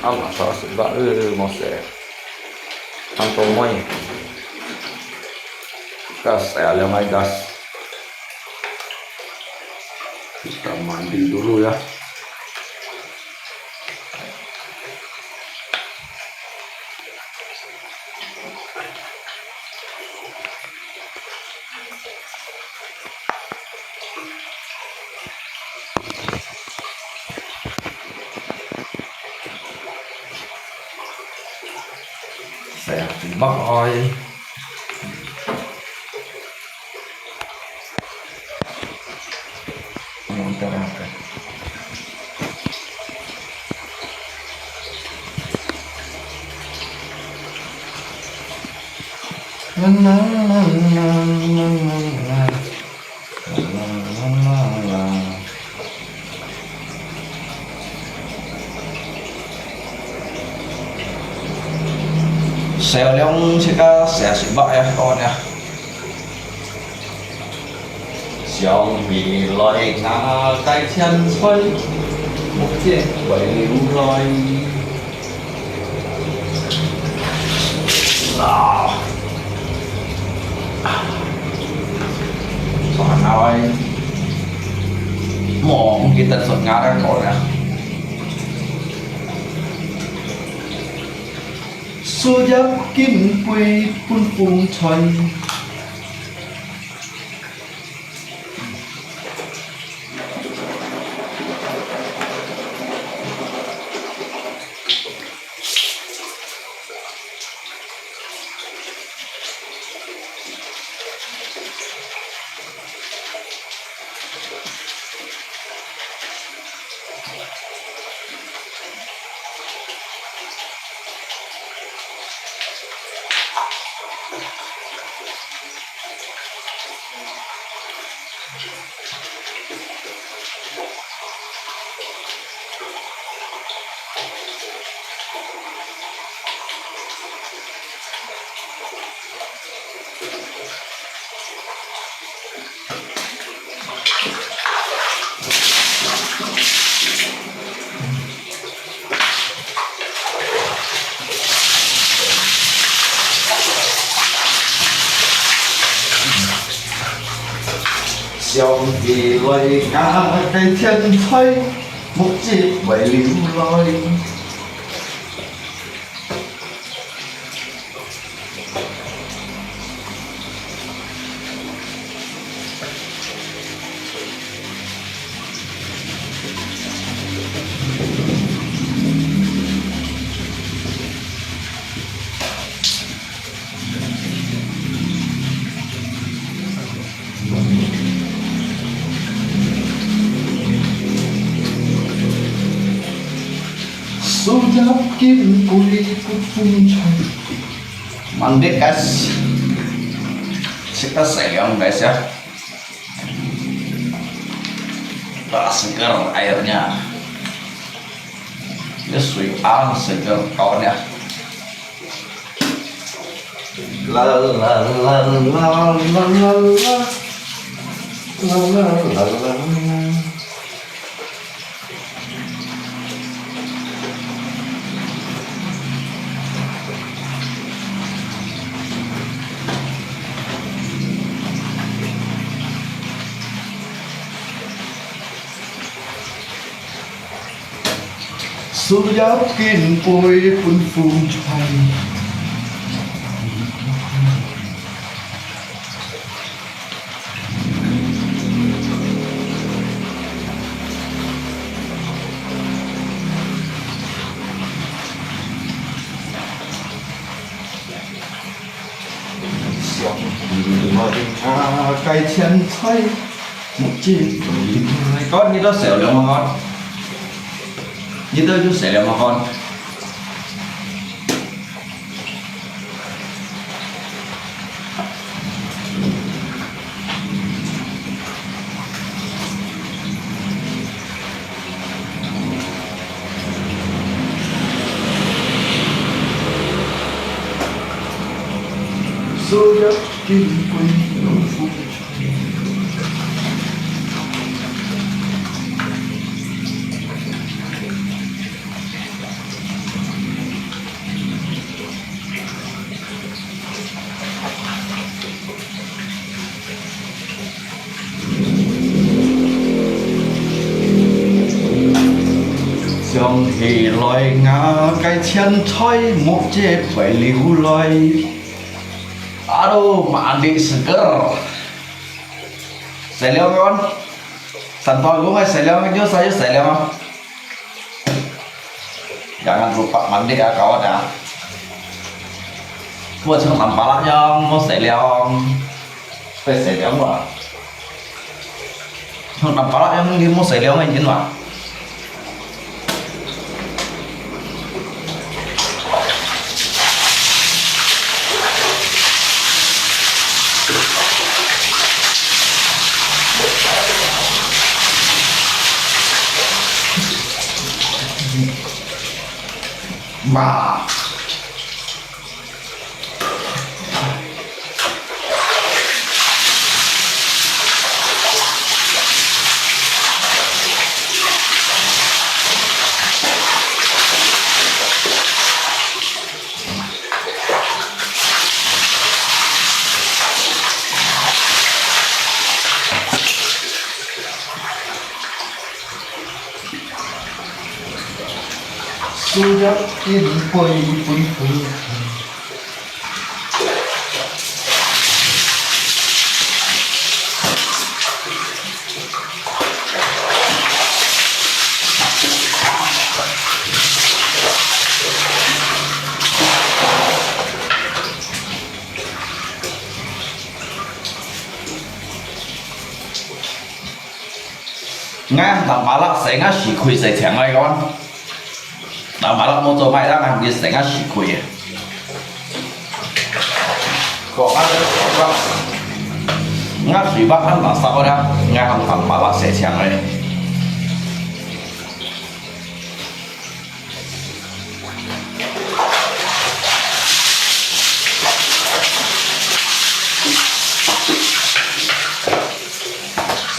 ama sa ba mo se ang tomoy gas ay may gas kita mandi dulu ya. Saya bắt oi muntah apa la la la la la la la la. Sale yung sika sẽ ba ya con ya. Xiao mi lại ngã cái chân xoay một chiếc quay liu loi. Soạn ơi mong cái tần suất ngã đang có nè. Số giáp kim quy phun phun xoay dòng vì lời ca cây thiên thấy một chiếc bầy liu loi. Số giáp kim quy phun xoay mandi guys, kita sayang guys ya. Segar airnya ya, suian segar kawan ya. La la la la la la la la la la. Số giáp kim quy phun phun xoay cây chân xoay một chiếc con như nó xẻo được mà con như tôi chú sẽ mà con số giáp kim quy phun thì loài ngà cái chân thoi một chết phải liu loài aduh mandi seger saya kawan santai gue nggak saya aja saya jangan lupa mandi ya kawan ya buat sama palanya mau saya phải saya mà không đập palanya yang đi mau saya ngay chính mà mà sudah pun ngang tầm bá lắc sẽ ngắt chỉ khuy sẽ chẳng ai con tầm bá lắc mô tô mày đang làm gì sẽ ngắt chỉ khuy có ăn được không ngắt chỉ bắt ăn là sao đó ngang tầm bá lắc sẽ chẳng ai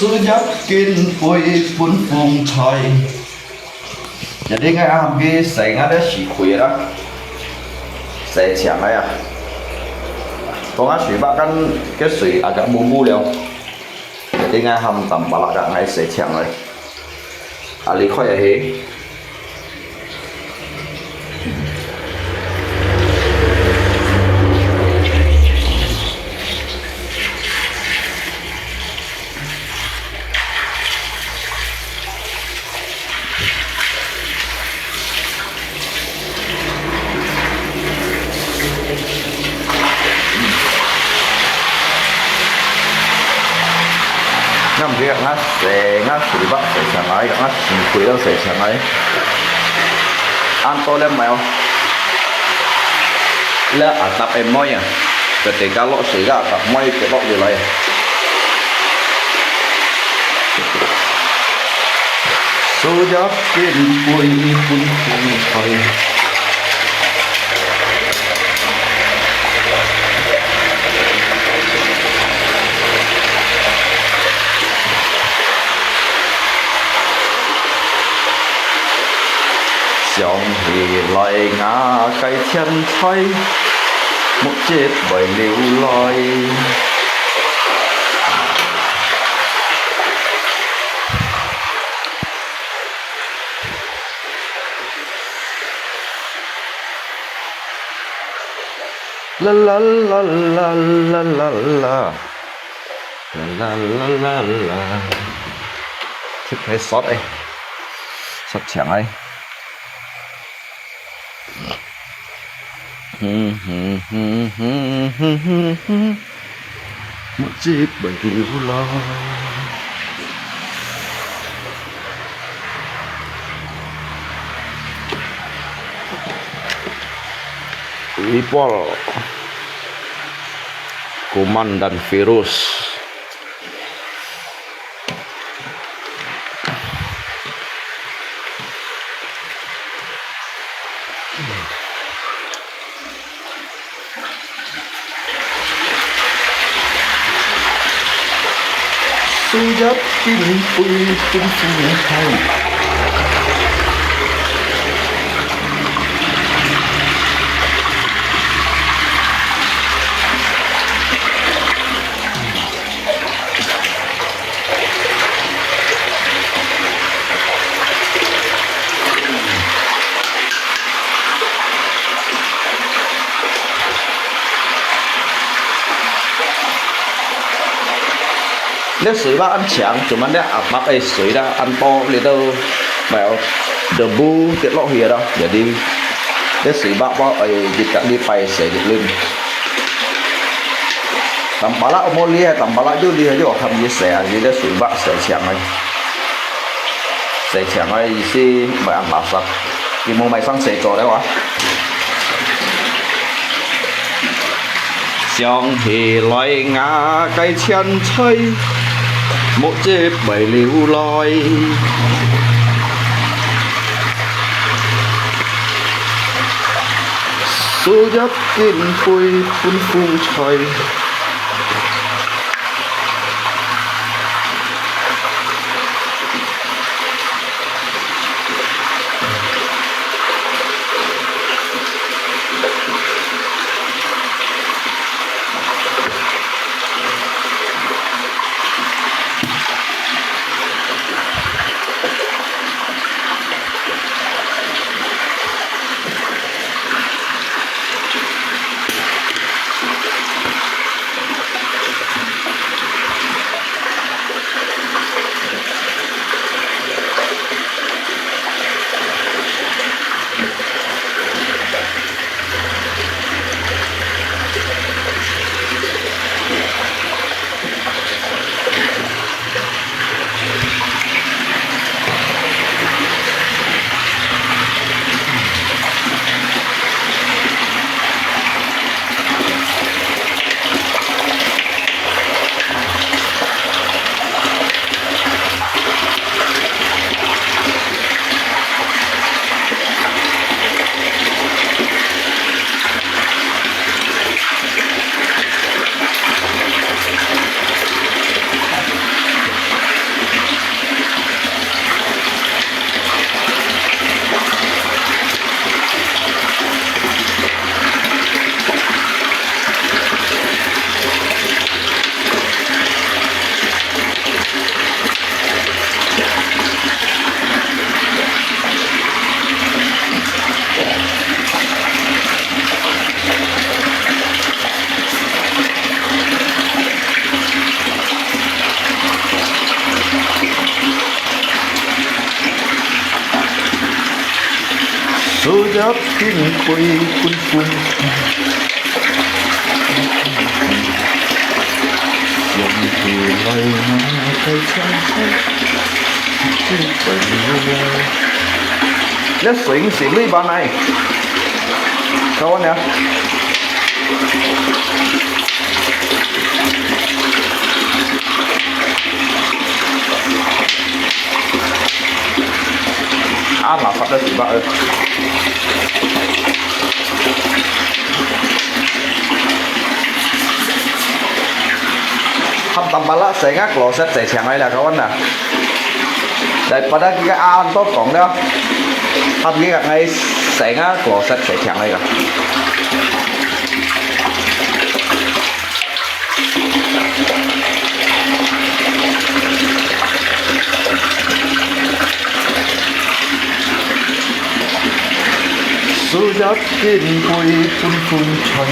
sudah kin pui pun phung trời jadi ngay ambil saya ada si kue lah saya siang lah ya kalau nggak bak kan cái水 agak bumbu liao jadi ngay ham tầm bala agak ngay saya siang lah ali khoi ya he ngắm cái ngắt sẽ ngắt sủi bắp sẽ chẳng ai ngắt sủi đâu sẽ chẳng ai ăn to lên mèo là ở tập em môi à ketika lo sih gak tập môi cái lo gì lại sudah kin pui pun thôi dòng thì loài ngà cái chân thấy một chết bởi liều loài la la la la la la la la la la la thích cái sót đây sót chẳng ấy một chiếc bánh liu lo Lipol Komandan Virus sudah kini pun punya hai nếu水吧ăn强cuman dia apa水dah ăn to itu bảo debu tiết lộ hier đó jadi dia水吧kita dipai sedikit tampala mau lihat tampala itu lihat juga kami saya jadi dia水吧saya强ấy isi bài ăn lạp sạch thì mua mày sang sẽ chỗ đấy quá xiang thì loài ngã cây chân chơi một chiếc bầy liu loi số giấc kinh khuy phun phun trời sujud kini koi pun pun yang mulai naik sampai nó xịn xịn đi bạn này sao anh nè mà phát ra gì bạn ơi hâm tầm bala sẽ ngắt lò sẽ chạy chẳng hay là các anh nè daripada cái an tốt còn đó hâm cái gạt ngay sẽ ngắt lò sẽ chạy chẳng hay cả sujud kini koi pun pun trời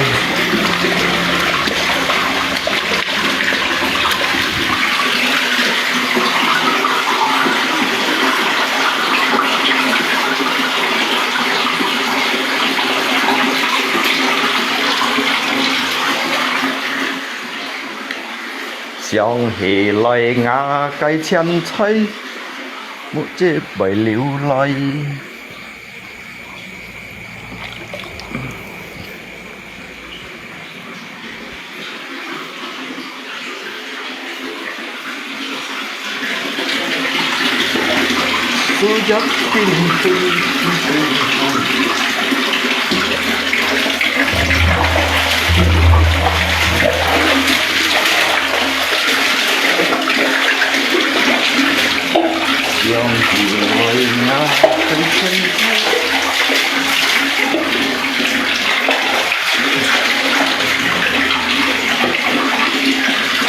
xiang hì loài ngã cây chân chơi một chiếc bầy liu loài sujud kini yang hilang tercinta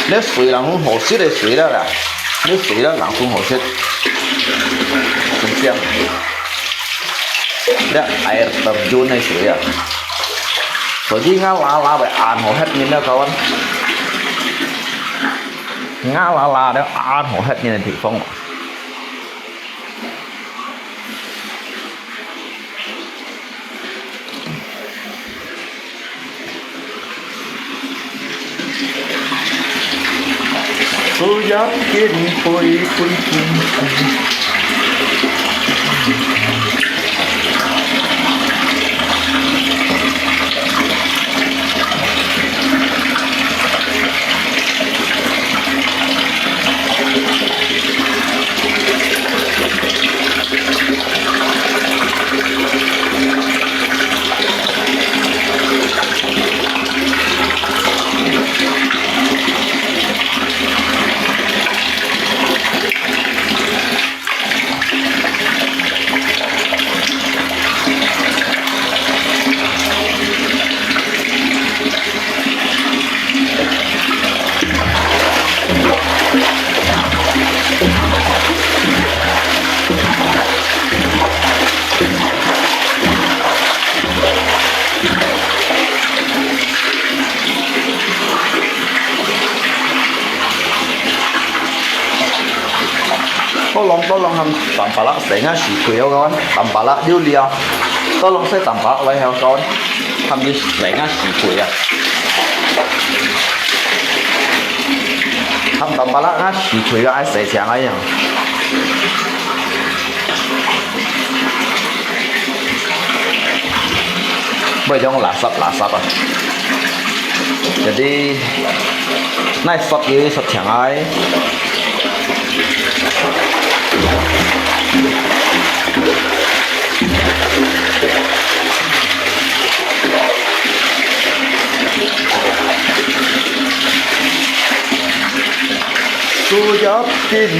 nếu水人講河水嘅水啦啦，nếu水啦人講河水，真香。Dia air terjun này水啊，所以ngã lá lá phải ăn hầu hết mình đó kawan. ngã la la đó hầu hết như này thì phong tôi dám kiên tôi tolong ham tanpa lak setengah si kuyo kawan tanpa lak dia lihat tolong saya tanpa lak leher kawan habis setengah si kuyo ham tanpa lak ngas si kuyo ai saya siang aja bây lasap jadi naik shot ini shot siang ai tôi yakin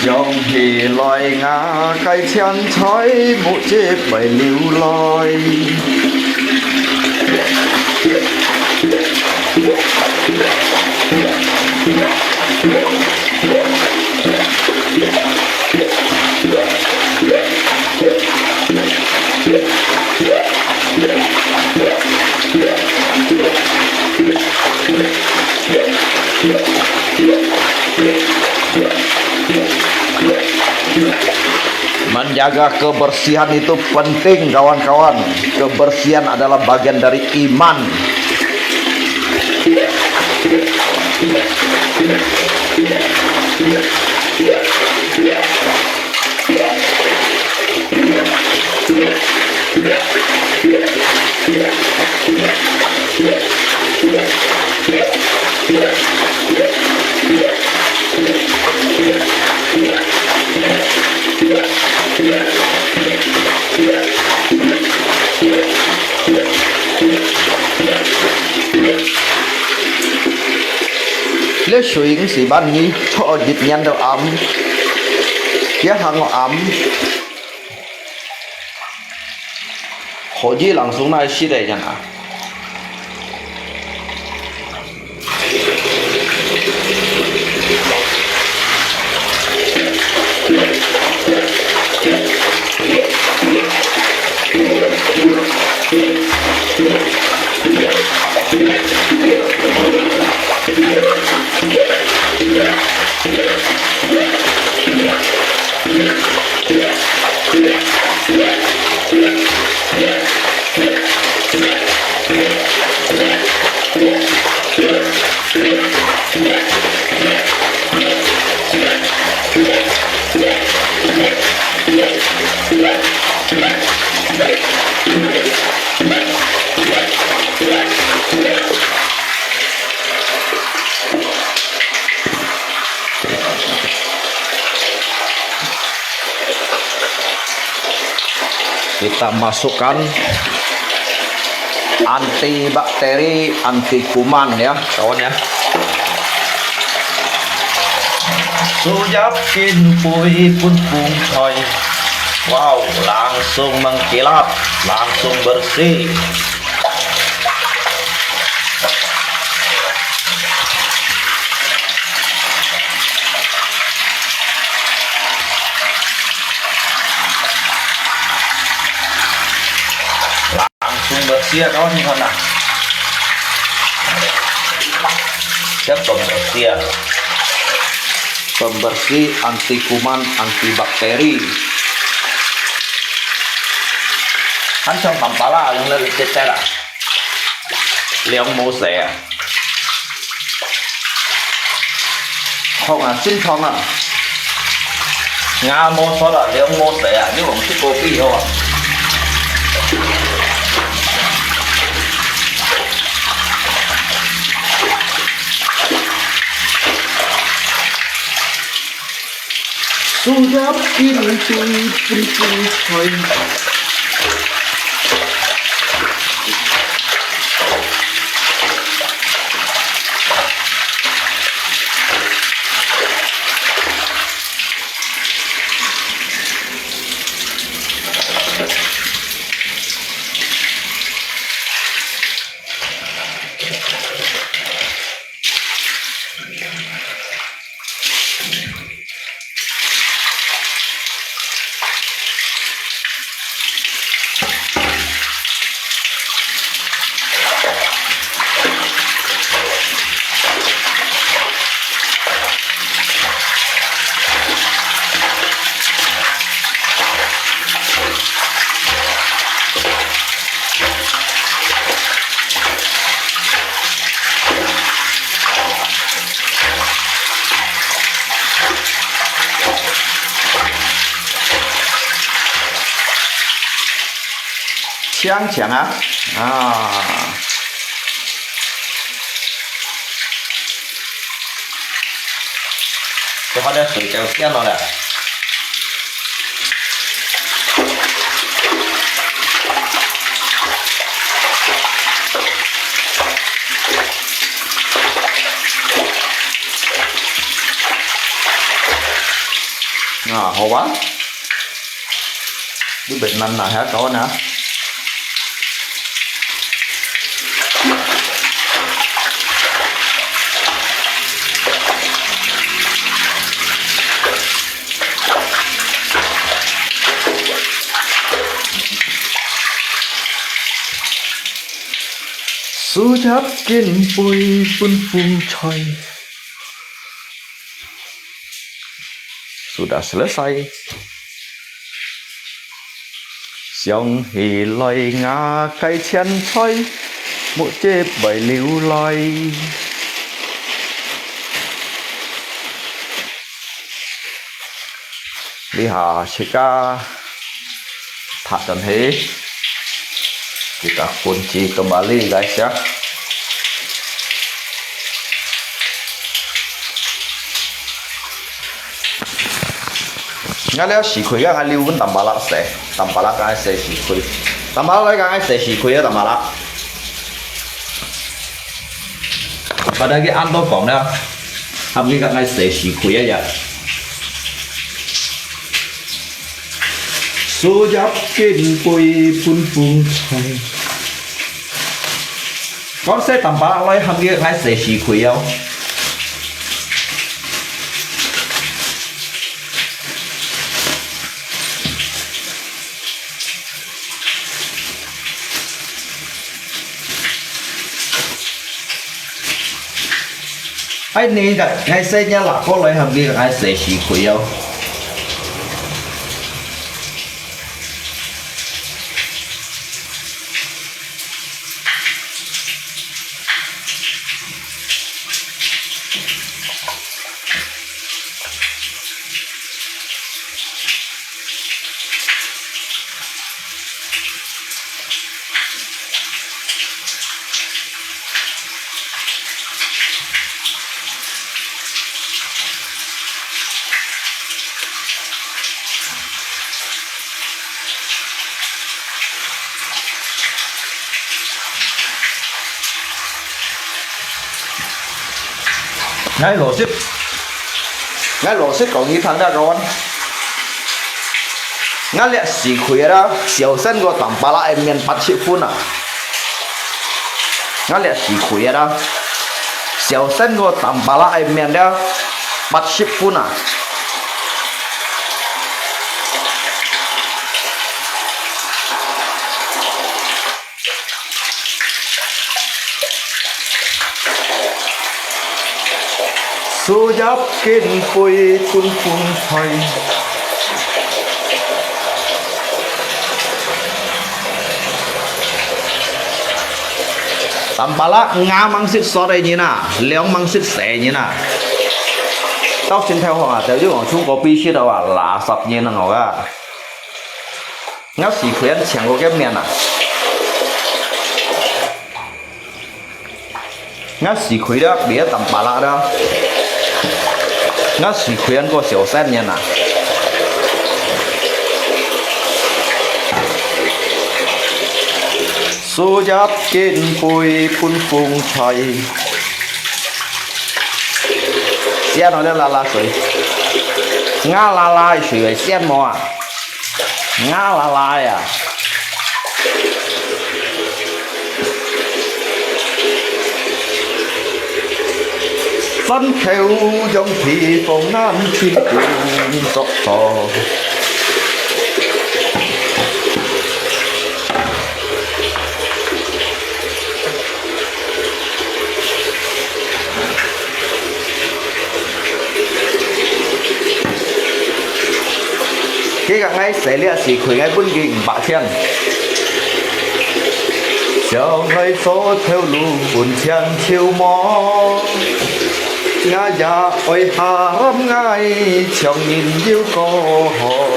dòng thì loài ngã cây chân thói một chiếc bầy lưu loi menjaga kebersihan itu penting kawan-kawan. Kebersihan adalah bagian dari iman. Lấy suy sĩ ban nhi cho dịch nhân đầu ấm kia hàng ấm hồ chí langsung này xí đây chẳng à Kita masukkan antibakteri, anti kuman ya kawan ya. Sujap kinpui pun pung coy. Wow, langsung mengkilap, langsung bersih. Bersih ya kawan nah. Siap pembersih ya. Pembersih anti kuman, antibakteri. Kan trong tampala yung lalitsera. Liang mo saya. Không à, xin không à. Nga mo so là liang mo saya. Nhưng mà thích kopi không à. Sujap kinpui pun pung coy. Chiang chiang á. Cái hoa đây sủi kèo xiên rồi nè. Hồ quá. Cái bệnh năn là hết có nè. Sujap kinpui pun pung coy. Sudah selesai. Xiong hì loài ngà cây chen coy. Mụ chê bởi liu loài. Lihat jika tak dan he, kita kunci kembali guys ya. Nga leo xì khuy nga liu vẫn tầm bà lạ xe. Tầm bà lạ cái xe xì khuy. Tầm bà lạ cái xe xì khuy á tầm bà lạ. Và đây cái ăn tôi còn nè. Hàm cái cái xe xì khuy á vậy. Sujap kinpui pun pung coy. Con xe tầm bà lạ lấy hàm cái xe xì khuy á. Ai nè cái ngay xe nhà là có lấy hàm kia cái xe xì khuy đâu. ngay lỗ xích có nghĩ thằng đã rồi ngay lẽ xì khuya đó xéo sen có tầm ba la em miền bắt chịu phun à ngay lẽ xì khuya đó xéo sen có tầm ba la em miền đó bắt chịu phun à số giáp kinh phôi quân phun thầy tầm ba lá ngã mang xích xót đây như nào léo mang xích xẻ như nào tao xin theo họ theo chứ còn chúng có bi xích đâu à là sập như nào ngồi à ngã xì khuyến chẳng có cái miệng à ngã xì khuyến đó bía tầm ba lá đó ngã xì khuyến có xỉu xét như nào số giáp kinh phôi phun phun thầy xe nó là水ngã la水xe mò à ngã la à phân theo dòng thị phong nam chim cùng giọt to cái ngay sẽ lẽ chỉ khởi ngay bún ghi bạ thiên chờ ngay số theo lũ buồn thiên chiều mò ngã già ôi hà rắm ngay trong nhìn yêu cô hồ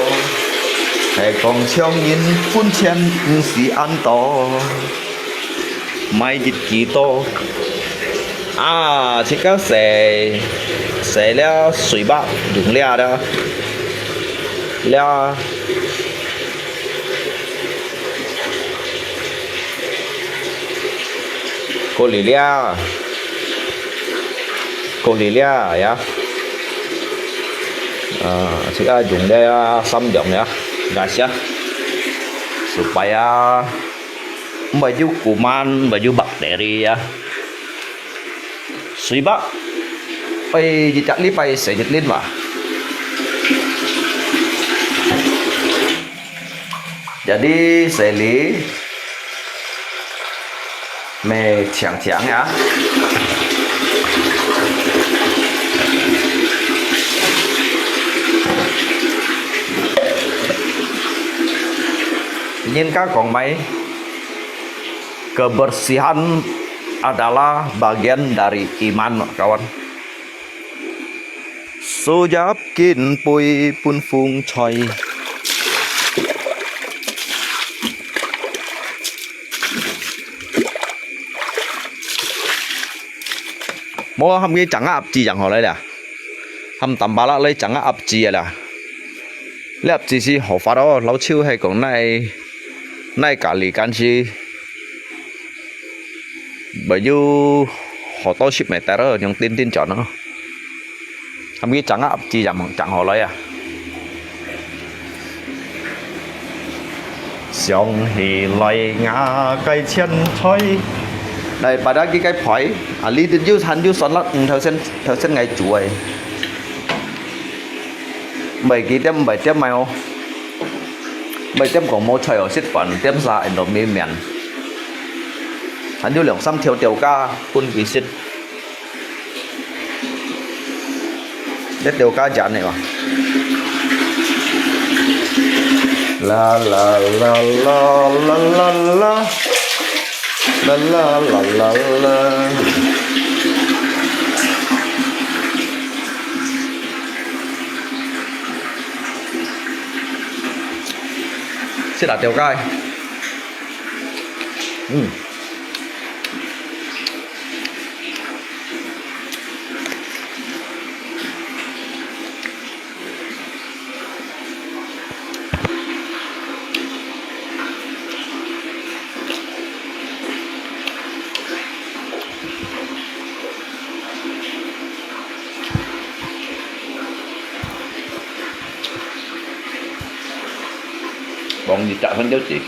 hay còn trong nhìn phun chen xì ăn to mai dịch kỳ to à chỉ có sẽ lẽ suy bạc dùng lẽ đó lẽ cô lì lẽ ya kita dùng để xăm dòng ya gasnya supaya baju kuman baju bakteri ya suy bak pai jicak li pai sẽ dịch lên mà jadi Sally mẹ chẳng ya nhìn các con máy kebersihan adalah bagian dari iman kawan sojap kin pui pun phung choi mua hâm cái chẳng áp gì chẳng họ lấy là hâm tầm ba lá lấy chẳng áp gì là lấy áp gì họ phá đó lâu chiêu hay còn này cả lì can chi bởi vì họ to ship mẹ ta đó nhưng tin chọn nó hâm cái chẳng áp gì chẳng họ lấy à xong thì lại ngã cây chân thôi đây bà đã cái phổi à lý tin yêu thành yêu son lắm theo sen ngày chuối 7 điểm mèo 7 điểm còn mua chơi ở xích phần điểm ra ở đó miền miền thành yêu lượng xăm theo tiểu ca phun kỳ xích đất tiểu ca chán này mà la la la la la la la la la la la la sẽ đặt tiểu gai Bọn gì trả hơn cho chị.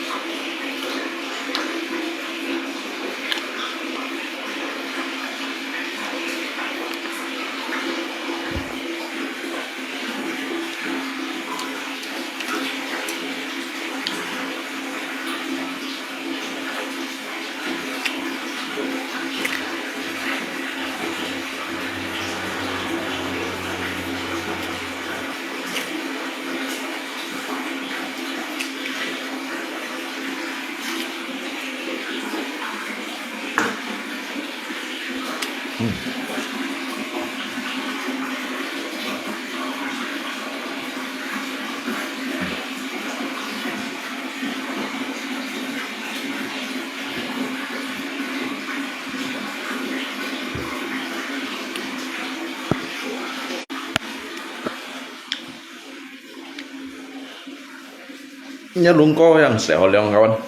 Nhớ luôn có yang xẻo leng kawan.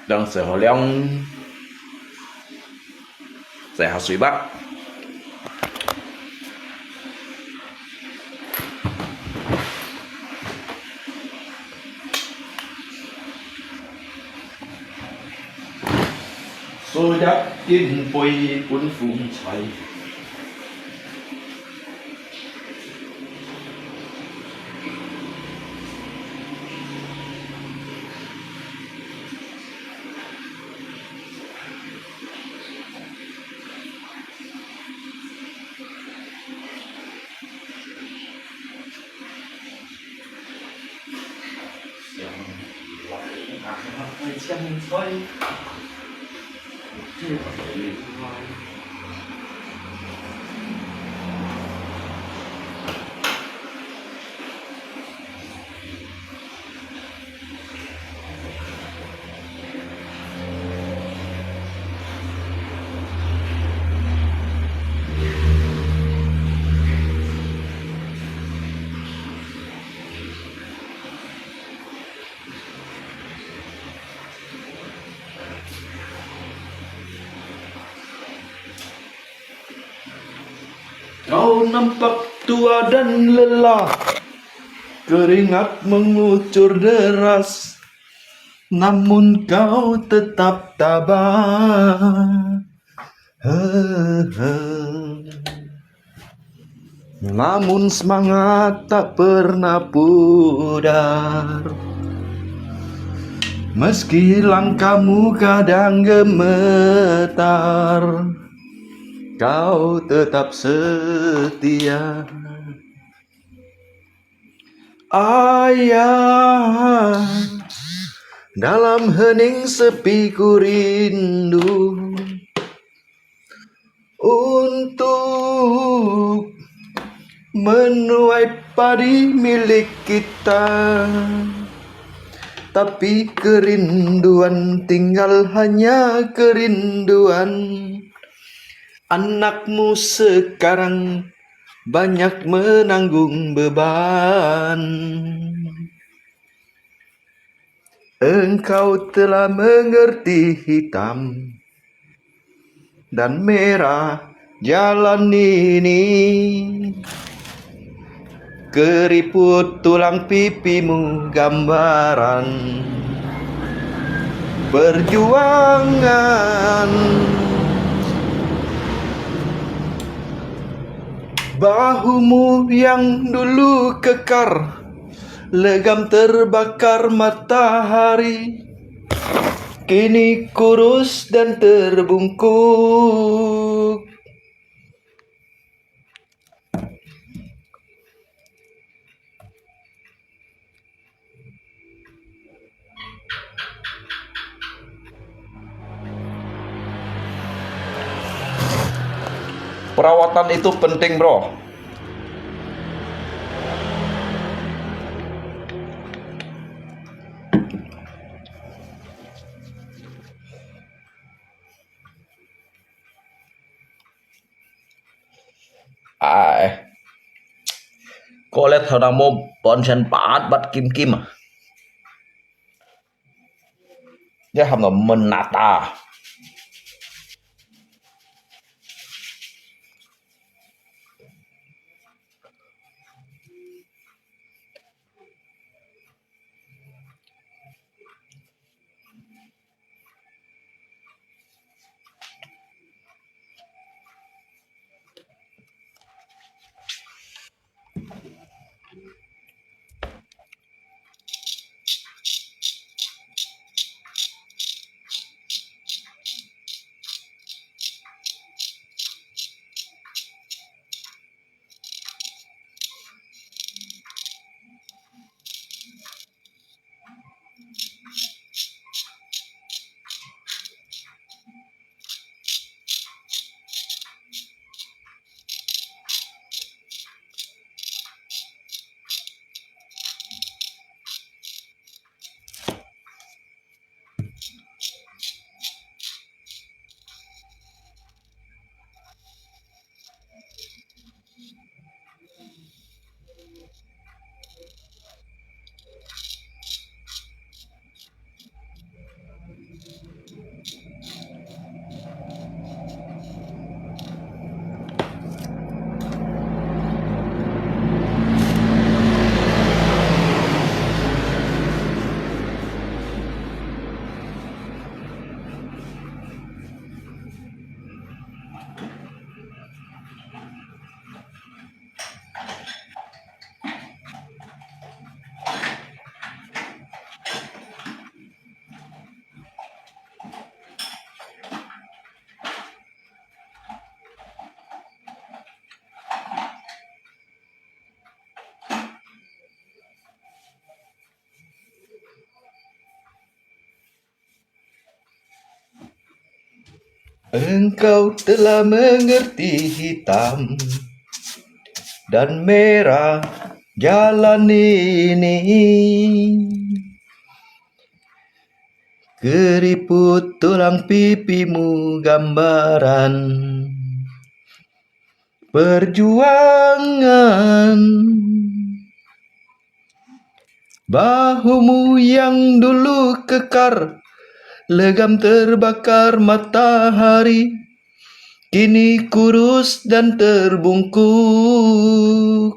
Yang xẻo leng xẻo suy bác. Số đắc yên bồi cuốn phùng chạy. Chân thôi chưa có thể liên hoan. Kau nampak tua dan lelah, keringat mengucur deras, namun kau tetap tabah. Namun semangat tak pernah pudar, meski langkahmu kadang gemetar, kau tetap setia. Ayah, dalam hening sepi ku rindu untuk menuai padi milik kita, tapi kerinduan tinggal hanya kerinduan. Anakmu sekarang banyak menanggung beban. Engkau telah mengerti hitam dan merah jalan ini. Keriput tulang pipimu gambaran perjuangan. Bahumu yang dulu kekar, legam terbakar matahari, kini kurus dan terbungkuk. Perawatan itu penting, bro. Có lẽ thằng nào mồm bọn chân bắt kim kim à. Chứ không là mình nạt ta. Engkau telah mengerti hitam dan merah jalan ini. Keriput tulang pipimu gambaran perjuangan. Bahumu yang dulu kekar, legam terbakar matahari, kini kurus dan terbungkuk.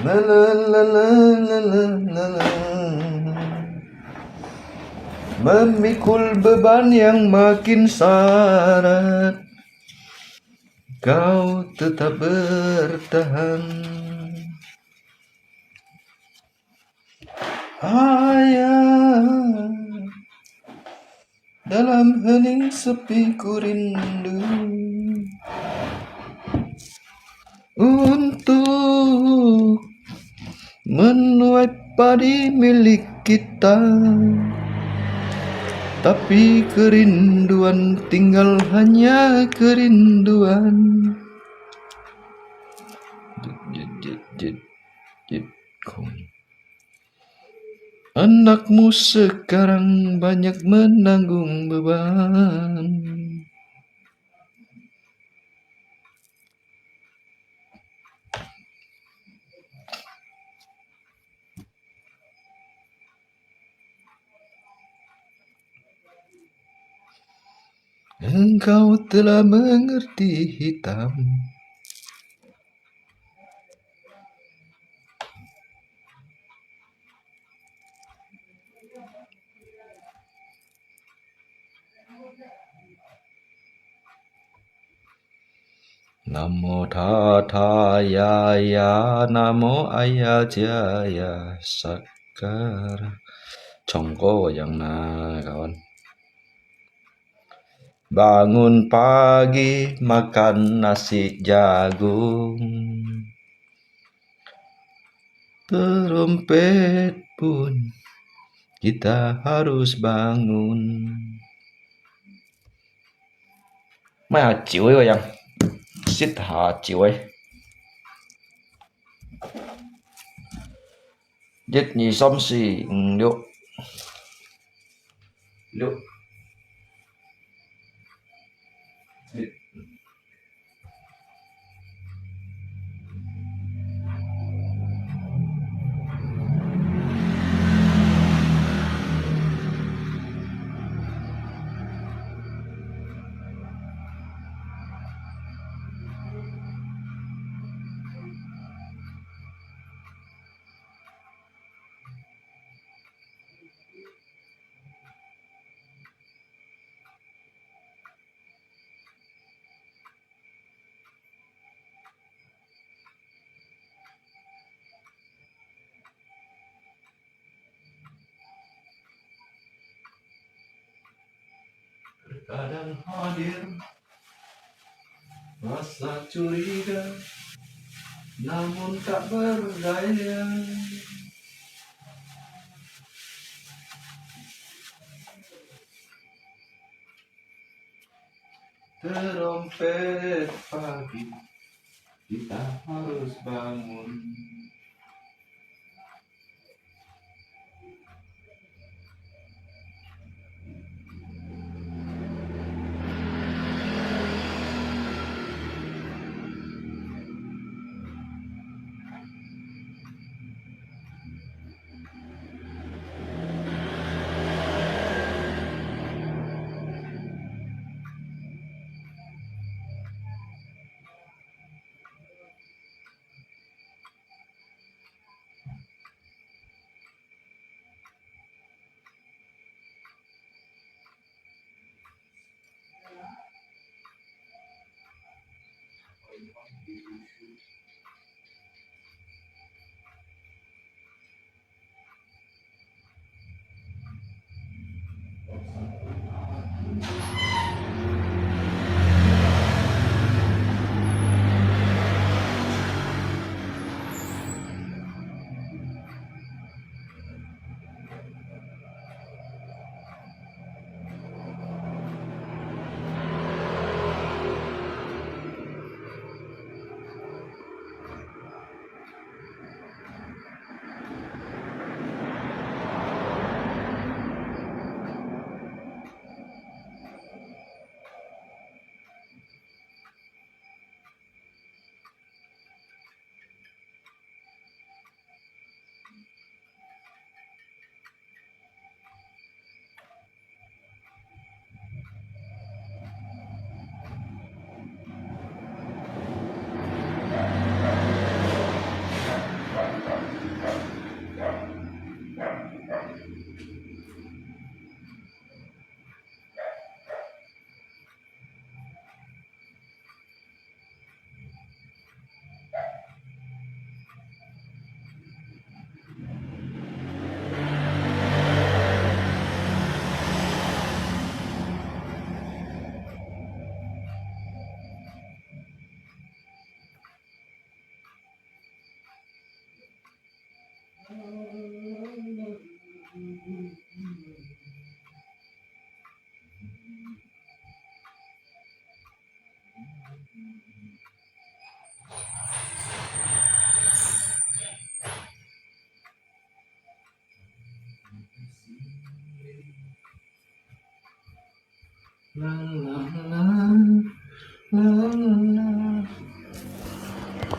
La la la la la la la. Memikul beban yang makin syarat, kau tetap bertahan. Ayah, dalam hening sepi ku rindu untuk menuai padi milik kita, tapi kerinduan tinggal hanya kerinduan. Anakmu sekarang banyak menanggung beban. Engkau telah mengerti hitam Namo Tata Yaya Namo Ayah Jaya Sakara. Congko yang kawan. Bangun pagi makan nasi jagung, trompet pun kita harus bangun. Mày chịu ấy yang xít hạ chịu ấy. Giết nhì xóm xì liệu liệu terkadang hadir rasa curiga, namun tak berdaya. Trompet pagi kita harus bangun.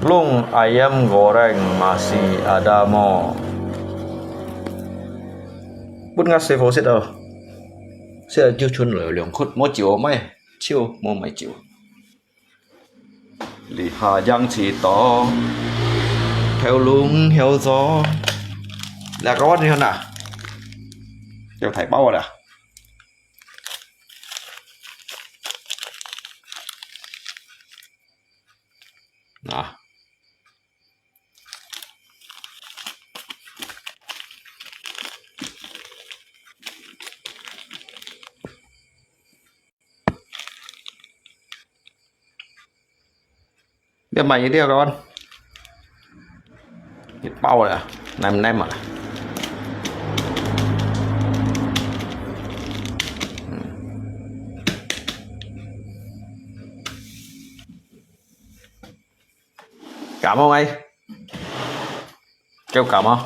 Lung ayam goreng masih ada mo. Bún ngắt xếp phố xếp đâu. Sẽ chưa chun rồi lượng khút mỗi chiều mấy chiều mỗi mấy chiều. Lì hà giang chỉ to theo lung theo gió. Là có bắt đi hơn à? Cho thầy bao rồi à? Đó. Biết mày như thế các con. Thịt bao rồi à? Nem nem à? Cảm không anh? Kêu cảm không?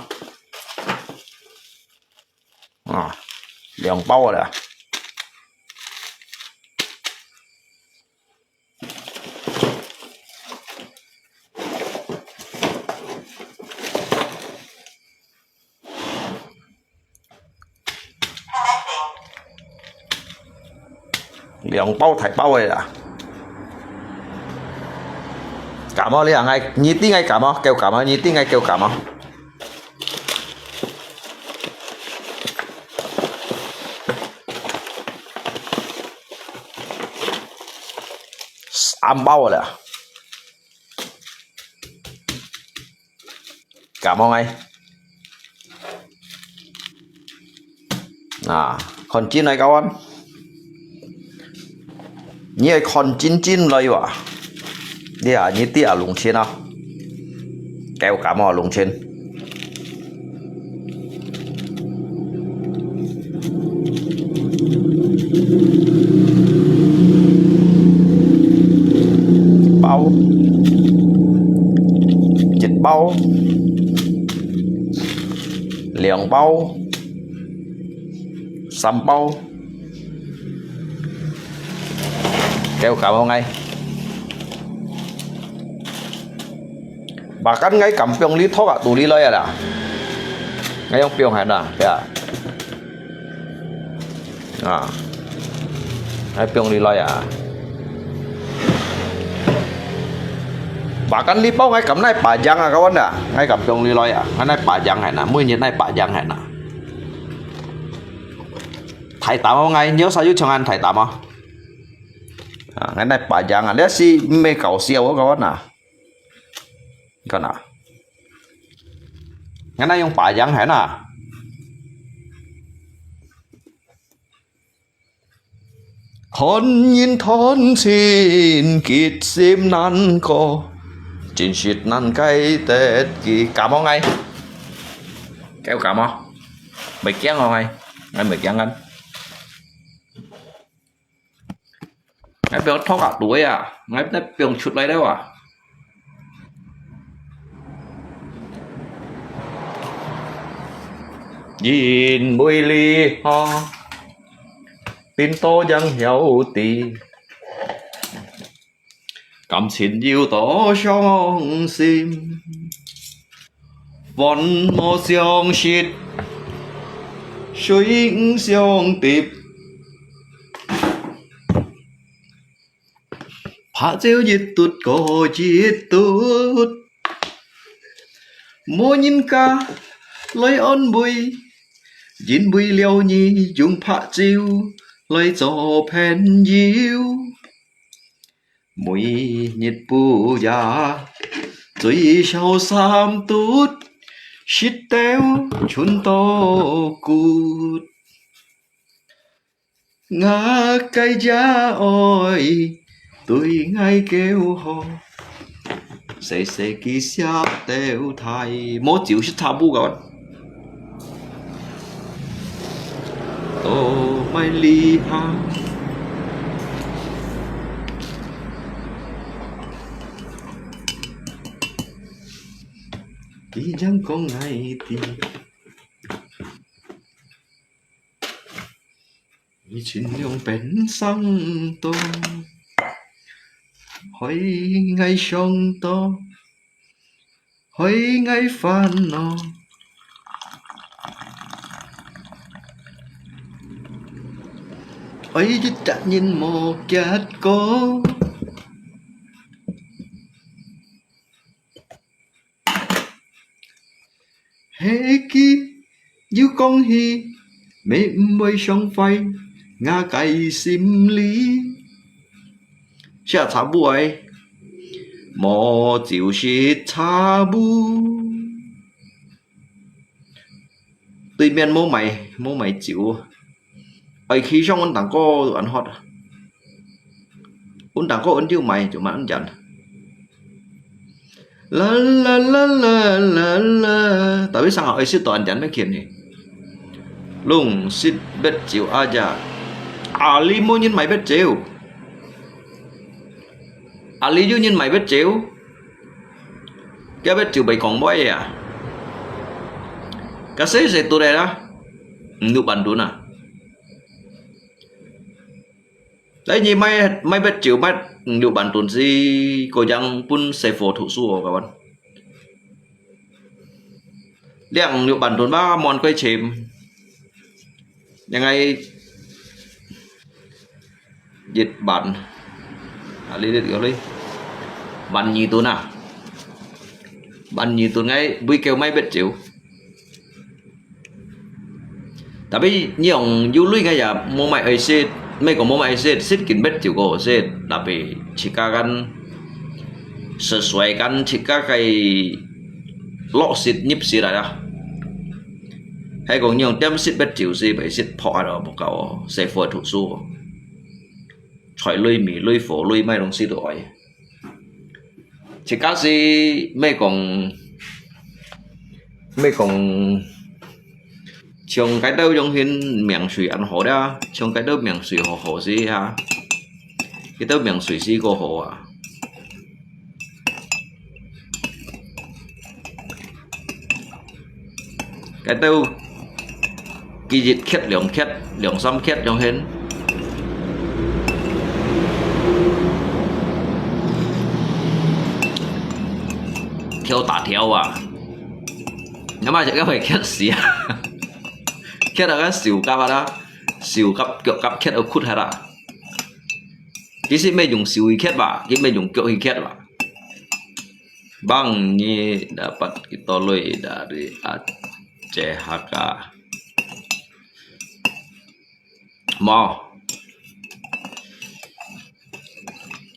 Liền bao rồi à? Liền bao thải bao rồi à? Cảm ơn liền ngay, nhí tí ngay cảm ơn, kêu cảm ơn, nhí tí ngay kêu cảm ơn. Ăn bao rồi à? Cảm ơn anh. Còn chín này các bạn. Như còn chín lời à? Đi à, như tí à lùng trên à? Kéo cảm ơn lùng trên. Bao chích bao liền bao xăm bao. Kêu cảm ơn ngay. Bahkan ngay kampung li thok tu li loy ada. Ngay yang piong ada, ya. Ngay piong li loy à. Bahkan li bao ngay cầm này bà giang à các bạn à. Ngay cầm piong li loy à. Ngay này bà giang hay nè, mỗi nhiệt này bà giang hay nè. Thầy tạm không ngay, nhớ sao chứ trong anh thầy tạm không? Ngay này bà giang à, đấy si mê cầu siêu của các bạn à. Con à, ngày nay ông bà giang hả nè. Con nhìn thon xin kịt sim nan co chín shit nan cây tết kỳ. Cảm ơn anh. Kéo cảm ơn. Mày kén không anh? Anh mày kén anh. Ngay béo thóc cả tuổi à? Ngay nó béo chút lấy đâu à? Nhìn mùi ly ho tin tô dân hiểu tì cảm xin yêu tổ song sim vốn mô xiong shit suy xiong tịp phá chiếu giết tụt cổ giết tụt mô nhìn ca lấy ôn bùi dính bùi liêu nhi dùng phá chiếu lấy cho phèn diêu mùi nhiệt bù già rồi sau sam tút shit teo chun to cút ngã cây giá ôi tôi ngay kêu hò xây xây kỳ xa teo thai mỗi chiều shit tha bu các bạn. Tô mai ly ha kỳ chẳng có ngày thì 以前用本生多，可以愛上多，可以愛煩惱。Ôi chứ tất nhiên một kết có Hê kì Yêu con hi Mê mây sông phai Nga cày xìm lý Sẽ thả bù ấy Mò chiều sẽ thả bù Tuy miền mô mày chịu ấy khi trong ấn tảng có ăn hot ấn tảng có ấn tiêu mày chỗ mà ăn chặn la la la la la la tại vì sao họ ấy sẽ toàn chặn mấy kiện này lùng xịt bết chịu aja Ali mua nhìn mày bết chịu Ali du nhìn mày bết chịu cái bết chịu bị còn bói à cái xe sẽ tụi đây đó nụ bàn đun à đấy như mấy biết chịu mấy điều bản tồn gì có yang pun sẽ phổ thủ số các bạn liệu điều bản tồn ba món quay chìmยังไงdịch bản lấy được rồi bản gì tuần à bản gì tuần ngay vui kêu mấy biết chịu tapi yang du lui kayak mau mai aset mấy có mau mai aset sit kin bet juga aset tapi jika kan sesuaikan jika kai lọ sit nhịp sit ada hay còn nhiều tem sit bet chịu gì phải sit phò đó một cậu sẽ phò thủ số chọi lui mì lui phổ lui mai đồng sit rồi jika gì mấy còn trong cái đâu trong hiên miệng sủi ăn hổ đó trong cái đâu miệng sủi hổ gì ha cái đâu miệng sủi gì có hổ à cái đâu kỳ dịch khét lượng xăm khét trong hiên theo tả theo à nhưng mà chắc phải khét gì à khét là cái xỉu cắp đó xỉu cắp kiểu cắp khét ở khuất hay là cái gì mới dùng xỉu khét vào cái mới dùng kiểu khét vào bang ni dapat kita lui dari ACHK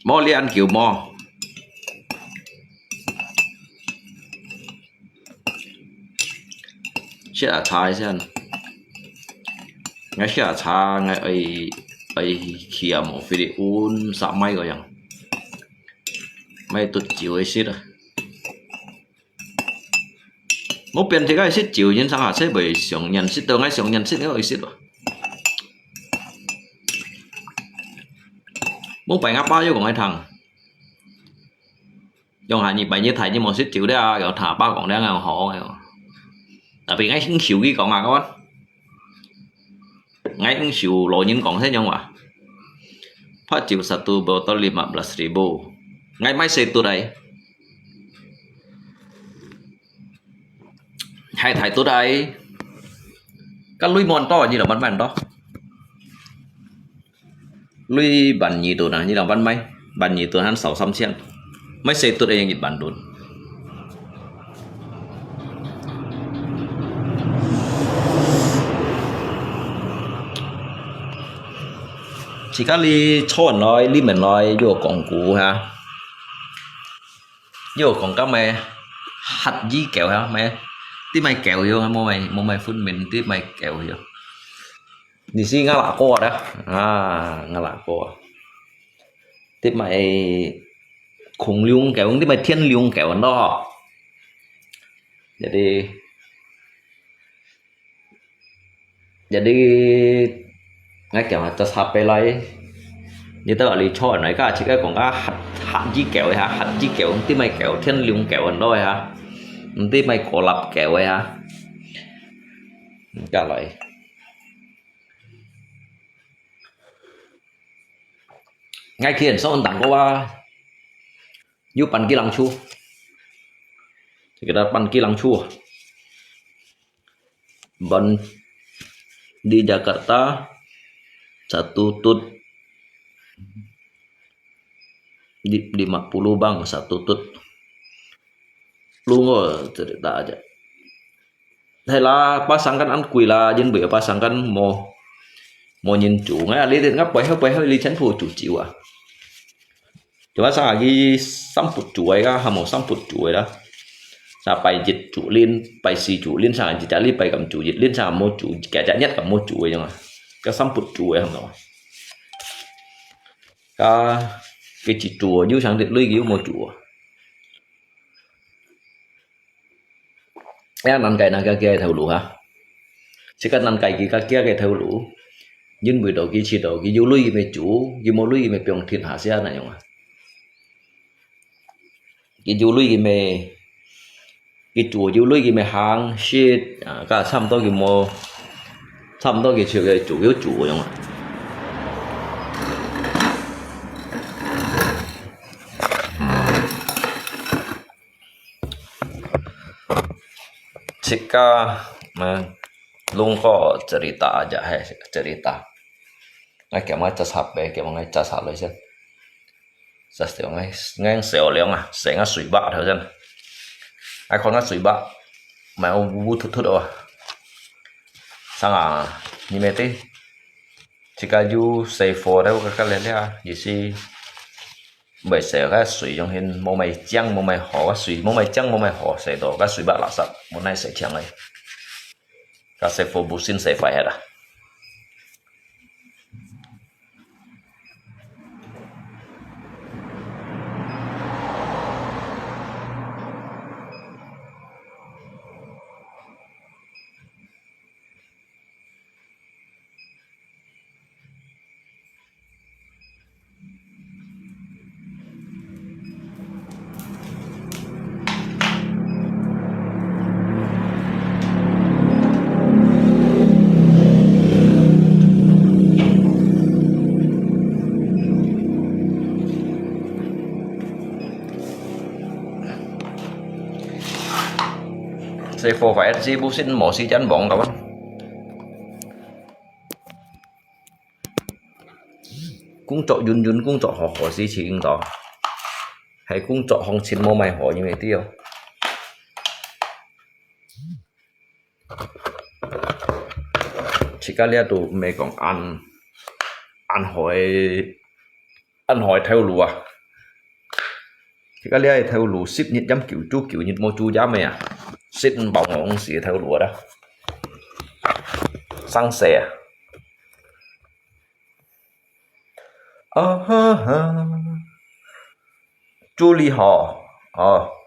mo lian kiểu mo sẽ là thái xem ngay sẽ cha ngay ấy kia một video sắp mai rồi chẳng mai tụt chiều ấy xít à một bên thì cái xít chiều nhưng sao hả sẽ bởi sòng nhận xít từ ngay sòng nhận xít nữa ấy xít rồi một bài ngáp bao nhiêu còn hai thằng dòng hà nhịp bài như thầy như một xít chiều đấy à rồi thả ba còn đang ngào họ tại vì ngay những chiều ghi còn à các bạn ngay những chiều lộ những còn thế nhau à phát chiều satu botol 15.000 ngay máy xe tôi đây hai thầy tôi đây các lui mòn to như là bắn bàn đó lui bản nhì tôi là như là bắn máy bản nhì tôi hắn 600 triệu máy xe tôi đây yang dịch bản đồn chỉ có li chọn nói li mình nói vô còn cũ ha vô còn các mẹ hạt gì kẹo hả mẹ tí mày kẹo vô ha mua mày phun mình tí mày kẹo vô đi xí ngã lạ cô đó ngã lạ cô tí mày khủng liung kẹo tí mày thiên liung kẹo đó jadi ngay kiểu cho sắp về lại như tao bảo lý cho nói cả chỉ cái còn hạt gì kẹo ha hạt gì kẹo tí mày kẹo thiên liung kẹo anh đôi ha tí mày cổ lập kẹo ấy ha cả lại ngay khi so tặng có ba yu pan kilang chu kita pan kilang chu ban di Jakarta satu tut di 50 bang satu tut lungo cerita aja. Hay là pasangkan ăn quỷ là dân bữa pasangkan mau nhìn chủ ngay lý đến ngắp quay hơi lý chấn phủ chủ chịu à cuma sang lagi samput cuai kah hamo samput cuai dah sampai jit chủ liên pai si chủ liên sang jit cari pai kam chủ jit liên sang mau chủ kẻ chạy nhất kam mau cuai jangan cái samput cuai không đâu cái chỉ chùa dưới sang điện lưới kiểu mau chùa em năn cày năn kia theo lũ ha chỉ cần năn cày kia cái theo lũ nhưng buổi đầu kia chỉ đầu kia vô lưới mày chủ vô mau lưới mày piong thiên hạ xe này không à cái vô lưới mày cái chùa vô lưới mày hàng shit cả xăm to cái mau xăm to cái chuyện cái chủ yếu chùa không à jika lung ko cerita aja cerita ngay kiểu ngay chas HP kiểu ngay chas hạt lấy chân chas tiểu ngay xẻo léo mà sẽ ngay sủi bạ thôi chân ai còn ngay sủi bạ mà ông vu thut rồi sang như thế tí jika you say for đâu các lên đấy gì si bởi sẽ cái sủi trong hình mô mày chăng mô mày họ sủi mô mày chăng mô mày họ sẽ đó cái sủi bạ là sập hôm nay sẽ chẳng này cái sẽ for busin sẽ phải hết à C4 phải SG busin mỏ xí chắn bóng các bạn cũng chọn yun cũng chọn họ xí chỉ đó hay cũng chọn hong xin mô mày họ như vậy tiêu chỉ cả lia tụ mày còn ăn hỏi theo lùa chỉ cả lia theo lùa ship nhịn dám kiểu nhịn mô chú giá mày à ship bóng ông xì theo lùa đó sang xe chú ly họ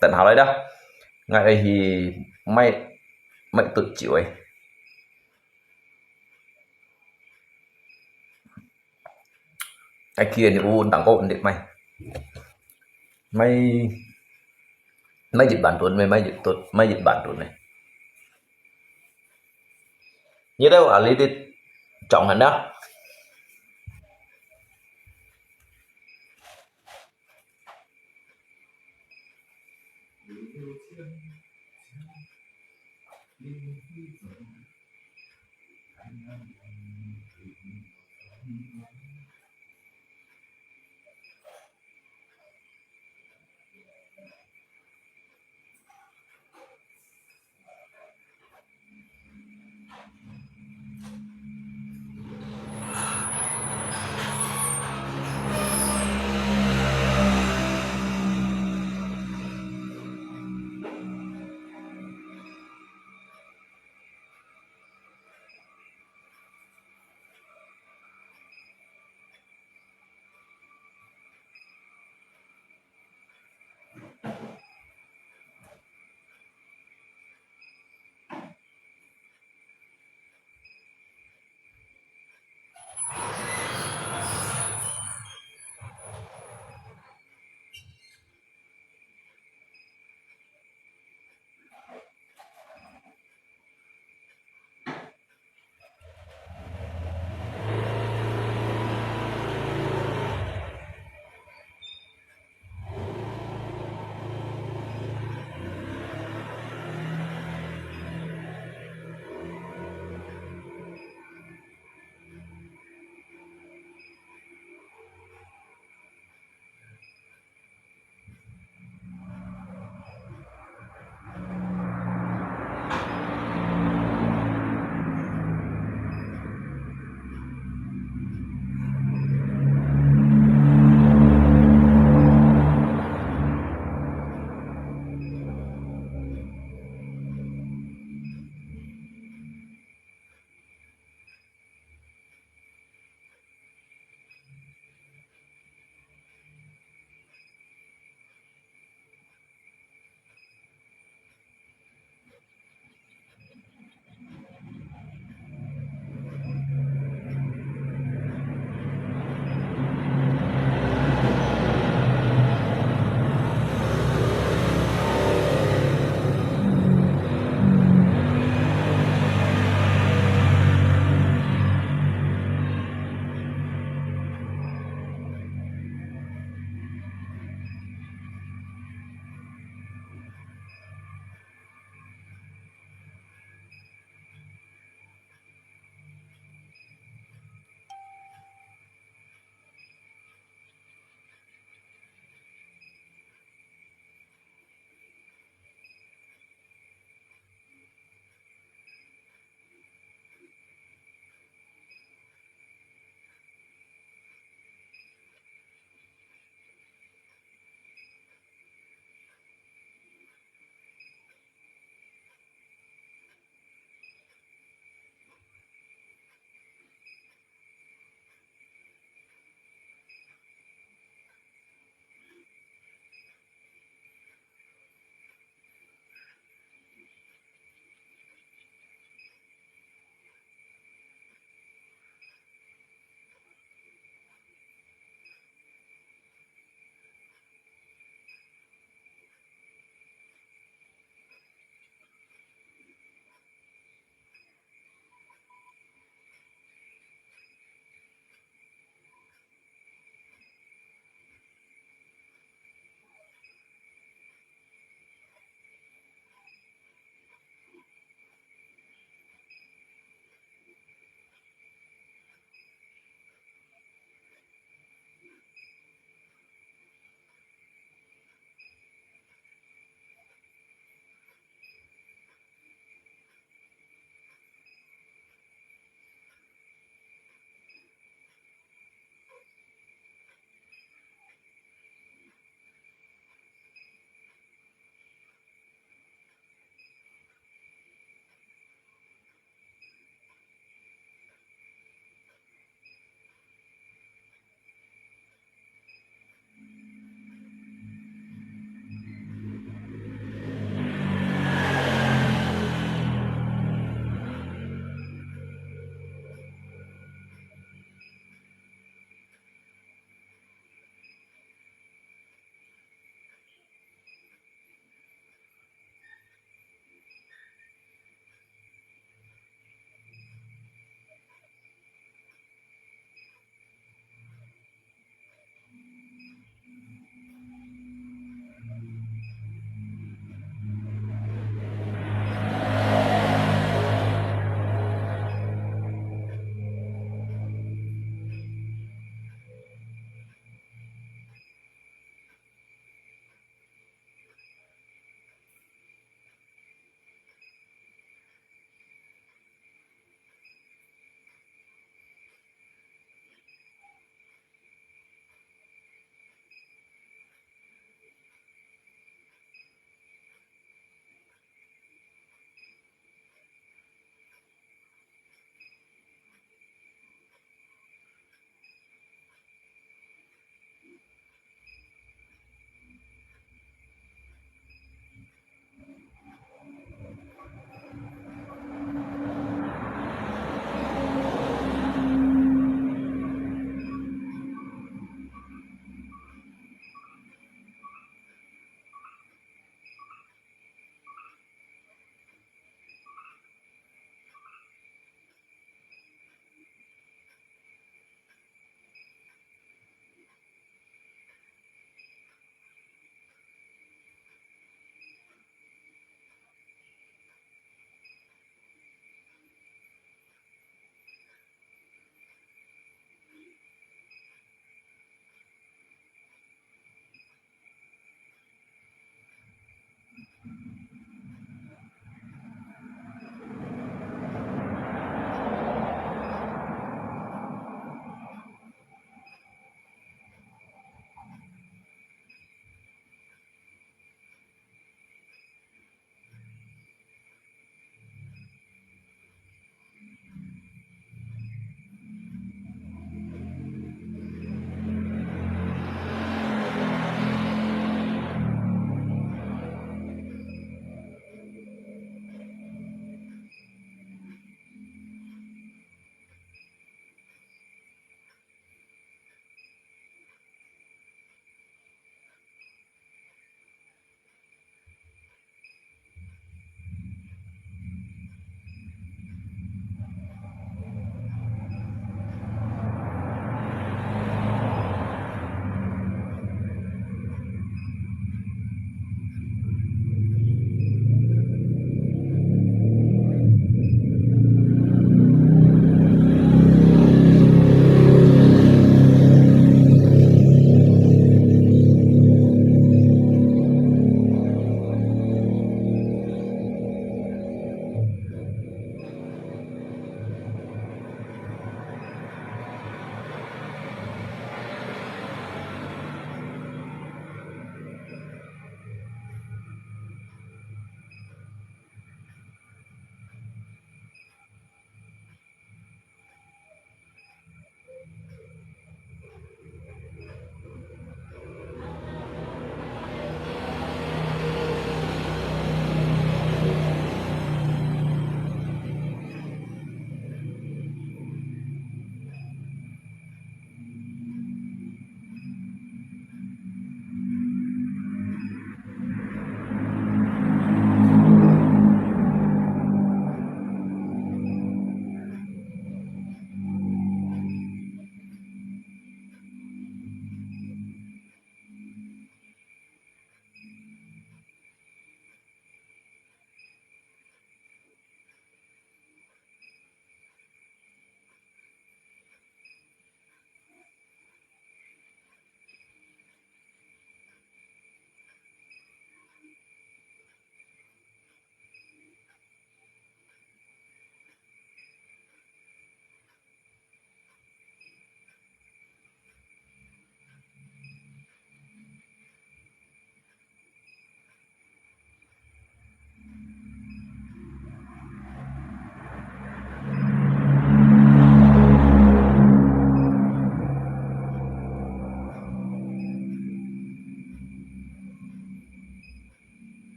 tận hào đấy đó ngày đây thì mày tự chịu ấy cái kia thì u tặng có ổn định mày dịch bản tuần mày dịch bản tuần này như đâu à lý đi trọng hẳn đó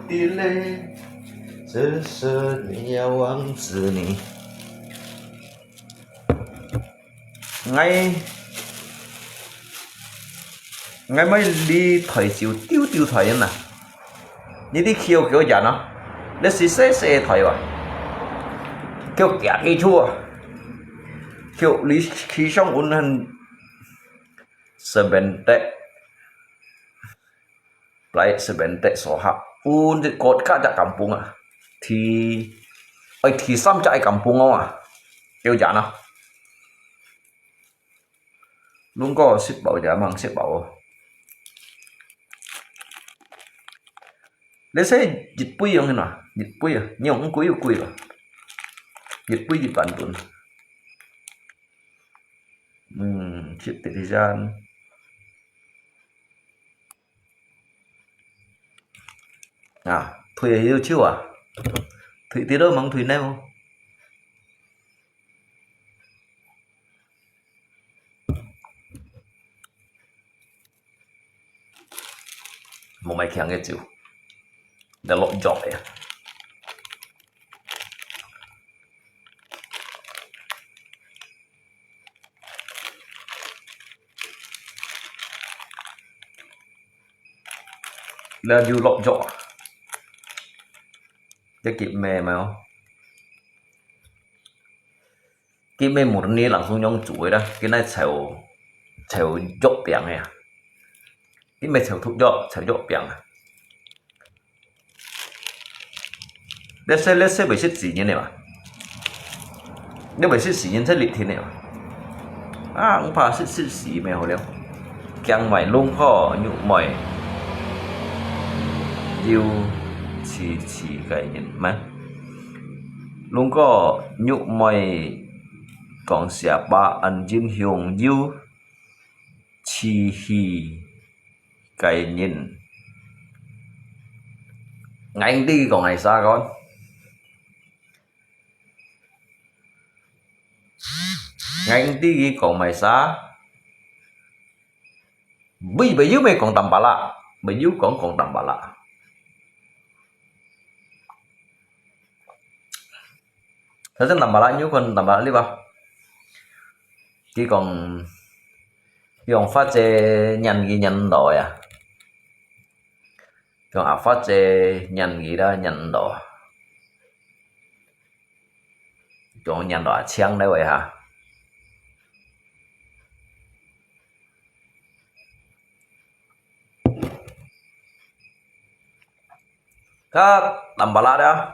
的泪，这是你要王子你。ngay ngay mới đi thời chiều tiêu thời nè, như đi khiêu kiểu giờ nó xí xe thời rồi, kiểu kẹt cái chua, kiểu lý khí xong ôn hơn sebentek, lại sebentek số học ôn thì cột cả tại kampung à, thì xăm chạy kampung không à, kiểu giờ nó luôn có ship bảo giờ mang ship bảo. Để saya dịch bui yang nào, dịch bui à, nhông cúi rồi, dịch bui dịch bản tuần, chuyện thời gian, thuê yêu chiêu à, thuê tí đâu mang thuê này không, một mấy kháng cái chiêu. Đã lộn giỏi à. Là dù lộn giỏi cái kịp mè mà không cái mè một nia lặng xuống nhông chuối đó cái này xèo dọc biển này cái mè xèo dọc biển à. Let's say 是几年的嘛？你咪是几年才历天的嘛？我怕是時咩好了，姜米窿破肉米要遲嘅人咩？窿個肉米講下巴安真香要遲嘅人，anh đi còn ngày xa con. Anh đi còn mày xa bây giờ mày còn tầm bà lạ bây giờ còn tầm bà lạ thật ra tầm bà lạ nhớ còn tầm bà lạ đi vào chỉ còn phát chế nhanh gì nhanh rồi à còn phát chế nhanh gì đó nhanh rồi còn nhanh rồi chăng đấy vậy hả các tầm bà lạ đó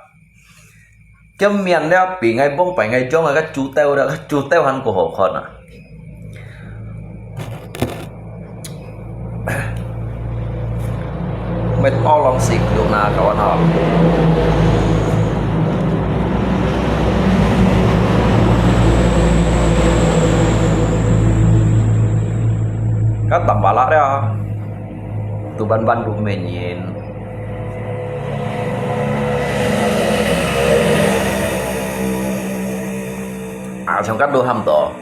cái miền đó bị ngay bông phải ngay cho mà các chú teo hắn của họ con à mày to lòng xịt luôn nào các bạn họ các tầm bà lạ đó tụ ban của mình nhìn trong các đôi hàm tổ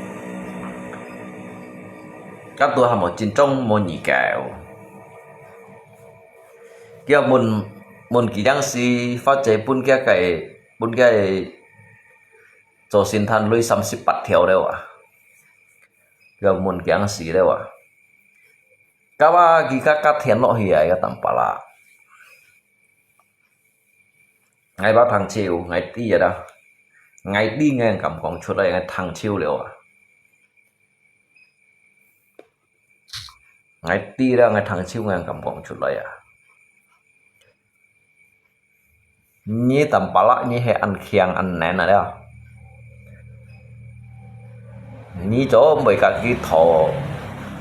các đôi hàm ở trên trong một nhị kẹo kia môn kỳ đang si phát chế bún cái cho xin than lưới xăm xịt bắt theo đâu à kia môn kỳ đang si đâu à các ba kỳ các thiền nọ hìa cái tầm bà lạ ngày ba tháng chiều ngày tí vậy đó ngày đi nghe cầm con chuột đây ngày thằng chiêu liệu à ngày đi ra ngày thằng chiêu nghe cầm con chuột đây à như tầm bả lại như hệ ăn khiang ăn nén này đó như chỗ mấy cả cái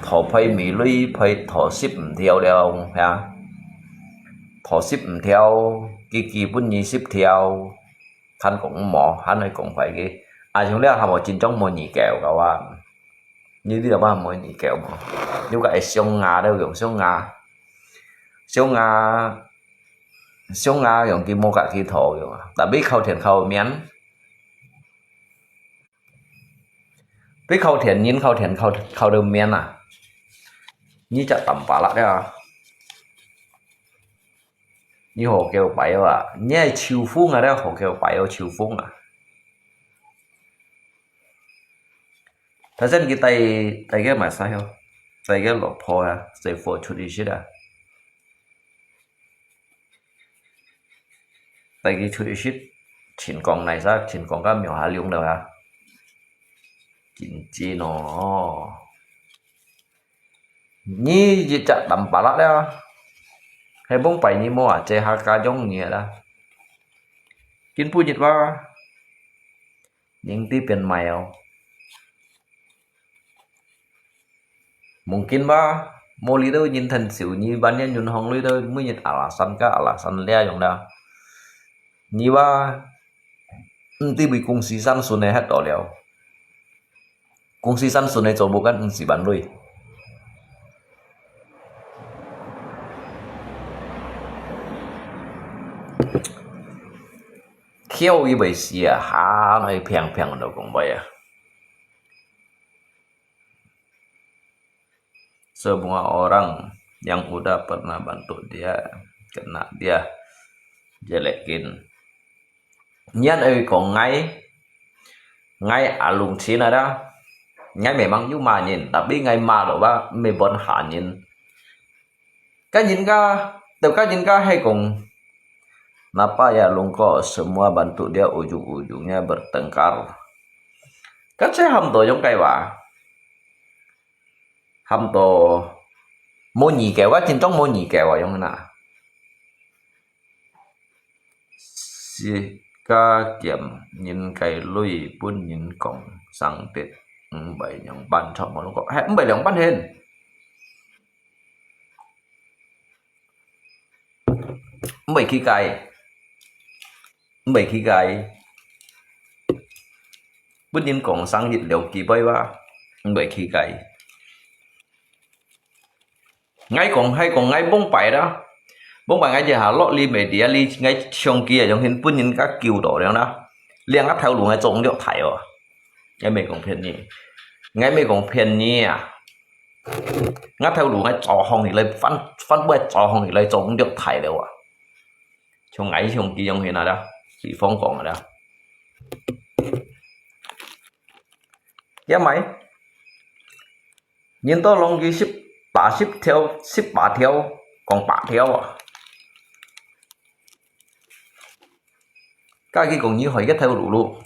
thọ phơi mì lưới phơi thọ ship theo đâu ha thọ ship theo kỳ bún như ship theo hắn cũng mò hắn ấy cũng phải cái chúng ta làm một chín trong một nhị kẹo các bạn như thế là ba một nhị kẹo mà như vậy sông Nga đâu dùng sông Nga dùng cái mô cả cái thổ rồi đã biết khâu thiền khâu miến biết khâu thiền nhìn khâu đường miến à như chợ tầm phá lại đấy à 你何叫白啊？你係秋風啊？咧何叫白有秋風啊？睇真佢第個買啥嘢？第個落坡啊，第貨出啲先啊，第個出啲先，前講này sao？前講cái苗下用đâu à？見知咯，你只隻抌巴啦咧，係幫擺你麼啊？這下家用嘢啦，見不熱哇？những tí tiền mèo mungkin ba mau lido nhìn thành xỉu như ban nhân nhun hong lido mới nhìn alasan lea yang dah như ba nanti bị công ty san sun này hết đó liao công ty san sun này cho bukan si ban lui kêu như vậy xì à ha này phèn đâu cũng vậy à semua orang yang udah pernah bantu dia kena dia jelekin nyan ơi còn ngay alung sini ada ngay memang cuma nhìn tapi ngay mà đó ba me bon hạ nhìn cái nhìn ka hay cùng napa ya lungko semua bantu dia ujung-ujungnya bertengkar kan saya hamto giống cây bà hamto mua nhì kẹo quá trên trong mua nhì kẹo à giống nào si ca kiểm nhìn cây lui pun nhìn cổng sang tết bảy nhông ban cho một lúc hết bảy nhông ban hên bảy khi cài pun nhìn cổng sang dịch liệu kỳ bay ba bảy khi cài ngay còn ngay bông bảy đó bông bảy ngay giờ hà lọ li media li ngay trong kia giống hình pun nhìn các kiều đỏ đó liên áp theo luôn ngay trộn điệu thải rồi ngay mình còn phiền nhỉ à ngắt theo luôn ngay trò hồng thì lấy phân bê trò hồng thì lấy trộn điệu thải đâu à trong ngay trong kia giống hình nào đó chỉ phong còn ở đâu cái máy nhìn to long cái ship bả theo còn bả theo à cái còn như hỏi cái theo đủ luôn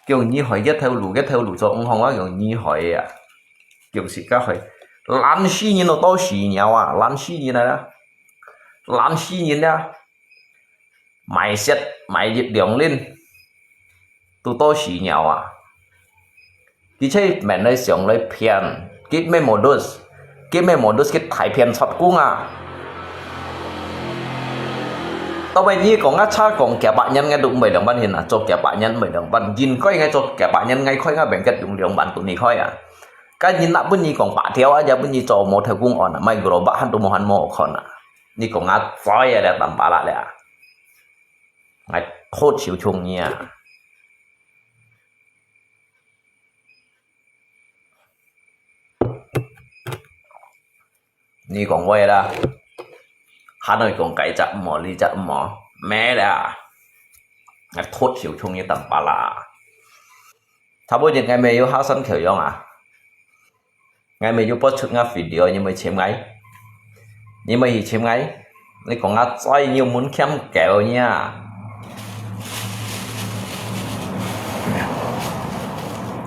kiểu như hỏi cái theo đủ cho ông không á kiểu như hỏi à kiểu gì cái hỏi lan xí như nó to xí nhau à lan xí như này đó lan xí như đó mày dịch điện lên tụi tôi xí nhau à cái chơi mẹ này sống lấy phiền cái mấy modus cái thái phiền sọt cung à tao bây giờ còn ngắt cha còn kẻ bạn nhân ngay đụng bảy đồng ban hiện à cho kẻ bạn nhân bảy đồng ban nhìn coi ngay cho kẻ bạn nhân ngay coi ngay bệnh kết đụng đồng ban tụi này coi à cái nhìn nãy bên gì còn bạn theo á giờ bên gì cho một theo cung on à mày gồm bạn hắn tụi một hắn một con à ni còn ngắt phơi à để tạm bả lại à ngay thốt chịu chung nha ni còn quay ra hắn ơi còn cái chậm mỏ mẹ đã ngay thốt chịu chung như tầm bả lại thà bây giờ ngày mai yêu hát sân kiểu giống à ngày mai yêu post chút ngắt video nhưng mà chém ngayนี่còn ngắt xoay nhiều muốn kém kẹo nha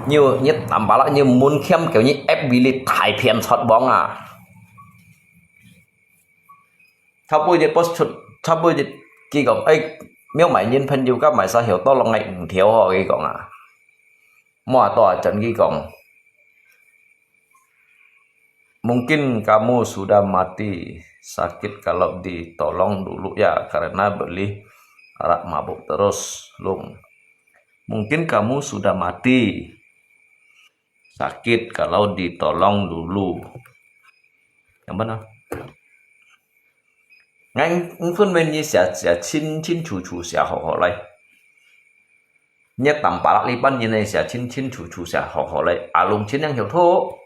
nhiều nhất tầm bả lại nhiều muốn kém kiểu như ép bị liệt thải phiền sọt bóng à thà bây giờ post chút thà bây giờ kỳ còn ấy nếu mày nhìn phân yêu các mày sao hiểu to là ngày thiếu họ cái còn à mua tòa trận cái còn mungkin kamu sudah mati sakit kalau ditolong dulu ya karena beli arak mabuk terus lung mungkin kamu sudah mati sakit kalau ditolong dulu yang benar ngay phân bên như sẽ chín chủ sẽ họ lại nhất tầm bả lại ban như này sẽ chín chủ sẽ họ lại à lùng chín đang hiểu thô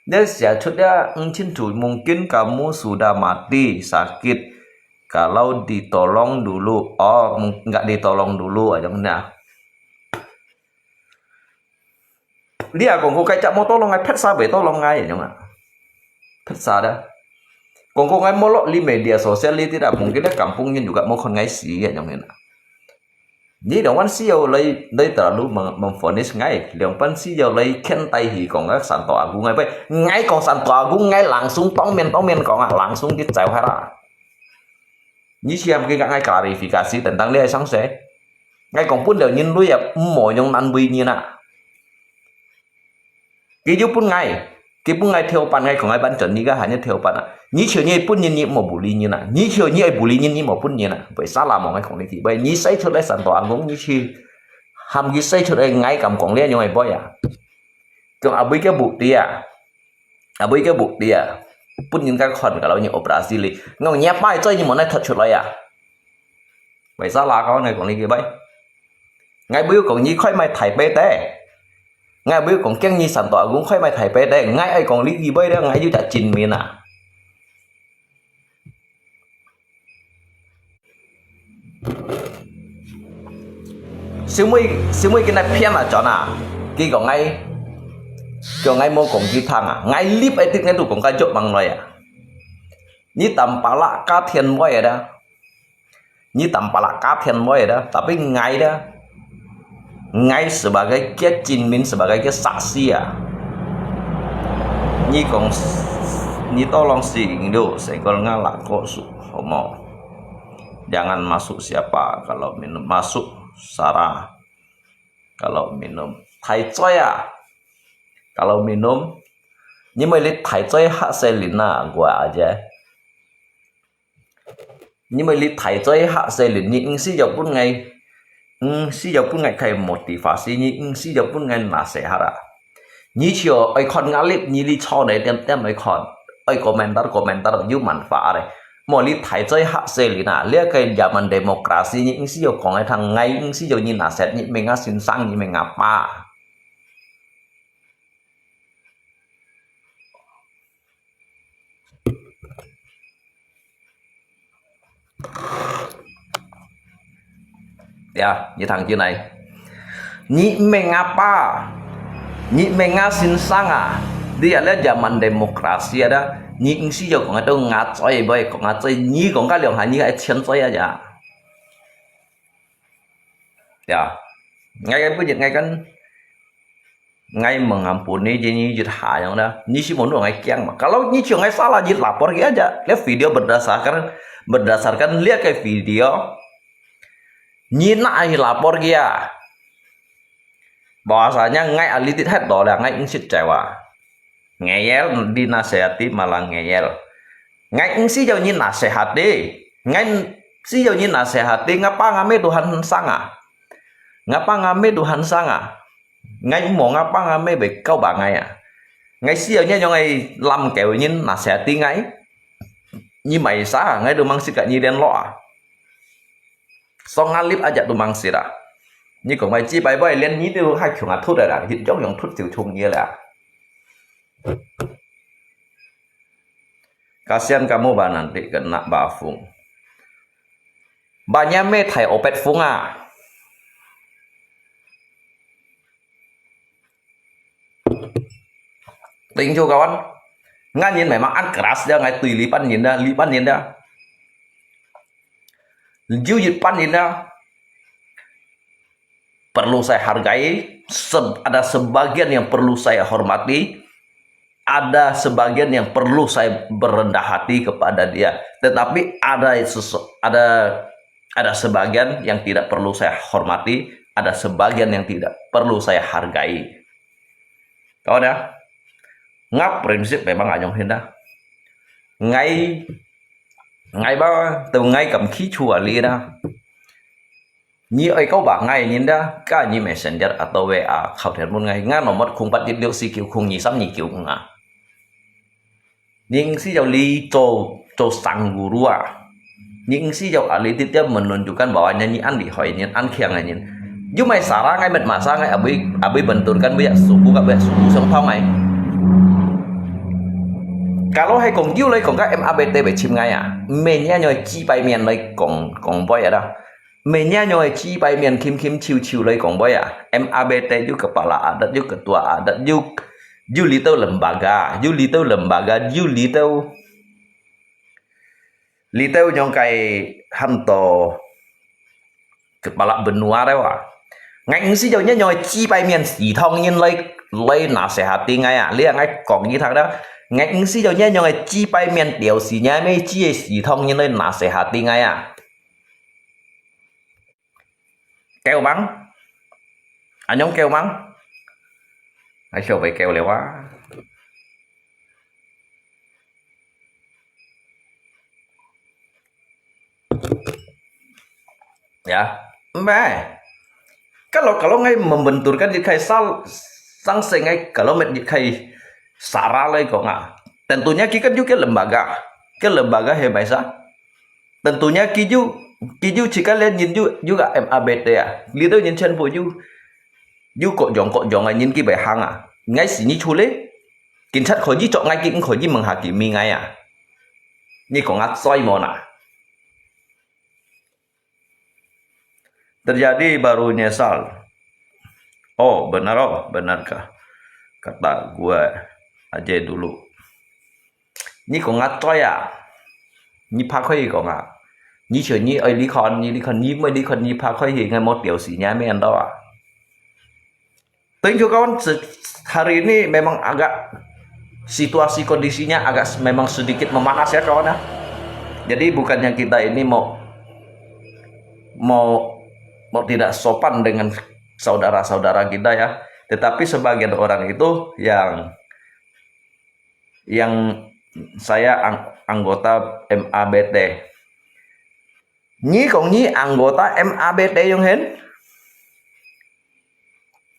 Dia dia cintu mungkin kamu sudah mati sakit kalau ditolong dulu. Oh, nggak ditolong dulu aja nah. Dia còn có cái chạm mô tô lòng ngay phết xa bể tô lòng ngay vậy nhá. Phết xa dah. Còn có ngay mô lọ li media sosial tidak mungkin dia kampungnya juga mau kon ngay sih ya nyong na. Jadi dong sih jauh lagi terlalu memfonis ngay. Dong pan sih jauh lagi kentai hi còn các Santo Agung ngay vậy. Ngay còn Santo Agung ngay langsung tong men còn langsung dicau hara. Như siapa cái ngay klarifikasi tentang dia sang se. Ngay còn pun đều nhìn lui ya mau nyong nan bui như na. Cái pun ngay theo pan ngay còn ngay ban chuẩn ni cái hanya theo pan à. Như chiều như pun nhìn một bù li như na. Như chiều như bù li nhìn một pun như na. Vậy sao làm ngay còn thì vậy như xây cho đấy Santo Agung như chi ham như xây cho đấy ngay cầm còn lia như ngày boy à. Còn abi cái bụng tia pun nhìn cái con kalau như operasi li ngong nhép mai chơi như một này thật chuột lại à. Vậy sao là con này còn đi cái vậy. Ngay bây còn như khói mai thải bê té. Ngay bây còn keng như Santo Agung khói mai thải bê té. Ngay ai còn lý gì bây đó ngay như đã chín miên à. Siêu mấy cái này phiền là chọn à. Cái còn ngay mau còn cái thằng à. Ngay clip ấy thì ngay tụi còn cái chốt bằng rồi à. Như tầm bà lạ cá thiên mới đó. Như tầm bà lạ cá thiên mới đó. Tapi ngay đó. Ngay sebagai kia Jinmin sebagai kia saksi ya. Như còn như tolong sih Indo segol ngalak kok su homo. Jangan masuk siapa kalau minum masuk Sarah. Kalau minum Thai Choi ya. Kalau minum nhưng mà lấy Thai Choi hak Selina gua aja. Nhưng mà lấy Thai Choi hak Selina nhưng si jauh pun ngay si jauh pun ngay kayak motivasi nhưng si jauh pun ngay nasihat. Như chiều ai con ngalip như đi cho này tem ai con ai komentar như manfaat này. Mau li Thai Choi hak Selina lihat kayak zaman demokrasi những si jauh còn thằng ngay những si jauh như nasihat như mình xin sang như mình apa. Ya, như thằng kia này. Nhị mengapa? Nhị mengasin sanga. Dia lihat zaman demokrasi ada. Nhị sih jo kong itu ngacoi boy, kong ngacoi nhị kong ka liang hanya ai chen choi aja. Ya. Ngay cái bây giờ ngay kan ngay mengampuni jadi jut hayang dah. Nhị sih mau ngay kiang mah. Kalau nhị cuma ngay salah jit lapor aja. Lihat video berdasarkan lihat kayak video Nhìn ai lapor kia bahwasanya ngay alitit hết đó là ngay ingsit cewa ngeyel dinasehati malah ngeyel ngay ingsi jauh nhìn nasehati ngay si jauh nhìn nasehati ngapa ngame Tuhan sanga ngapa ngame Tuhan sanga ngay mau ngapa ngame be kau bangai à ngay si jauhnya cho ngay làm kiểu nhìn nasehati ngay như mày sa ngay được mang sự cả như đen lọ so ngalip aja tuh mangsira. Ini kok maci bye-bye lian ni tu hai chung athut ada, hit jong yang thut siu chung ni lah. Kasihan kamu bah nanti kena bafung. Banyak me thai opet fung ah. Tính cho kawan. Ngan nhìn memang ăn keras dia ngai tui lipan nhìn dah. Jujur pan ini perlu saya hargai, ada sebagian yang perlu saya hormati, ada sebagian yang perlu saya berendah hati kepada dia, tetapi ada sebagian yang tidak perlu saya hormati, ada sebagian yang tidak perlu saya hargai. Kawan ya, ngap prinsip memang anyong hendak ngay ba từ ngay cầm khí chùa li đó như ấy có bảo ngay nhìn đó cả như messenger atau WA khẩu thiệt một ngày ngang nomor khung bắt điệu si kiểu khung nhị sắm nhị kiểu cũng à nhưng si jauh li cho sang guru à nhưng si jauh ali tiếp menunjukkan bahwa nyanyian di hoi an khiang nyanyian nhưng mày sarang ngay mệt mà sang ngay abi benturkan banyak suku gak banyak suku song thong này Kalau hay còn yêu lấy còn các MABT về chim ngay à mình nha nhoi chi bay miền lấy còn boy à đó mình nha nhoi chi bay miền kim kim chiu chiu lấy còn boy à MABT you kepala adat you ketua adat you little lembaga you little nyong kai hanto kepala benua đấy à ngành sĩ nhoi nhoi chi bay miền xỉ thông nhân lấy nasehati ngay à liang ngay còn như thằng đó ngay ứng sĩ nhoi nhoi chi bay miền điều xỉ nhai mấy chi xỉ thông nhân lấy nasehati ngay à kêu mắng anh nhóm kêu mắng anh show vậy kêu lẹ quá ya mẹ kalau ngay membenturkan jika sanksi ngay kalau jika sarah lagi kok nggak tentunya kita juga lembaga hebat sah tentunya kiju jika lihat nhìn juga MABT à lý do nhìn chân phụ you cọ dòng nhìn cái bài hàng à ngay xí như chú lê cảnh sát khỏi như chọn ngay cái khỏi như mừng hạ kỳ mi ngay à như có ngắt soi mòn à terjadi baru nyesal oh benarkah kata gue aja dulu như có ngắt soi à như phá khơi có ngắt như chuyện như ấy đi con như phá khơi thì ngay một điều gì nhá mấy anh đó à thank you kawan hari ini memang agak situasi kondisinya agak memang sedikit memanas ya kawan ya jadi bukannya kita ini mau tidak sopan dengan saudara-saudara kita ya tetapi sebagian orang itu yang saya anggota MABT Nhi còn nhi anggota MABT yang hen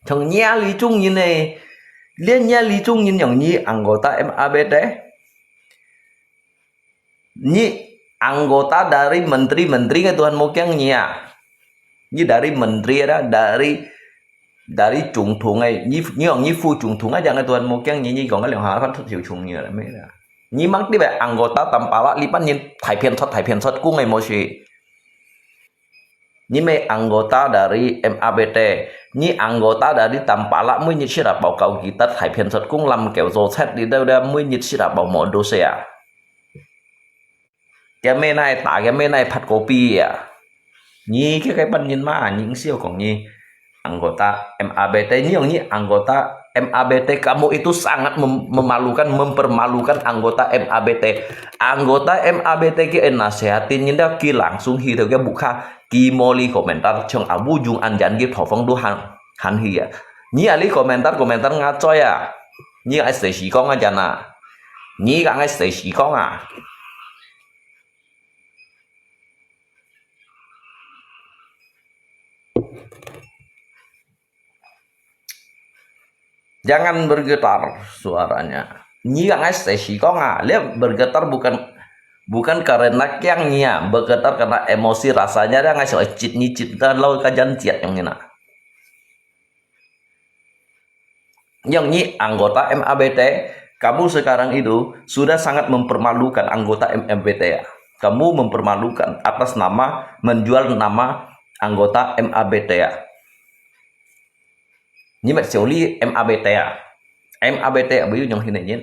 thằng nha lý trung như này liên nha lý trung như nhỏng nhi anggota MABT nhi anggota dari menteri ke Tuhan Mokyang nhi à như dari menteri đó dari trung thùng này nhi phu trung thùng aja ke Tuhan Mokyang nhi còn cái liệu hà phát hiệu trung như là mấy đó nhi mang đi về anggota tampala lipat nhi thải phiền sót cung ngày một gì Nyi me anggota dari MABT, nyi anggota dari Tampala mới nhit sira báo cáo kita thải phiền sật cũng làm kiểu rồi xét đi đâu đã mới nhit sira báo mỏ đồ xe à. Cái mê này tả cái mê này phát copy à. Nyi cái ban nhìn mà những siêu còn nyi anggota MABT nyi anggota MABT kamu itu sangat mempermalukan anggota MABT. Anggota MABT ki nasehatin nyinda ki langsung hi theo cái buka ki moli komentar trong abu jung anjan ki thofong du han hi ya. Nyi ali komentar ngaco ya. Nyi ai sei si kong aja na. Nyi ka ngai sei si kong à. Jangan bergetar suaranya. Nyi ngai sesi kok nggak? Lihat bergetar bukan karena kiangnya, bergetar karena emosi rasanya dia ngai soal nyicit dan lau kajan ciat yang ini. Yang nyi anggota MABT, kamu sekarang itu sudah sangat mempermalukan anggota MABT ya. Kamu mempermalukan atas nama menjual nama anggota MABT ya. Nhưng mà xử lý MABT à MABT ở ví dụ như thế này nhé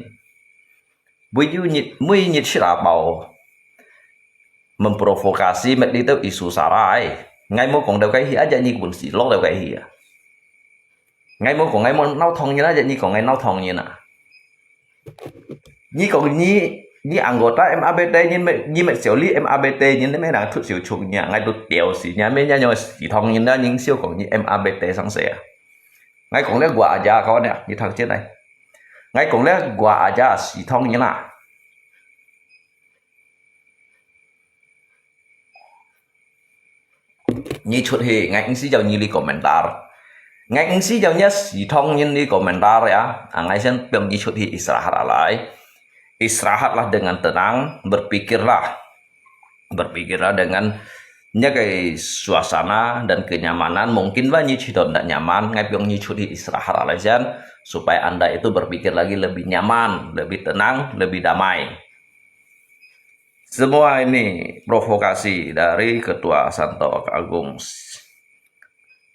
ví dụ như là bảo memprovokasi mất đi tới isu sarai ngay mỗi còn đều cái gì aja như cuốn xì lót đều cái gì à ngay mỗi còn ngay mỗi nấu thong như đó như còn ngay nấu thong như nào như còn như anggota MABT như mà xử lý MABT như thế mấy là thuốc sử dụng nhà ngay tôi tiểu xì nhà mấy nhà nhau xì thong như đó những siêu còn như MABT sáng sẻ ngay cũng lấy quả aja kawan ya như thằng chết này ngay cũng lấy quả aja xì thông như nào như chút thì ngay ứng sĩ giàu như đi komentar ngay ứng sĩ giàu nhất xì thông như đi komentar ya ngay sen belum như chút thì istirahatlah dengan tenang berpikirlah dengan nya kayak suasana dan kenyamanan mungkin banyak sudah tidak nyaman ngapiong nyi di istirahat alasan supaya Anda itu berpikir lagi lebih nyaman, lebih tenang, lebih damai. Semua ini provokasi dari Ketua Santo Agung.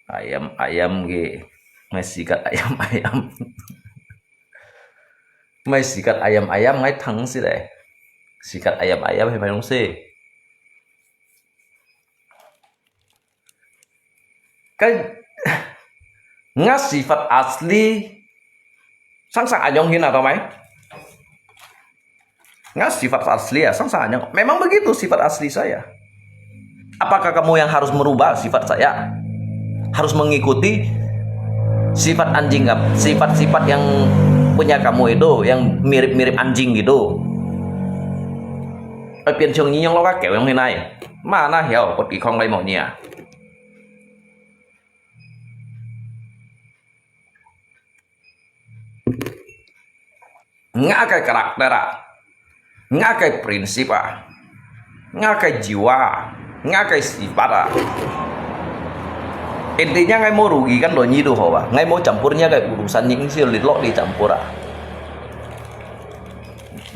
Ayam-ayam ge, mai sikat ayam-ayam. Mai sikat ayam-ayam mai thang sih deh. Sikat ayam-ayam hay mai dong sih. Cái nga sifat asli sang anyong hina atau mai? Nga sifat asli ya sang anyong. Memang begitu sifat asli saya. Apakah kamu yang harus merubah sifat saya? Harus mengikuti sifat anjing, sifat-sifat yang punya kamu itu yang mirip-mirip anjing gitu. Pian chung nyong lo kakek yang hinai. Mana hiểu một không đây mọi nhà. Nga cái karakter, nga cái prinsip, nga cái jiwa, nga cái sifat. Intinya ngai mau rugikan lo nyidu hoa, ngai mau campurnya kayak urusan yang sih lo dicampur.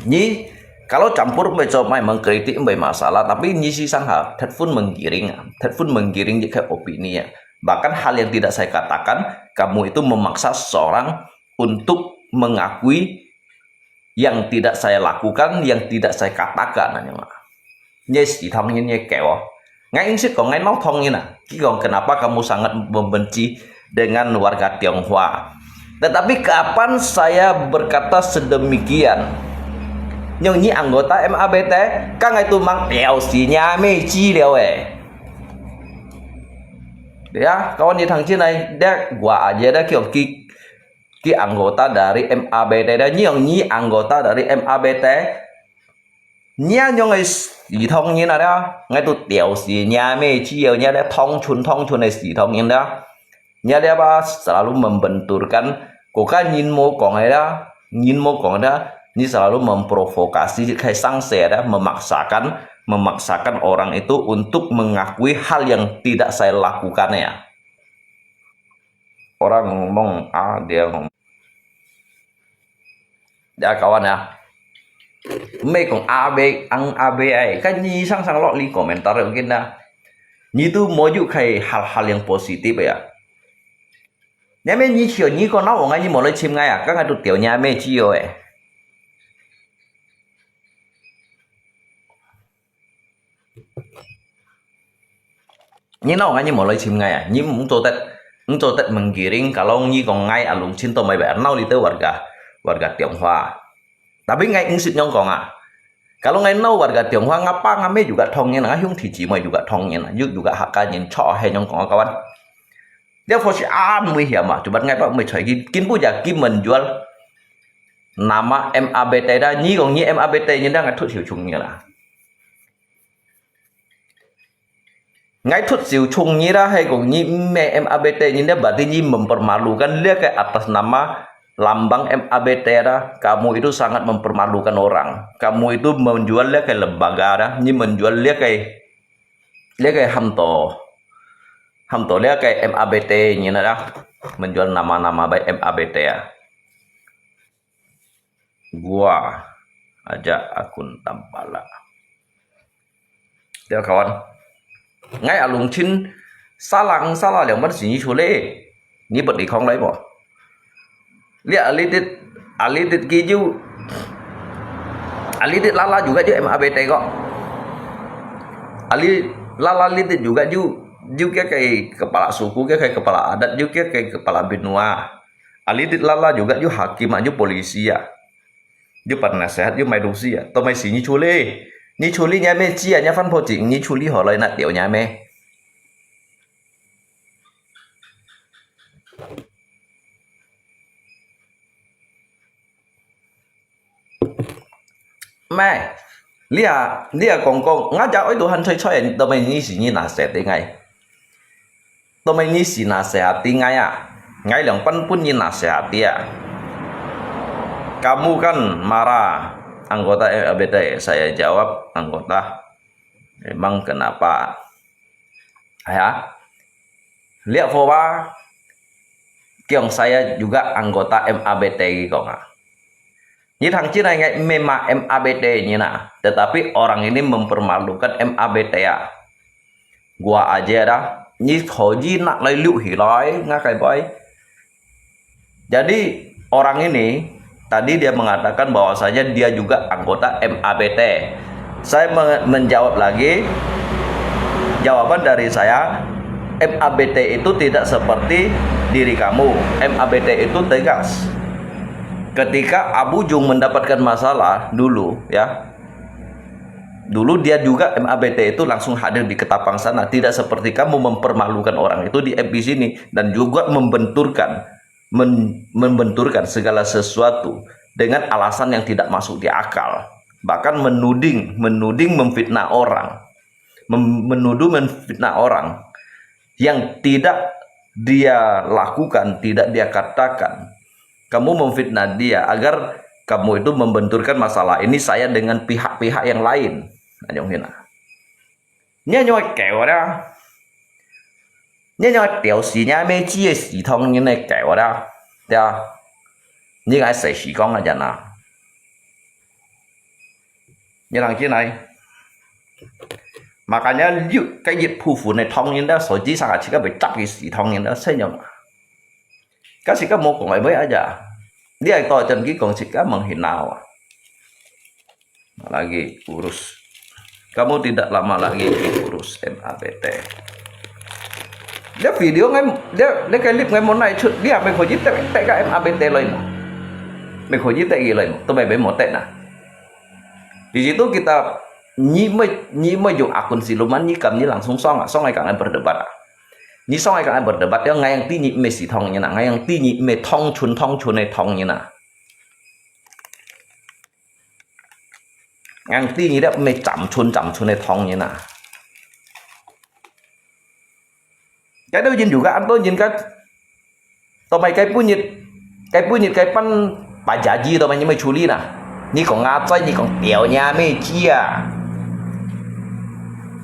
Nyi kalau campur mencoba mengkritik masalah, tapi nyi sih sangat thật pun menggiring jika opini ya. Bahkan hal yang tidak saya katakan, kamu itu memaksa seseorang untuk mengakui yang tidak saya lakukan, yang tidak saya katakan. Yes, ditongin keo. Ngai insik kok ngai mau tongin kenapa kamu sangat membenci dengan warga Tionghoa. Tetapi kapan saya berkata sedemikian? Nyi anggota MABT kan itu mang sinya meji liao ya kawan di thằng này dia gua aja dah ki anggota dari MABT dan nyi anggota dari MABT nya nyong xì thông như nào đó ngay tụ tiểu xì nhà mê chiều nya dia thông chun này xì thông như đó nya dia selalu membenturkan kok kan nhìn mo kong ada ini selalu memprovokasi kayak sangse ya, memaksakan orang itu untuk mengakui hal yang tidak saya lakukan ya. Orang ngomong dia ngomong. Ya kawan ya. Mấy còn ABA kan nyi sang lo li komentar mungkin dah. Nyi tu mau juga kayak hal-hal yang positif ya. Nyame nyi chiều nyi con nó ngai nyi mau lấy chim ngay à, các ngai tụ tiểu nyame chiều Nyi nó ngai nyi mau lấy chim ngay à, nyi muốn cho tết menggiring kalau nyi còn ngai alung cinta mai ba nau itu warga Tionghoa. Tapi ngai ingsit nyong kong kalau ngai nau warga Tionghoa ngapa ngame juga thongnya nah hyung thì chỉ mày juga thongnya nah juga hakanya cho hay nyong kong kawan. Dia fokus nguy hiểm mà, coba ngai pak mày chơi kin puja kim menjual nama MABT dah nyi kong nyi MABT nyi dah ngai thut hiểu chung như là ngai thut siu chung nyi dah hay kong nyi me MABT nyi dah berarti nyi mempermalukan dia ke atas nama lambang MABT dah. Kamu itu sangat mempermalukan orang. Kamu itu menjual dia kayak lembaga dah, nyi menjual dia kayak hamto dia kayak MABT nyi dah, menjual nama-nama baik MABT ya. Gua aja akun Tampala. Dia kawan. Ngay alung chin salah yang mất gì chú lê ní bật đi không lấy bỏ lihat alitit kiju alitit lala juga ju MABT kok lala litit juga juga kayak kepala suku kayak kepala adat juga kayak kepala benua alitit lala juga ju hakim aja polisi ya ju penasehat ju medusi ya to mai si ní chú lê nhà mê chia nhà phân phô chỉnh ní chú lê họ lời nạt tiểu nhà mê mẹ lia còn ngã cháu ấy tụi hắn chơi tụi mình như gì như là sẽ tiếng ngày tụi mình như gì là sẽ tiếng ngày ngày lượng pan pun như là sẽ tiếng kamu kan marah anggota MABT saya jawab anggota emang kenapa Ya, lihat bahwa Kiong saya juga anggota MABT kok nggak. Ini thằng Cina memang MABT ini nah, tetapi orang ini mempermalukan MABT ya. Gua aja dah, ini hoji nak lay liu hilai nggak kayak boy. Jadi orang ini tadi dia mengatakan bahwasanya dia juga anggota MABT. Saya menjawab lagi, jawaban dari saya, MABT itu tidak seperti diri kamu. MABT itu tegas. Ketika Abu Jung mendapatkan masalah dulu ya, dulu dia juga MABT itu langsung hadir di Ketapang sana. Tidak seperti kamu mempermalukan orang itu di FB sini dan juga membenturkan segala sesuatu dengan alasan yang tidak masuk di akal. Bahkan menuding, memfitnah orang, memfitnah orang yang tidak dia lakukan, tidak dia katakan. Kamu memfitnah dia agar kamu itu membenturkan masalah ini saya dengan pihak-pihak yang lain. Nhớ nhoi kẹo đó, nhớ nhoi tiểu xì nhá mấy chi xì thông như này kẹo đó, được không? Như cái sợi xì con là gì nào? Như thằng kia này. Makanya cái dịch phù phụ này thông như đó, sợi chỉ sang chỉ có bị chấp cái xì thông như đó, xây nhầm. Cái xì có một con mới aja. Dia tahu dan ki kong jika menghina lagi urus. Kamu tidak lama lagi urus MABT. Dia video ngay dia clip ngay món này dia mình khổ tệ cái MABT lên. Mình khổ tệ gì lên? Tôi mày một tệ nah. Di situ kita nyi dùng akun siluman nyi kam nyi langsung song ngay kang berdebat. Nyi song ngay kang berdebat dia ngay yang ti nyi me si thong như nào, ngay yang ti nyi me thong chun này thong như nào. Ngang ti nyi đó me chậm chun này thong như nào. Cái đó nhìn juga anh tôi nhìn cái tao mày cái punyit cái pan pajaji tao mày như mày chuli nè. Nhi còn ngã chơi nhi còn tiểu nhà mày chia.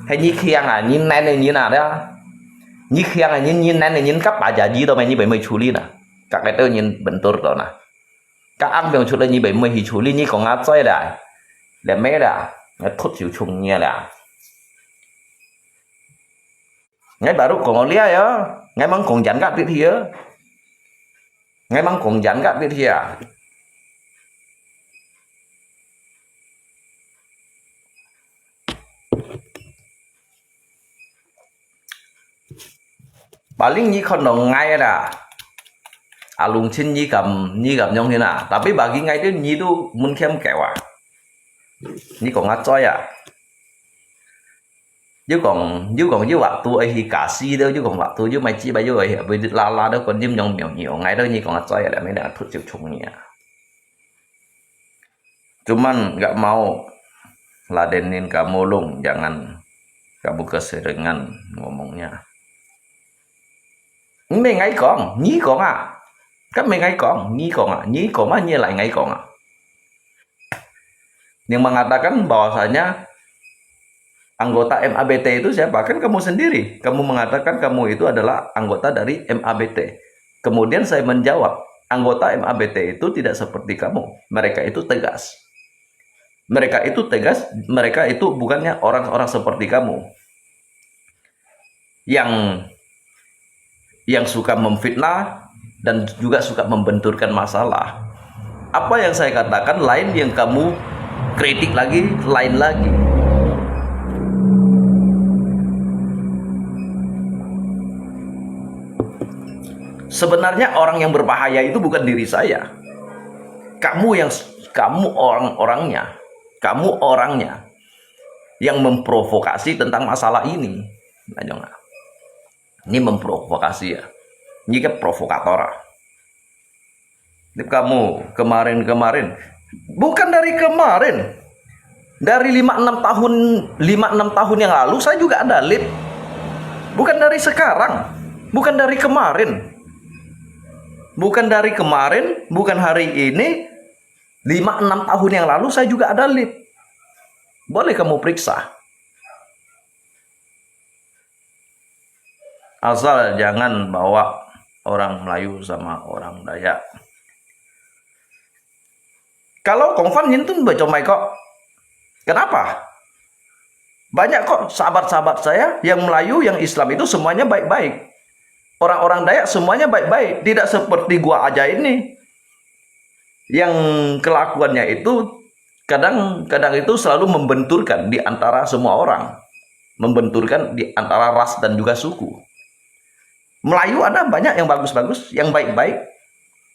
Hay nhi khiang à nhìn này này như nào đó. Nhi khiang à nhìn này này nhìn cấp pajaji tao mày như mày chuli nè. Các cái tôi nhìn bentur tao nè. Các anh 병 chuli như mày hi chuli nhi còn ngã chơi đại. Để mấy đã nó thốt chịu chung nha là. Ngay baru còn lia ya, ngay mang còn dẫn gặp đi á, ngay mang còn dẫn gặp đi à. Paling nyi kon dong ngay là, alung chin nyi cầm nhông thế nào, tapi bagi ngay itu nyi tu mun kem kewa, nyi còn ngắt choi à. Chứ còn waktu ấy kasih đâu, chứ còn waktu chứ mày chỉ bây giờ ấy với la đó còn nhím nhong nhiều ngày đó như còn chơi là mấy đàn thuốc chịu chung nhỉ. Cuman nggak mau ladenin kamu long, jangan kamu keseringan ngomongnya. Mấy ngày còn nhí còn à, các mấy ngày còn nhí còn mà như lại ngày còn à. Yang mengatakan bahwasanya anggota MABT itu siapa? Kan kamu sendiri. Kamu mengatakan kamu itu adalah anggota dari MABT. Kemudian saya menjawab, anggota MABT itu tidak seperti kamu. Mereka itu tegas. Mereka itu bukannya orang-orang seperti kamu. Yang suka memfitnah dan juga suka membenturkan masalah. Apa yang saya katakan lain, yang kamu kritik lagi lain lagi. Sebenarnya orang yang berbahaya itu bukan diri saya. Kamu orangnya yang memprovokasi tentang masalah ini. Ini memprovokasi ya. Ini kan provokator. Ini kamu kemarin, bukan dari kemarin. Dari 5-6 tahun yang lalu saya juga ada live. Bukan dari sekarang, bukan dari kemarin. Bukan hari ini, 5-6 tahun yang lalu saya juga ada live. Boleh kamu periksa. Asal jangan bawa orang Melayu sama orang Dayak. Kalau Kongfan nyintun bacomai kok. Kenapa? Banyak kok sahabat-sahabat saya yang Melayu, yang Islam itu semuanya baik-baik. Orang-orang Dayak semuanya baik-baik. Tidak seperti gua aja ini. Yang kelakuannya itu kadang-kadang itu selalu membenturkan di antara semua orang. Membenturkan di antara ras dan juga suku. Melayu ada banyak yang bagus-bagus, yang baik-baik.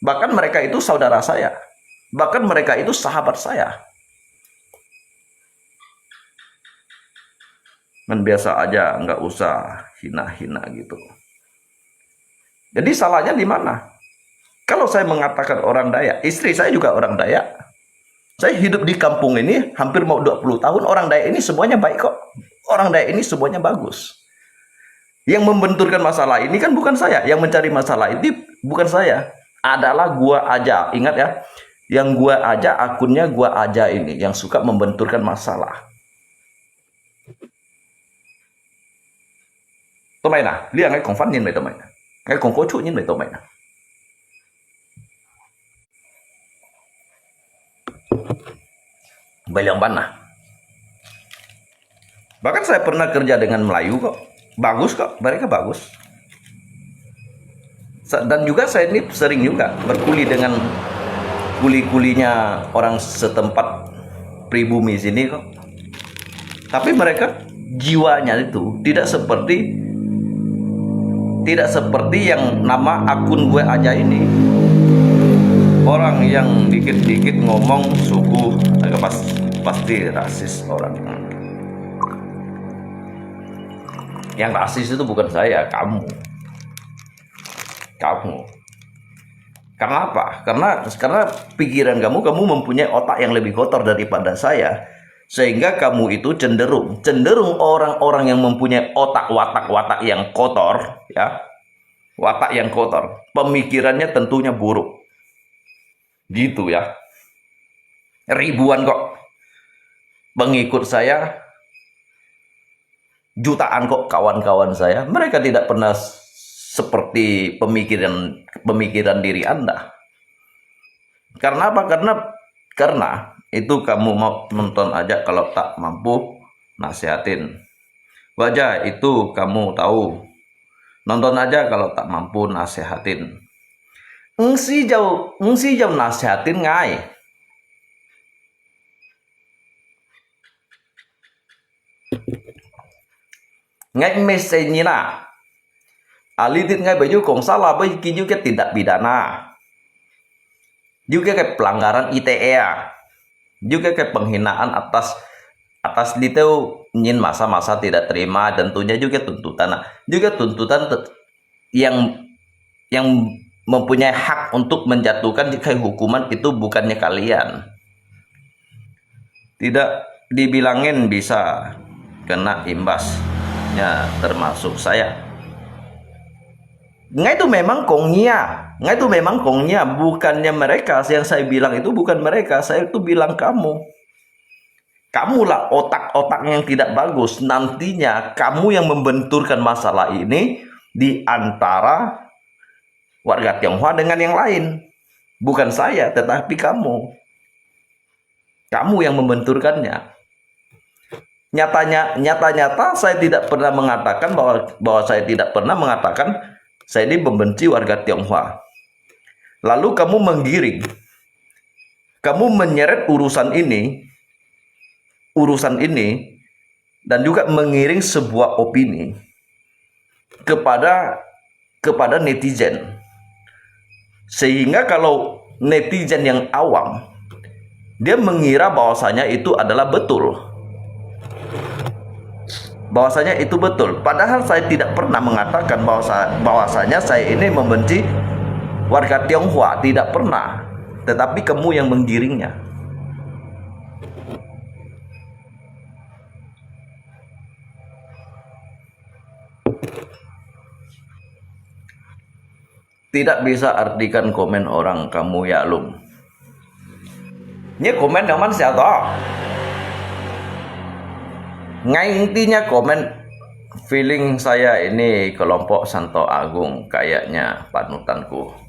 Bahkan mereka itu saudara saya. Bahkan mereka itu sahabat saya. Men biasa aja, nggak usah hina-hina gitu. Jadi salahnya di mana? Kalau saya mengatakan orang Dayak, istri saya juga orang Dayak. Saya hidup di kampung ini hampir mau 20 tahun, orang Dayak ini semuanya baik kok. Orang Dayak ini semuanya bagus. Yang membenturkan masalah ini kan bukan saya. Yang mencari masalah ini bukan saya. Adalah gua aja. Ingat ya. Yang gua aja, akunnya gua aja ini. Yang suka membenturkan masalah. Tụi mày nè, liang cái còn phát nhìn mày tụi mày nè. Cái còn cố trụ nhìn mày tụi mày nè. Bayang Bana. Bahkan saya pernah kerja dengan Melayu kok. Bagus kok, mereka bagus. Dan juga saya ini sering juga berkuli dengan kuli-kulinya orang setempat pribumi sini kok. Tapi mereka jiwanya itu tidak seperti yang nama akun gue aja ini. Orang yang dikit-dikit ngomong suku pasti rasis orang. Yang rasis itu bukan saya, kamu. Karena apa? Karena pikiran kamu mempunyai otak yang lebih kotor daripada saya. Sehingga kamu itu cenderung orang-orang yang mempunyai watak yang kotor, ya. Watak yang kotor, pemikirannya tentunya buruk. Gitu ya. Ribuan kok pengikut saya, jutaan kok kawan-kawan saya. Mereka tidak pernah seperti pemikiran diri Anda. Karena apa? Karena itu kamu mau nonton aja, kalau tak mampu nasihatin. Wajah itu kamu tahu. Nonton aja kalau tak mampu nasihatin. Ngsi jauh nasihatin ngai. Ngay message na. Alitin ngay baju kong salah bagi juga tindak pidana. Juga kayak pelanggaran ITE. Juga kayak penghinaan atas itu nyin masa-masa tidak terima, tentunya juga tuntutan yang mempunyai hak untuk menjatuhkan jika hukuman itu bukannya kalian. Tidak dibilangin bisa kena imbasnya termasuk saya. Nggak itu memang kongnya, bukannya mereka. Yang saya bilang itu bukan mereka, saya itu bilang kamu. Kamulah otak-otak yang tidak bagus. Nantinya kamu yang membenturkan masalah ini di antara warga Tionghoa dengan yang lain. Bukan saya, tetapi kamu. Kamu yang membenturkannya. Nyata-nyata saya tidak pernah mengatakan bahwa saya tidak pernah mengatakan saya ini membenci warga Tionghoa. Lalu kamu menggiring. Kamu menyeret urusan ini dan juga mengiring sebuah opini kepada netizen. Sehingga kalau netizen yang awam, dia mengira bahwasanya itu adalah betul. Bahwasanya itu betul. Padahal saya tidak pernah mengatakan bahwasanya saya ini membenci warga Tionghoa. Tidak pernah. Tetapi kamu yang menggiringnya. Tidak bisa artikan komen orang kamu ya lum. Ini komen yang mana siapa? Ngay intinya komen feeling saya ini kelompok Santo Agung kayaknya panutanku.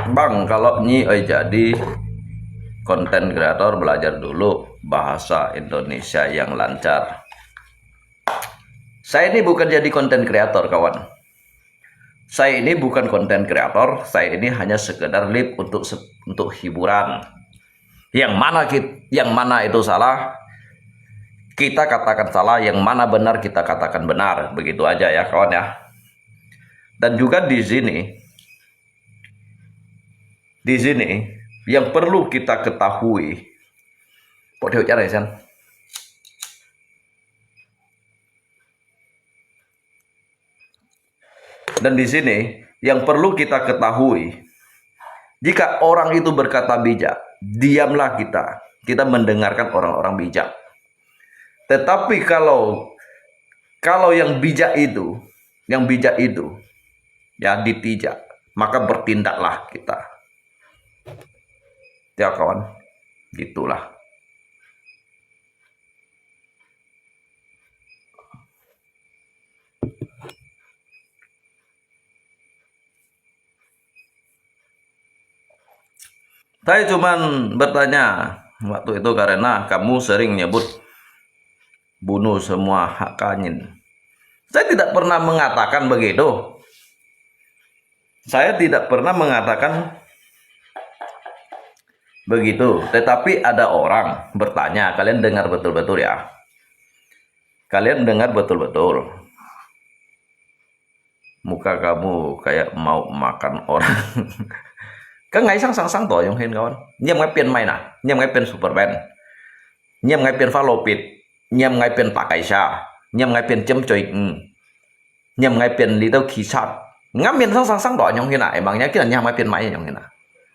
Bang, kalau Nyi jadi konten kreator, belajar dulu bahasa Indonesia yang lancar. Saya ini bukan jadi konten kreator, kawan. Saya ini bukan konten kreator, saya ini hanya sekedar lip untuk hiburan. Yang mana itu salah, kita katakan salah, yang mana benar kita katakan benar. Begitu aja ya, kawan ya. Dan juga di sini yang perlu kita ketahui, dan di sini yang perlu kita ketahui, jika orang itu berkata bijak, diamlah kita mendengarkan orang-orang bijak. Tetapi kalau yang bijak itu ya ditijak, maka bertindaklah kita. Ya kawan, gitulah. Saya cuman bertanya waktu itu karena kamu sering nyebut bunuh semua hak Kanyin. Saya tidak pernah mengatakan begitu. Saya tidak pernah mengatakan begitu, tetapi ada orang bertanya, kalian dengar betul-betul ya. Kalian dengar betul-betul. Muka kamu kayak mau makan orang. Các ngày sang tỏ trong hình kawan. Nhâm ngay pen mày nè, nhâm ngay pen Superman. Nhâm ngay pen follow pit, nhâm ngay pen pakai sha, nhâm ngay pen chấm chơi. Nhâm ngay pen little key shot. Ngắm miền sang tỏ trong hình này, bằng nhá cái là nhâm ngay pen mày trong hình này.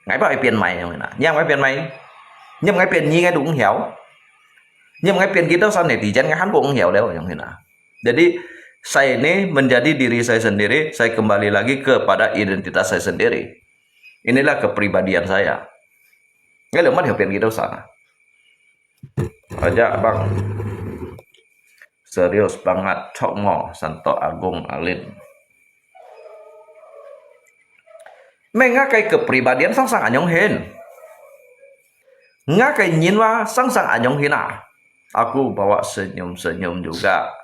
Ngay bao pen mày trong hình này. Nhâm ngay pen mày. Nhâm ngay pen nyi ngay đúng hiểu. Nhâm ngay pen kita san netizen ngay hắn cũng hiểu đấy trong hình này. Jadi saya ini menjadi diri saya sendiri, saya kembali lagi kepada identitas saya sendiri. Inilah kepribadian saya. Ngay lượng mắt hiểu tiền kita sana. Aja bang. Serius banget Cokmo Santo Agung Alin. Mengakai kepribadian sang anyong hin. Ngakai nyinwa sang anyong hina. Aku bawa senyum-senyum juga.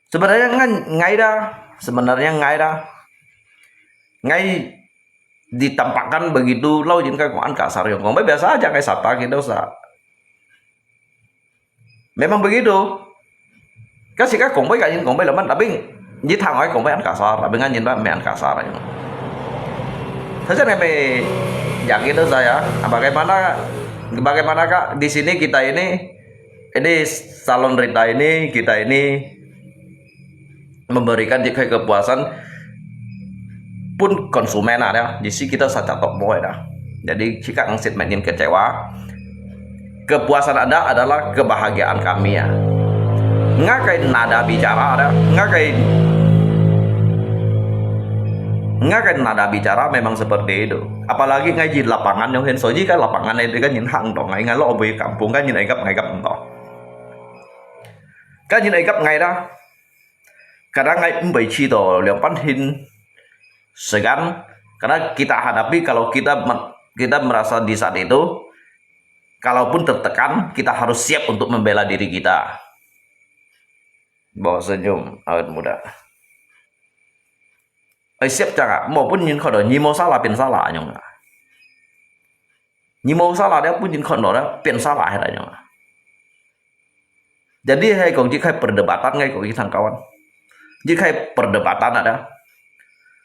Sebenarnya ngay ditampakkan begitu lau jin kai kuan kasar yang ngombe biasa aja kayak sapa gitu sa. Memang begitu. Kasih kak ngombe kayak ngombe leman tapi di thang ấy ngombe ăn kasar, tapi ngan jin ba me ăn kasar aja. Saja sampai yakin itu saya bagaimana kak di sini kita ini salon Rita ini kita ini memberikan jika kepuasan pun konsumen ada di sini kita saja top boy dah. Jadi jika ngangsit mainin kecewa, kepuasan Anda adalah kebahagiaan kami ya. Ngakai nada bicara ada, ngakai nada bicara memang seperti itu. Apalagi ngaji lapangan yang henso jika lapangan itu kan hang dong ngai lo obi kampung kan nyin gap entah. Kan nyin gap ngai dah. Kadang ngay bị chi tổ liang pan hin segan karena kita hadapi kalau kita merasa di saat itu kalaupun tertekan kita harus siap untuk membela diri kita. Bawa senyum awet muda. Siap jangan maupun nhìn khỏi đó nhi mau salah pian salah nhung. Nhi mau salah dia pun nhìn khỏi đó pian salah hết nhung. Jadi hay còn chỉ khai perdebatan ngay của thằng kawan. Jika perdebatan ada,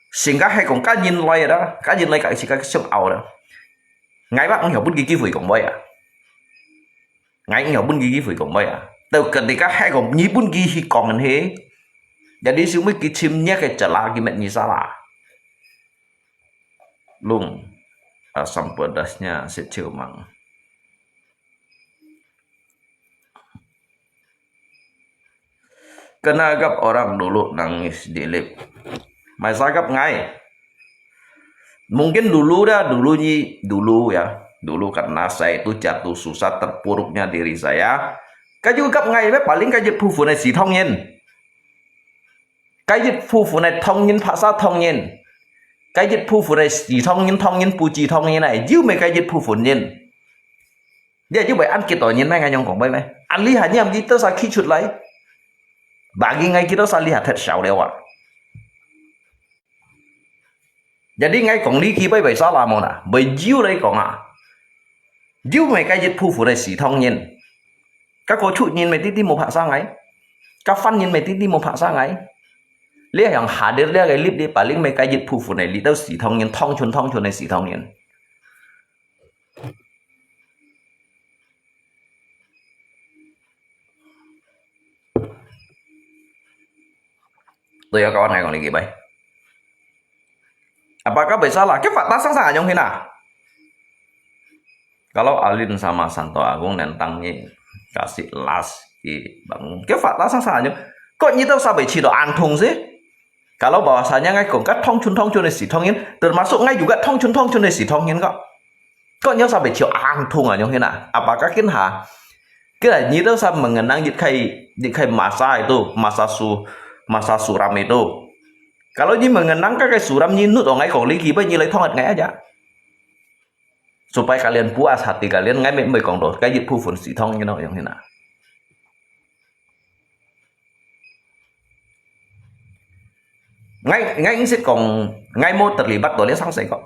sehingga hay còn cá nhìn lay đó, cá nhìn lay cả chỉ cái sâm ảo đó. Ngay bác hiểu bún gigi phủi cộng bay à? Ngay hiểu bún gigi phủi cộng bay à? Từ ketika hai gom nyi pun gi hi kongen he. Jadi sumi kicimnya ke celah gimet nyi salah. Lung asam pedasnya secumang. Kena agak orang dulu nangis di lift. Masa agak ngai. Mungkin dulu ya. Dulu karena saya itu jatuh susah terpuruknya diri saya. Cái du gặp ngày với bà lính cái dịch phu phụ này xỉ thông nhiên. Cái dịch phu phụ này thông nhiên phá sát thông nhiên. Cái dịch phu phụ này xỉ thông nhiên bù trì thông nhiên này. Dư mấy cái dịch phu phụ nhiên. Dia chứ bởi ăn kịp tỏi nhiên mấy ngày nhông còn bây mấy. Ăn lý hả nhầm đi tớ sao khi chút lấy. Bagi ngay kita sao lihat thật sao đều ạ. Jadi ngay còn lý khi bây bây sao làm à. Bởi dư lấy còn à. Dư mấy cái dịch phu phụ này xỉ thông nhiên. Các cô chủ nhìn mày tí một hạ sang ấy. Các fan nhìn mày tí một hạ sang ấy. Lý hàng hạ đến lý cái clip đi bà lính mấy cái dịch phụ phụ này lý đâu xỉ thông nhiên thông chuồn này xỉ thông nhiên. Tôi có con này còn là gì vậy? Apakah bersalah? Cái fakta sang yang hina. Kalau Alin sama Santo Agung nentangnya kasih las di bangun. Cái fakta sang aja. Kok như tao sao bị chỉ độ an thùng sih? Kalau bahwasanya ngay cùng các thông chun này xỉ thông nhiên, termasuk ngay juga thông chun này xỉ thông nhiên kok. Kok như sao bị chỉ an thùng ở yang hina? Apakah kinha? Cái là như tao sao mengenang di kai masa itu, masa suram itu. Kalau như mengenang các cái suram như nút ở ngay còn lý kỳ bao nhiêu lấy thông hạt ngay aja. Supaya kalian puas hati kalian ngay mấy còn đổ cái dịch phu phun xỉ thông như nào yang hina. Ngay sẽ còn ngay mô terlibat boleh selesai kok.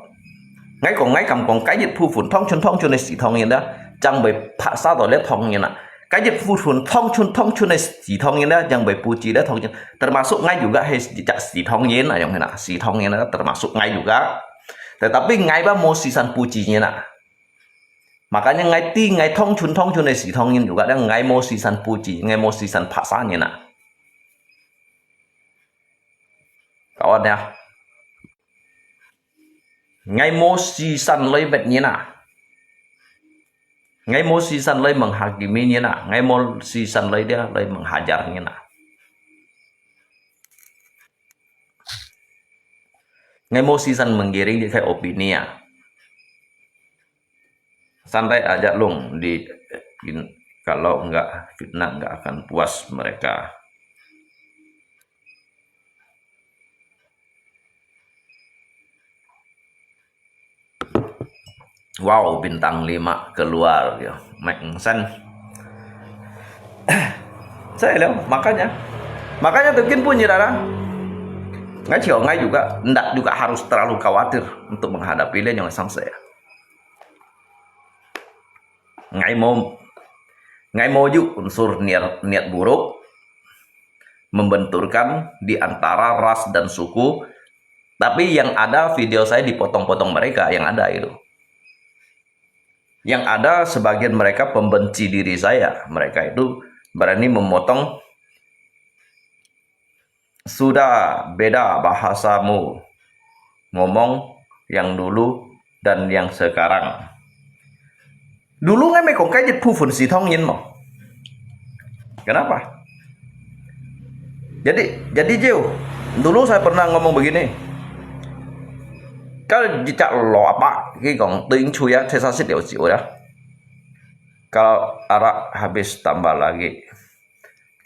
Ngay còn ngay cầm cái dịch phu phun thông chun này xỉ thông như đó, chẳng bị phá sa boleh thông như nào. Cái dịch phu phun thông chun này xỉ thông như đó, chẳng bị puji đó thông chun. Termasuk ngay juga xỉ thông như nào yang hina, xỉ thông như đó termasuk ngay juga. Tetapi ngay ba mau sisan pujinya nak. Makanya ngay thông chun này xỉ thông như juga dan ngay mau sisan puji, ngay mau sisan pasanya nak. Kawan ya. Ngay mau sisan lấy bệnh như nào. Ngay mau sisan lấy menghakimi như nào. Ngay mau sisan lấy dia lấy menghajar như nào. Ngay mau sisan menggiring dia kayak opini ya. Santai aja lung di kalau enggak fitnah enggak akan puas mereka. Wow, bintang 5 keluar ya, Maxen. Saya lihat makanya Tukin pun saudara. Ngay juga enggak juga harus terlalu khawatir untuk menghadapi dia yang sang saya. Ngay mau unsur niat buruk membenturkan di antara ras dan suku, tapi yang ada video saya dipotong-potong mereka yang ada itu. Yang ada sebagian mereka pembenci diri saya. Mereka itu berani memotong. Sudah beda bahasamu. Ngomong yang dulu dan yang sekarang. Dulu ngay mấy cái dịch phu phun xì thông nhìn mà. Kenapa? Jadi Jiu, dulu saya pernah ngomong begini. Kalau dicak lo apa, cái còn tiếng chui ya, saya sẽ điều chỉnh ya. Kalau arak habis tambah lagi,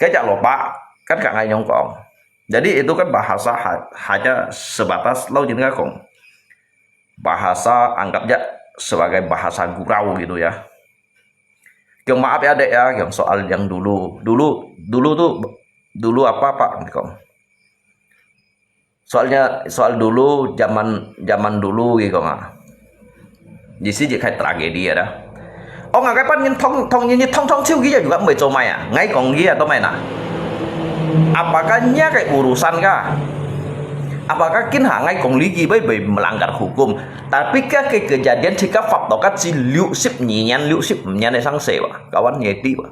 cái cak lopa kan gak nganyong kong. Jadi itu kan bahasa hanya sebatas lau jenengah kong. Bahasa anggapnya sebagai bahasa gurau gitu ya. Yang maaf ya adek ya, yang soal yang dulu apa pak kong. Soal dulu zaman dulu gitu nggak. Di sini kayak tragedi ya dah. Oh nggak kapan thông siêu gini juga mới coba ya. Ngay còn gini atau main nah. Apakahnya kayak urusan kah? Apakah kinha ngay còn lý gì bởi melanggar hukum? Tapi các cái kejadian thì các pháp đó các si liu ship nhàn liu ship nhàn để sang sẻ kawan nheti pak.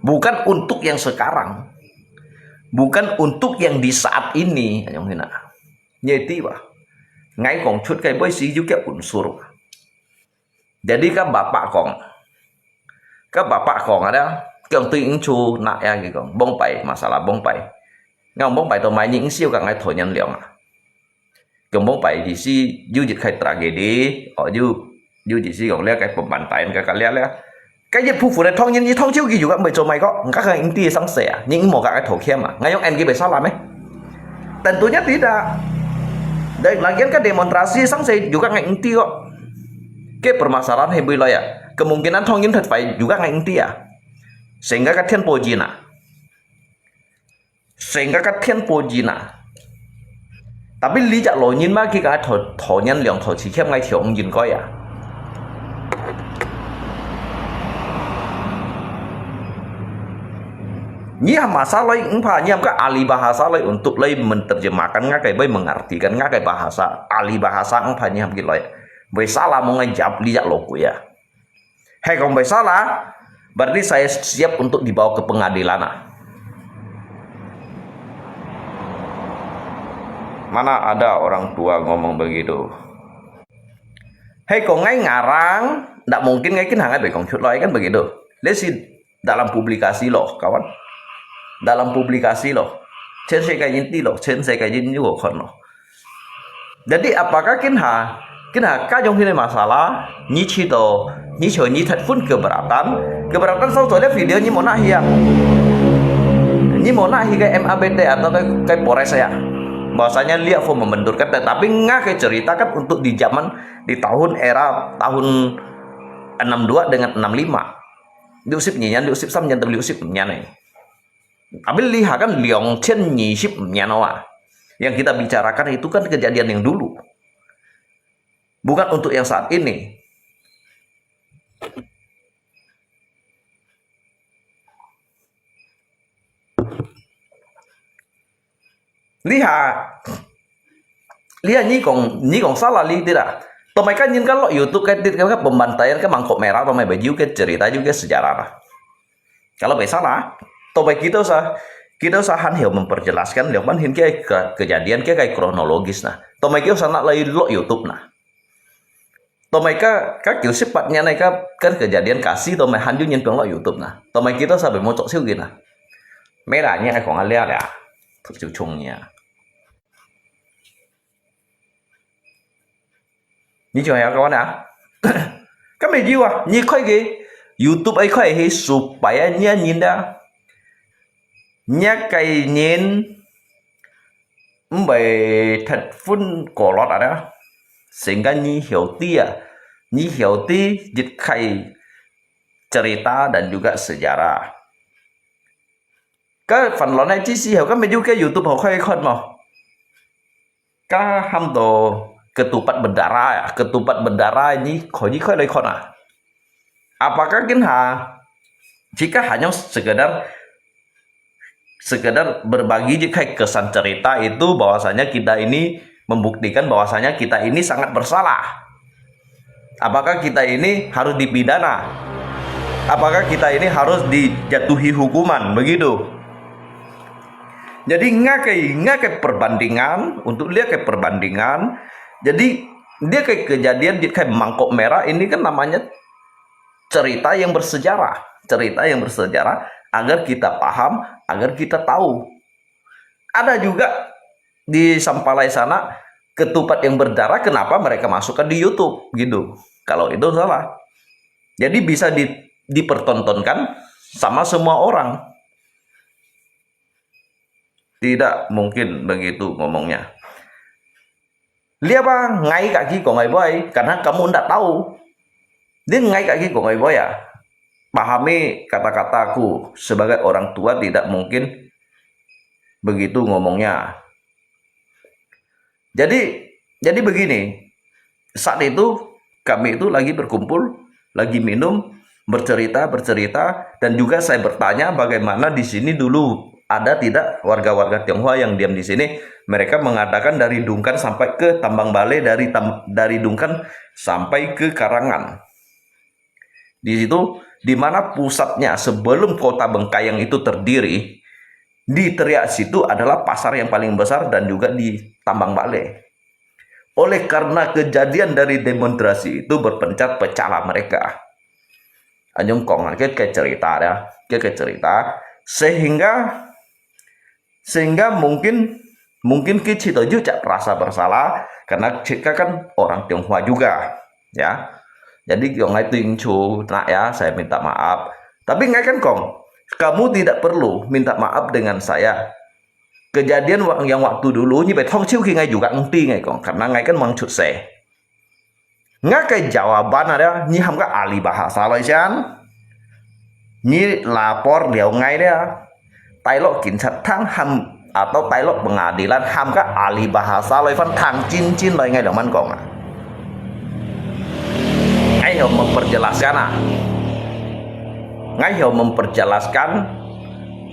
Bukan untuk yang sekarang. Bukan untuk yang di saat ini. Nyeti wah. Ngay còn chút cái bơi xí juga unsur. Jadi các bapak kong ada kong ting chu nak ya gitu bong pai masalah bong pai ngong bong pai to mai những siêu cả ngay thổi nhân liệu à kong bong pai di si du dịch khai tragedi ở du di si kong le cái pembantai cái lẽ cái dịch phụ này thong nhân như thong chiếu gì juga mày cho mày có các cái những tia sáng sẻ những một cái thổ khiêm à ngay ông anh kia bị sao làm ấy tentunya tidak. Dan lagian kan demonstrasi sanksi juga nggak inti kok. Ke permasalahan hebui lo ya. Kemungkinan thongin thật phải juga nggak inti ya. Sehingga các thiên pojina. Tapi lý giải lo nhìn mà khi cái thổ nhân lượng thổ chỉ khiêm ngay thiếu ông nhìn coi ya. Nyiam masalah engpa nyiam ka ahli bahasa lai untuk lai menerjemahkan ngakai bai mengartikan ngakai bahasa ahli bahasa engpa nyiam gitu ya. Bai salah mau ngejawab lihat loku ya. Hei kalau bai salah berarti saya siap untuk dibawa ke pengadilan. Mana ada orang tua ngomong begitu. Hei kau ngai ngarang ndak mungkin ngai kin hangat bai kong cut lai kan begitu. Lihat dalam publikasi loh kawan. Dalam publikasi loh, trên世界ini juga kan loh. Jadi apakah kinha các trong khi này masalah ni thật pun keberatan sau tôi lihat video ni mau nahi ya, ni mau nahi kayak MABT atau kayak Polres ya, bahwasanya dia mau membenturkan, tapi nggak kayak cerita kan untuk di zaman di tahun 62 dengan 65, diusip nyian diusip sam nyantar diusip nyian nih. Tapi lihat kan liang chen nyisip nyanawa. Yang kita bicarakan itu kan kejadian yang dulu. Bukan untuk yang saat ini. Lihat ni kong salah li tidak. Tomai kan nhìn kalau YouTube kan pembantaian kan mangkok merah tomai baju kan cerita juga sejarah. Kalau salah Tomai kita usah hiểu memperjelaskan lihat hin kayak kejadian kayak kronologis nah. Tomai kita usah nak lagi lo YouTube nah. Tomai các kiểu sifatnya này kan kejadian kasih tomai han nhìn lo YouTube nah. Tomai kita usah bermocok siu gini nah. Merahnya aiของalia ya. Ujungnya. Như chỗ ya kawan ya. Các mày jiwa, như khơi cái YouTube ấy khơi hay supaya nhìn dah. Nhắc cây nhìn bởi thật phun cổ lọt ở đó sehingga nyi hiểu ti dịch khai cerita dan juga sejarah. Cái phần lo này chỉ hiểu các mình juga YouTube họ khai khôn mà các ham đồ ketupat berdarah ini khoi lai khon ah. Apakah jika hanya sekedar berbagi kayak kesan cerita itu bahwasanya kita ini membuktikan bahwasanya kita ini sangat bersalah. Apakah kita ini harus dipidana? Apakah kita ini harus dijatuhi hukuman begitu? Jadi nggak kayak perbandingan untuk lihat kayak perbandingan. Jadi dia kayak kejadian kayak mangkok merah ini kan namanya cerita yang bersejarah agar kita paham, agar kita tahu. Ada juga di Sampalai sana ketupat yang berdarah, kenapa mereka masukkan di YouTube gitu. Kalau itu salah. Jadi bisa dipertontonkan sama semua orang. Tidak mungkin begitu ngomongnya. Lihat bang, ngai kaki kok ngai boy, karena kamu tidak tahu. Dia ngai kaki kok ngai boy ya. Pahami kata-kataku sebagai orang tua tidak mungkin begitu ngomongnya. Jadi begini, saat itu kami itu lagi berkumpul, lagi minum, bercerita dan juga saya bertanya bagaimana di sini dulu ada tidak warga-warga Tionghoa yang diam di sini. Mereka mengatakan dari Dungkan sampai ke Tambang Bale, dari Dungkan sampai ke Karangan. Di situ di mana pusatnya sebelum kota Bengkayang itu terdiri, di teriak situ adalah pasar yang paling besar dan juga di Tambang Bale. Oleh karena kejadian dari demonstrasi itu berpencar pecahlah mereka. Anjung kong kayak cerita ya, kayak cerita sehingga mungkin kita juga merasa bersalah karena kita kan orang Tionghoa juga, ya. Jadi ngai tingcu, nah ya saya minta maaf. Tapi ngai kan kong, kamu tidak perlu minta maaf dengan saya. Kejadian yang waktu dulu như vậy thông chiếu khi ngai juga ngerti ngai kong, karena ngai kan mang cut saya. Ngai cái jawaban ada, như ham ka ahli bahasa Malaysian, như lapor liao ngai dia, tai lo cảnh thang ham atau tai lo pengadilan ham ka ahli bahasa Malaysian thang cincin lo ngai man kong. Ngai memperjelaskan Ngai memperjelaskan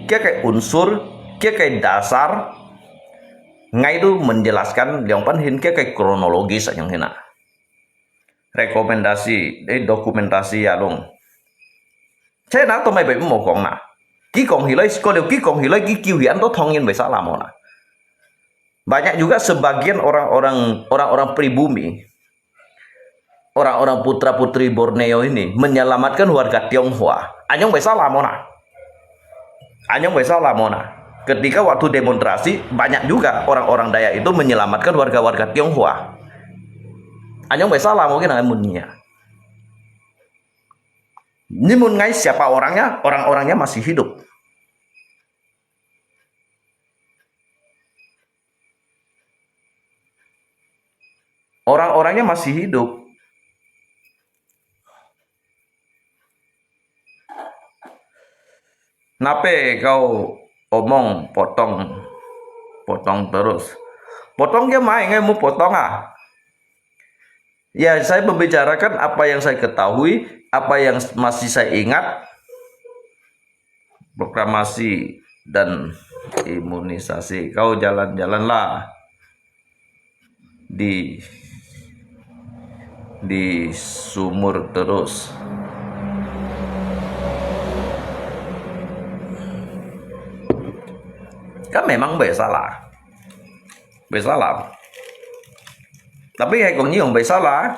kayak unsur, kayak dasar. Ngai itu menjelaskan yang penting kayak kronologis yang hina. Rekomendasi, dokumentasi ya long. Saya nak to mai bai mo kong na. Ki kong hilai sekolah ki kong hilai ki kiu hian to thongin bai salah mo na. Banyak juga sebagian orang-orang pribumi, orang-orang putra-putri Borneo ini menyelamatkan warga Tionghoa. Anyong bai salah mo na. Anyong bai salah mo na. Ketika waktu demonstrasi banyak juga orang-orang Dayak itu menyelamatkan warga-warga Tionghoa. Anyong bai salah mungkin amunnya. Nimun ngai siapa orangnya? Orang-orangnya masih hidup. Orang-orangnya masih hidup. Nape kau omong potong terus? Potong dia main ngai mau potong ah? Ya saya membicarakan apa yang saya ketahui, apa yang masih saya ingat. Proklamasi dan imunisasi. Kau jalan-jalanlah di sumur terus. Kan memang bersalah. Tapi hay còn nhiều người salah.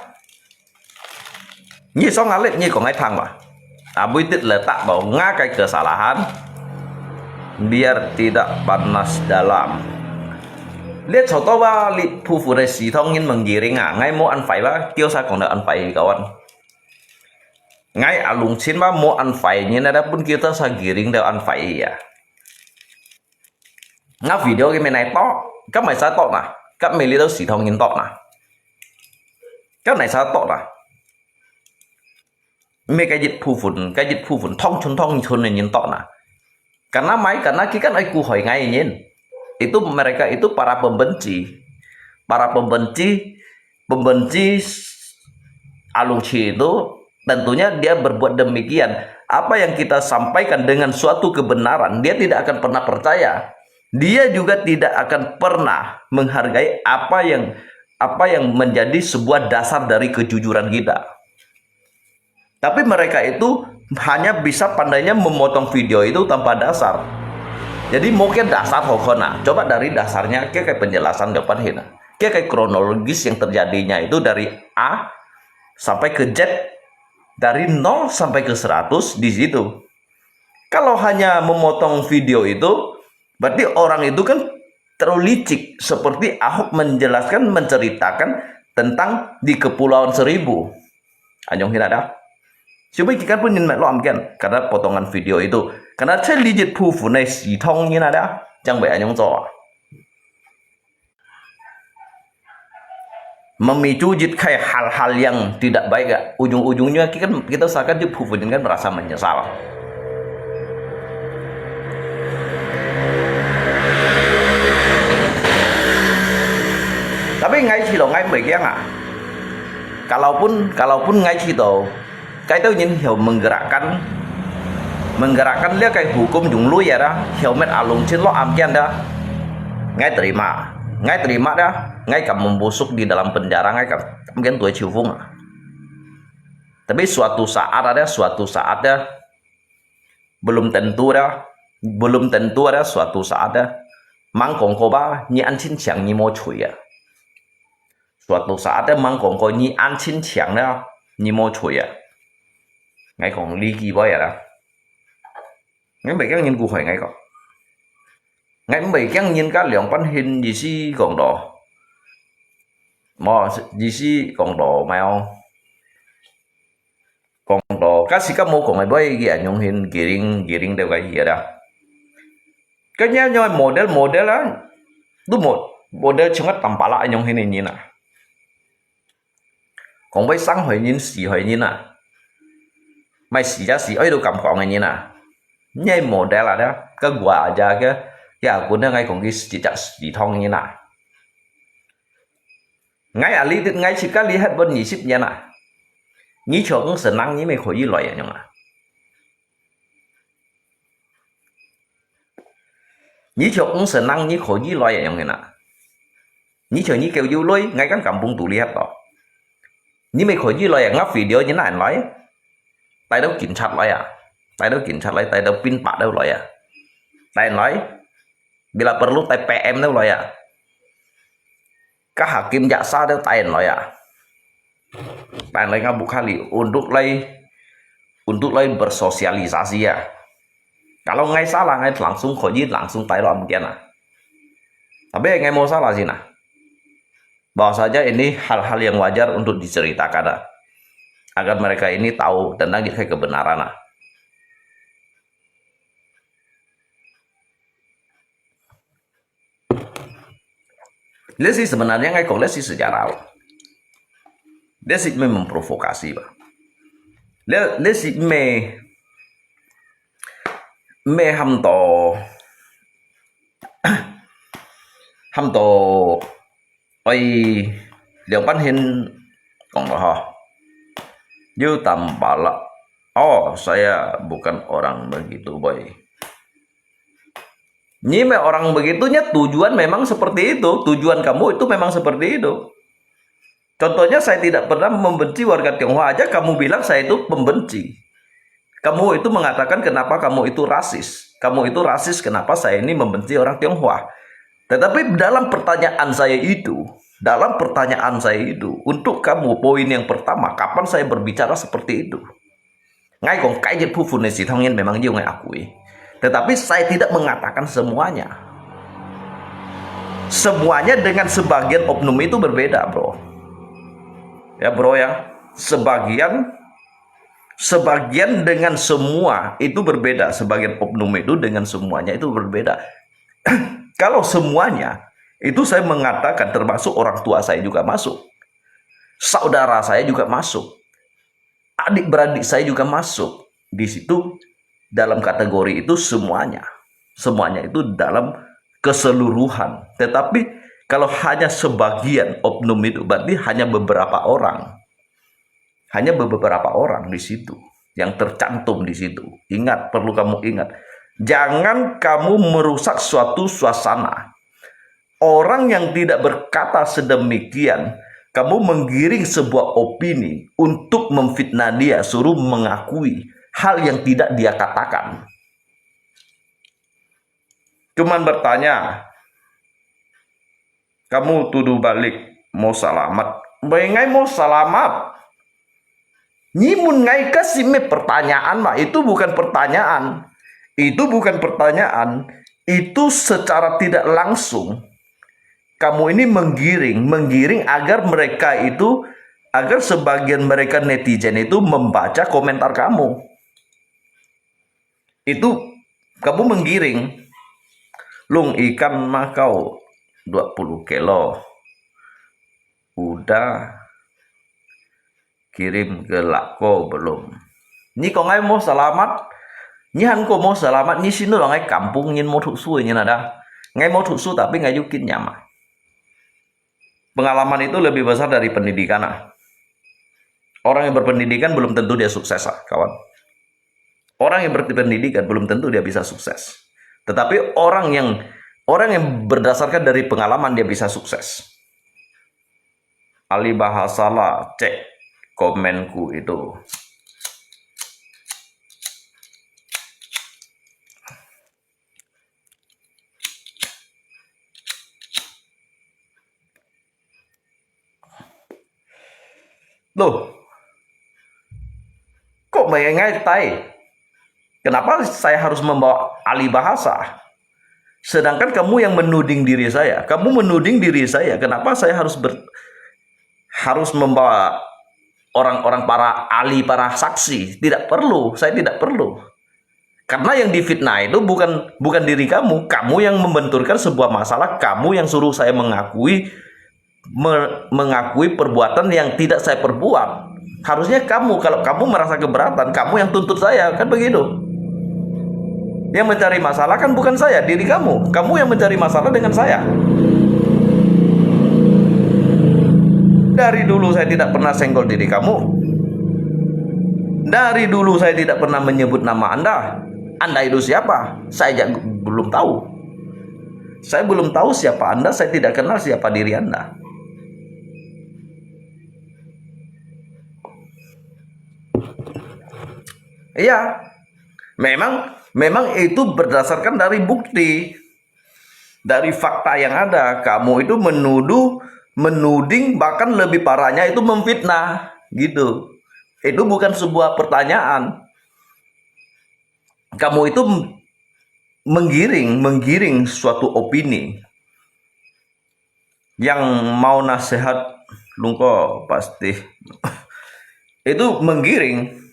Như so ngalit như còn ngay thang mà. Abu itu letak bahwa ngakai kesalahan biar tidak panas dalam. Lihat contoh ba li phu phu dari si thông nhân menggiring ngay mau ăn phải ba kêu sao còn được ăn phải kawan. Ngay alung chin ba mau ăn phải như này pun kita sa giring đều ăn phải ya. Nga video cái này to, các mày sao to nè, các mày li đâu si thông nhân to nè. Cái này sao to nè. Mấy cái dịch phu phun thông chun này nhìn to nè. Karena kita kan aku hỏi ngay nhìn. Itu mereka itu para pembenci Alung Chi itu tentunya dia berbuat demikian. Apa yang kita sampaikan dengan suatu kebenaran, dia tidak akan pernah percaya. Dia juga tidak akan pernah menghargai apa yang menjadi sebuah dasar dari kejujuran kita. Tapi mereka itu hanya bisa pandainya memotong video itu tanpa dasar. Jadi mungkin dasar hokona. Coba dari dasarnya kayak penjelasan depan hina. Kayak kronologis yang terjadinya itu dari A sampai ke Z, dari 0 sampai ke 100 di situ. Kalau hanya memotong video itu, berarti orang itu kan terlalu licik, seperti Ahok menceritakan tentang di Kepulauan Seribu. Anyong hina dah. Coba kita pun nhìn lo amkan karena potongan video itu. Karena saya lihat phu này si thông như nào đó, chẳng phải anyong cho. Memicu kayak hal-hal yang tidak baik, gak? Ujung-ujungnya kita seakan phu kan merasa menyesal. Tapi ngay khi đó ngay mấy cái à? Kalaupun ngay khi đó cái itu nhìn hiểu menggerakkan dia kayak hukum jung lu ya dah, helmet alung chin lo amkian dah, ngay terima dah, ngay kam membusuk di dalam penjara, ngay kam mungkin tuh cium. Tapi suatu saat ya, belum tentu ada suatu saat ya, mang kong ko ba ni an chin chiang ni mo chui ya. Suatu saat ya mang kong ko ni an chin chiang ya ni mo chui ya. Ngay còn ly kỳ bao giờ đó. Ngay bị cái nhìn cụ hỏi ngay còn. Ngay bị cái nhìn các lượng bắn hình gì xí còn đỏ. Mà gì xí còn đỏ mèo. Còn đỏ các sĩ các mô của mày bây giờ nhung hình giring đều cái gì đó. Cái nhá nhoi model á. Đúng một model chúng ta tầm bả lại nhung hình này nhìn à. Còn bây sáng hỏi nhìn xỉ hỏi nhìn à. Mày xỉ ra xỉ ấy đâu cầm còn này nhìn à. Nhai model là đó. Cái quả ra cái ảo cuốn ngay còn cái chỉ chặt xỉ thông như nào. Ngay chỉ các lý hết bên nhị ship nha nè. Nhí cho cũng sẽ năng nhí mày khỏi gì loại à nhung à. Nhí cho cũng sẽ năng nhí khỏi gì loại à nhung nè. Nhí cho nhí kêu du lối ngay cái cầm bung tủ li hết đó. Nhí mày khỏi gì loại à ngắp video như này nói. Tay đâu kiểm soát loại à. Tay đâu pin pak đâu loại à. Tay nói bila perlu tay PM đâu loại à. Các hakim jaksa đâu tay loại à. Tay nói ngabuk kali untuk lay bersosialisasi ya. Kalau ngai salah ngai langsung khoji langsung tay lo mungkin nah. Tapi ngai mau salah sih nah. Bahwa saja ini hal-hal yang wajar untuk diceritakan nah. Agar mereka ini tahu tentang kebenaran nah. Lihat sih sebenarnya ngai kok lihat sih sejarah. Dia sih memprovokasi pak. Dia sih ham to oi liang pan hin kong loh. Yu tambala. Oh, saya bukan orang begitu boy. Ini orang begitunya tujuan memang seperti itu. Tujuan kamu itu memang seperti itu. Contohnya saya tidak pernah membenci warga Tionghoa aja kamu bilang saya itu pembenci. Kamu itu mengatakan kenapa kamu itu rasis. Kamu itu rasis kenapa saya ini membenci orang Tionghoa. Tetapi dalam pertanyaan saya itu, untuk kamu poin yang pertama, kapan saya berbicara seperti itu? Ngay còn cái dịch phu phụ này chỉ thông nhiên memang dia ngai akui. Tetapi saya tidak mengatakan semuanya. Semuanya dengan sebagian oknum itu berbeda, bro. Ya, bro ya. Sebagian dengan semua itu berbeda. Sebagian oknum itu dengan semuanya itu berbeda. Kalau semuanya, itu saya mengatakan termasuk orang tua saya juga masuk. Saudara saya juga masuk. Adik-beradik saya juga masuk. Di situ dalam kategori itu semuanya itu dalam keseluruhan. Tetapi kalau hanya sebagian oknum itu berarti hanya beberapa orang di situ yang tercantum di situ. Ingat, perlu kamu ingat, jangan kamu merusak suatu suasana. Orang yang tidak berkata sedemikian, kamu menggiring sebuah opini untuk memfitnah dia, suruh mengakui hal yang tidak dia katakan. Cuman bertanya, kamu tuduh balik mau selamat. Bengai mau selamat. Nyimun ngai kasih pertanyaan mah itu bukan pertanyaan. Itu secara tidak langsung kamu ini menggiring agar sebagian mereka netizen itu membaca komentar kamu. Itu kamu menggiring. Lung ikan mah kau 20 kilo. Udah kirim ke Lako belum? Ni kau ngai mau selamat. Ni han kau mau selamat. Ni sini orang ngai kampung nyin mau thuksu nyin ada. Ngai mau thuksu tapi ngai yukin nyama. Pengalaman itu lebih besar dari pendidikan. Orang yang berpendidikan belum tentu dia sukses, kawan. Orang yang berpendidikan belum tentu dia bisa sukses. Tetapi orang yang berdasarkan dari pengalaman dia bisa sukses. Ali bahasalah, cek komenku itu. Loh, kok mengenai tai? Kenapa saya harus membawa alih bahasa? Sedangkan kamu yang menuding diri saya. Kamu menuding diri saya. Kenapa saya harus membawa orang-orang para ahli, para saksi? Tidak perlu. Saya tidak perlu. Karena yang difitnah itu bukan diri kamu. Kamu yang membenturkan sebuah masalah. Kamu yang suruh saya mengakui perbuatan yang tidak saya perbuat. Harusnya kamu, kalau kamu merasa keberatan, kamu yang tuntut saya, kan begitu. Yang mencari masalah kan bukan saya, diri kamu. Kamu yang mencari masalah dengan saya. Dari dulu saya tidak pernah senggol diri kamu. Dari dulu saya tidak pernah menyebut nama Anda. Anda itu siapa? Saya belum tahu. Saya belum tahu siapa Anda. Saya tidak kenal siapa diri Anda. Iya, memang itu berdasarkan dari bukti, dari fakta yang ada. Kamu itu menuding, bahkan lebih parahnya itu memfitnah, gitu. Itu bukan sebuah pertanyaan. Kamu itu menggiring suatu opini. Yang mau nasihat lungko pasti itu menggiring.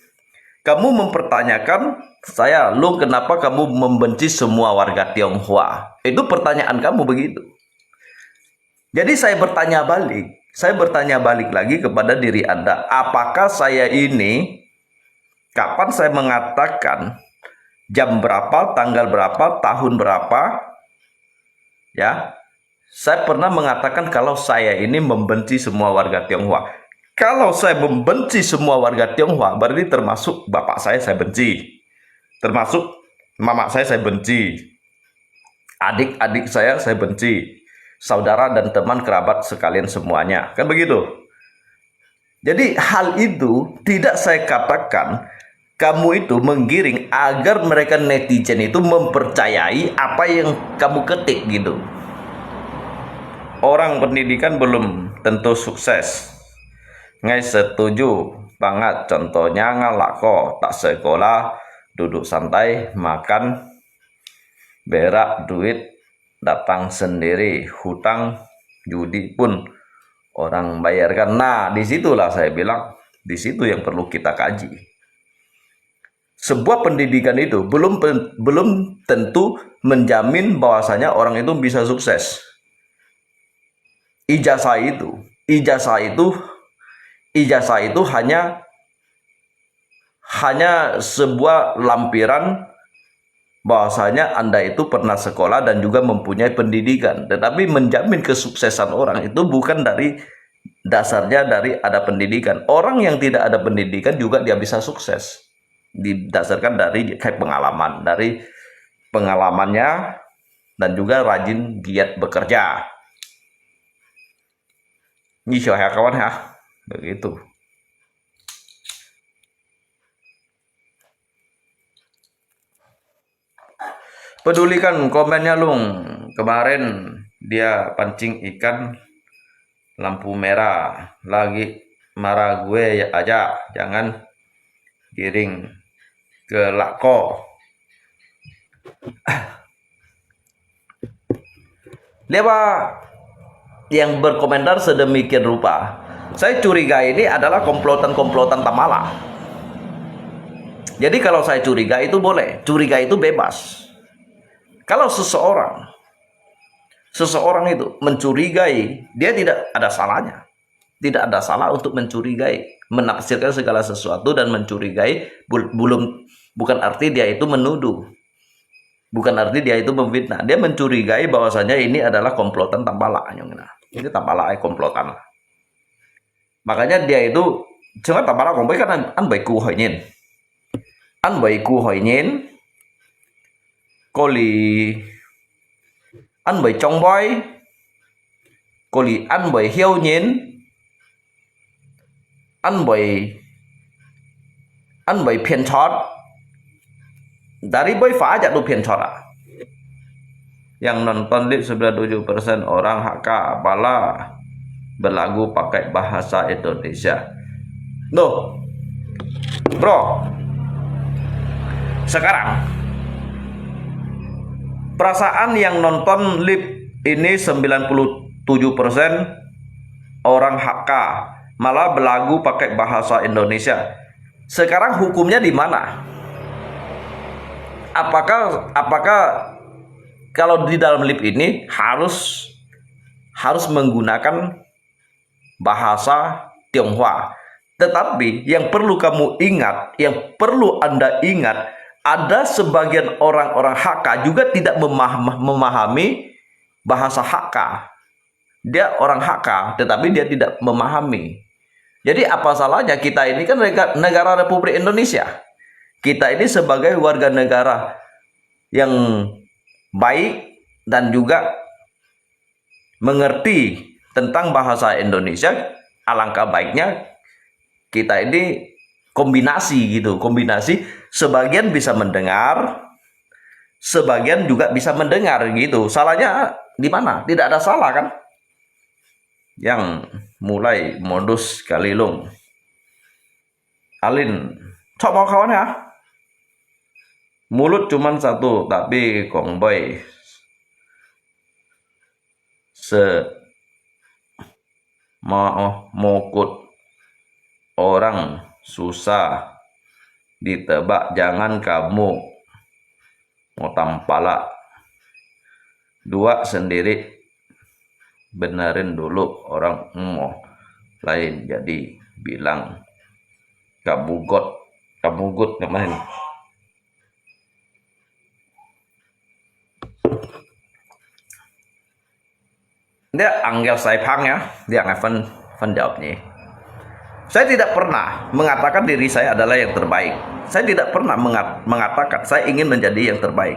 Kamu mempertanyakan saya, Lung, kenapa kamu membenci semua warga Tionghoa? Itu pertanyaan kamu begitu. Jadi saya bertanya balik lagi kepada diri Anda. Apakah saya ini, kapan saya mengatakan jam berapa, tanggal berapa, tahun berapa, ya, saya pernah mengatakan kalau saya ini membenci semua warga Tionghoa. Kalau saya membenci semua warga Tionghoa, berarti termasuk bapak saya benci. Termasuk mama saya benci. Adik-adik saya benci. Saudara dan teman kerabat sekalian semuanya. Kan begitu? Jadi hal itu tidak saya katakan kamu itu menggiring agar mereka netizen itu mempercayai apa yang kamu ketik gitu. Orang pendidikan belum tentu sukses. Ngai setuju banget, contohnya ngalako tak sekolah, duduk santai, makan, berak, duit datang sendiri, hutang, judi pun orang bayarkan. Nah, disitulah saya bilang, disitu yang perlu kita kaji. Sebuah pendidikan itu belum tentu menjamin bahwasanya orang itu bisa sukses. Ijazah itu hanya sebuah lampiran bahwasanya Anda itu pernah sekolah dan juga mempunyai pendidikan. Tetapi menjamin kesuksesan orang itu bukan dari dasarnya dari ada pendidikan. Orang yang tidak ada pendidikan juga dia bisa sukses. Didasarkan dari pengalaman, dari pengalamannya dan juga rajin giat bekerja. Ini ya kawan ya. Begitu. Pedulikan komennya, Lung. Kemarin dia pancing ikan lampu merah. Lagi marah gue ya aja. Jangan giring ke lako. Dia yang berkomentar sedemikian rupa. Saya curiga ini adalah komplotan-komplotan Tamala. Jadi kalau saya curiga itu boleh, curiga itu bebas. Kalau seseorang itu mencurigai, dia tidak ada salahnya. Tidak ada salah untuk mencurigai, menafsirkan segala sesuatu dan mencurigai bukan arti dia itu menuduh. Bukan arti dia itu memfitnah. Dia mencurigai bahwasanya ini adalah komplotan Tambala. Ini Tambala komplotan. Makanya dia itu jangan Tambala komplotan kan an baik ku hỏi nhìn. An baik ku hỏi nhìn. Cô lì ăn bởi trong boy. Cô lì ăn bởi hiêu nhìn. Ăn bởi phiền chót. Dari boy fa jatuh phiền chót. Yang nonton lip 97% orang HK apalah berlagu pakai bahasa Indonesia. Loh, bro, sekarang perasaan yang nonton lip ini 97% orang HK, malah belagu pakai bahasa Indonesia. Sekarang hukumnya di mana? Apakah kalau di dalam lip ini harus menggunakan bahasa Tionghoa? Tetapi yang perlu kamu ingat, yang perlu Anda ingat, ada sebagian orang-orang HK juga tidak memahami bahasa HK. Dia orang HK, tetapi dia tidak memahami. Jadi apa salahnya kita ini kan negara Republik Indonesia. Kita ini sebagai warga negara yang baik dan juga mengerti tentang bahasa Indonesia, alangkah baiknya kita ini kombinasi gitu, kombinasi sebagian bisa mendengar, sebagian juga bisa mendengar gitu. Salahnya di mana? Tidak ada salah kan? Yang mulai modus kalilung. Alin, cok mau kawan ya? Mulut cuman satu, tapi kongboy mokut orang susah ditebak, jangan kamu mau tampala dua sendiri, benerin dulu orang lain jadi bilang kabugut kemarin. Dia anggap saya pang ya, dia nggak jawabnya. Saya tidak pernah mengatakan diri saya adalah yang terbaik. Saya tidak pernah mengatakan saya ingin menjadi yang terbaik.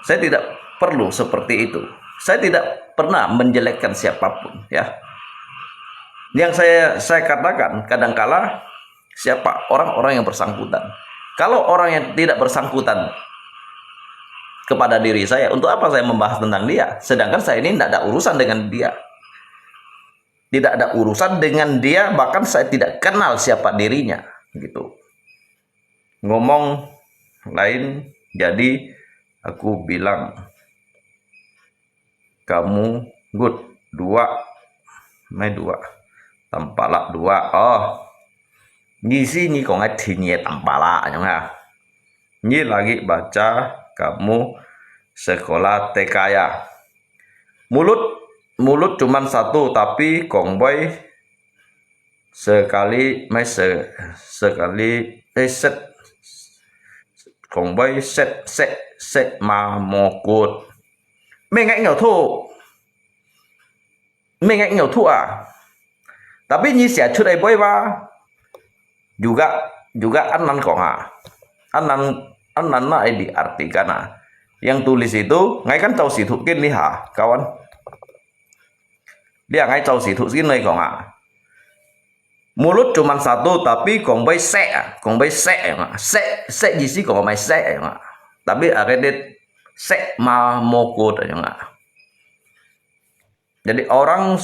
Saya tidak perlu seperti itu. Saya tidak pernah menjelekkan siapapun ya. Yang saya katakan kadangkala siapa orang-orang yang bersangkutan. Kalau orang yang tidak bersangkutan kepada diri saya, untuk apa saya membahas tentang dia? Sedangkan saya ini tidak ada urusan dengan dia. Tidak ada urusan dengan dia, bahkan saya tidak kenal siapa dirinya gitu. Ngomong lain, jadi aku bilang kamu good dua tampalak dua. Oh, ngisi ini kok nggak tinye tampalak ya. Ini lagi baca kamu sekolah TK ya. Mulut cuman satu, tapi kongboy kongboy set mokut. Mengek ngau thu à. Tapi nyi sia chut ai boy ba juga anan kok anan na diartikan yang tulis itu ngay kan tahu si thukin liha kawan, dia ngay tahu si thukin nih kok mulut cuman satu, tapi kongboy se gì sih kok mai se tapi akhirnya se mokut aja. Jadi orang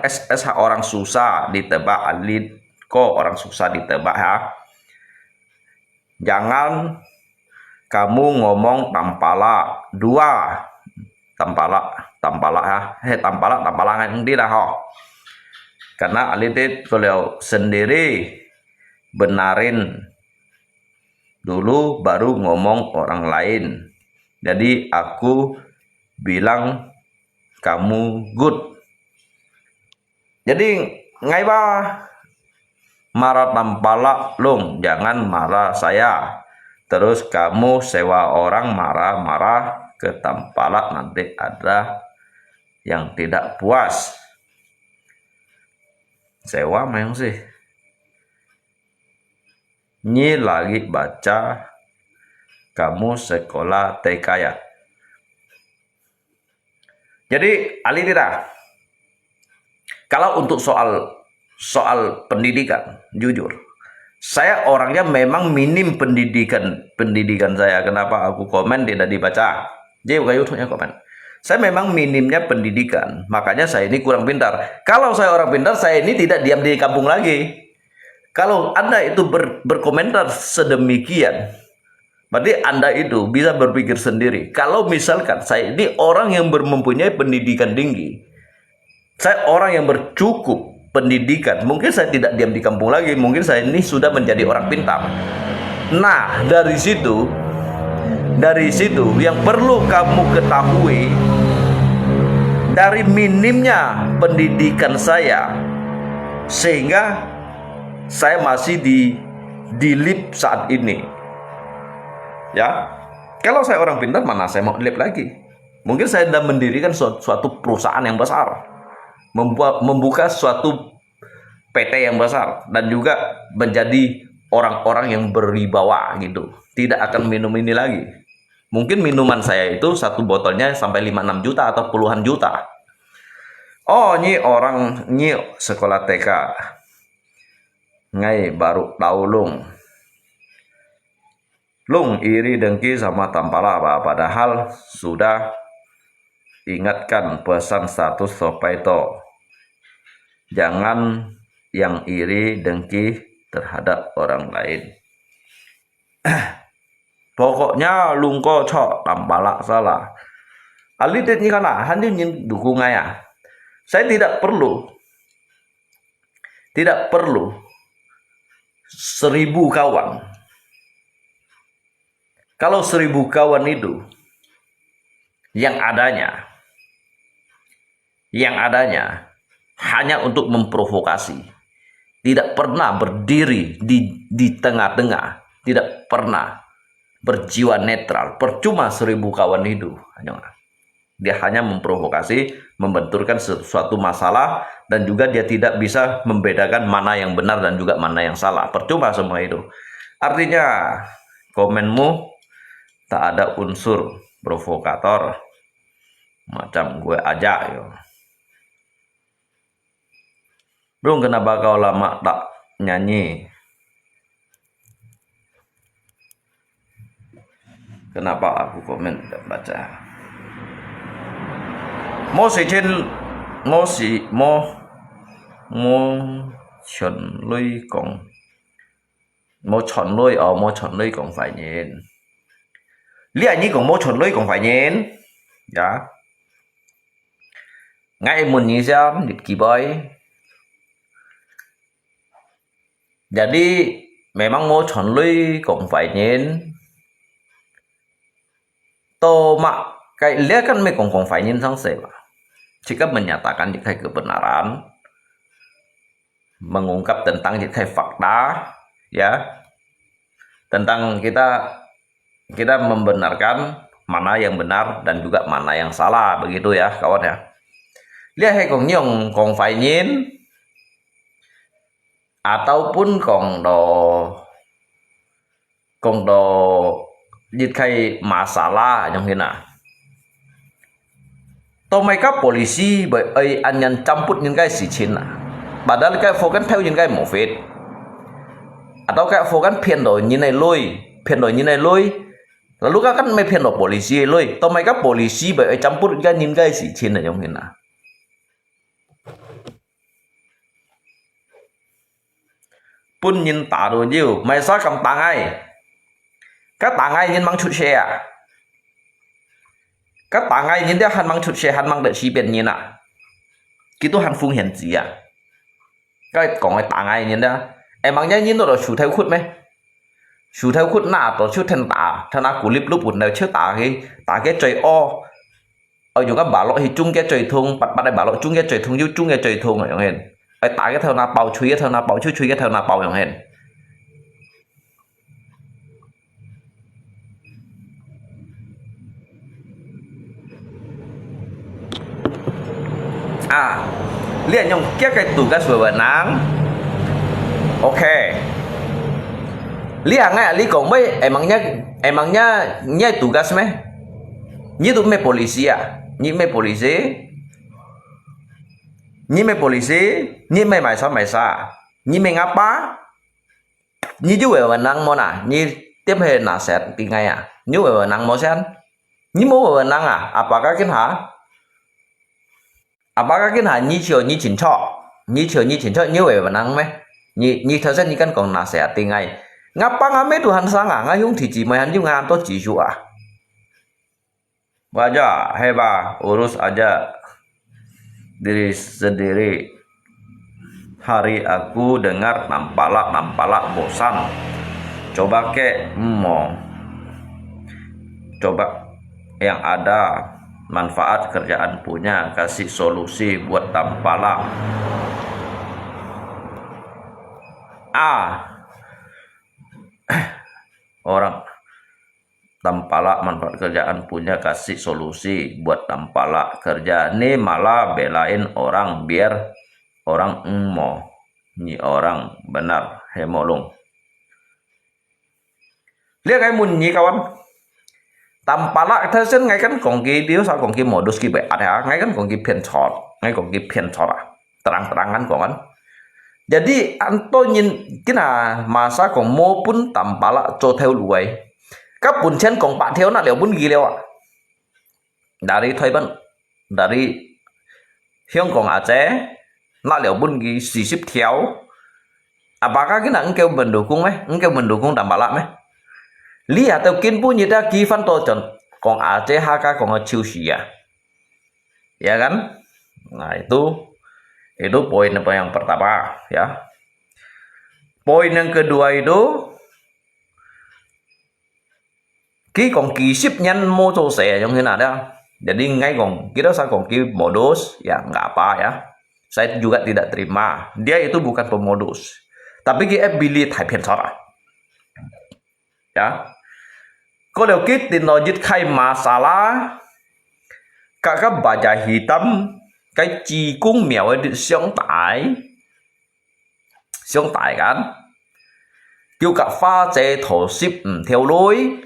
SSH orang susah ditebak, alit kok orang susah ditebak ya. Jangan kamu ngomong tampala dua, tampala ya, tampala yang tidak ho. Karena alit kalau sendiri benarin dulu baru ngomong orang lain. Jadi aku bilang kamu good. Jadi ngai ba marah tampala long, jangan marah saya. Terus kamu sewa orang marah-marah ke tampala, nanti ada yang tidak puas. Sewa memang sih. Ini lagi baca kamu sekolah TK ya. Jadi Ali tidak. Kalau untuk soal pendidikan, jujur, saya orangnya memang minim pendidikan saya. Kenapa aku komen tidak dibaca? Jadi bukan YouTube-nya komen. Saya memang minimnya pendidikan, makanya saya ini kurang pintar. Kalau saya orang pintar, saya ini tidak diam di kampung lagi. Kalau Anda itu berkomentar sedemikian, berarti Anda itu bisa berpikir sendiri. Kalau misalkan saya ini orang yang mempunyai pendidikan tinggi, saya orang yang bercukup pendidikan, mungkin saya tidak diam di kampung lagi, mungkin saya ini sudah menjadi orang pintar. Nah, dari situ yang perlu kamu ketahui, dari minimnya pendidikan saya, sehingga saya masih di lip saat ini. Ya, kalau saya orang pintar, mana saya mau lip lagi? Mungkin saya sudah mendirikan suatu perusahaan yang besar, membuka suatu PT yang besar, dan juga menjadi orang-orang yang berwibawa gitu. Tidak akan minum ini lagi. Mungkin minuman saya itu satu botolnya sampai 5-6 juta atau puluhan juta. Oh, ini orang ini sekolah TK. Ngai baru tahu Lung iri dengki sama tampala, padahal sudah ingatkan pesan status Sopaito. Jangan yang iri dengki terhadap orang lain. Pokoknya lungko cok tampala salah. Alitit ni kana hanyu nyin dukungan ya. Saya tidak perlu 1000 kawan. Kalau 1000 kawan itu yang adanya hanya untuk memprovokasi, tidak pernah berdiri di tengah-tengah, tidak pernah berjiwa netral. Percuma 1000 kawan itu, dia hanya memprovokasi, membenturkan sesuatu masalah, dan juga dia tidak bisa membedakan mana yang benar dan juga mana yang salah. Percuma semua itu. Artinya komenmu tak ada unsur provokator macam gue aja yo. Bro, kenapa kau lama tak nyanyi? Kenapa aku komen tidak baca? Mo chọn lưới còn phải nhìn. Lý anh còn mo chọn lưới còn phải nhìn. Ya. Ngay mun ni siam dit kiboy. Jadi memang mo chọn lưới còn phải nhìn. Mak kayak lihat kan mekong kong fainin sang seva. Jika menyatakan dikai kebenaran, mengungkap tentang dikai fakta, ya, tentang kita membenarkan mana yang benar dan juga mana yang salah, begitu ya kawan ya. Lihat hai kong nyong kong fainin ataupun kong do dikai masalah yang hina. Mereka polisi bởi anh nhân campur những cái sự情 padahal kayak fokan theo những cái một phết atau kayak fokan phiền đổi như này lôi lalu kan may phiền đổi polisi lôi mereka polisi bởi campur những cái sự情 yang hina. Pun nhìn tả đồ nhiều mày sao cầm tàng ai các tàng ai nhìn mang chút xe à. Các bạn ai nhìn thấy hắn mang chút xe hắn mang đợi chi biển nhìn à, gitu hắn phung hiển gì à, cái còn cái bạn ai nhìn thấy em mang nhá nhìn nó chủ theo khuất nà tổ chút thân tả cú lip lúc buồn nào trước tả cái trời ở dùng các bảo lộ thì chung cái trời thùng bắt đây bảo lộ chung cái trời thùng như chung cái trời thùng ở hền, ai tả cái theo na bảo chui cái theo na bảo chui cái theo na bảo ở hền. Lihat nyong kia kayak tugas wewenang. Oke. Lihat nggak li kong bay emangnya nyai tugas meh? Nyi tuh me polisi ya? Nyi me polisi, nyi me maisa. Nyi me ngapa? Nyi juga wewenang mau nah, nyi tiếp hệ nasihat tinggal ya. Nyi wewenang mau sen? Nyi mau wewenang ah? Apakah kan ha? apakah kina ni chiều ni chỉnh cho như vậy mà năng mấy ni thật ra ni kan còn nasihati ngay ngapa ngame Tuhan sanga ngai yung tiji mai han yung ngan to jiju ah wajah heba urus aja diri sendiri. Hari aku dengar nampalak bosan. Coba coba yang ada manfaat kerjaan punya, kasih solusi buat tampalak. Orang tampalak manfaat kerjaan punya, kasih solusi buat tampalak kerja. Nih malah belain orang biar orang ni orang benar hemolong. Lihat cái mun nhi kawan. Tampalak thế sen ngay kan kong ki dia sa kong ki modus ki be ada ngay kan kong ki pian chot, ngay kong ki pian chot terang-terangan kong kan. Jadi anto nyin kina masa kong mo pun tampalak cho theo luai. Các bun chen kong pak theo na leo bun gi leo dari Thai Ban, dari Hyong Kong Aceh na leo bun gi 40 theo. Apakah kina engkau mendukung engkau mendukung tampalak lihat atau kin punya dah kifan tojon kong Aceh haka kong Ciusia ya kan. Nah itu poin apa yang pertama ya. Poin yang kedua itu ki kong kisip nyan mo cho xe trong thế nào đó. Jadi ngay kong kita saya kong ki modus ya nggak apa ya, saya juga tidak terima, dia itu bukan pemodus tapi ki bili thai pian chora ya. Có điều kiện thì nó dứt khai masalah các baja hitam cái chi cung mèo ấy xuống tải kan kêu cả pha chế thổ ship theo lối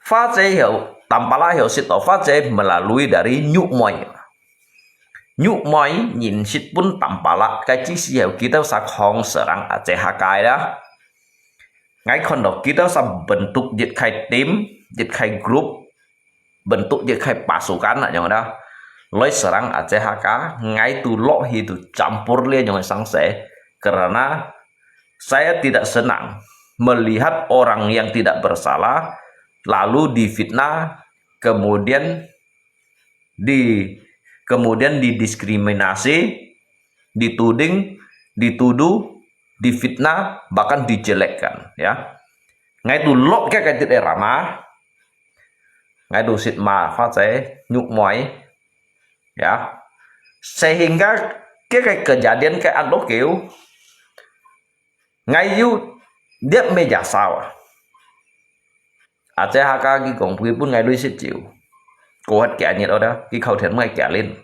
pha chế hiểu tampala hiểu sự pha chế melalui dari nhuk moi nhìn ship pun tampala cái chi hiểu kita sa khong serang Aceh Hakai dah. Ngay kondo kita sa bentuk jet khai tim, jet khai grup, bentuk jet khai pasukan nak jangan dah. Loi serang Aceh Haka, ngay tu lo hidu campur lian jangan sangse. Karena saya tidak senang melihat orang yang tidak bersalah lalu difitnah, kemudian didiskriminasi, dituduh, difitnah, bahkan dijelekkan ya. Ngay tu lok cái tidak ramah, ngay tu sit ma phát sẽ nhục mỏi ya. Sehingga cái kejadian kayak ando kiểu ngay yu dia meja sawah Aceh Haka ki kong pun ngay lui sit chịu cô hết kẻ nhiệt đó cái khâu thiện ngay kẻ lên.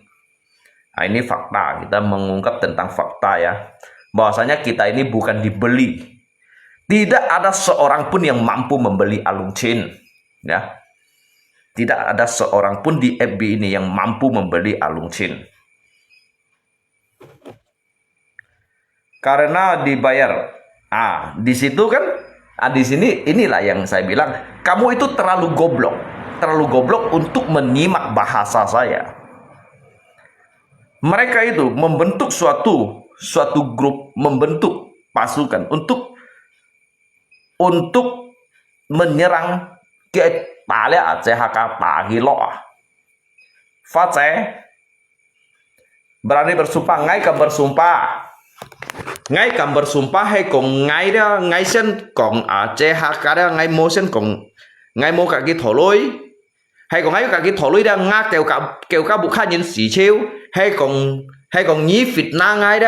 Ini fakta, kita mengungkap tentang fakta ya. Bahwasanya kita ini bukan dibeli. Tidak ada seorang pun yang mampu membeli Alung Chin ya. Tidak ada seorang pun di FB ini yang mampu membeli Alung Chin. Karena dibayar. Di situ kan, di sini inilah yang saya bilang, kamu itu terlalu goblok untuk menyimak bahasa saya. Mereka itu membentuk suatu grup, membentuk pasukan untuk menyerang ke Tale Aceh Haka Pagilo. Fatse berani bersumpah, ngay kam bersumpah hay kong ngay sen kong Aceh Haka da ngay mo sen kong ngay mo cả cái thổ lối hay còn ngay cả cái thổ lối da nga kêu cả buka nhìn xỉ chiêu hay còn nhí fitnah ngay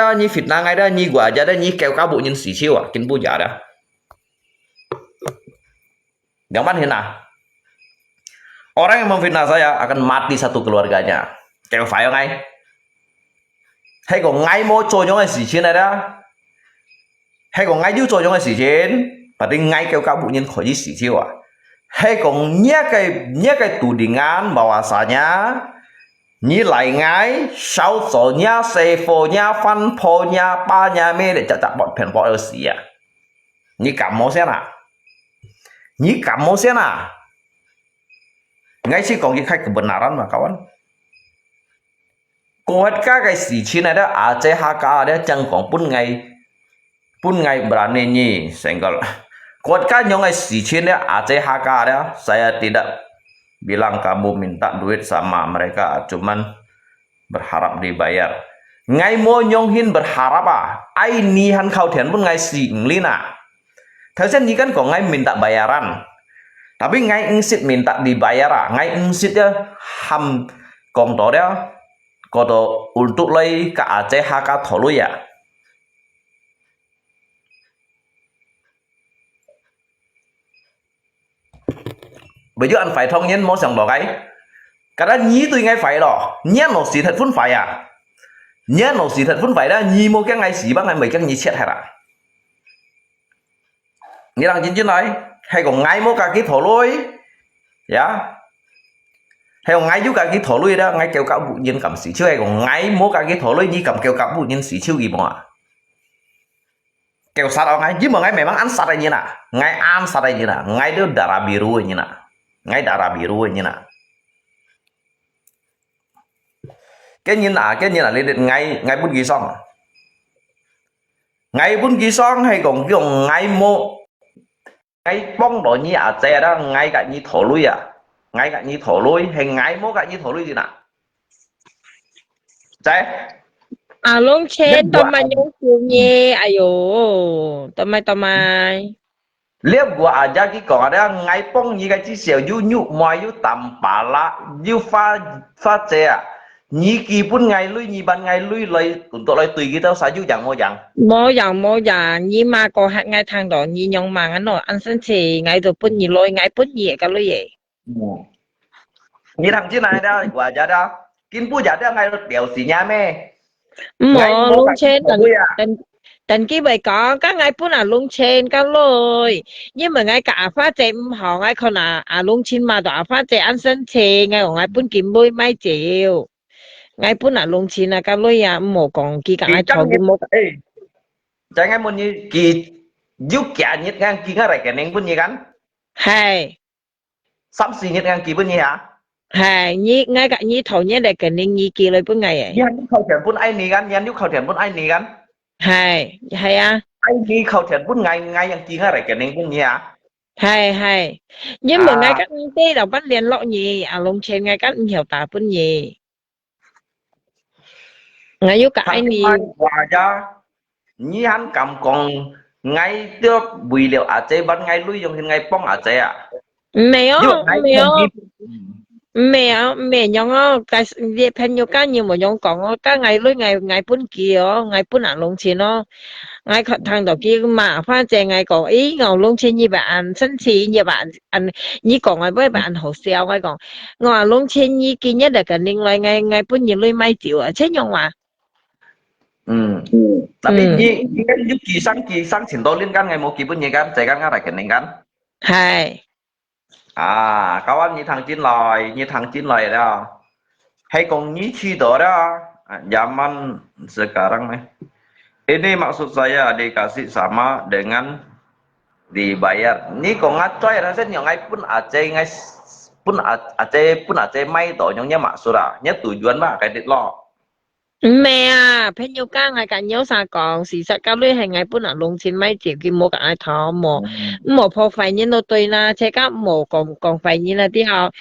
đó nhí gua aja da nhí kêu cả bu nhìn xỉ chiêu kin bu giả dah. Yang mana hina? Orang yang memfitnah saya akan mati satu keluarganya. Kêu phải không anh? Hay còn ngay mo trôi những cái xỉ chiêu này đó. Hay còn ngay trôi những cái xỉ chiêu, và đến ngay kêu cả bu nhìn khỏi xỉ chiêu hay còn nhớ cái tudingan bahwasanya nilai ngai sausonya sefonya fanponya panya để chặt bọn phèn bọn ở xí Ni kamu sena Ngai sih konkret kebenaran mah kawan. Kuat cái sự chi này đó ACHK đó chẳng còn pun ngai berani nyi senggol. Kuat nyong ngai sự chi đó ACHK đó saya tidak bilang kamu minta duit sama mereka cuman berharap dibayar. Ngai mo nyong hin berharap ai ni han kau thian pun ngai si lina. Thật ra ni kan kok ngai minta bayaran. Tapi ngai ingsit minta dibayar ngai ingsit ya ham kong to dia kodo untuk lấy cả ACHK thổ lui à. Bây giờ anh phải thông nhân mô sẵn đó cái đó nhí tôi ngay phải đó nhé nó xí thật phun phải à nhé nó xí thật phun phải đó nhí mô cái ngay xí bác ngay mấy cái nhí chết hay là như đang chính nói hay còn ngay mô cả cái thổ lui dạ hay còn ngay giúp cả cái thổ lui đó ngay kêu cả vụ nhân cầm xí chưa hay còn ngay mô cả cái thổ lui như cầm kêu cả vụ nhân xí chưa gì mà kêu sát ở ngay chứ mà ngay memang ăn sát như nào ngay ăn sát như nào ngay đó darah biru như nào ngay darah biru như nào cái như là lên ngay bún ghi xong ngay bún ghi xong hay còn cái ngay mô ngay bông đội như xe đó ngay cả như thổ lui à ngay cả như thổ lui hay ngay mô cả như thổ lui gì nào chạy long chen tao mai nhung chiều nhé ayo tao mai liếp của aja cái còn đó ngay bông như cái chỉ xèo yu nhu ngoài yu tầm bà la yu pha xe à nhí kỳ bún ngày lui nhí ban ngày lui lấy tụi tôi lấy tùy cái tao sai yu chẳng mô dạng nhưng mà có hạt ngay thang đó nhí nhung mà anh nói anh sinh thì ngay rồi bún nhí lôi ngay bún nhí cái lôi vậy như thằng chứ này đó quả giá đó kinh bún giá đó ngay rồi đèo xì nha mẹ mô long chen tình cái bài có các ngay bún long chen cái lôi nhưng mà ngay cả phát triển họ ngay còn long chen mà đó phát triển anh sinh thì ngay ở ngay bún kim bôi mai chiều ngay bún long chen cái lôi mô còn kia cả ngay thầu kim mô chẳng ngay một như kỳ giúp cả nhiệt ngang kỳ ngay lại cái nén bún như gắn hay sắm xì nhiệt ngang kỳ bún như hả hay nhí ngay cả nhí thầu nhé để cái nén nhí kỳ lấy bún ngày ấy nhân khẩu thiện bún ai nì gắn nhân giúp khẩu thiện bún ai nì gắn hay anh đi khẩu thiện bún ngay yang kỳ ngay lại cái nén bún như hả hay nhưng mà ngay các cái đầu bắt liền lộ nhỉ long chen ngay các hiểu tả bún nhỉ ngay giúp cả anh nhỉ quả ra nhí hắn cầm còn ngay trước bùi liệu chế bắt ngay lui dùng ngay bông chế à mẹ nhong cái việc pen nhiều cái nhiều mà nhong còn cái ngày lui ngày bún kia ngày bún long chen nó ngay thằng đầu kia mà phát triển ngày có ý ngầu long chen như bạn sinh chỉ như bạn anh như còn ngay với bạn hồ sale ngay còn ngồi long chen như kia nhất là cái nên lại ngày bún nhiều lui mai chịu à chết nhong mà tapi ni kan yu kỳ sang trình độ liên can ngày một kỳ bún như kan saya kan ngay lại cái nén kan hay kawan như thằng chín loài đó hay còn như chi đó zaman sekarang nih ini maksud saya dikasih sama dengan dibayar ini kok ngacoy rasanya nyong ai pun Aceh may to nyongnya maksud nhớ tujuan mà cái địch lo mẹ pen nhiều cái ngày cả nhớ sao còn sự thật cái lưới hàng ngày bún long chen mai chịu kim mua cả ai thọ mò phô phải như nó tôi na chế các mò còn phải như là đi học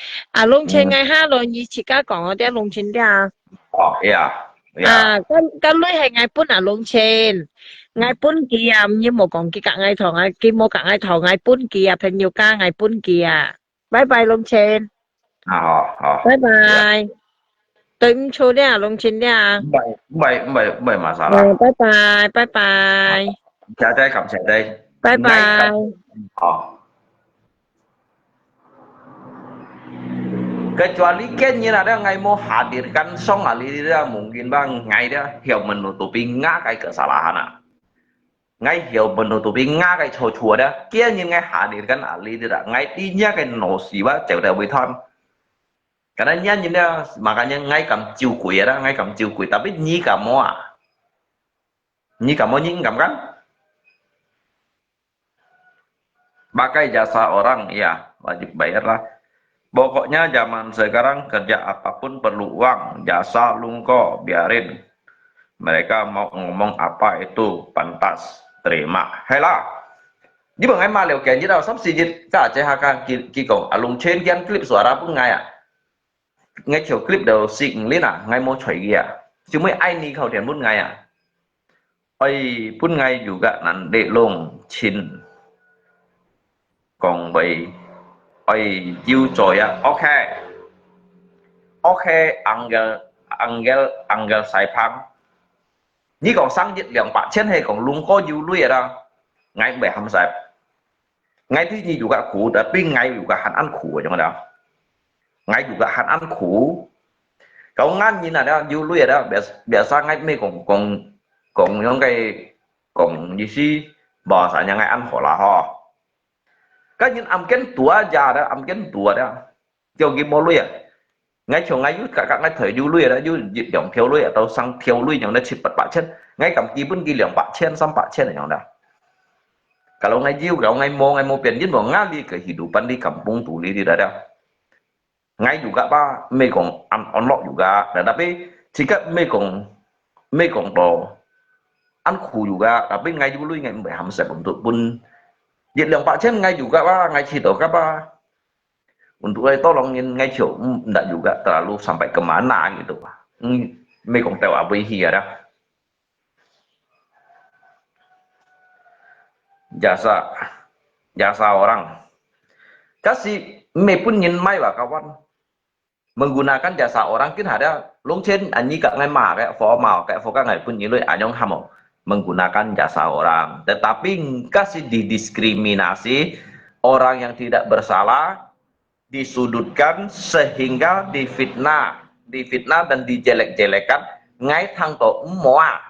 long chen ngày ha rồi như chỉ các còn ở đây long chen đi cái lưới hàng ngày bún long chen ngày bún kia như mò còn kia cả ngày thọ ngày kim mua cả ngày thọ ngày bún kia pen nhiều cái ngày bún kia bye bye long chen bye bye Tính chú đi long chen đi bảy masalah bye bye chào đây cảm謝đây bye bye kecuali kayaknya ada ngai mau hadirkan song ali dia mungkin bang ngai dia hiểu menutupi ngã cái kesalahan ngai hiểu menutupi ngã cái chua dia kayaknya ngai hadirkan ali dia ngai tinya cái nổ xì ba chèo đèo bê thon karena nyanyi dia makanya ngai kam chiu kui ada ngai kam chiu kui tapi nyi kamu nyingkam kan pakai jasa orang ya wajib bayar lah Pokoknya zaman sekarang kerja apapun perlu uang, jasa lungko, biarin. Mereka mau ngomong apa itu pantas, terima. Hela. Nhưng mà ngay mà liệu kiện như nào sắp xì dịch cả chế hạ càng kỳ cổng lùng trên kian clip suara pun ngay ngay chiều clip đầu xịn lên ngay mau chảy ghi chứ mấy ai ni khẩu tiền pun ngay ôi pun ngay juga nanti long chin còn vậy ôi yêu trời ok ok Angel Angel Angel Sai Phang như còn sang dịch lượng bạc trên hay còn luôn có yêu lui ra ngay bẻ hầm sẹp ngay thứ gì juga苦tapi ngay juga hanan苦trong đó ngay juga hanan苦kau ngan như là yêu lui đó biasa ngay mấy còn những cái còn như si bỏ sản nhà ngay ăn khổ là ho cái những âm kiến tua già đó âm kiến tua đó kiểu gì mua lui ngay chỗ ngay cả các ngay thời yêu lui đó yêu dịch dòng thiếu lui tàu sang thiếu lui những nó chip bạc trên ngay cầm kỳ bún kỳ lượng bạc trên xăm bạc trên ở trong đó kalau ngay mau pengen mau ngali kehidupan di kampung tuli tidak ada ngay juga pak mekong unlock juga tapi jika mekong to anku juga tapi ngay dulu ngay mbak hamsep untuk pun dịch lượng pak chen ngay juga pak ngay situ apa untuk itu tolongin ngay chỗ tidak juga terlalu sampai kemana gitu pak mekong tahu apa hier ada jasa orang kasih me pun nhìn may và kawan menggunakan jasa orang kan ada longchen anyi kak ngai ma kayak formal kayak foka ngai pun nyilui anyong hamo menggunakan jasa orang tetapi kasih didiskriminasi orang yang tidak bersalah disudutkan sehingga difitnah dan dijelek-jelekan ngai thang to moa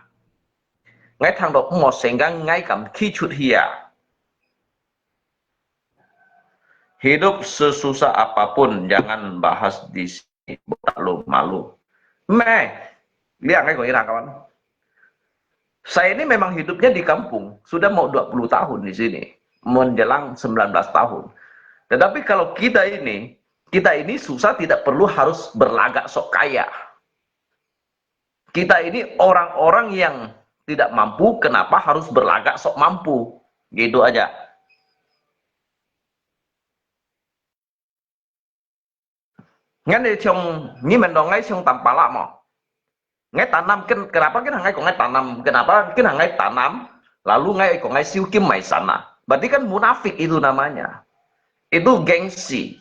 ngay thằng đó một sehingga ngay cảm khi chút hia hidup sesusah apapun jangan bahas di sini malu lihat ngay kok kawan saya ini memang hidupnya di kampung sudah mau 20 tahun di sini menjelang 19 tahun tetapi kalau kita ini susah tidak perlu harus berlagak sok kaya kita ini orang-orang yang tidak mampu, kenapa harus berlagak sok mampu? Gitu aja. Ngay đi trong như mình nói ngay trong tầm pala mà ngay tanam kenapa kan ngay kok ngay tanam kenapa kan ngay tanam lalu ngay kok ngay siukim mai sana berarti kan munafik itu namanya itu gengsi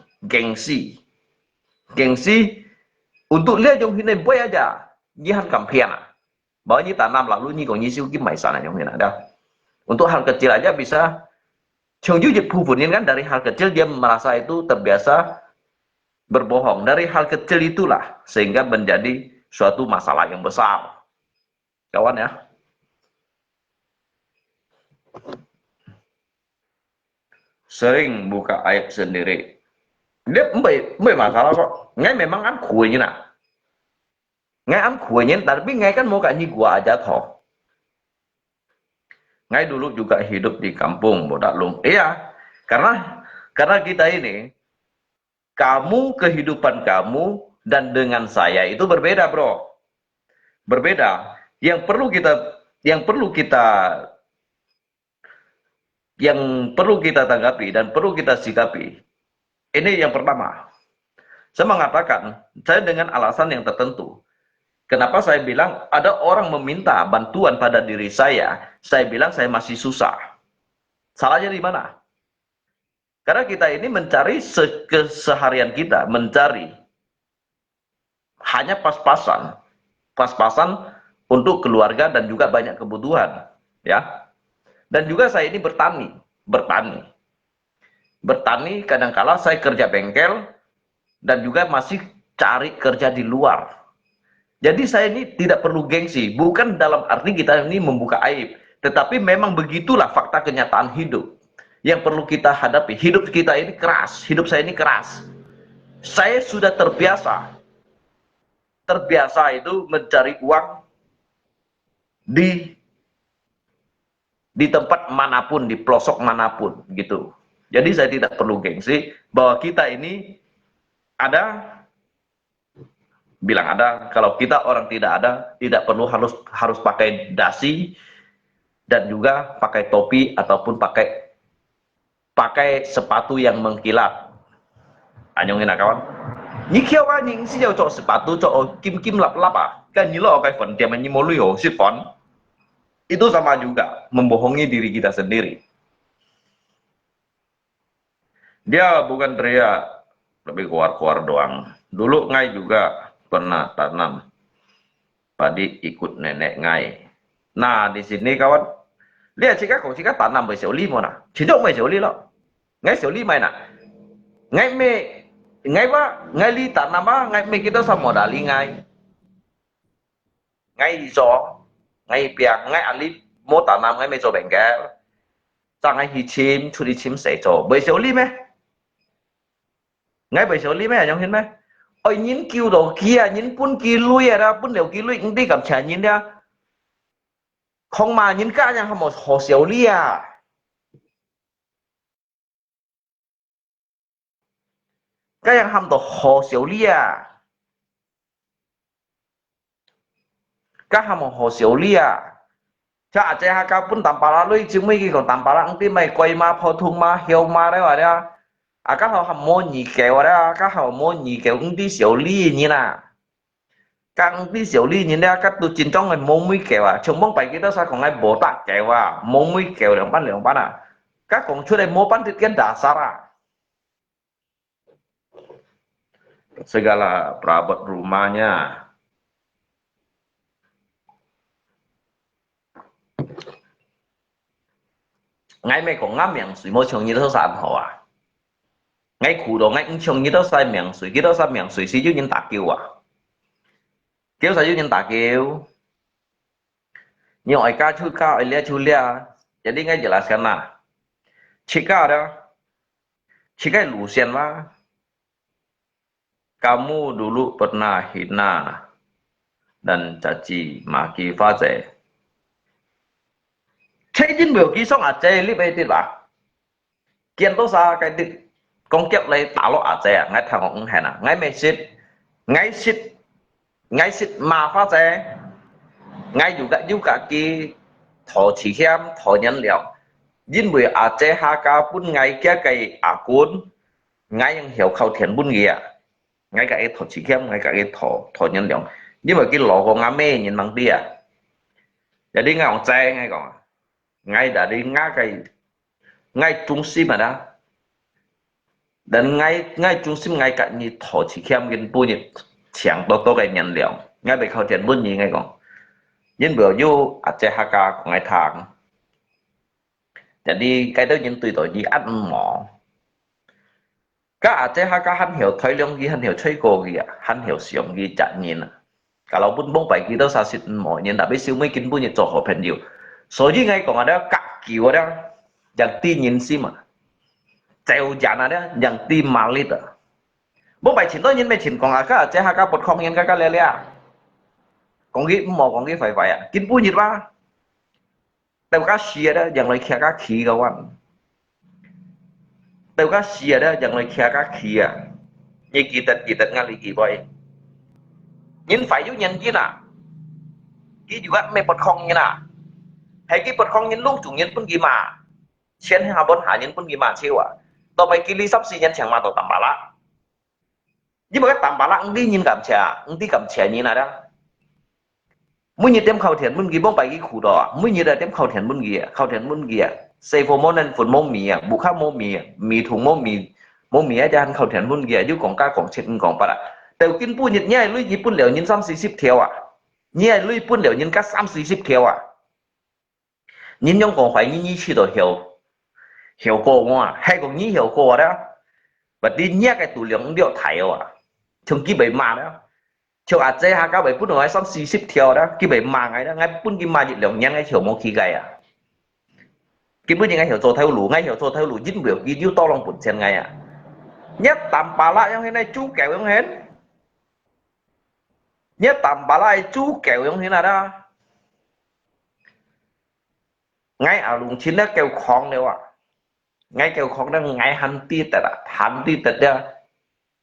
untuk lihat yang ini boy aja jihan kampiana bahwa nyi tanam lalu nyi còn nyi siêu kim mày sana yang ini ada untuk hal kecil aja bisa Chongju Pupunin kan dari hal kecil dia merasa itu terbiasa berbohong dari hal kecil itulah sehingga menjadi suatu masalah yang besar kawan ya sering buka aib sendiri dia mbak masalah kok ngay memang ăn khuya như nào ngay ăn khuya tapi ngay kan mau kayak gua aja toh ngay dulu juga hidup di kampung Bodaklum iya karena kita ini kamu kehidupan kamu dan dengan saya itu berbeda bro berbeda yang perlu kita tanggapi dan perlu kita sikapi ini yang pertama saya mengatakan saya dengan alasan yang tertentu kenapa saya bilang ada orang meminta bantuan pada diri saya bilang saya masih susah. Salahnya di mana? Karena kita ini mencari keseharian kita, mencari hanya pas-pasan untuk keluarga dan juga banyak kebutuhan, ya. Dan juga saya ini bertani kadang-kala saya kerja bengkel dan juga masih cari kerja di luar. Jadi saya ini tidak perlu gengsi, bukan dalam arti kita ini membuka aib, tetapi memang begitulah fakta kenyataan hidup yang perlu kita hadapi. Hidup kita ini keras, hidup saya ini keras. Saya sudah terbiasa itu mencari uang di tempat manapun, di pelosok manapun gitu. Jadi saya tidak perlu gengsi bahwa kita ini Ada, bilang ada. Kalau kita orang tidak ada, tidak perlu harus pakai dasi dan juga pakai topi ataupun pakai sepatu yang mengkilap. Anyongin kawan. Ni kia wa ning si jau cho sepatu cho kim kim lap lap ah. Kan ni lo kai fon dia menyi molu yo si fon. Itu sama juga membohongi diri kita sendiri. Dia bukan teriak, lebih keluar-keluar doang. Dulu ngai juga pernah tanam padi ikut nenek ngai. Nah di sini kawan, lihat jika tanam bei xiao li mo na, cindok mai xiao li lo, ngai xiao li mai na, ngai li tanam ah, ngai me kita sama modali ngai zo, ngai piang, ngai ali mo tanam ngai me zo bengkel, sang ngai hi chim, chu di chim sei zo, bei xiao li me. Ngay bây giờ lý mẹ nhông hiến mẹ ôi nhìn kêu đồ kia nhìn pun kia lui ra pun đều kia lui đi cầm chả nhìn ra không mà nhìn cả nhà một hồ xíu lý à cái yang ham đồ hồ xíu lý à cái ham một hồ xíu lý à cha cha ha pun tampala lui chứng minh cái còn tampala ang ti mày quay ma phô thung ma hiu ma đấy vậy đó à các họ hầm mô nhị kẹo đó các họ mô nhị kẹo cũng đi xíu ly như nào các đi xíu ly như nào các tu chín trong ngày mô mươi kẹo à chúng bông bảy cái đó sao còn ngay bố tạc kẹo à mô mươi kẹo lượng bán à các còn chưa đây mô bán thực kiến đã sao à segala perabot rumahnya ngay mày còn ngắm miệng suy mô chồng như thế sao hả à ngay khu đồ ngay cũng chồng như đó sai miệng suy cái đó sai miệng suy xí dưới những tạc kêu à kêu sao dưới những tạc kêu nhưng ai ca chú cao ai lia jadi ngay jelaskan nah jika ada jika Lucien mah kamu dulu pernah hina dan caci maki Faze thế chính biểu ký xong à chê lý bê tiết bà kiên tố xa cái tiết công kiếp lấy tạo lộ à chê ngay thằng ông hẹn à ngay xịt mà Pha Ze ngay dù cả kỳ thọ chỉ khiêm thọ nhân liệu nhưng bởi à chê ha ca bún ngay kia cây à cuốn ngay yang hiểu khẩu thiền bún nghìa ngay cả cái thọ chỉ khiêm ngay cả cái thọ nhân liệu nhưng mà cái lỗ của ngã mê nhìn bằng tia jadi ngay ông chê ngay còn ngay đã đi ngã cái ngay trung心mà đó dan ngay trung心ngay cả như thọ chỉ khiêm cái bún như chẳng tốt cái nhân liệu ngay bị khẩu thiền bún gì ngay còn nhưng bữa vô Aceh Haka của ngày tháng jadi cái đó những tùy tội gì ăn mỏ các Aceh Haka hắn hiểu thấy lượng gì hắn hiểu chơi cô gì hắn hiểu sử dụng gì chẳng nhìn kalau pun bông bảy kia đó sao xịt mỏ nhìn đã biết siêu mấy kinh bún như chỗ họ phèn nhiều số gì ngay còn ở đó cắt kiểu đó chẳng tin nhìn xí mà treo chán ở đó chẳng tin mà lít à bông bảy chỉ tôi nhìn mấy chỉ còn ở các Aceh Haka bột không nhìn các lê lê con ghi mò con ghi phải vậy à kinh bún nhiệt ba tao cá xìa đó chẳng lấy khe cá khí các bạn tao cá xìa đó chẳng lấy khe cá khí à như kỳ tật ngay kỳ vậy nhưng phải giúp nhân chứ nào cái juga mấy bột không như nào hay cái bột không nhân lúc chủ nhân pun gimana chen hay bột hạ nhân pun gimana siêu à tao mấy cái lý sắp xì nhân chẳng mà tao tạm bảo lá nhưng mà cái tạm bảo lá ông đi nhìn cảm trẻ như nào đó mỗi như tem khẩu thiền muốn ghi bông bài cái khu đó mỗi như là tem khẩu thiền muốn ghi xây phố môn nên phun môn mì bù khá môn mì thùng môn mì cho anh khẩu thiền muốn ghi chứ còn cá còn chết còn bả đầu tiên bù nhiệt nhai lui gì bún liệu nhân xăm xí xíp theo à nhai lui bún liệu nhân cá xăm xí xíp theo à nhân nhung còn phải như chi đồ hiểu cô mà hay còn như hiểu cô đó và đi nhai cái tủ liệu điệu thải à trong kia bể mà đó châu Aceh Haka bảy phút nói xong xí xíp theo đó cái bảy mà ngay đó ngay phút cái mà nhiệt lượng nhanh ngay hiểu một khí gầy à cái bữa ngay hiểu rồi theo lũ dính biểu cái nhiêu to lòng bụng sen ngay à nhất tạm bà lại trong thế này chú kẹo trong hết nhất tạm bà lại chú kẹo trong thế nào đó ngay ở lùng chín đó kêu khoang đâu à ngay kêu khoang đó ngay hắn ti tật đó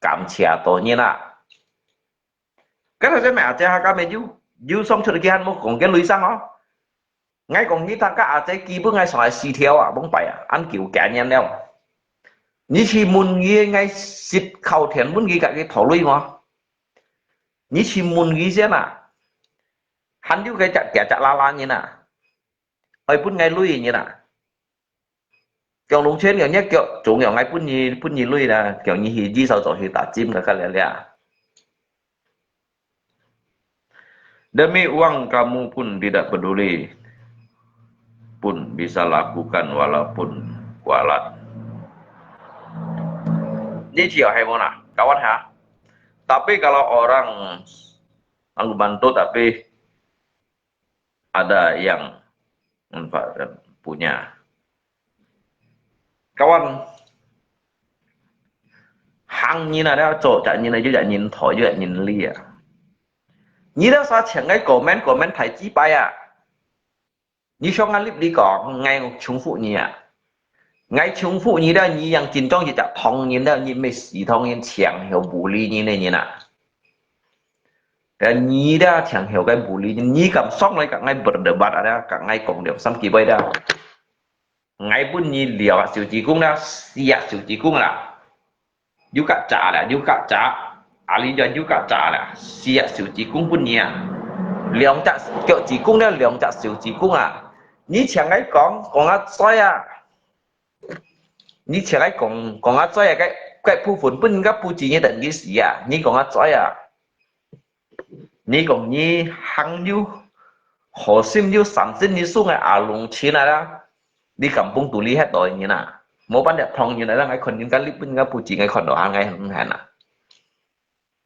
cảm chia tổ nhiên à cái là cái mẹ chơi hai cái mẹ yêu xong chuyện kia hắn một còn cái lưới sang nó ngay còn nghĩ thằng cả chơi kỳ bước ngay sỏi xì theo à bóng bảy à ăn kiểu kẻ nhen đeo như chỉ muốn nghĩ ngay xịt khẩu thiền muốn nghĩ cả cái thổ lưới mà như chỉ muốn nghĩ thế nào hắn yêu cái kẻ chả la như nào ơi bút ngay lưới như nào kiểu lúng trên kiểu nhất kiểu chủ kiểu ngay bút nhì lưới là kiểu như hì di sầu tổ hì tả chim cái lẻ lẻ demi uang kamu pun tidak peduli pun bisa lakukan walaupun kualat. Ini dia Hemona, kawan ha. Tapi kalau orang aku bantu tapi ada yang manfaat punya. Kawan hàng như là đó chỗ chạy như này chứ chạy nhìn thổi chứ chạy nhìn ly à. Như đó sao chẳng cái comment thấy chí bay à. Như cho ngăn clip đi có ngay chúng phụ nhỉ à. Ngay chúng phụ như đó như yang chính trong gì chả thông như đó như mấy sĩ thông như chẳng hiểu bù ly như này như nào cái như đó chẳng hiểu cái bù ly như cảm xúc này cả ngay berdebat ada cả ngay cộng điểm xăm kỳ bay đó ngay pun như liều siêu chỉ cung đó siap siêu chỉ cung là juga trả là juga trả ali cho juga trả là siap siêu chỉ cung pun nhỉ liều trả kiểu chỉ cung đó liều trả siêu chỉ cung à như chẳng ấy còn á xoay à你前来讲啊，做个部分本个不只呢等于是啊，你讲啊做啊，你讲你行有核心有三心你送个阿龙钱来啦，你kampung tu lihat doy ni na, mau pandai thong ni na ngai kon ni kali pun ngai puji ngai kon doa ngai hana.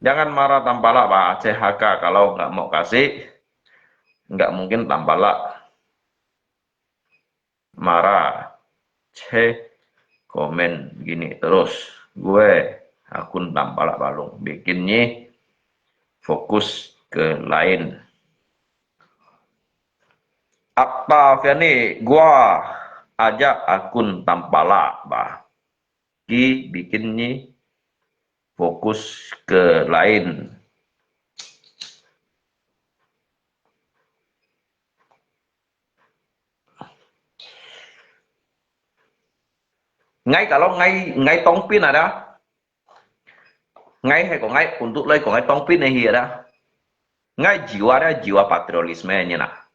Jangan marah tanpa lah bah CHK kalau nggak mau kasih, nggak mungkin tanpa lah marah, komen gini terus gue akun tampalak balung bikinnya fokus ke lain apa ini gua ajak akun tampalak bah bikinnya fokus ke lain ngay kalau ngay tong pin ada ngay hay có ngay untuk lagi có ngay tong pin này ada ngay jiwa patriotisme nya nak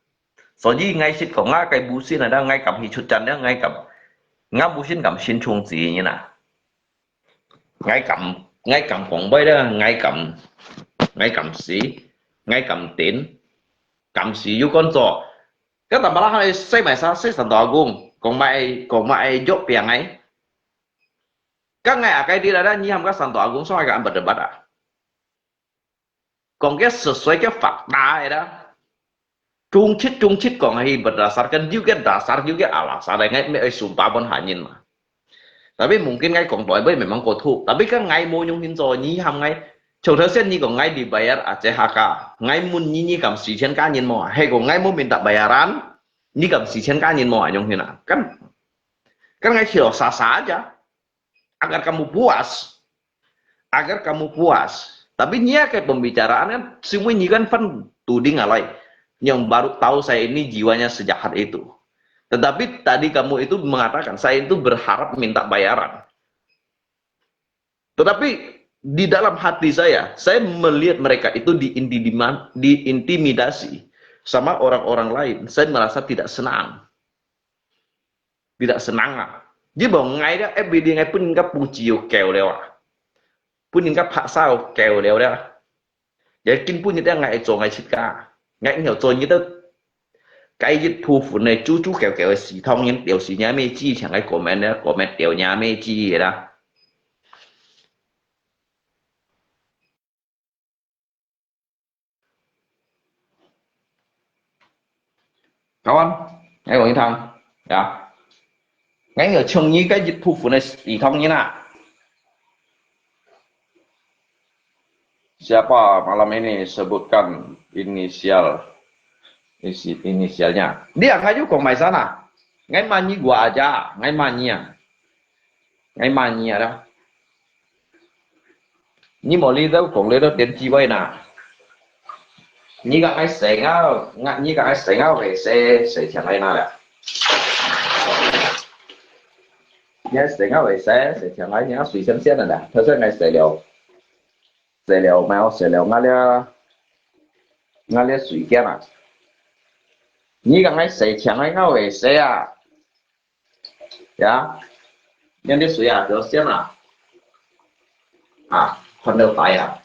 so ji ngay sit có ngay cái busin ada ngay cầm hi chút chân đó ngay busin cầm xin chuông gì như nào ngay cầm quảng bay đó ngay cầm tiền cầm xí yêu con trò cái tầm bala hay xây mày sao xây sản đỏ gồm còn mày dốt biển ấy các ngày cái đi là đã như các sản tỏa cũng soi cả bật bật à còn cái xoay cái phạt đá đó trung chít còn hay berdasarkan juga dasar juga alasan ngay mấy sumpah pun hanya mà tapi mungkin ngay còn đối với memang cổ thụ tapi các ngày mua nhung hin rồi như ngay chủ thực sen như còn ngay dibayar ACHK ngay muốn như cầm sĩ chân cá nhân mò hay còn ngay muốn minta bayaran như cầm sĩ chân cá nhân mò nhung hin à kan ngay chỉ sah-sah aja agar kamu puas tapi nya kayak pembicaraan kan semuanya kan tuding alay yang baru tahu saya ini jiwanya sejahat itu tetapi tadi kamu itu mengatakan saya itu berharap minta bayaran tetapi di dalam hati saya melihat mereka itu diintimidasi sama orang-orang lain saya merasa tidak senang lah chứ bảo ngay đó FPD ngay pun các bu chiều kèo leo à pun các hạ sao kèo leo đó vậy kinh pun như thế ngay chỗ ngay chít cả ngay hiểu rồi như thế cái dịch thu phụ này chú kèo xì thông những điều xì nhà mê chi chẳng ai comment điều nhà mê chi vậy đó kawan nghe gọi thằng dạ ngay ở trong như cái dịch vụ phụ này thì thông như nào siapa malam ini sebutkan inisialnya dia ngayu kok mai sana ngay manyi gua aja ngay manyi đó 你莫里头讲里头电机位呐，你讲爱谁啊？你讲爱谁啊？为谁抢来那了？你爱谁啊？为谁抢来？你要水仙仙的呢？他说爱谁了没有？谁了俺俩水仙啊？你讲爱谁抢来？我为谁啊？呀？人家水啊，就仙啊！啊，看到大啊！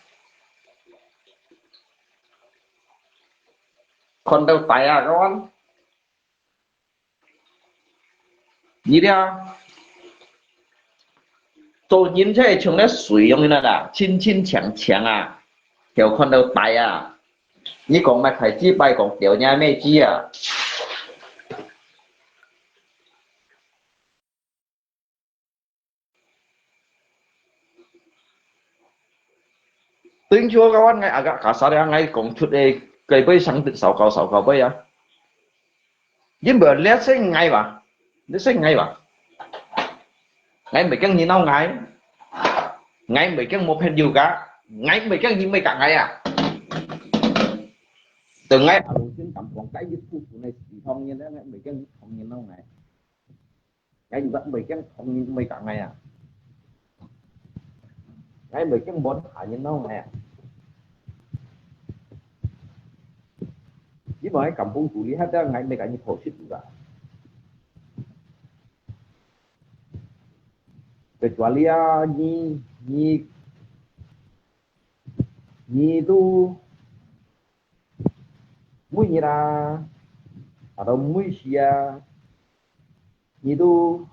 看到大啊，các bạn. Gì đấy à? Tôi nhìn thấy chúng nó suy用的啦，亲亲强强啊，有看到大啊！你讲咪係支拜講掉嘢咩支啊？tiếng chúa các bạn ngay agak kasar ya ngay công chút đây cây bơi sang tự sào cầu bơi à nhưng bữa lẽ sẽ ngay mà nó sẽ ngay mà ngay mấy cái nhìn nào ngay mấy cái một hình dù cả ngay mấy cái nhìn mấy cả ngay à từ ngay ở đầu tiên cầm còn cái dịch vụ này thì không như thế ngay mấy cái không nhìn nào ngay dù mấy cái không nhìn mấy cả ngay à ngay mấy cái bốn hạ nhìn nào ngay à chứ mà cầm phong chủ lý hết đó ngay mấy cái như thổ xích juga kecuali ya nyi itu munyira atau muisia itu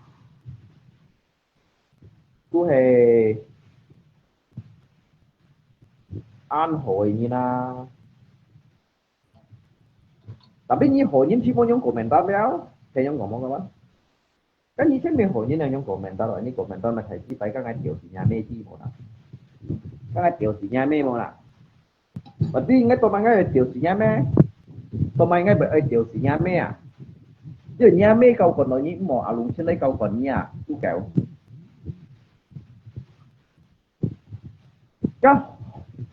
hề an hội như na tapi nyi hội nhìn chỉ có những komentar béo thì những ngomong các bạn cái gì thế mình hội như là những komentar rồi những komentar mà thầy chỉ phải các anh tiểu gì nhà mê chi một nào các anh tiểu gì nhà mê một nào và tuy ngay tôi mang ngay tiểu gì nhà mê tôi mang ngay bởi tiểu gì nhà mê à chứ nhà mê câu còn nói những mỏ lùng trên đây câu còn nhà chú kẹo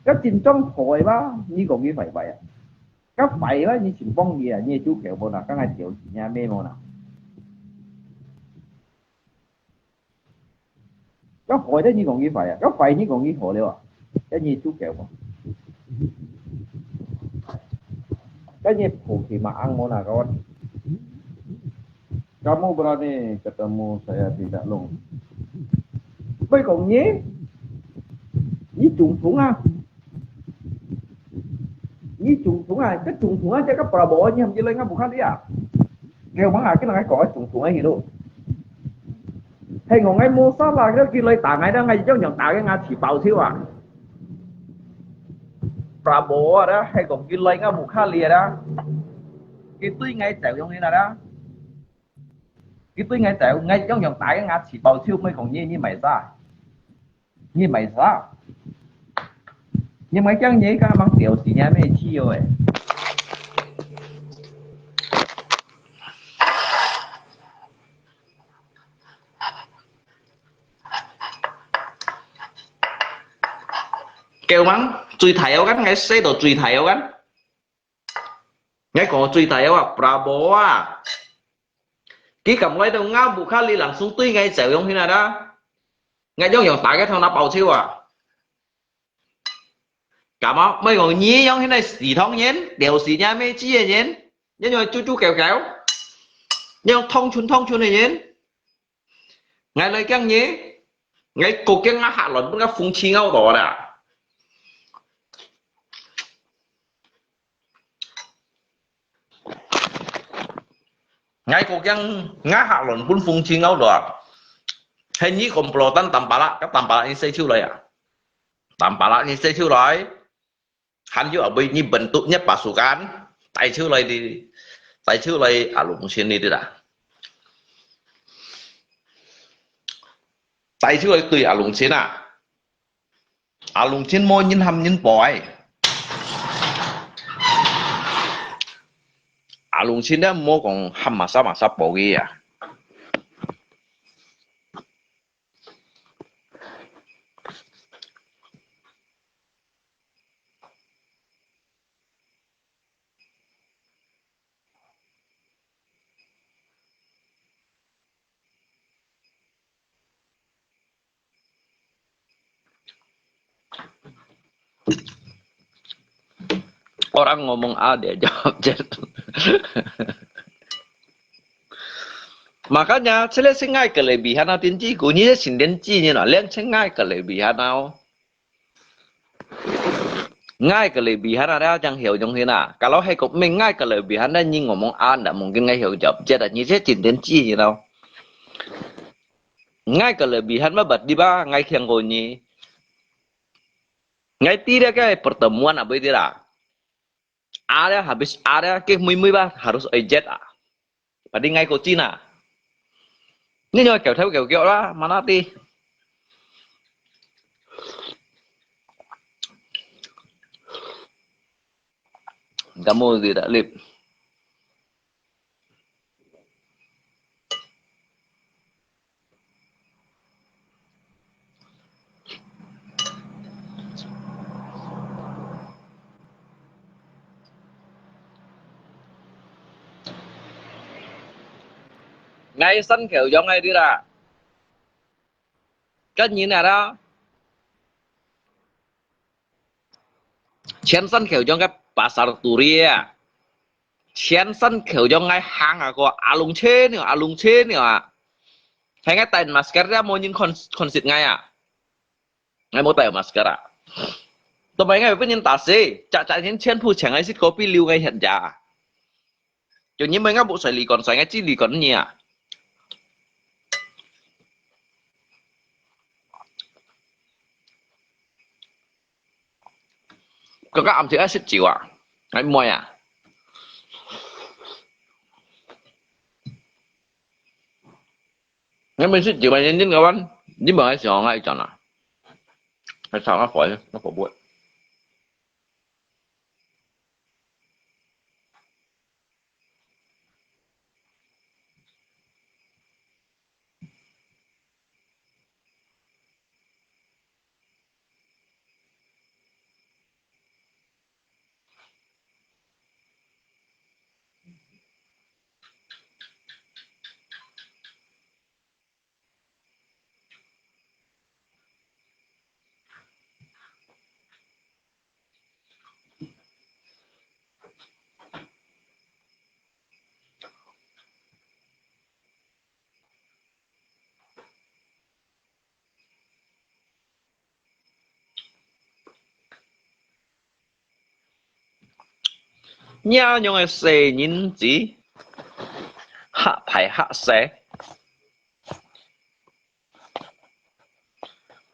cái trình trong hội ba như còn như vậy vậy à các vậy đó như trình phong gì à như chú kẹo bộ nào các anh tiểu gì nhà mê một nào các hội đó như còn như vậy à các vậy như còn như hội liệu à cái như chú kẹo mà cái như phụ thì mà ăn món nào con kamu berani ketemu saya tidak long bây còn nhé như trùng thủng à như trùng thủng à cái trùng thủng á cho các bà bộ như hầm gì lên á bukan đi à kêu bằng à cái này có trùng thủng ấy gì đâu hay ngồi ngay mua sắm là cái kia lấy tảng ngay đó ngay cho nhận tảng cái ngà chỉ bảo thiếu à bà bộ đó hay còn kia lấy ngà bukan lìa đó cái tuy ngay tẹo giống như là đó cái tuy ngay tẹo ngay trong nhận tảng cái ngà chỉ bảo thiếu mới còn như mày ra nhưng mấy cái nhảy cả bằng tiểu gì nha mấy chi rồi kêu mắng truy thầy áo gắn ngay xe đồ truy thầy áo gắn ngay còn truy thầy áo à bravo à cái cầm lấy đâu ngáo bù khá li làm xuống tuy ngay sẹo giống thế nào đó ngay giống như tại cái thằng nó bầu siêu à cảm ơn mấy còn nhí giống thế này xì thông nhén đều xì nha mấy chi à nhén nhưng mà chú kéo nhưng thông chun này nhén ngay lấy căng nhé ngay cuộc cái ngã hạ luận nó phun chi ngao đỏ đã ngay cuộc cái ngã hạ luận phun chi ngao đỏ hình như còn pro tan tầm bả lá các tầm bả lá như xây chiêu lại à tầm bả lá như xây chiêu lại hắn chứ ở bên như bẩn tụ nhất bà số cán tại chiêu lại à lụng xin đi đã tại chiêu lại tùy à lụng xin à lụng xin môi nhân hầm nhân bòi à lụng xin đó mô còn hầm mà sao bỏ ghi à Orang ngomong A dia jawab Z. Makanya saya sengai kelebihan atau tinji kunyi sinden ji ni lah, lihat sengai kelebihan nào. Ngay kelebihan ada yang hiểu trong thế nào. Kalau hay của mình ngay kelebihan đó nhưng ngomong A tidak mungkin ngay hiểu jawab Z, như thế sinden ji ni đâu. Ngay kelebihan mah berarti ba ngay yang kunyi. Ngay tidak kayak pertemuan apa itu lah. Ada habis ada ke mui ba harus Z à. Berarti ngay của Cina. Nhưng mà kiểu theo kiểu đó mà nó đi. Kamu tidak lip. Ngay sân kiểu giống ngay đi ra. Cái như này đó. Trên sân kiểu giống cái pasar turia. Trên sân kiểu giống ngay hàng à có alung trên nữa. Hay ngay tay masker ra mua những con xịt ngay à. Ngay mua tay masker à. Tụi mày ngay với những tà xế. Chả những trên phụ chẳng ngay xịt copy lưu ngay hiện giả. Chứ như mấy ngay bộ xoay lì còn xoay ngay chi lì còn nhỉ à. Có các âm thì xịt chịu à. Ngay môi à. Ngay mình xịt chịu mà nhìn các bạn. Nhưng mà ngay xịt ngay chẳng à. Hay sao nó khỏi bụi. Nha nhung ai xê nhìn gì. Hạ phải hạ xé.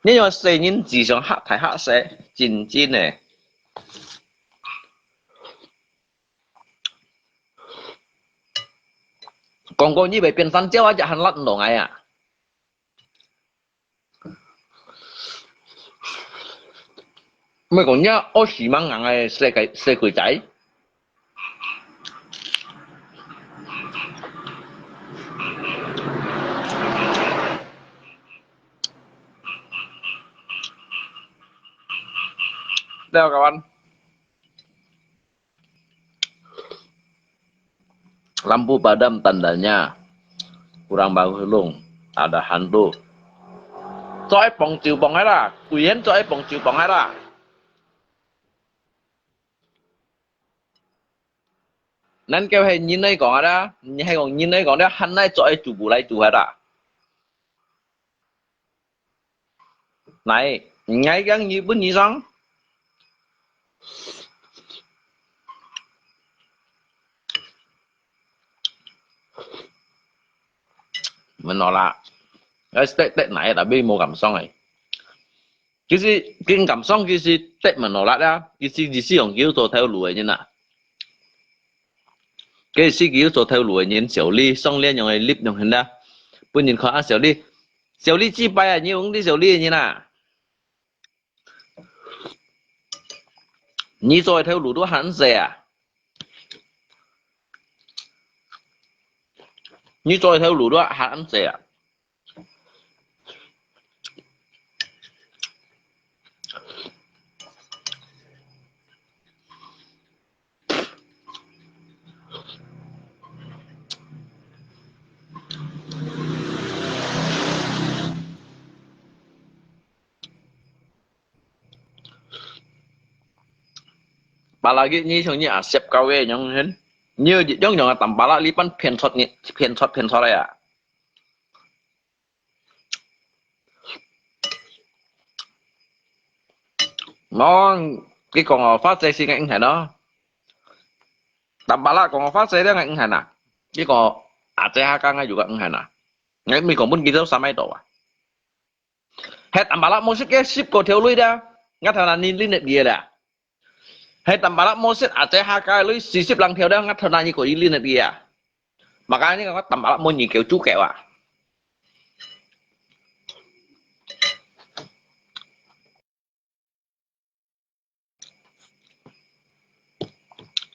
Nha nhung ai xê nhìn gì xong hạ phải hạ xé. Chính này. Còn cô như vậy biến sân chéo chả hắn lặn đồ ngay à. Mấy con nhá ô xì mang ngang ai xê quỷ cháy. Đây các bạn. Lampu padam tandanya kurang bagus long. Ada hantu. Cho ai bong chiều bong hay là quỷ hen cho ai bong chiều bong hay là. Nên kêu hay nhìn đây còn ada, hay còn nhìn đây còn đó hắn này cho ai chủ bù lại chủ hay là. Này, ngay găng như bún như xong. Mình nói là cái tết này đã bị mua cảm xong này. Cái cảm xong cái gì tết mà nó lại ra, cái gì sử dụng kiểu tổ theo lùi như nào. Cái gì kiểu tổ theo lùi như tiểu ly xong liên dùng clip dùng hình ra. Bữa nhìn khó ăn tiểu ly chi bay à như ông đi tiểu ly như nào. Như rồi theo lùi đó hắn rẻ à. Như rồi theo lùi đó hắn rẻ à. tanpa lagi ni sebenarnya asep kau yang hen. Như giống như là tanpa lagi lipan pen shot ya. Nó cái còn phát xe xin anh hả đó. Tanpa lagi còn phát xe đó anh hả nè. Cái còn ACHK ngay juga anh hả nè. Ngay mình còn muốn kita sama itu. Hết tanpa lagi musik cái ship có theo lui đó. Ngắt thằng này lên net dia dah. Hết tanpa lagi musik ACHK lui ship lang theo đó ngắt thằng này có đi lên net dia. Makanya kan tanpa lagi mau nyikil cukai wah.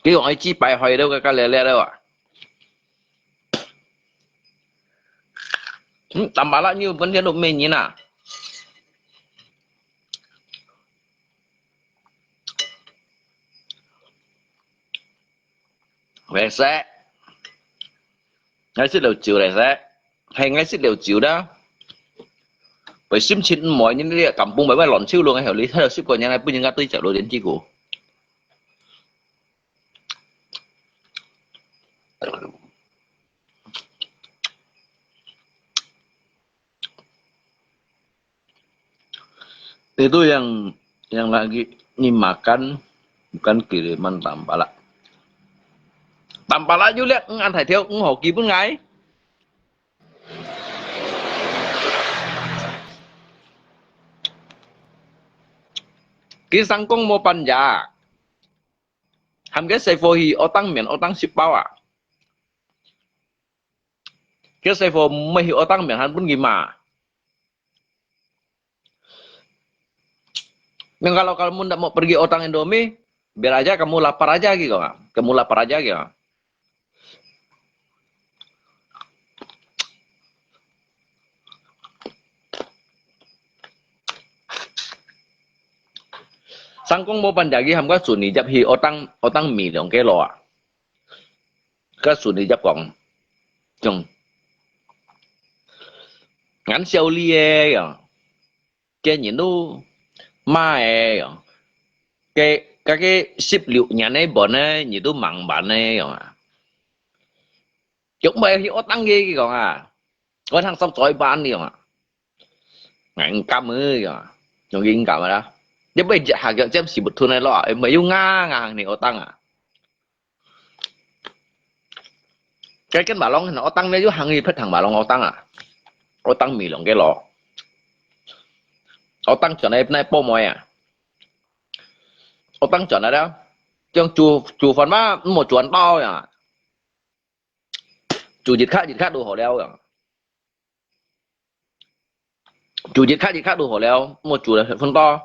Cái gọi chi bài hỏi đâu cái lẹ đâu à. Tanpa lagi như vấn đề độ mình như nào. Về xe ngay xích đều chiều này xe hay ngay xích đều chiều đó bởi sim chín mọi những cái cầm bung bởi bài lọn siêu luôn hay hiểu lý theo ship của nhà này bây giờ ngay tới trả lời đến chi của itu yang lagi ini makan bukan kiriman tanpa lagi lihat ăn thải theo họ ký bữa ngày cái sang công mua pan giả ham cái xe phô hi otang miền otang ship bao à cái xe phô mấy hi otang miền han pun gimana yang kalau kamu tidak mau pergi otang Indomie biar aja kamu lapar aja gitu kan kamu lapar aja gitu sang công mau panjagi ham cái suni jap hi otang mì dong cái lo à cái suni jap kong chong ngắn siêu lie kiểu cái nhìn đâu mai cái ship liệu nhà này bọn này nhìn đâu mặn bạn này rồi chúng mày hiểu tăng ghê cái còn à có thằng xong tội ban đi rồi ngàn cam ơi rồi trong kinh cảm đó nếu bây giờ hàng xem xì bột thun này lo mấy yêu ngang này ở tăng à cái bà long nó tăng đấy chứ hàng gì phết thằng bà long ở tăng à ở tăng mì lòng cái lọ ở tăng trở này po mồi à ở tăng trở này đó trong chùa phần má một chuồn to à chủ dịch khác đồ hổ leo à chủ dịch khác đồ hổ leo một chùa là phân to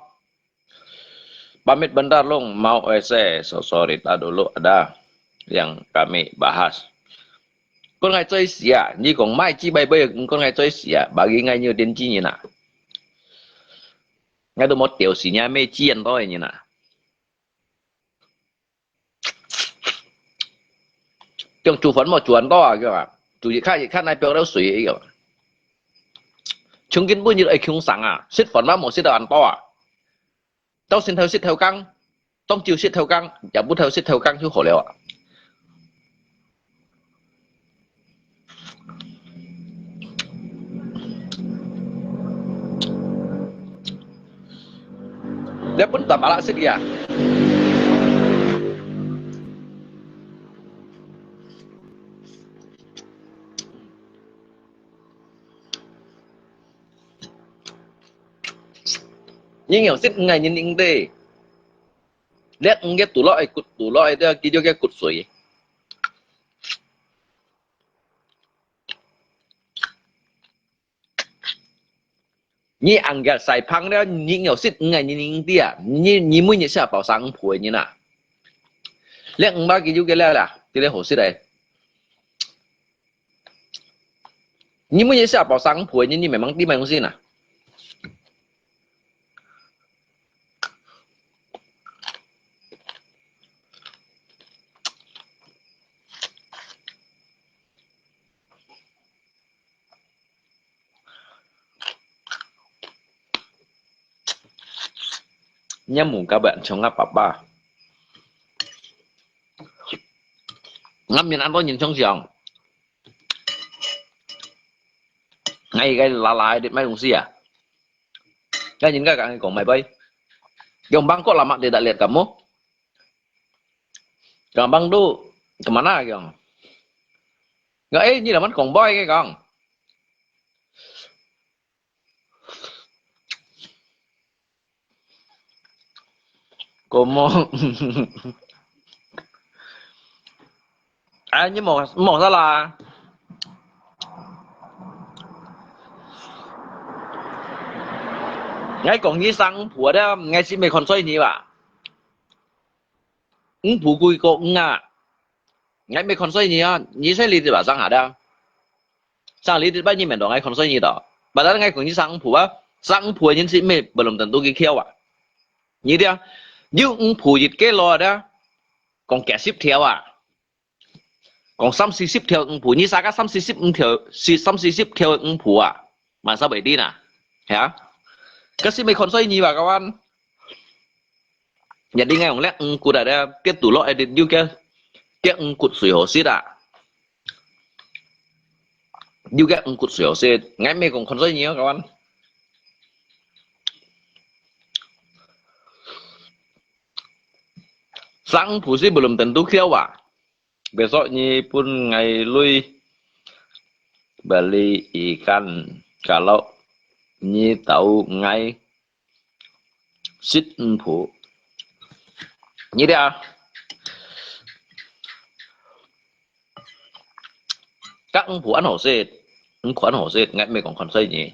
pamit bentar long mau sorry tak dulu ada yang kami bahas con ngày chơi xỉa như còn mai chi bay bây con ngày chơi xỉa bagi ngay như đến chi như nào ngay được một tiểu xỉ nhà mê chiên thôi như nào trong chủ phấn một chuồn to à kìa mà chủ gì khác này béo đâu sủy ấy kìa chúng kiến bữa như ấy không sáng à xích phấn một xích ăn to à tao xin theo xích theo căng tông chiều xích theo căng chả bút theo xích theo căng chứ khổ leo à dia pun tak balak sikit ya. Nhưng hiểu xích ngày nhìn những thế. Lihat nghe tủ loại đó kia cho cái cụt suy. Ni anggar sai phang đó ni nhiều xích ngày ni tia ni mới như sao bảo sáng phổi như nào lẽ ba cái cái là cái hồ xích này ni mới như sao bảo sáng phổi như mày mang đi mày không xin à Nyambung kabar nggak apa-apa. ngắm nhìn ăn có nhìn trong giường ngay cái là lại đến mấy đồng xì à cái nhìn cái của mày bay yang bang kok lama tidak lihat kamu Kang bang tuh kemana Kang nggak ini là còn boy cái con como nhưng một ra là ngay còn như sang của đó ngay xin mày còn xoay nhỉ bà phụ cùi cô à ngay mày còn xoay nhỉ à nhỉ xoay lì thì bà sang hả đó sang lì thì bao nhiêu mày đó ngay còn xoay nhỉ đó bà đã ngay còn như sang phụ á sang phụ nhân sĩ mày belum tentu cái khéo à nhỉ đi nhưng phụ dịch cái lò đó còn kẻ ship theo à còn xăm xí ship theo phụ như sao các xăm xí ship theo phụ à mà sao vậy đi nè hả cái ship mày còn xoay nhỉ bà các bạn nhà đi ngay ông lẽ cụ đã ra cái tủ lọ edit như cái cụt sủi hồ xít à như cái cụt sủi hồ xít ngay mày còn xoay nhỉ các bạn sang phụ sih belum tentu khéo à besok nyi pun ngai lui beli ikan kalau nyi tahu ngai sit phụ nyi dia các phụ ăn hổ xệt phụ ăn hổ xệt ngay mày còn xây nhỉ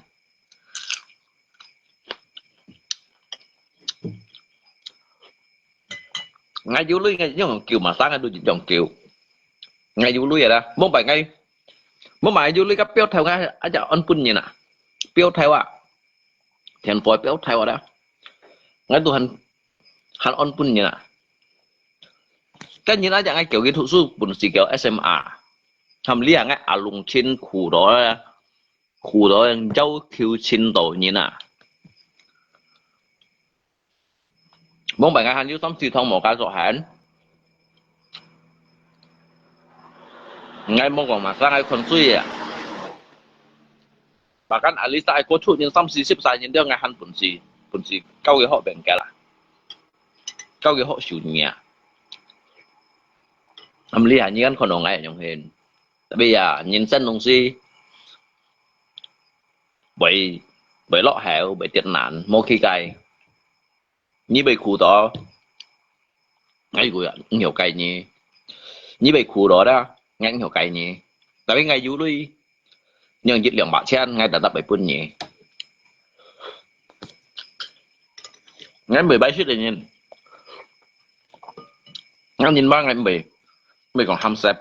ngay du lui ngay những kiểu mà sáng ngay đôi dòng kiểu ngay du lui vậy đó muốn bài ngay muốn bài du lui các béo theo ngay ở chợ ăn pun như nè béo theo à thiền phổi béo theo à đó ngay tụi hắn ăn pun như nè cái như nó dạng ngay kiểu cái thủ sư bún xì kiểu SMA hàm lý ngay à lùng trên khu đó châu khiêu trên tổ như nè muốn bài ngay hắn yếu tóm si thông một cái rõ hẳn ngay muốn còn mà sang ngay còn suy à bahkan Alisa ai có chút những xăm xí xếp sai những đứa ngay hắn bún xì cao cái họ bèn cái là cao cái họ chủ nhà hàm lý như anh còn ở ngay ở trong hình bây giờ nhìn sân đồng si bởi lọ hẻo bởi tiện nạn mỗi khi cày như bị khu đó ngay của nhiều cày như bị khu đó đó ngay nhiều cày nhỉ tại vì ngay du lui nhưng dịch lượng bạc chen ngay đã tập 7 pun nhỉ ngay 17 suýt rồi nhìn ba ngày 10 còn 2 xếp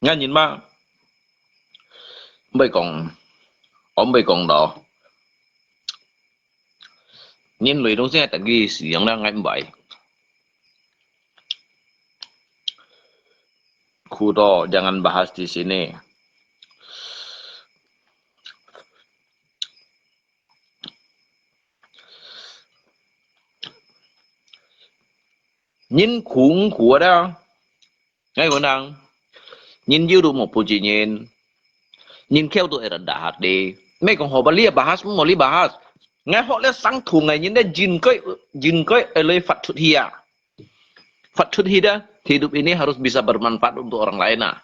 ngay nhìn ba 10 còn đỏ nhìn lùi đông xe tận ghi sử dụng đang ngay 7 Kudo jangan bahas di sini nhìn khủng của đó ngay còn đang nhìn dư đủ một bộ chỉ nhìn khéo tụi đã đạt đi mấy con họ bahas mau li bahas ngay họ lấy sang thùng này nhìn đây jin cái lấy Phật xuất hi đó hidup ini harus bisa bermanfaat untuk orang lain nah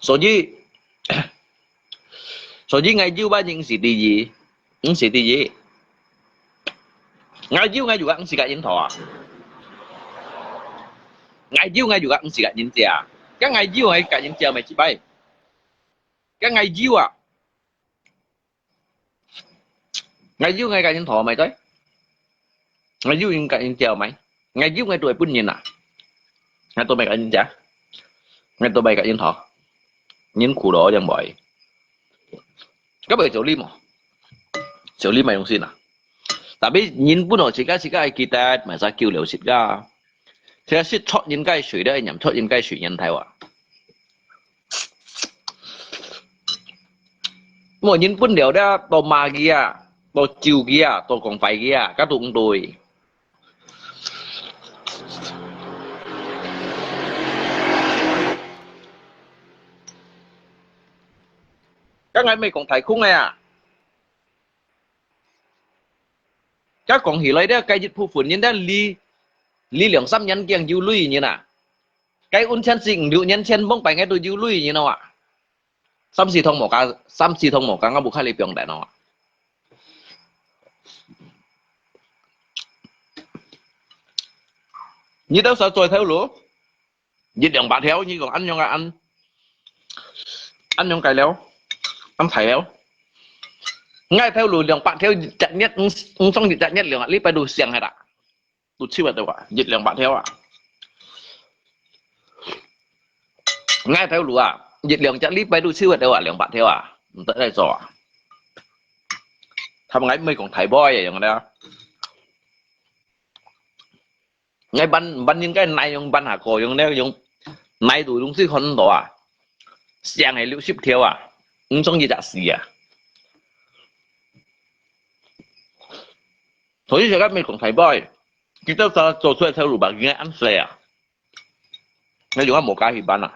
số gì ngay dư ba những gì gì ngay dư ngay juga si gak thọ ngay dư ngay juga si gak tia các ngày dư hay cả những chờ mày chị bay các ngày dư à ngày dư ngay cả những thọ mày tới ngày dư cả những chờ mày ngày dư ngay tuổi pun nhìn à ngày tôi mày cả những chả ngày tôi bay cả những thọ những khu đó chẳng bội các bạn tiểu lim mày không xin à tapi nhìn pun chỉ cái kita mà ra kêu liệu xịt ra thế xịt chọn những cái水的nhắm chọn những cái水nhân thay à Mỗi nhìn bún đều đó tổ mà kia, tổ chiều kia, tổ còn phải kia, các tụng tôi. Các ngày mày còn thấy khung này à? Các còn hiểu lấy đó cái dịch vụ phun nhân đó li lượng xăm nhân kiêng dư lui như nào? Cái un chân sinh dụ nhân chân bông bánh cái tôi dư lui như nào ạ? Xăm xì thông một cái ngã buộc hai lì biếng đại nó. Như đâu sao tôi theo lúa? Dịch lượng bạc theo như còn ăn nhau ăn nhau cái léo, ăn phải léo. Ngay theo lùi lượng bạn theo chặt nhất xong dịch chặt nhất lượng lý phải đủ xiềng hay đã đủ chưa được ạ dịch lượng bạn theo ạ ngay theo lùi à dịch lượng chặt lý phải đủ chưa được ạ lượng bạn theo à tới đây rồi thằng ấy mới còn thầy boy vậy còn đó ngay ban những cái này dùng ban hạ cổ dùng đeo dùng này đủ đúng sự con đó à xiềng này liệu ship theo à xong dịch chặt xì à thôi giờ các mình còn thầy boy kita sao cho thuê theo lùi bạn nghe ăn xè à ngay dùng một cái thì bán à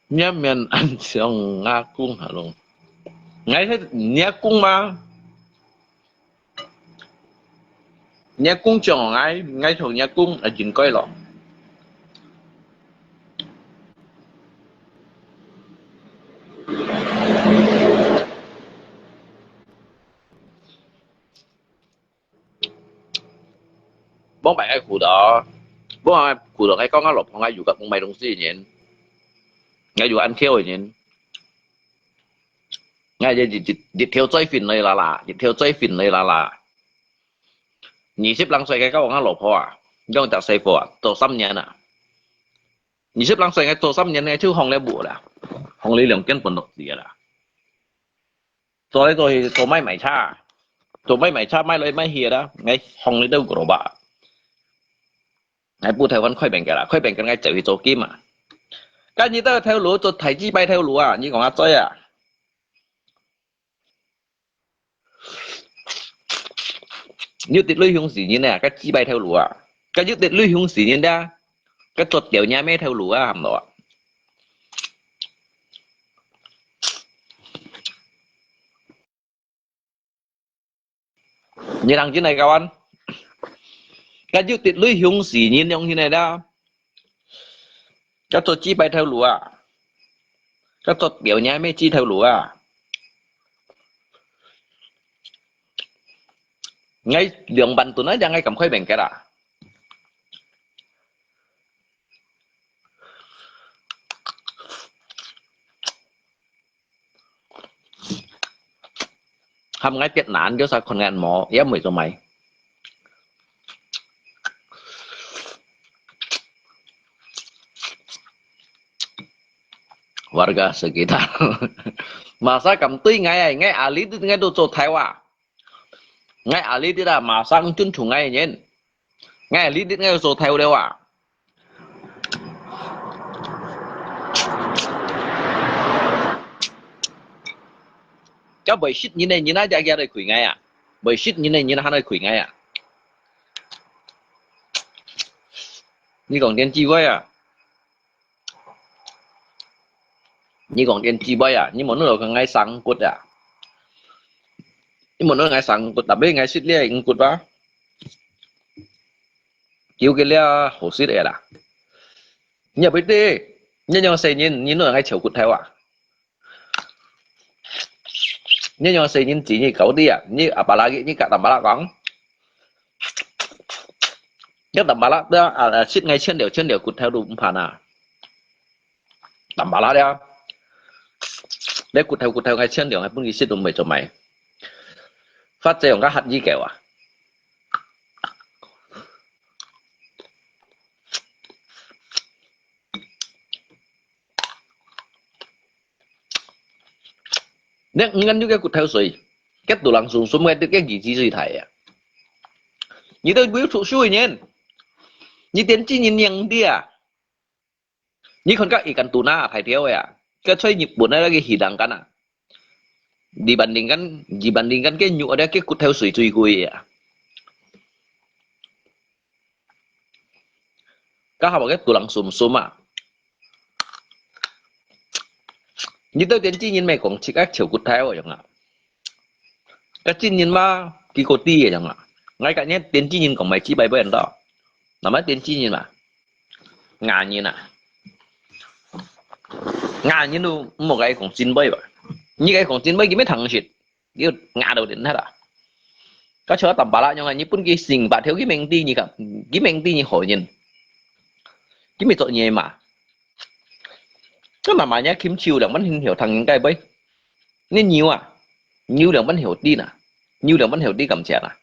nhá miền ăn xong nga cung hả luôn ngay thế nhá cung mà nhá cung chồng ngay thường nhá cung là chuyện coi lọ bóng bạn ai cụ đó bóng ai cụ đó ngay có ngã lộc ngay dù gặp mày đồng gì nhỉ ngay dù ăn kêu rồi nhỉ ngay giờ dịch theo chơi phim này là dịch theo chơi phim này là 20 歲嘅交往阿老婆啊，因為就細個啊，做新人啊，20歲嘅做新人嘅超紅你冇啦，紅你兩斤半六字啦，做呢做咩咪差，做咩咪差咩女咩嘢啦，你紅你都個老吧，你不台灣開病嘅啦，開病嘅你就去做兼啊，跟住都條路做提子幣條路啊，你講阿仔啊。như tiết lưu hướng gì như này cái chi bay theo lúa cái như tiết lưu hướng gì như đó cái tuột tiểu nhà mẹ theo lúa hàm đó như thằng chứ này các anh cái như tiết lưu hướng gì như này đó cái tuột chi bay theo lúa cái tuột tiểu nhà mẹ chi theo lúa ngay lượng bệnh tụi nó ra ngay cầm khói bệnh cái đã hầm ngay tiết nạn cho sao còn ngàn mỏ ép mười cho mày warga sekitar masa cầm tuy ngay ali itu ngay đồ cho thái à ngay ali itu là mà sang chân chủ ngay nhé ngay ali itu ngay cho theo đâu à cái bởi shit như này như nó ra ra đây quỷ ngay à bởi shit như này như nó đây quỷ ngay à như còn đen chi vậy à như còn đen chi vậy à nhưng mà nó là ngay sáng cốt à nhưng mà nó ngay sáng cốt đặc biệt ngay shit lia cốt ba kêu cái lia hồ shit này là nhà bây giờ nhưng xây nhìn nó ngay chiều cốt theo à nhưng xây nhìn chỉ như cậu đi à như à bà la như cả tầm bà la quăng cái tầm bà la đó à shit ngay chân đều cút theo đúng phản à tầm bà la đó để cút theo ngay chân đều hay bưng shit đúng mày cho mày phát triển các hạt gì kẹo à nếu ngăn như cái cút theo suy cái tủ lạnh xuống xuống cái gì thầy à 你都不要出书年，你点几年年的啊？你看个ikan tuna phải theo ya, cái xoay nhịp buồn là cái hidangan à, dibandingkan cái nhựa ada cái cút theo suy suy kui ya. Các họ bảo cái tulang sum sum à, như tôi đến chi nhìn mày cũng chỉ các chiều cút theo rồi chẳng ạ, cái chi nhìn mà cái cột ti vậy chẳng ạ, ngay cả nhé đến chi nhìn cũng mày chỉ bài bên đó, là mấy đến chi nhìn mà, ngà nhìn à. Nga như nó một cái con chín bay vậy, như cái con chín bay cái mấy thằng shit, cái Nga đầu đến hết à, có chỗ tầm bả lại nhưng mà như bún cái sinh bả thiếu cái mình đi như cả, cái mình đi như hội nhìn, cái mình tội nhẹ mà, cái mà nhá kiếm chiều là vẫn hiểu thằng những cái bay, nên nhiều à, nhiều là vẫn hiểu đi nè, nhiều là vẫn hiểu đi cầm chén à,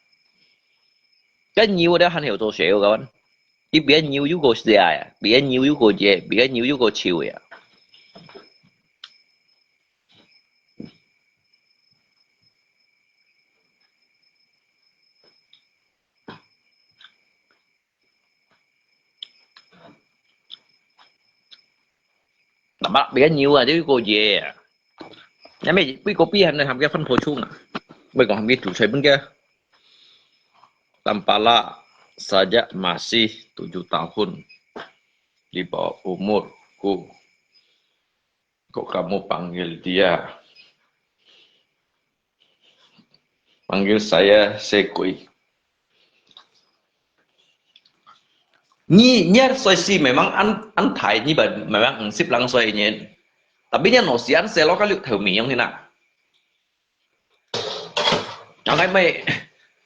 cái nhiều đó hắn hiểu tôi sẽ các bạn, cái biết nhiều yếu cô gì à, biết nhiều yếu cô gì, biết nhiều yếu cô chiều à. Bạn biết nhiều à chứ cô gì à, nhà mày quý cô pi hành này làm cái phân phối chung à, bây còn làm cái chủ sở bên kia, Tampala saja masih 7 tahun di bawah umurku, kok kamu panggil saya Sekui. Nyi nyar soi si memang an thai như vậy memang sip lang soi nyen, tapi nya no sian se lo ka liu theu mi yang thế nào,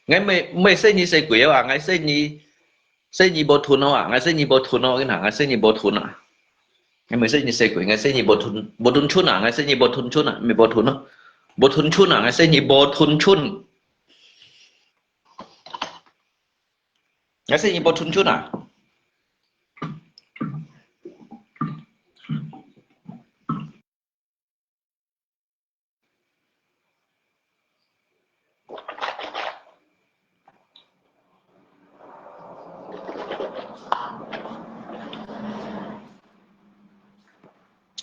ngay mày xây như xây quỷ à, ngay xây như bột thun à, ngay xây như bột thun cái nào, ngay xây như bột thun à, ngay mày xây như xây quỷ, ngay xây như bột thun chun à, ngay xây như bột thun chun à, mày bột thun chun à, ngay xây như bột thun chun, ngay xây như bột thun chun à.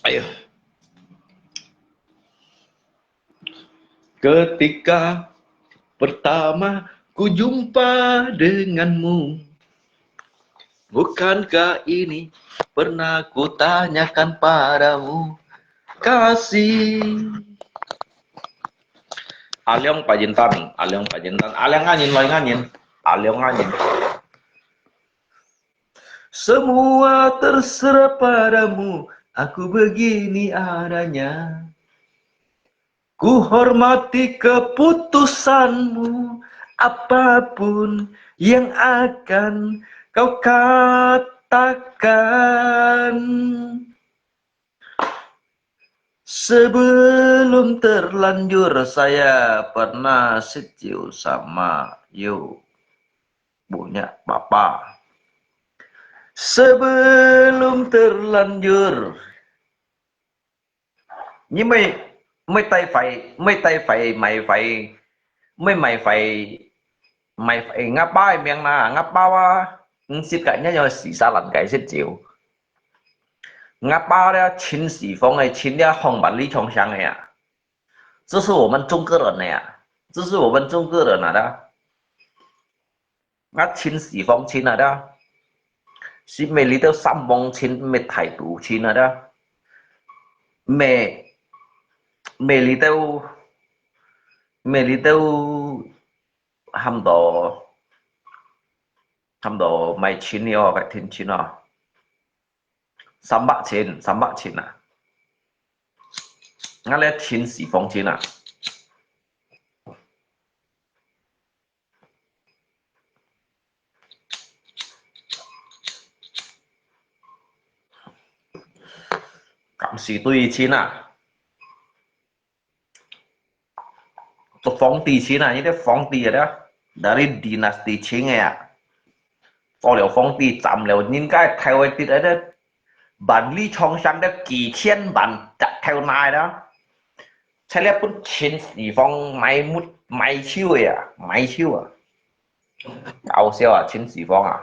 Ayo. Ketika pertama ku jumpa denganmu, bukankah ini pernah ku tanyakan padamu, kasih. Alyong Pajintan, Alyong nganyin, Alyong nganyin. Semua terserah padamu, aku begini adanya. Ku hormati keputusanmu, apapun yang akan kau katakan. Sebelum terlanjur saya pernah secium sama you, punya bapak. Sebelum terlanjur, nhưng mày tay phải mày phải ngáp bài miệng na ngáp bao à, xịt cái nhá nhờ xì xa lần cái xịt chiều, ngáp bao đó亲西方的亲的红板里冲香的呀，这是我们中国人的呀，这是我们中国人来的，ngáp亲西方亲来的。是美里头三王亲，美态度亲来的，美里头含到买亲的哦，个天亲哦，300千啊，我咧亲西方亲啊。cảm sĩ tùy chín à, tôi phong tì chín à, những cái phong tì đó, dari dinasti Qing ya, có liệu phong tì chạm liệu những cái theo cái tì đó, bản lý trong sang đó kỳ thiên bản chặt theo này đó, thế là cũng chín sĩ phong máy chiêu à, máy chiêu à, 搞笑啊，秦始皇啊。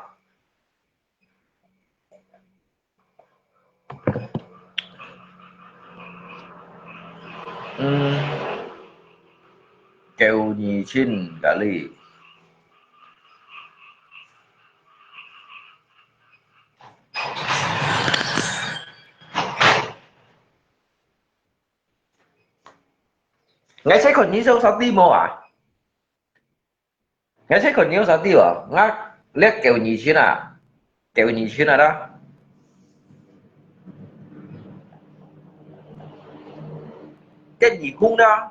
Kêu nhì chín kali. Ngay sẽ còn nhí sâu sao tim à? Ngay sẽ còn nhí sao tim à? Ngác liếc kêu nhì chín à? Kêu nhì chín à đó. Cái nhì cung đó.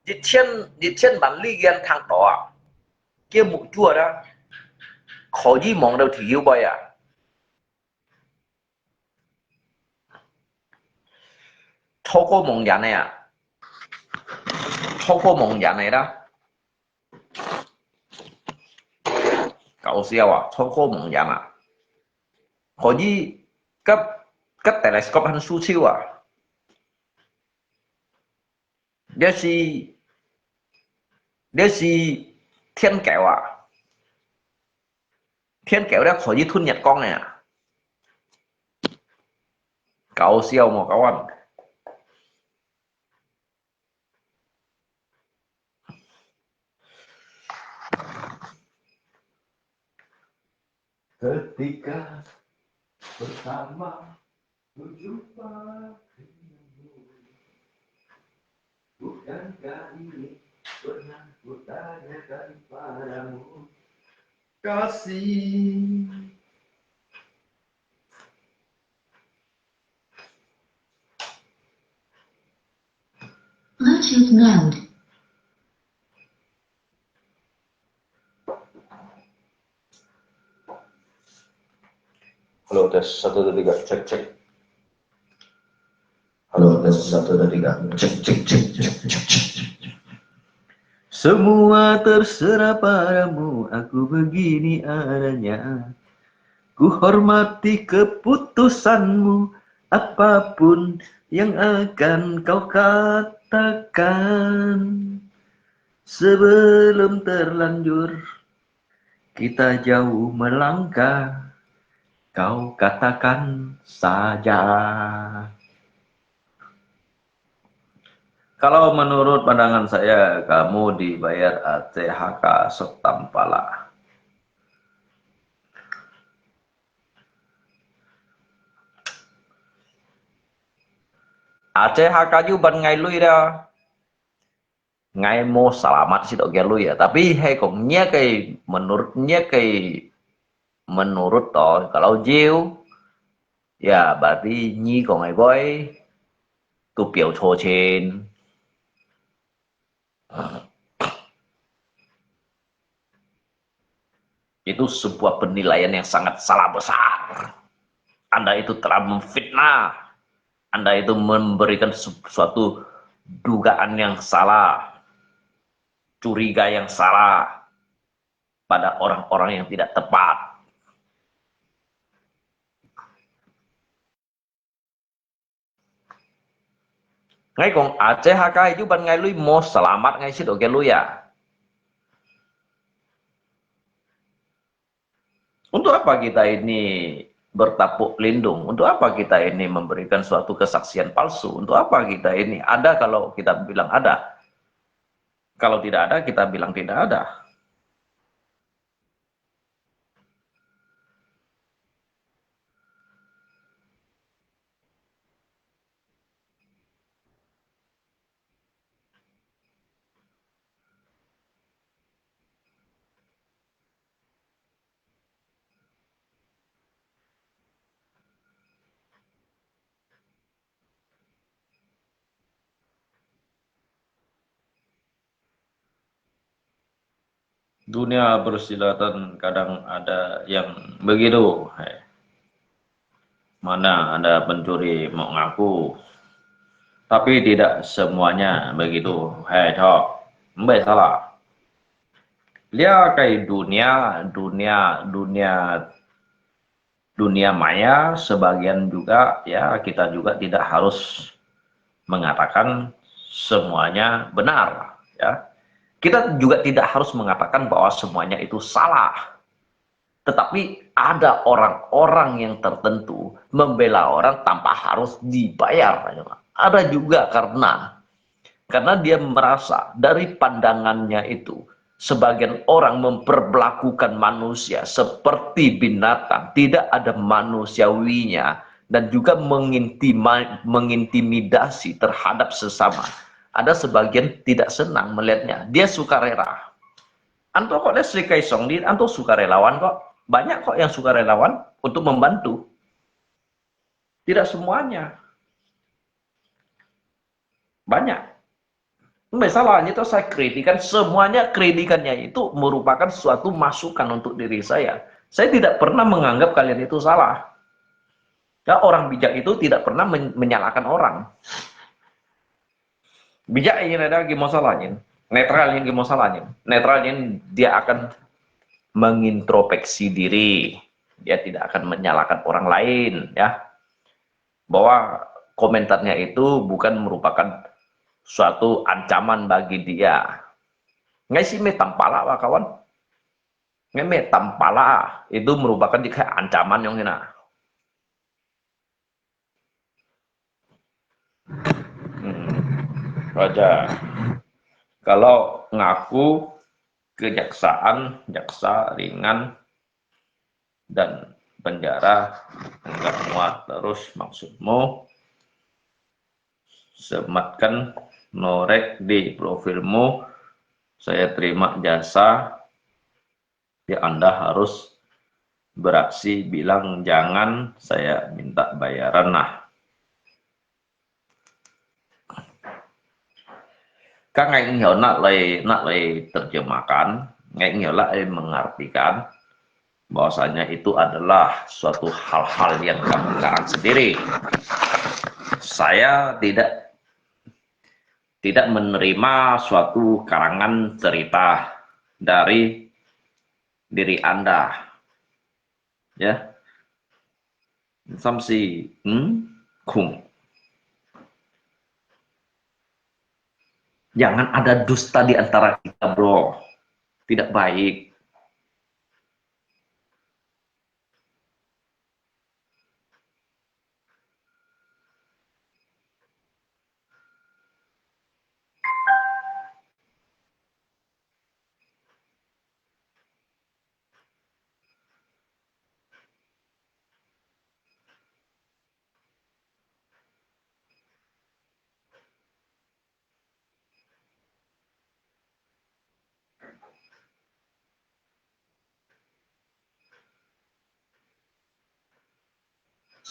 1000万里眼看到啊，这木做的，可以望到條腰背啊，超過夢人嚟啊，超過夢人嚟啦，搞笑啊，超過夢人啊，可以急 teleskop 很舒超啊，這是天狗啊，天狗咧可以吞日光嚟啊，搞笑冇搞完。Ketika pertama berjumpa bukankah ini pernah kutanyakan padamu kasih. Bluetooth mode. Halo tes 1 2 3 cek. Halo, tes 1 2 3 cek. Semua terserah padamu, aku begini adanya. Ku hormati keputusanmu, apapun yang akan kau katakan. Sebelum terlanjur kita jauh melangkah, kau katakan saja. Kalau menurut pandangan saya, kamu dibayar ACHK setampala. ACHK ju ban ngày lui đó. Ngày mau selamat sih dok lui ya. Tapi hay cũng nhớ cái menurut toh kalau jiu ya berarti nyi của ngày boy tu biểu cho trên. Itu sebuah penilaian yang sangat salah besar. Anda itu telah memfitnah. Anda itu memberikan suatu dugaan yang salah, curiga yang salah pada orang-orang yang tidak tepat. Ngay còn ACHK itu ban ngay lui mau selamat ngay sih oke lu ya. Untuk apa kita ini bertapuk lindung? Untuk apa kita ini memberikan suatu kesaksian palsu? Untuk apa kita ini ada kalau kita bilang ada? Kalau tidak ada kita bilang tidak ada. Dunia persilatan kadang ada yang begitu. Mana ada pencuri mau ngaku, tapi tidak semuanya begitu. Toh, mbak salah. Dia kayak dunia maya sebagian juga ya kita juga tidak harus mengatakan semuanya benar ya. Kita juga tidak harus mengatakan bahwa semuanya itu salah. Tetapi ada orang-orang yang tertentu membela orang tanpa harus dibayar. Ada juga karena dia merasa dari pandangannya itu sebagian orang memperlakukan manusia seperti binatang, tidak ada manusiawinya, dan juga mengintimidasi terhadap sesama. Ada sebagian tidak senang melihatnya, dia sukarela. Anto kok lesli kaisong di, anto sukarelawan kok. Banyak kok yang sukarelawan untuk membantu. Tidak semuanya. Banyak. Masalahnya itu saya kritikan, semuanya kritikannya itu merupakan suatu masukan untuk diri saya. Saya tidak pernah menganggap kalian itu salah. Ya, orang bijak itu tidak pernah menyalahkan orang. Bijak ini ada lagi masalahnya. Netralnya lagi masalahnya. Netralnya dia akan mengintrospeksi diri. Dia tidak akan menyalahkan orang lain, ya. Bahwa komentarnya itu bukan merupakan suatu ancaman bagi dia. Nggak sih metampala lah kawan. Nggak metampala itu merupakan jika ancaman yang kena. Raja, kalau ngaku kejaksaan, jaksa ringan dan penjara enggak muat, terus maksudmu sematkan norek di profilmu, saya terima jasa, ya Anda harus beraksi bilang jangan, saya minta bayaran. Nah, kan nggak hiểu nak lay terjemahkan, nggak hiểu lay mengartikan bahwasanya itu adalah suatu hal-hal yang kamu garang sendiri. Saya tidak menerima suatu karangan cerita dari diri Anda, ya. Samsi kung. Jangan ada dusta di antara kita, bro. Tidak baik.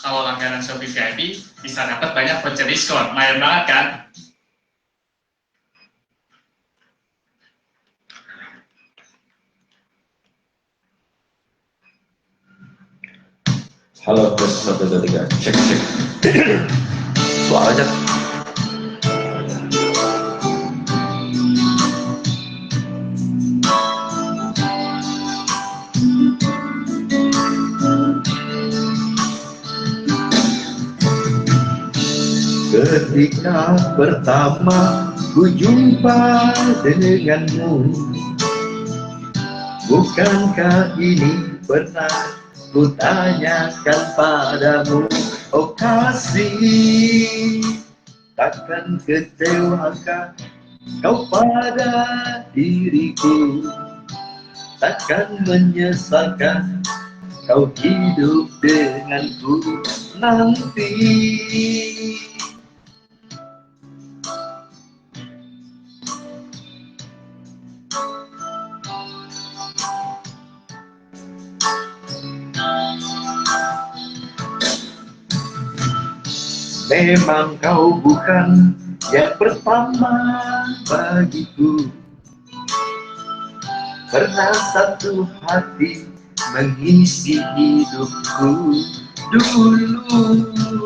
Kalau langganan Shopee VIP bisa dapat banyak voucher diskon, lumayan banget kan? Halo, tes 1, 2, 3, cek. Suara aja. Ketika pertama ku jumpa denganmu, bukankah ini pernah ku tanyakan padamu, oh kasih, takkan kecewakah kau pada diriku, takkan menyesalkan kau hidup denganku nanti. Memang kau bukan yang pertama bagiku, pernah satu hati mengisi hidupku dulu.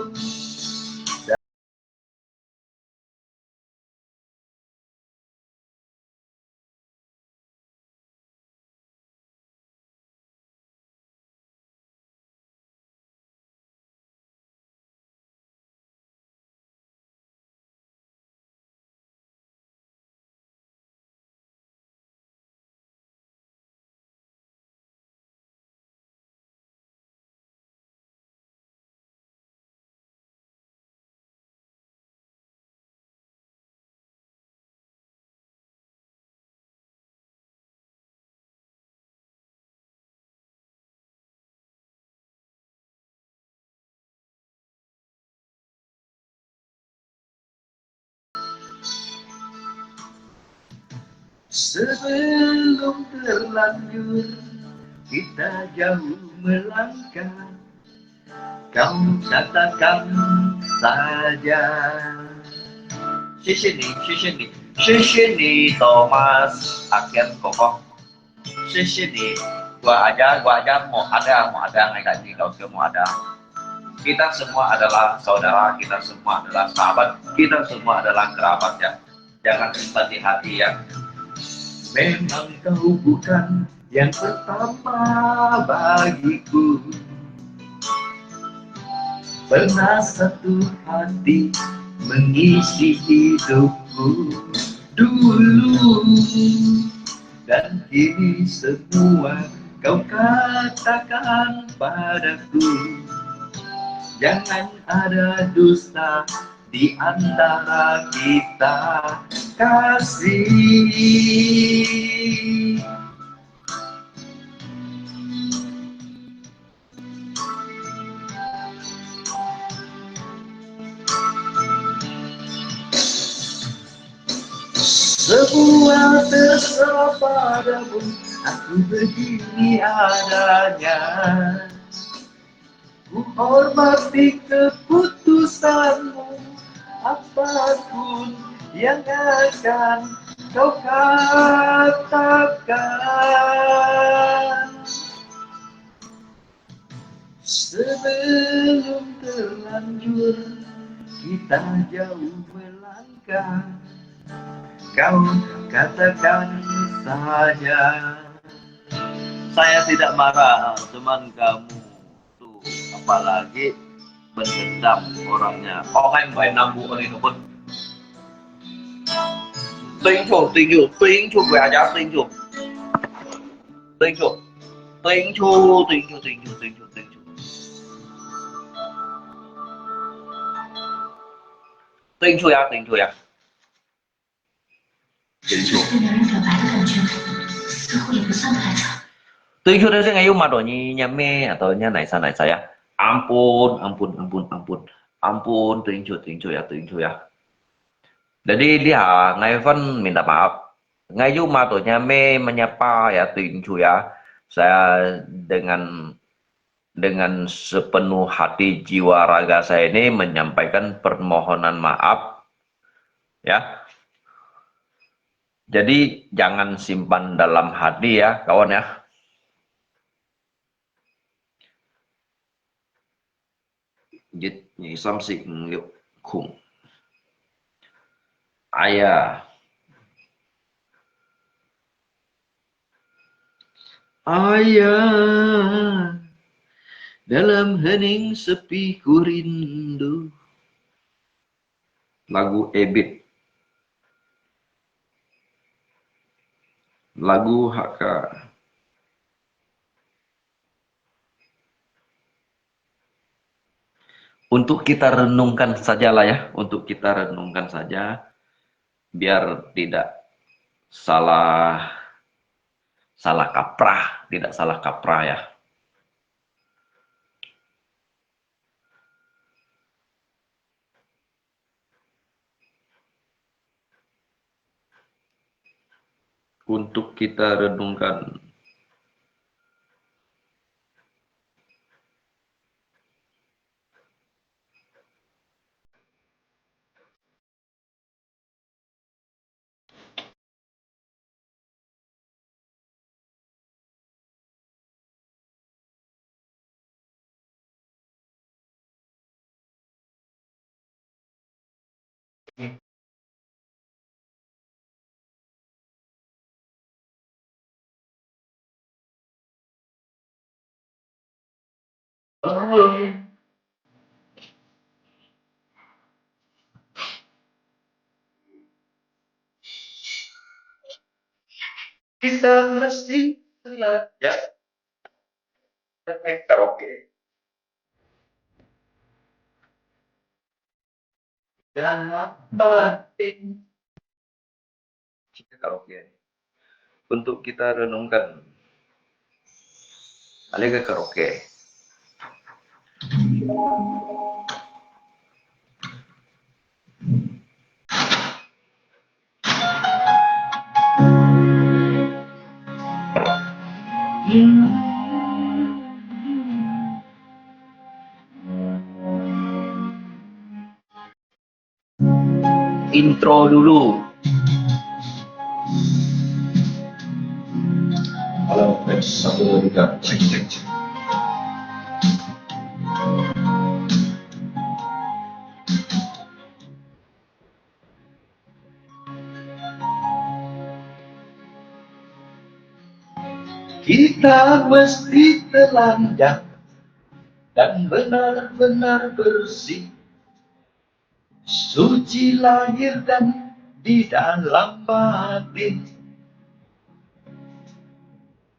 Sebelum terlanjur kita jauh melangkah, kau katakan saja. 谢谢你，谢谢你，谢谢你，Thomas Akhir Koko. 谢谢你. Gua aja mau ada nggak gaji kau semua ada. Kita semua adalah saudara, kita semua adalah sahabat, kita semua adalah kerabat ya. Jangan simpan di hati ya. Memang kau bukan yang pertama bagiku. Pernah satu hati mengisi hidupku dulu, dan kini semua kau katakan padaku. Jangan ada dusta di antara kita, kasih. Semua terserah padamu, aku begini adanya. Ku hormati keputusanmu, apapun yang akan kau katakan. Sebelum terlanjur kita jauh melangkah, kau katakan saja. Saya tidak marah, cuman kamu tuh apalagi mendendam orangnya. Orang yang baik nambu orang itu pun. Tuyên chú gue aja tuyên chú. Tuyên chú ya. 这是对男人表白的感觉，似乎也不算太长。 Tuyên chú ngayon madonya me atau nya naisa ya. Ampun, tuyên chú ya. Jadi dia ngayon minta maaf. Ngayon madonya me menyapa ya tuyên chú ya. Saya dengan sepenuh hati jiwa raga saya ini menyampaikan permohonan maaf ya. Jadi jangan simpan dalam hati ya kawan ya. Dịch nhị xăm xịn liệu khủng. Ayah dalam hening sepi ku rindu. Lagu Ebit, lagu HK. Untuk kita renungkan sajalah ya, untuk kita renungkan saja biar tidak salah kaprah, tidak salah kaprah ya. Untuk kita renungkan. Kita mesti ya karaoke dan batin kita karaoke untuk kita renungkan. Ada ke karaoke. Intro dulu. Halo, tes 1 2 3, cek cek cek. Kita mesti telanjang dan benar-benar bersih, suci lahir dan di dalam batin.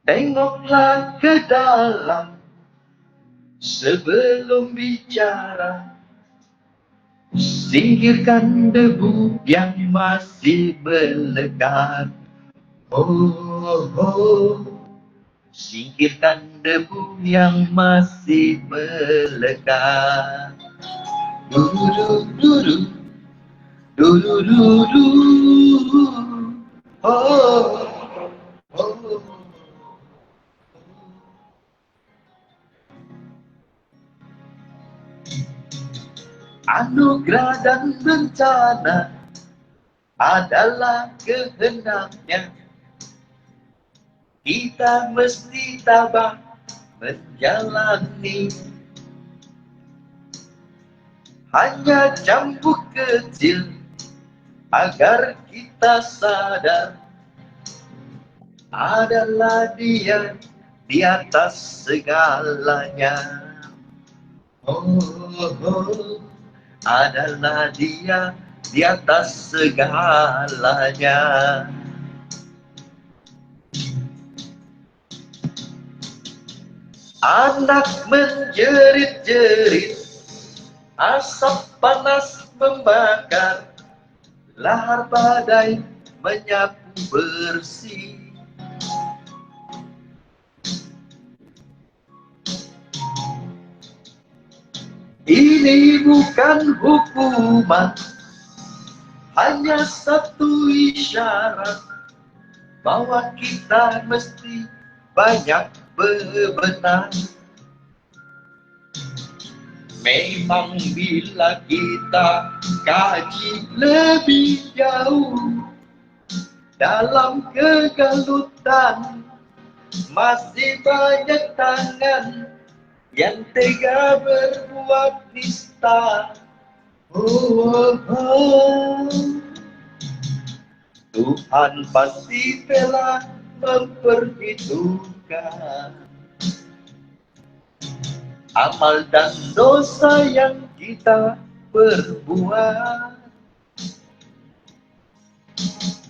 Tengoklah ke dalam sebelum bicara, singkirkan debu yang masih melekat. Oh, oh, singkirkan debu yang masih melekat. Dudu, dudu, dudu, oh, oh. Anugerah dan bencana adalah kehendaknya. Kita mesti tabah menjalani. Hanya cambuk kecil agar kita sadar adalah Dia di atas segalanya. Oh, oh, adalah Dia di atas segalanya. Anak menjerit-jerit, asap panas membakar, lahar badai menyapu bersih. Ini bukan hukuman, hanya satu isyarat bahwa kita mesti banyak bebenah. Memang bila kita kaji lebih jauh dalam kegalutan, masih banyak tangan yang tega berbuat nista. Oh, oh. Tuhan pasti telah memperhitungkan amal dan dosa yang kita perbuat.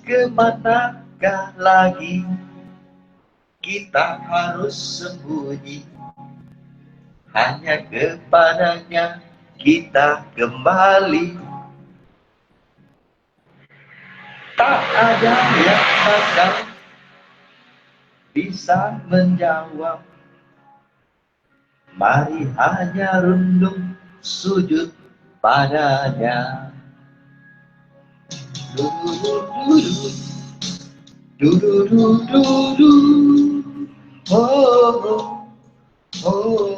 Kemanakah lagi kita harus sembunyi? Hanya kepadanya kita kembali. Tak ada yang takkan bisa menjawab. Mari hanya rundung sujud padanya. Du-du-du-du-du. Oh, oh, oh.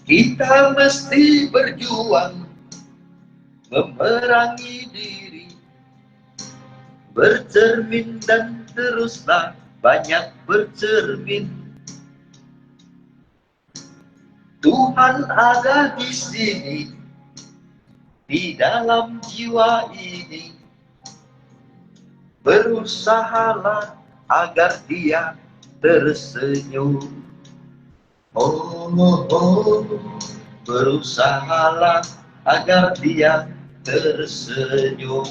Kita mesti berjuang memerangi diri, bercermin dan teruslah banyak bercermin. Tuhan ada di sini, di dalam jiwa ini. Berusahalah agar Dia tersenyum. Oh, oh, berusahalah agar Dia tersenyum.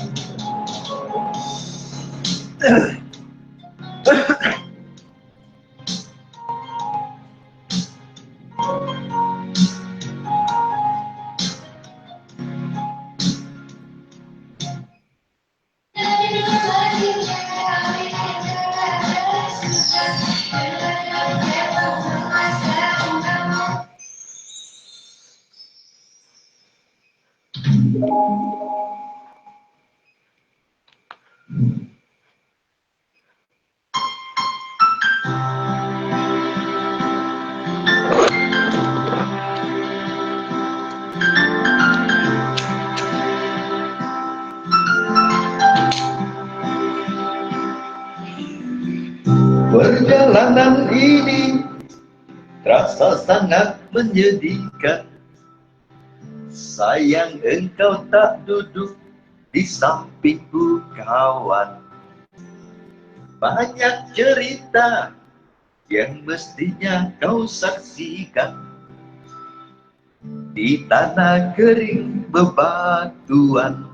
Perjalanan ini terasa sangat menyedihkan. Sayang engkau tak duduk di sampingku kawan. Banyak cerita yang mestinya kau saksikan di tanah kering bebatuan.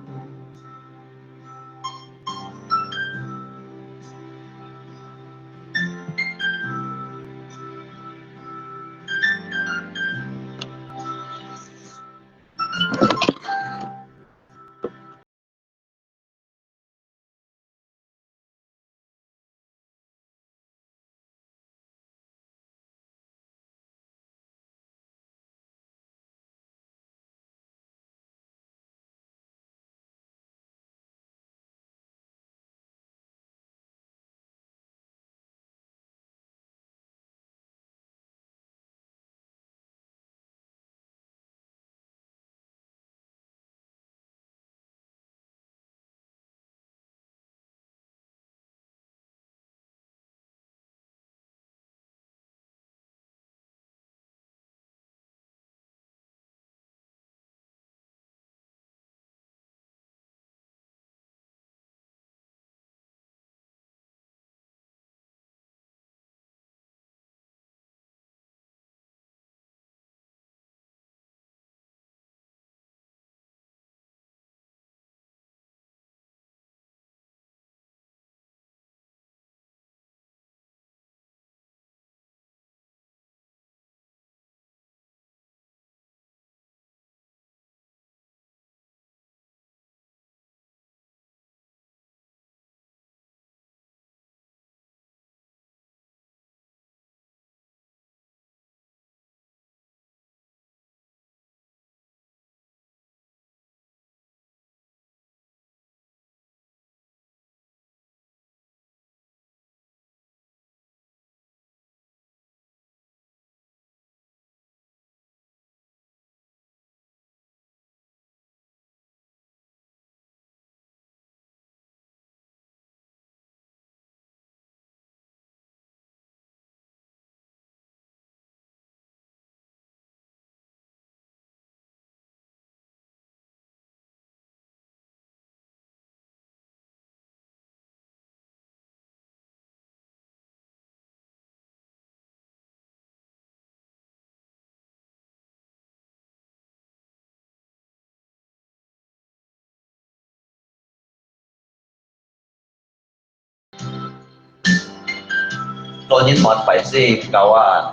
Lo nhìn một phải gì kawan,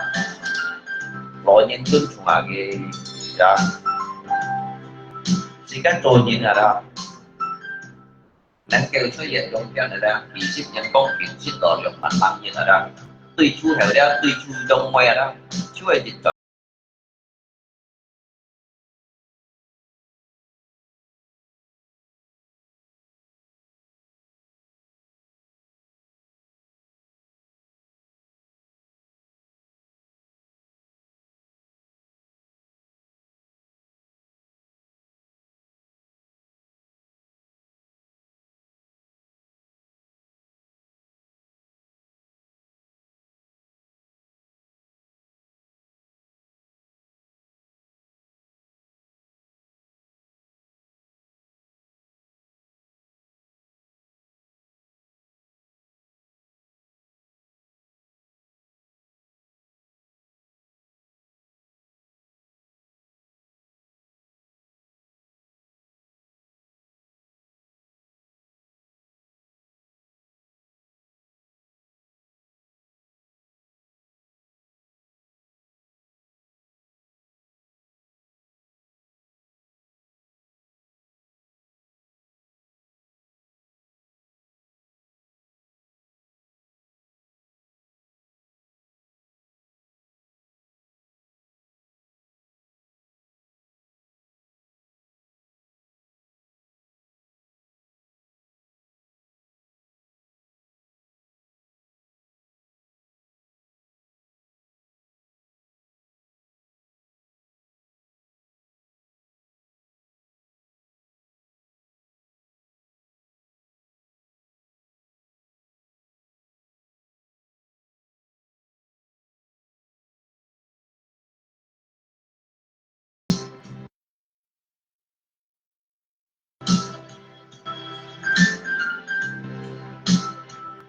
lo nhìn tuh cuma ya. Jika lo nhìn ada, nang kêu cho hiện trong cái này là bị ship nhân công bị ship đỏ được mặt bằng như là tùy chu hiểu ra tùy chu trong ngoài đó, chú ấy dịch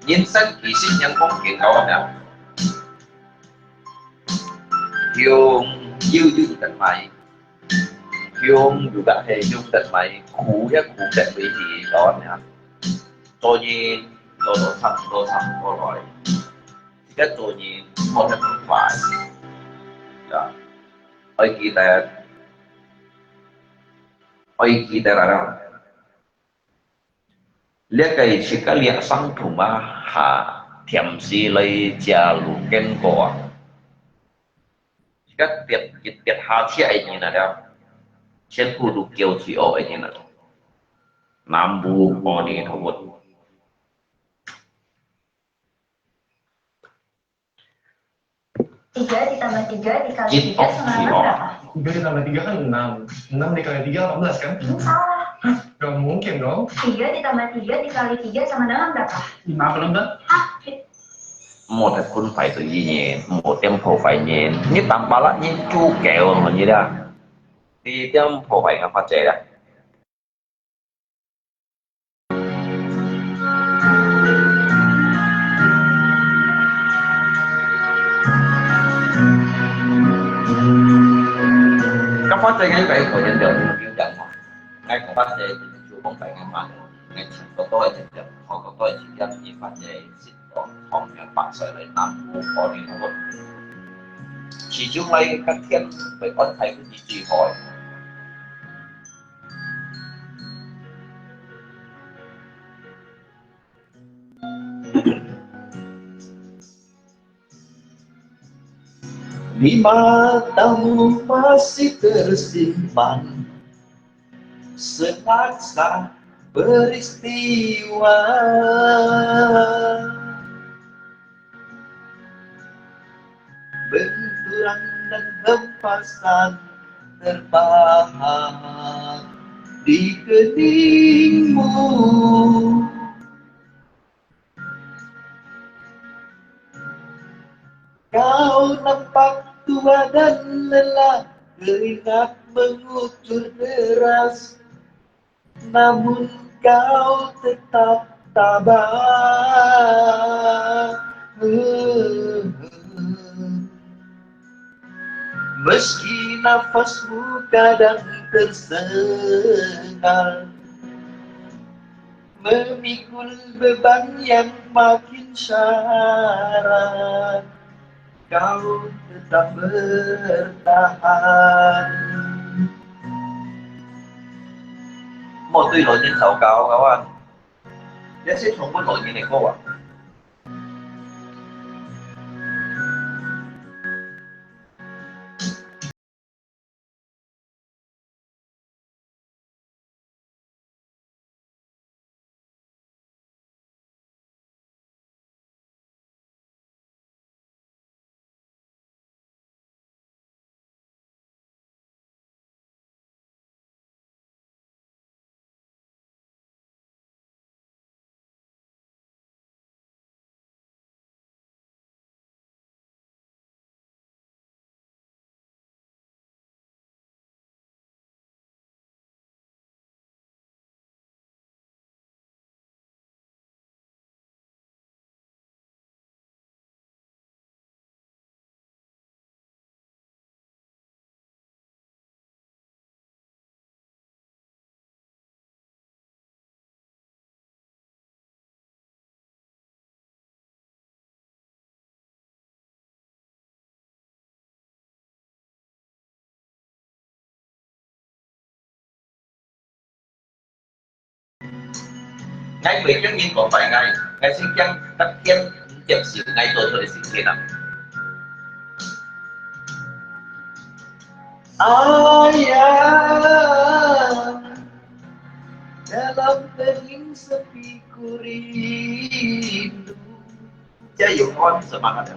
nhân sinh kỳ sinh nhân phong kiến kawan ya yung dương tận mày yung juga yung tận mày khu tận với gì kawan ya tôi nhìn tôi thằng tôi cái tôi nhìn một cái không phải ya oi kita rara lihat cái chỉ cái lihat sang thủ mà ha thiểm si lấy gia lũ ken cổ cái tiệt hà thiệt ấy như nào trên khu đủ kiều chỉ ở ấy như nào nam bu ở đây thôi một 3 ditambah 3 dikali 3 sama dengan berapa? 3 ditambah 3 kan 6. 6 dikali 3 18 kan? Salah. Hah? Gak mungkin dong. 3 ditambah 3 dikali 3 sama dengan berapa? 56. một là kun phải tự nhiên một tempo phải nhìn nhất tầm ba lát như chu kẹo mà như đó thì tempo phải gặp phát triển đó các phát triển ngay vậy của nhân được nhưng mà chẳng phải ngay của phát triển thì chú không phải ngay mà ngay chỉ có tôi thì được họ có tôi chỉ dân gì phát triển không nhận bạn sẽ lấy năm có đi thôi chỉ trước đây các thiên phải có thấy cái gì hỏi di matamu masih tersimpan senaksa peristiwa benturan dan hempasan terbahak di keningmu kau nampak tua dan lelah keringat mengucur deras namun kau tetap tabah meski nafasmu kadang tersengal memikul beban yang makin syarat kau tetap bertahan một tuy nổi nhân sầu cao các bạn giá xếp không có nổi như này cô ạ ngay mấy cái nghìn có phải ngày sinh chân tất thiên tiệm xỉu ngay tôi thời sinh thế nào ayah dalam teling sepi ku rindu Jayuan semangat ya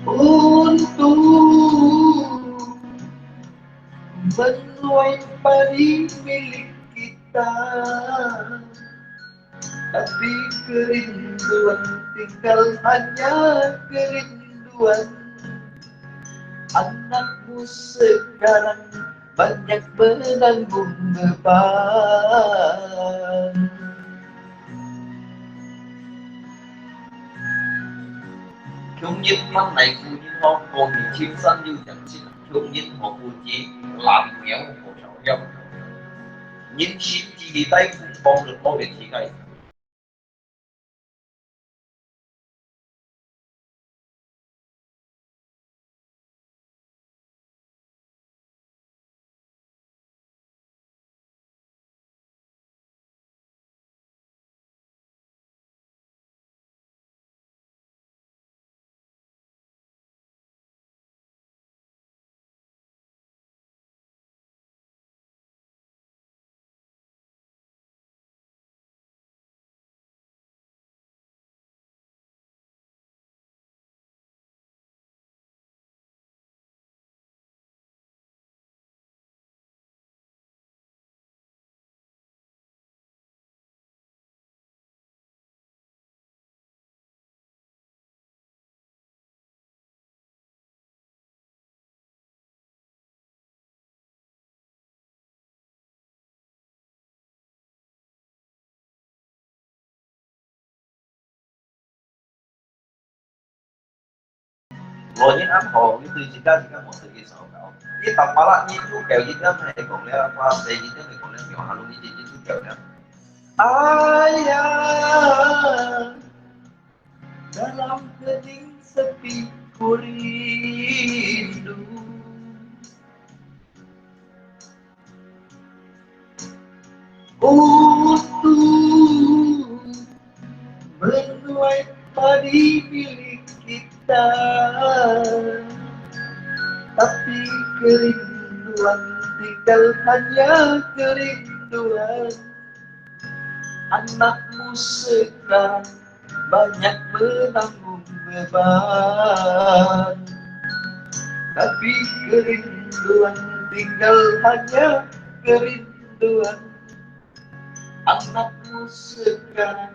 untuk menuai padi milik kita tapi kerinduan tinggal hanya kerinduan anakmu sekarang banyak menanggung beban Trung nhiên văn này phù nhiên ho, còn thì chim săn như chẳng xin. Trung nhiên họ phù chí, làm méo hồ cháu nhau. Nhìn xin chỉ đi tay phù bóng được bao để chỉ gây. Rồi những áp hồ cái từ jika một sự kiện xấu kau. Ini tanpa lah ni tu kau jika mereka kau lihat apa saya jika mereka kau lihat yang halu ni jadi tu kau lihat. Ayah dalam kening sepi ku rindu. Utuh menuai padi milik kita, tapi kerinduan tinggal hanya kerinduan. Anakmu sekarang banyak menanggung beban, tapi kerinduan tinggal hanya kerinduan. Anakmu sekarang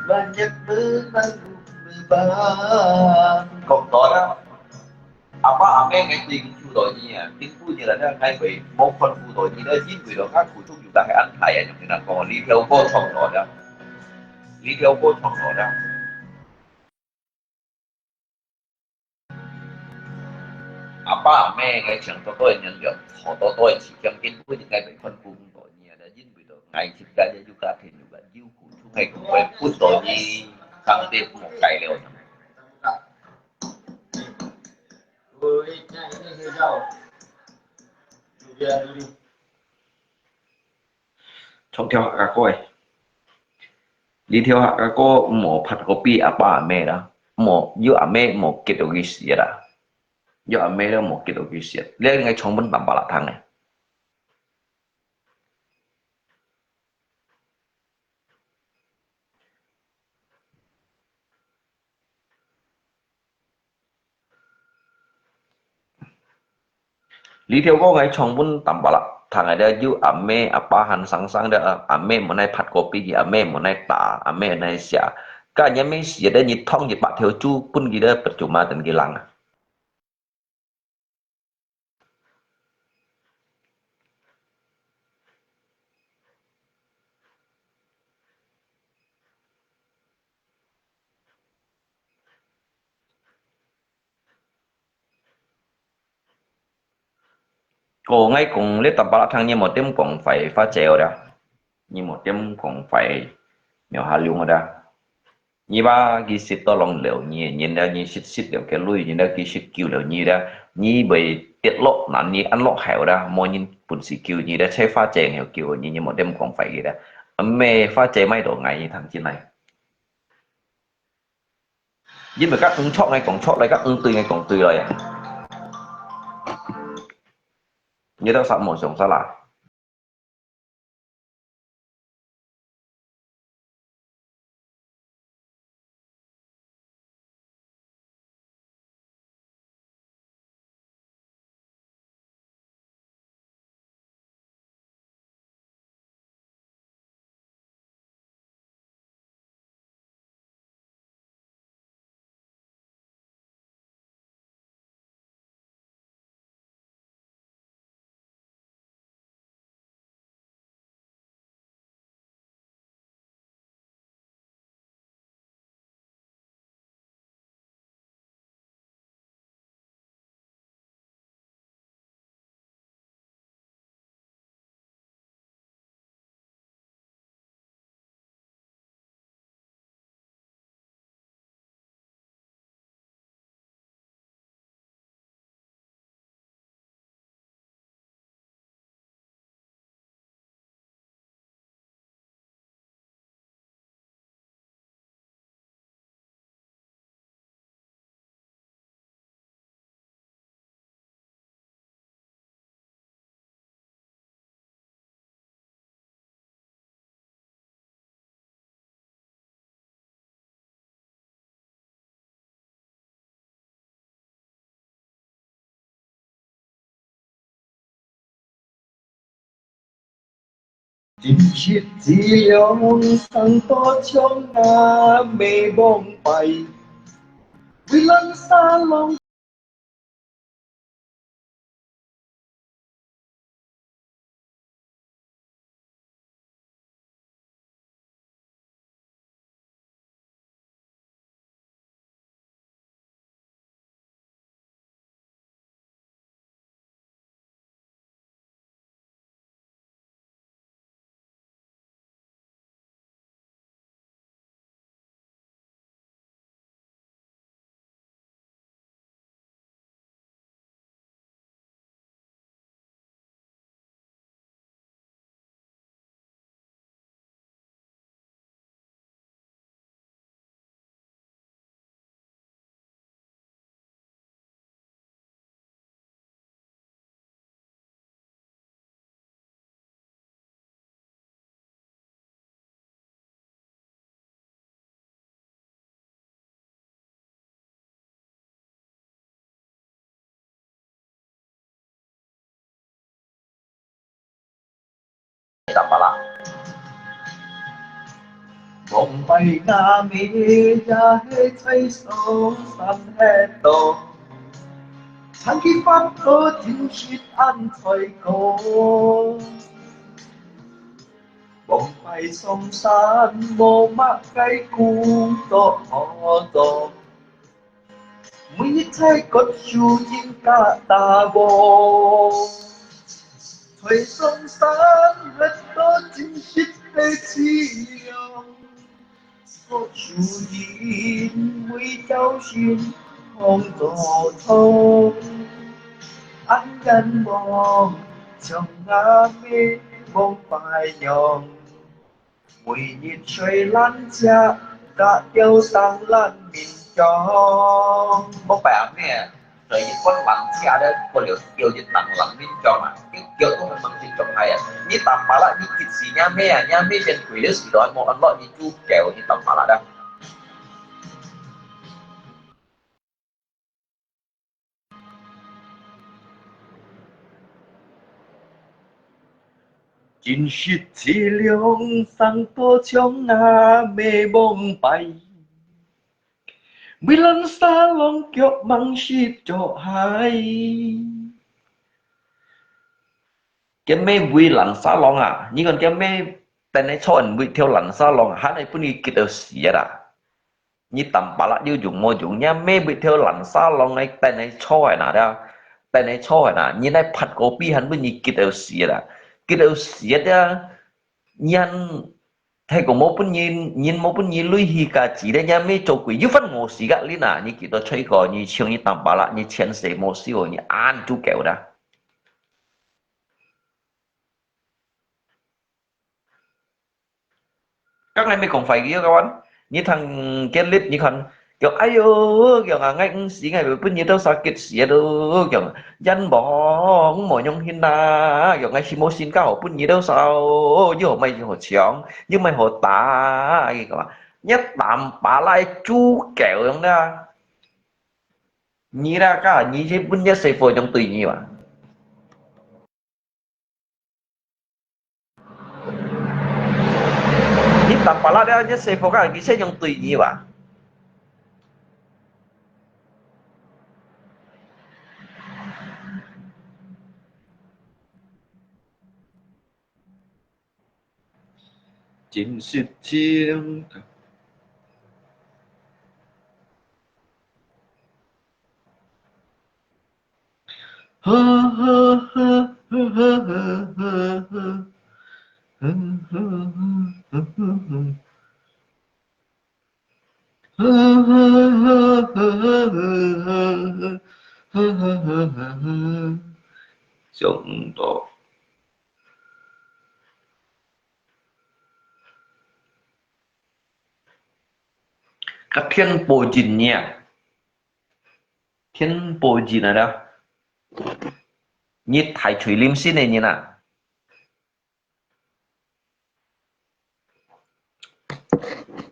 banyak menanggung beban. Còn đó đó, apa ame ngay tiền phụ đội gì à, tiền phụ như là nó ngay bị một phần phụ đội gì đó chín người đó khác phụ thuộc chúng ta hay ăn thải ở trong cái nào còn lý theo cô phòng đó đó, lý theo cô phòng đó đó. Apa ame ngay chẳng có tôi nhận được họ tôi chỉ trong tiền phụ những ngay bị phần phụ đội gì đó chín người đó ngay chỉ cả cho chúng ta thì chúng ta yêu phụ thuộc ngay cùng với phụ đội gì tăng thêm một cái liệu. Trong theo hạ các cô ấy đi theo hạ các cô một phát copy à ba mẹ đó một yêu à mẹ một kết đầu cái gì đó yêu à mẹ đó một kết đầu cái gì lên ngay trong bên tầm ba là thằng này lý theo cô ngay trong bên tầm ba là thằng này đó yêu à mẹ à ba hắn sáng sáng đó à mẹ một này phát copy gì à mẹ một này tả à mẹ này xả cả nhà mấy gì đó như thông như bạn theo chú pun gì đó bật chủ ma từng cái lăng à. Cô ngay cùng lấy tập ba thằng như một đêm cũng phải pha trèo đó như một đêm cũng phải nhiều hà luôn rồi đó như ba cái xịt to lòng liều như nhìn ra như xịt xịt được cái lui như đó cái xịt kêu liều như đó như bị tiết lộ nản như ăn lộ hẻo đó mỗi nhìn bún xịt kêu như đóใช้pha trèo hẻo kêu như một đêm cũng phải cái đó mẹ pha trèo mấy độ ngày như thằng trên này với các ứng chọn ngay còn chọn lại các ứng từ ngay còn từ rồi như đó sẵn một sống sao là 今夕之兩生多將那美夢敗，為能沙浪。Tạm bà lạ. Mong bay nga mi ya he chai so san he to Thang ki pháp có thiên shit an thời cô Mong bay song san mô mắc cái cu to ho to Mỹ thay cốt chu yên ca ta vô Thời song san hết có thiên shit he chi có chú yên mấy cháu xin không tổ thông anh gắn bom trong ngã mê bông phải nhòm mùi nhìn xoay lăn cha cả tiêu tăng lăn mình cho Bông bẻ nè, rồi những con lặng chia đây, có liệu tiêu dịch nặng lặng bên cho mà cái kiểu của mình bằng trong này như tạm bà lạ như thịt gì nha mẹ trên quỷ lứa gì đó một ăn lọ như chu kẹo như tạm bà lạ đây. Chính shit chỉ liông sang tô trong ngã mê bông bay Vì lần xa lòng kiểu mang shit cho hai cái mê vui lặn xa lòng à nhưng còn cái mê tên này cho anh vui theo lặn xa lòng hắn này cũng đi kịp ở xìa đã như tầm bà lạ như dùng mô dùng nha mê bị theo lặn xa lòng này tên này cho anh à đó tên này cho anh à như này phát cổ bi hắn cũng như kịp ở xìa đã kịp ở xìa đó nhân thay của mô bún nhìn mô bún nhìn lui hi cả chỉ đấy nha mê cho quỷ như phân ngô xì gạ lý nà như kịp đó chơi gọi như chiều như tầm bà lạ như chén xế mô xì như an chú kẹo đó các này mới còn phải kia các bạn như thằng cái clip như thằng kiểu ai ơ kiểu là ngay xí ngày bên như đâu sao kết xí đâu kiểu dân bỏ mỗi nhung hin na kiểu ngay khi mua xin cao bên như đâu sao như họ mày như họ chóng như mày họ tả gì các bạn nhất tạm bà lại chú kẹo giống đó như ra cả như thế bên nhất sẽ phơi trong tùy như vậy tạm bà lại nhất sẽ phơi cái sẽ trong tùy như vậy chính sự chiêng 정도 các thiên bồ jin nha thiên bồ jin ở đâu như thải thủy lim xin này như nào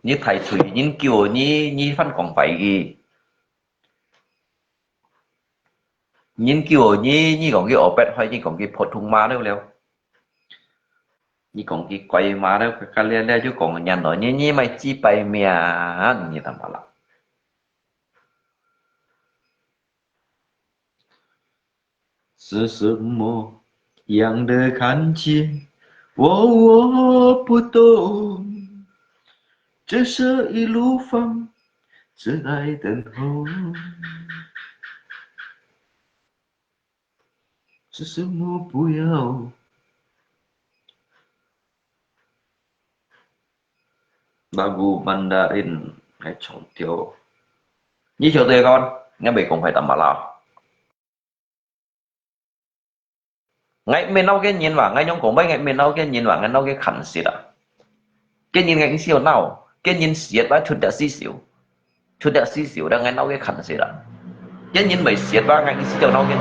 như thải thủy như kiểu như phân còn phải gì như kiểu như còn cái ổ bẹt hay như còn cái phốt thùng ma đâu liệu 你讲佢貴嘛咧，佢咧咧就講人來你咪只敗命，你他媽啦！是什麼樣的看見？我不懂，這是一路上只在等候。是什麼不要？Lagu Mandarin hay chọn tiêu như chiều tươi con nghe bị cũng phải tầm mà lao ngay mình nấu cái nhìn vào ngay nhóm cũng mấy ngay mình nấu cái nhìn vào ngay nấu cái khẩn xịt à cái nhìn ngay siêu nào cái nhìn xịt và thuật đã xí xíu đang ngay nấu cái khẩn xịt à cái nhìn mấy xịt và ngay siêu nấu cái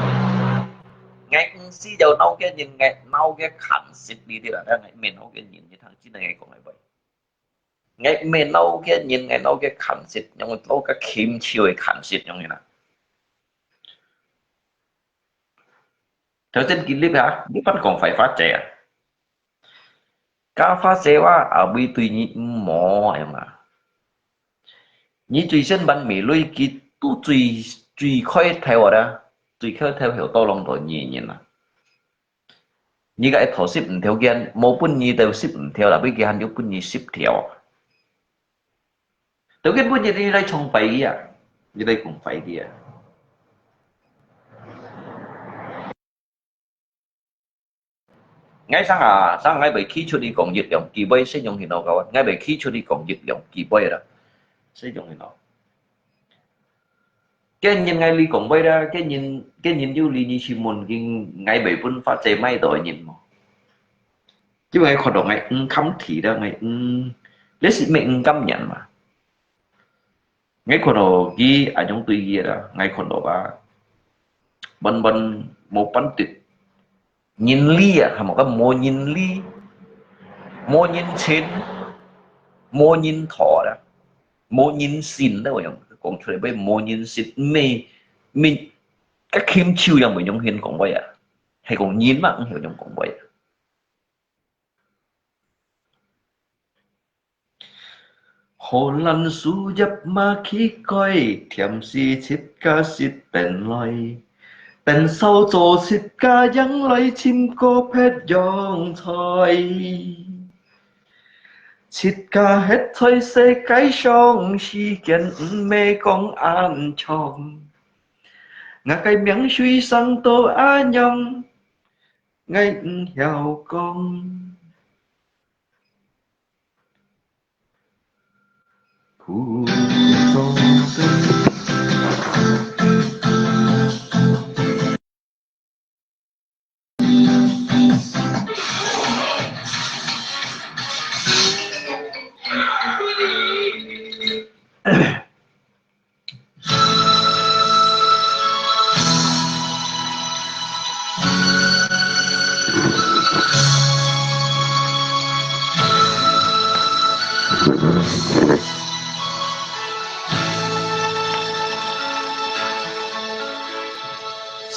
ngay siêu nấu cái nhìn ngay nấu cái khẩn xịt đi thì là đang ngay mình nấu cái nhìn như thằng chín này cũng phải vậy ngay mình nấu cái nhìn ngay nấu cái khẩn xịt nhưng mà nấu cái kim chiêu cái khẩn xịt như thế nào theo trên clip hả nhưng vẫn còn phải phát trẻ cá phát trẻ quá ở bên tùy nhị mỏ em à nhị tùy sinh ban mì lôi kí tu tùy tùy khơi theo đó tùy khơi theo hiểu to lòng rồi nhị nhị à nhị cái thổ ship theo kia một bún nhị đều ship theo là bây giờ hắn bún nhị ship theo từ cái bún nhị đi đây trồng bấy à như đây cũng phải đi à ngay sáng ngay bởi khi cho đi còn dịch dòng kỳ bay sẽ dùng thì nào các bạn ngay bởi khi cho đi còn dịch dòng kỳ bay đó sẽ dùng thì nào cái nhìn ngay ly còn bay ra cái nhìn du ly như chim môn cái ngay bởi vun phát chế may tội nhìn mà chứ ngay hoạt động ngay khám thị ra ngay lấy sĩ mệnh căm nhận mà ngay hoạt động ghi ở trong tùy ghi đó ngay hoạt động ba bần một bắn tuyệt nhìn ly à một cái mô nhìn ly mô nhìn trên mô nhìn thọ đó mô nhìn xin đó rồi còn chơi với mô nhìn xin mình các kim chiêu yang mình dùng hiền cũng vậy à hay còn nhìn mà hiểu dùng cũng vậy hồ lăn su dập mà khi coi thiểm si chít ca xít bền loiเป็นเศร้าโจสิทกายังไหลชิมโกเพชรยองถอยชิดกาเฮ็ดถอยเสกไก่ช่องชีเกียนเมกองอ่านช่องงาไก่เมียงชุยสังโตอายองไงเหี่ยวกองผู้ทรงเป็น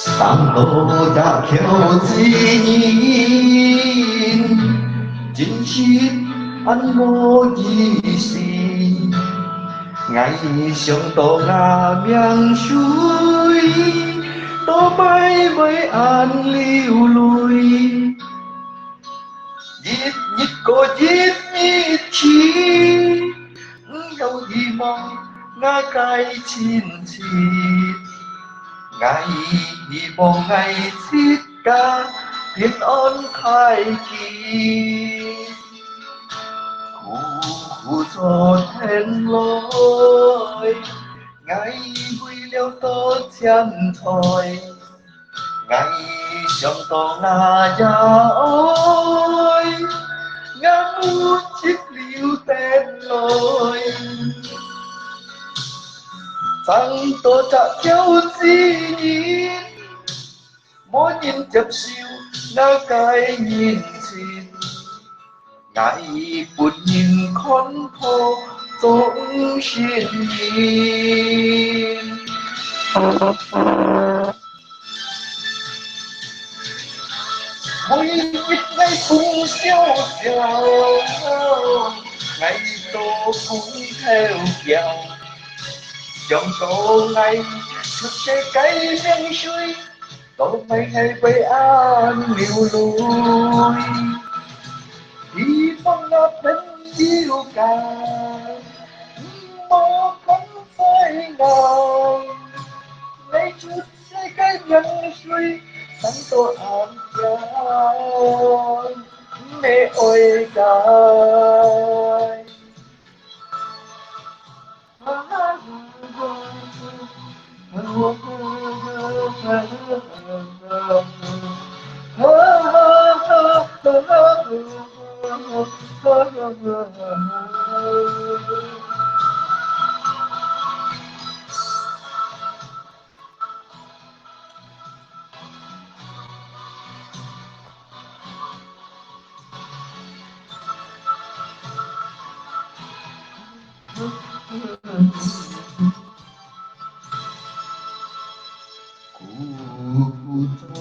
三路也橋自然，真切按我意思，愛上到那名水，多擺為按流淚，一個一起，有希望我該親切。ngày hy vọng ngày thiết ca biết ơn khai kỳ khu cho thêm lối ngày vui liêu tớ chân thôi ngày trong to na ya ôi ngã mút chiếc liêu tên lối sang tô trả kéo gì nhìn mỗi nhìn chập siêu na cái nhìn xin ngài buồn nhìn con thô giống xin nhìn mỗi nhịp ngày cùng siêu dào, ngày tô cũng theo dòng dòng tô ngày chút trái cây miếng suy tô mấy ngày về an liều lùi đi phong ngát đến yêu cả mơ không phải ngờ ngày chút trái cây miếng suy sáng tô an giang mẹ ơi trời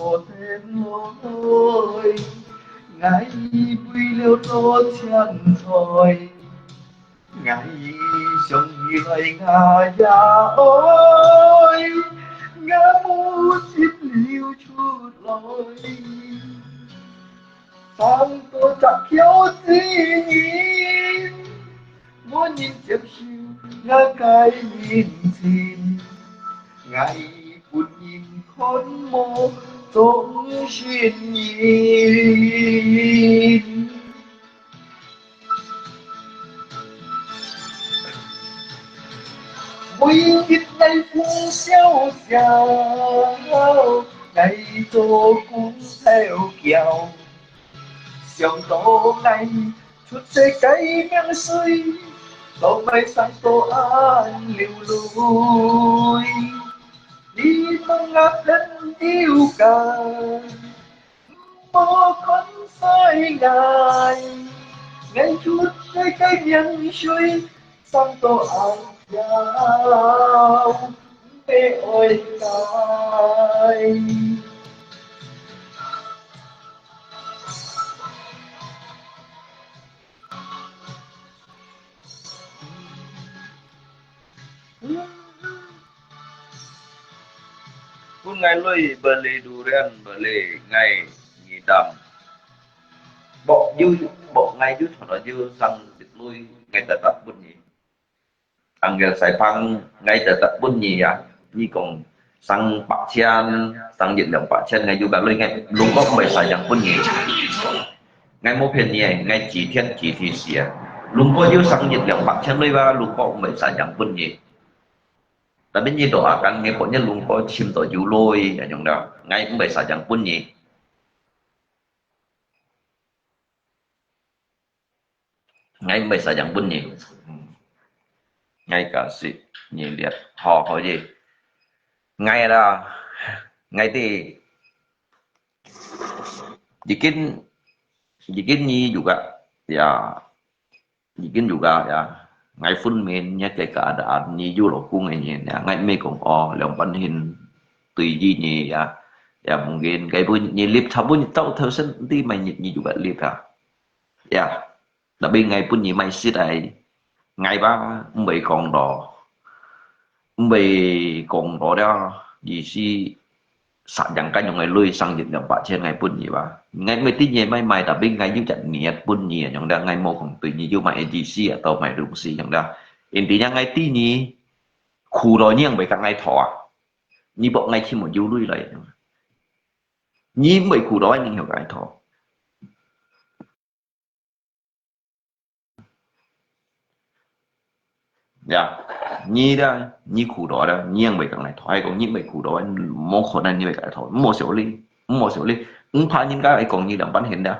cho tên lối ngày vui liêu tốt chân thôi ngày sống như lời ngà ya ơi ngã mu chít liêu chút lối sang tôi chắc khiếu gì nhìn muốn nhìn chép siêu ngã cái nhìn xin ngày buồn nhìn khốn mô tổng xuyên nhìn mỗi kiếp ngày cũng xéo xào ngày tô cũng theo kiểu dòng tô ngày chút trái cây miếng suy tô mây sang tô an liều lùi đi mong ngát đến yêu cả mơ con sai ngài ngày chút trái cây miếng suy sang tô an giang mẹ ơi trời pun ngai lui beli durian beli ngai ngidam bộ dư bộ ngai dư thọ dư sang dit lui ngai tetap bunyi angel sai pang ngai tetap bunyi ya ni kong sang pak chian sang dịch động pak chian ngai juga lui ngai lung có không phải sayang bunyi ngai mo phiền nhẹ ngai chỉ thiên chỉ thì xỉa lung có dư sang dịch động pak chian lui ba lung có không phải sayang bunyi tapi nyi doakan ngai pokoknya lungko chim to juloi ya nyong da ngai cũng bisa jang pun nyi ngai cũng bisa jang pun nyi ngai kasih nyi lihat họ hỏi gì ngai ada ngai thì bikin nyi juga ya bikin juga ya ngai phun men nya cái keadaan nyi ju lo kung nyi ya ngai me kong o leong pan hin tùy gì nyi ya mungkin cái pun nyi lip sabun tau thau sen ti mai nyi juga lip ya tapi ngai pun nyi mai sit ai ngai ba bị còn đỏ đó gì si sạc yang kan yang lui sang dịch yang pak chen ngai pun nyi ba ngai me ti nyi mai tapi ngai ju chat niat pun nyi yang da ngai mo kong tùy nyi ju mai AGC atau mai dung si yang da intinya ngai ti nyi khu đó nyi yang bị các ngai thọ nyi bộ ngai khi một du lui lại nyi bị khu đó nhưng hiểu cái thọ ya nhi đó nhi khu đó đó nhi yang bị các ngai thọ hay còn nhi bị khu đó mo khổ này nhi bị cái thọ mo xỉu li phá những cái còn nhi đậm bắn hiện đó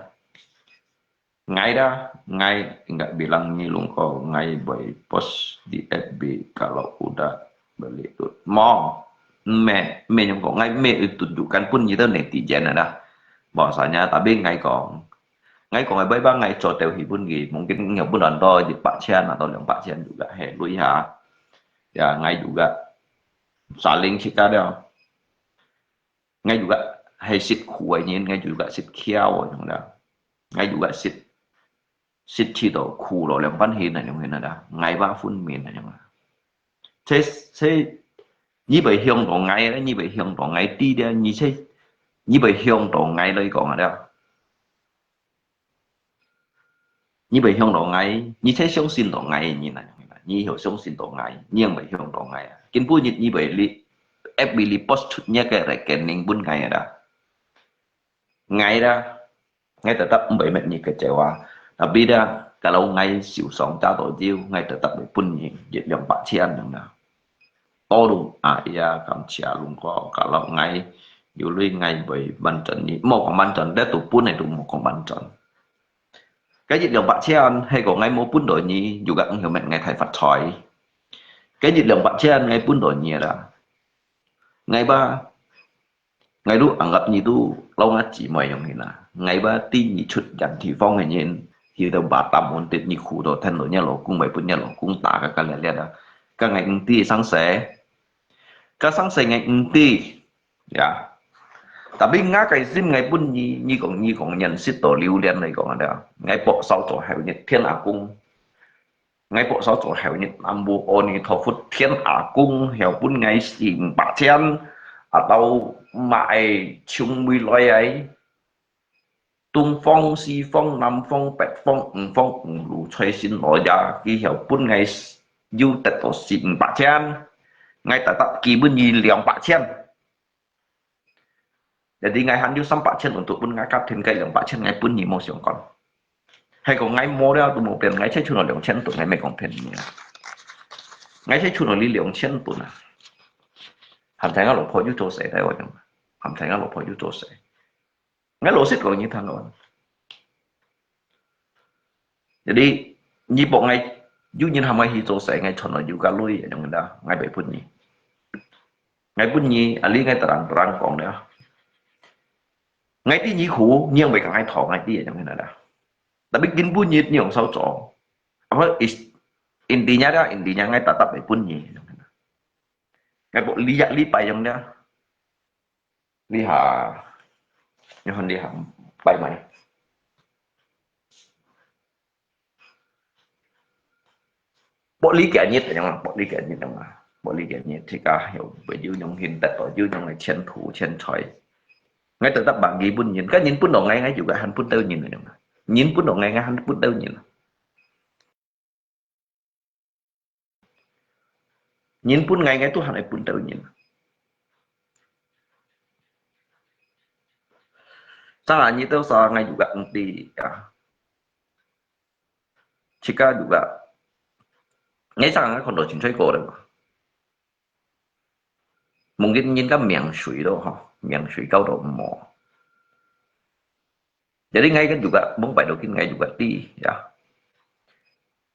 ngai enggak bilang nyi lungko ngai by post di FB kalau udah beli itu mau me yang kok ngai me tunjukkan pun như thế netizen ada bahwasanya tapi ngai còn ngai ba ngai cho teo hi pun gì mungkin nggak pun ada di Pak Cian atau yang Pak Cian juga he lui ya ngai juga saling sikap dia ngai juga hay sit khuya ni ngay juga sit kiau yang dah ngay juga sit ci đồ khu đồ làm văn hiền này những người nào ngay ba phun miền này những người thế như vậy hiong đồ ngay đấy như vậy hiong đồ ngay đi đây như vậy hiong đồ ngay đây còn ở đâu như vậy hiong đồ ngay như thế sống xin đồ ngay như này như hiểu sống xin đồ ngay nhưng vậy hiong đồ ngay kiến bút như vậy li FB post nhé cái rekening bún ngay ở đó ngay đó ngay tetap bảy như cái cewa. Tapi dah kalau ngai siu song cha tổ diu ngai tetap bị pun nhỉ dịch dòng bạc chiên chẳng nào to đủ ya cầm chia luôn có kalau ngai dù lui ngai bởi ban trận nhỉ một con ban trận để tụ pun này tụ một con ban trận cái dịch dòng bạc chiên hay còn ngai mua pun đổi nhỉ dù các hiểu mẹ ngai thay phật thỏi cái dịch dòng bạc chiên ngai pun đổi nhỉ là ngai ba ngai lúc ăn gặp nhỉ tu lâu ngắt chỉ mày giống như là ngai ba tin nhỉ chút dàn thì phong này nhìn thì đâu bà tạm ổn định như khu đồ thân đồ nhà lộ cung bảy bốn nhà lộ cung tả các lẽ đó các ngày ứng ti sáng sớm các sáng sớm ngày ứng ti ya tapi ngã cái sim ngày bốn như còn nhận xích tổ lưu liên này còn ở đó ngày bộ sáu tổ hậu nhật thiên hạ cung ngày bộ sáu tổ hậu nhật âm bu oni thọ phút thiên hạ cung hậu bốn ngày xỉn bạc thiên ở đâu mãi chung mươi loài ấy Đông phong,西phong, Nam phong, Bắc phong, lũ吹xin nói ra khi hiểu bốn ngày du tịch tổ xin bạc chân ngay tại tập kỳ bên gì liang bạc chân jadi ngày hắn du xăm bạc chân untuk bốn ngày cắt thêm cây liang bạc chân ngày bốn gì một xiong con hay còn ngày mua ra tụ một tiền ngày chơi chủ nó liang chân tụ ngày mấy còn tiền ngày chơi chủ nó liang chân tụ nè hàm thành cái lỗ phổi du trổ sẻ đấy rồi hàm thành cái lỗ phổi du trổ sẻ ngay lỗ xích còn như thằng rồi jadi như bộ ngay dù như hàm ngay hito sẽ ngay chọn ở juga lui ở trong đó ngay bảy phút nhỉ ngay phút nhỉ ali ngay terang còn nữa ngay tí nhỉ khủ nhưng vậy cả hai thọ ngay tí ở trong đó tapi bikin bunyi nhiều sao trò apa intinya ngay tetap bảy phút nhỉ ngay bộ li bài trong đó li hà nhưng hơn đi hàm bài mày bộ lý kẻ nhiệt ở bộ lý kẻ nhiệt trong bộ lý kẻ nhiệt thì cả hiểu về dư nhung hiện tại ở dư nhung này chiến thủ chiến thoại ngay từ tập bạn gì bún nhìn cái nhìn bún đầu ngay juga hắn bún tao nhìn rồi nhìn bún đầu ngay hắn bún tao nhìn nhìn bún ngay tu hắn này bún tao nhìn salah như tao sao ngay juga nanti ya jika juga ngay sang cái con đồ chính sách cổ đấy mungkin nhìn cái miệng suy đó ha miệng suy cao độ mỏ jadi ngay kan juga bông bài đầu tiên ngay juga đi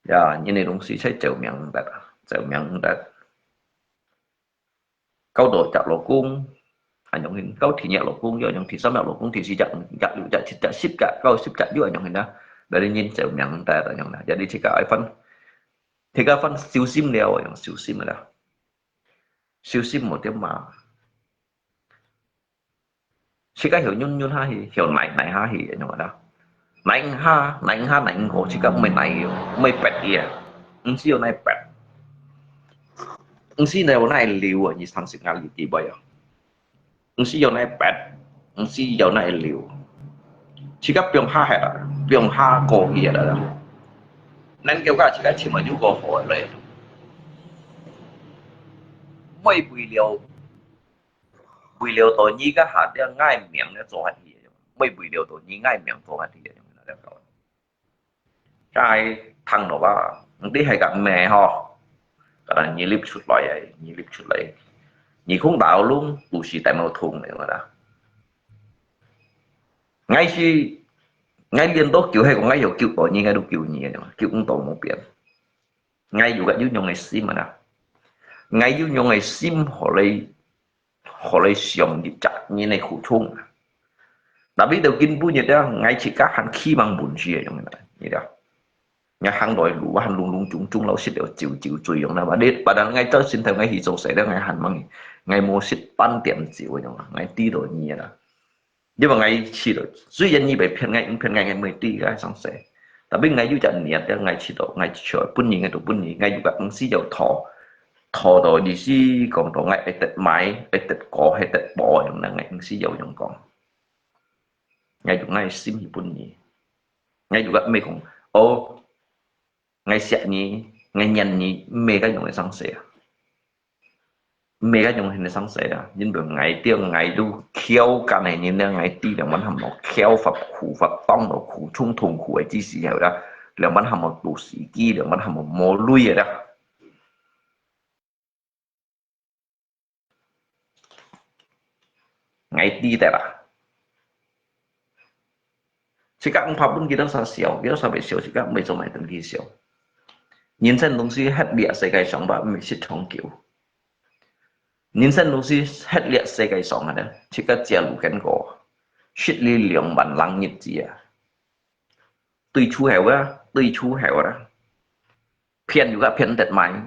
ya như này đồng sĩ sẽ chịu miệng đặt cao độ chặt lỗ cung anh nhung hình cao thì nhẹ lỗ cung do nhung thì sao lỗ cung thì si chặt ship chặt cao ship chặt juga nhung hình đó dari nhìn chịu miệng ta ở nhung đó jadi jika iPhone thì các phân siêu sim đeo yang siêu sim là siêu sim một tiếng mà chỉ các hiểu nhún ha thì hiểu này ha thì như vậy đó nãy hồ chỉ các mấy bẹt kia siêu này bẹt siêu này này liều như thằng sinh ngàn gì bây giờ siêu này bẹt siêu này liều chỉ các biong ha cổ kia đó nên kêu cả chỉ cái chỉ mà nhu cầu hỏi lại mấy bùi liều tổ nhi cái hạt đeo ngay miệng nó做hạt gì mấy bùi liều tổ nhi ngay miệng 做 hạt gì cái thằng nó bảo đi hay gặp mẹ họ cái là nhị lip chút lại nhị không đạo luôn bù xì tại màu thùng này mà đã ngay khi ngay liên tốt kiểu hay còn ngay hiểu kiểu tổ nhi ngay được kiểu nhỉ kiểu cũng tổ một biển ngay dù gặp dưới nhau ngày sim mà nào ngay dưới nhau ngày sim họ lấy xiong đi chặt như này khủ chung đã biết đầu kinh vui nhiệt đó ngay chỉ các hắn khi bằng buồn gì trong này như đó nhà hắn đòi lũ hắn luôn chung lâu xịt đều chịu chui trong này và đang ngay tới xin theo ngay hì dầu xảy ra ngay hắn mang ngay mua xịt ban tiệm chịu trong ngay tí đồ nhỉ đó nhưng mà ngày chỉ được duy nhân như vậy phiền ngày 10 tỷ cái sang sẽ tapi ngày juga niat ya ngày chỉ được ngày chờ pun ngày được pun ngày juga mesti giàu thọ rồi đi si còn đó ngày tết máy tết cỏ hay tết bò yang là ngày mesti giàu yang còn ngày juga ngày sim hi pun ngày juga mấy cũng ô ngày sẽ nhỉ ngày nhân nhỉ mấy cái dùng để sang sẽ mấy cái dùng để sang sẽ à nhưng đường ngày tiêu ngày đu khéo cái này như là ngày ti là mình hầm nó khéo phật tông nó khủ trung thùng khủ ấy chỉ gì hiểu đó là mình hầm một đủ sĩ kia là mình hầm một mô lui rồi đó ngày ti tại là chỉ các ông pháp luôn kia đó sao bị xỉu chỉ các mấy chỗ này từng kia xỉu nhân sinh东西hết địa世界上吧ไม่是長久人生東西hết địa世界上啊只個只路緊過實力2萬人日子啊對處係啊騙 juga 騙得買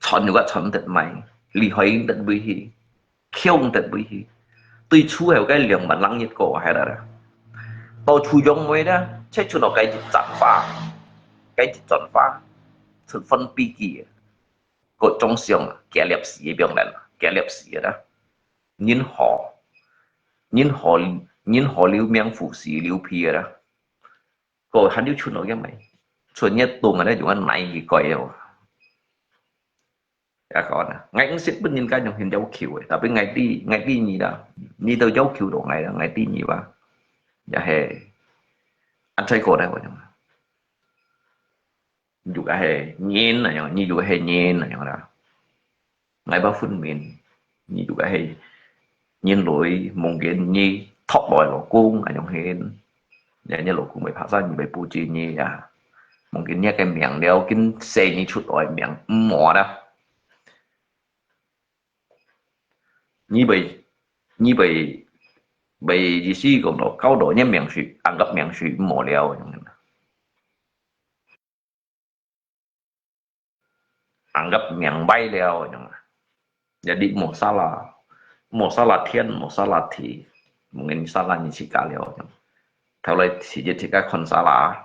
蠢 juga 蠢得買厲害得會去強得會去對處係cái 2萬人日過係啦到處用咩咧即係處到計轉化成分比例各種上建立事業病人建立事業啦人何了命富士了皮啦個喺呢處度因為出一棟嘅咧用一奶而貴啊còn ngày cũng xếp bên những cái trong hình dấu kiểu ấy, tapi ngày đi gì đó, đi từ dấu kiểu độ ngày đi gì ba, ya he, anh chơi cổ đây rồi nhưng juga he nyen là như juga he nyen là như đó, ngày ba phun miền, như juga he nyen lối mungkin như thọ đòi lỗ cung là như hen, ya như lỗ cung bị phá ra như bị bù chi như ya, mungkin như cái miệng đeo kinh xe như chút đòi miệng mỏ đó. như vậy ý思講到高度一名樹按個名樹冇了按個名bay了jadi masalah thiên masalah thì mungkin salah như chỉ cả了theo lại chỉ cái con salah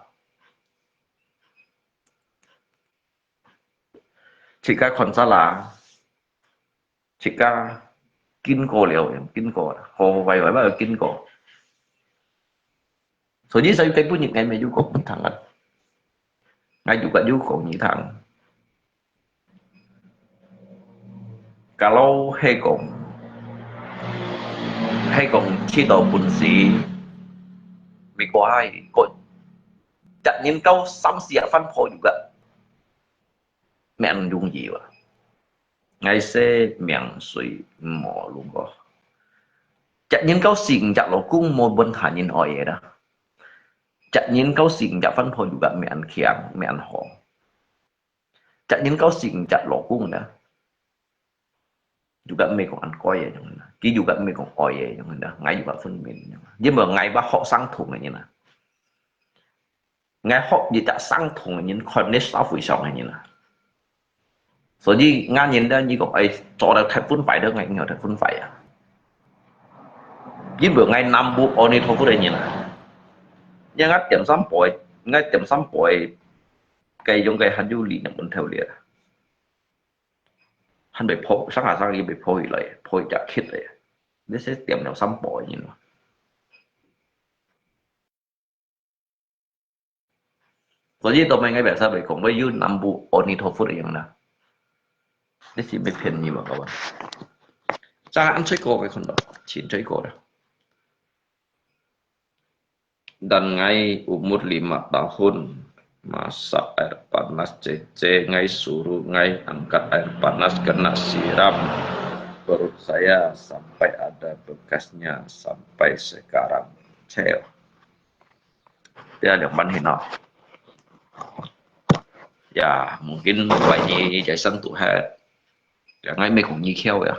chỉ cái con salah chỉ cái kinh過了，經過啦，何為為乜經過？所以基本những ngày mà du cục thằng ạ, ngay juga cục như thằng, kalau hay còn chỉ đầu bún xì, vì có ai có chặt những câu sắm xịt phân phối juga, mẹ nó dùng gì vậy? Ngày xưa miệng suy mỏ luôn có chặt những câu xịn chặt lỗ cung một bên thả nhìn hỏi vậy đó chặt những câu xịn chặt phân phối juga miệng khiang miệng họ chặt những câu xịn chặt lỗ cung đó juga mấy con ăn coi vậy cái juga mấy con coi vậy đó ngày juga phân miền nhưng mà ngày ba họ sang thùng này như nào ngày họ gì chặt sang thùng như con nết sáu phẩy sáu này như nào所以啱人咧，呢個係做到睇寬費都係有睇寬費啊！因為係南部我哋托夫嘅人啊，因為點三倍計用嘅很有理能本條列啊，很被破上下上要被破起嚟，破入揭嚟，呢些點有三倍嘅嘛。所以到尾嘅邊嚟講，要南部我哋托夫嘅人啦。นี่สิไม่เพ่นนี่บอกเขาว่าจ้าอันช่วยโกไปคนดอกฉีดช่วยโกนะ dan ngai umur 5 tahun masak air panas cece ngai suruh ngai angkat air panas kena siram perut saya sampai ada bekasnya sampai sekarang cel dia ada mana no ya mungkin banyak Jason Tuhan ya ngay mấy cũng như khéo ya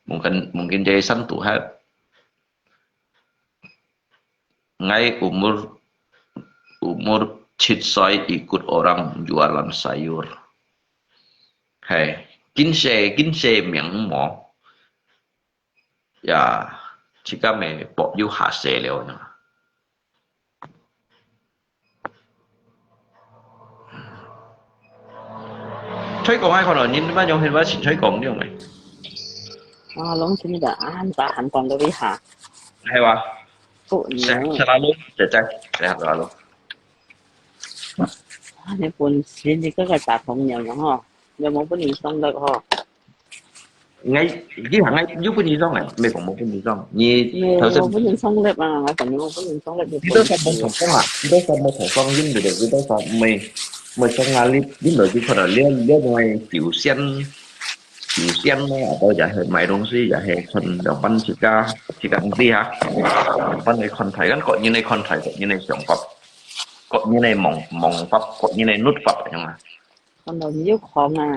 mungkin Jason Tuhan ngay umur cit saya ikut orang jualan sayur hey kinse miệng mỏ ya chỉ cả mẹ bỏ yêu hạ sẽ liệu nữa吹講喺可能你乜用係乜前吹講呢樣咪攏真的安把韓國嗰啲下，係話不食牛，拉路就真食拉路你本身你嗰個大朋友嗬，有冇本年送得嗬？ngay cái hàng ngay giúp cái gì xong này mày cũng một cái gì xong như 你 thợ sinh 冇本年送得啊，我朋友冇本年送得，你 chúng tôi xong một thằng con à chúng tôi xong một thằng con nhưng được chúng tôi xong mày mày xong là đi đến rồi chúng tôi là liên liên ngoài tiểu sen ở đây giả hệ mày đông xí giả hệ phần đồng văn chỉ cả công ty hả văn này còn thấy gắn cột như này còn thấy cột như này trọng pháp cột như này mỏng mỏng pháp cột như này nút pháp nhưng mà คนเรานิ้วคองอ่ะ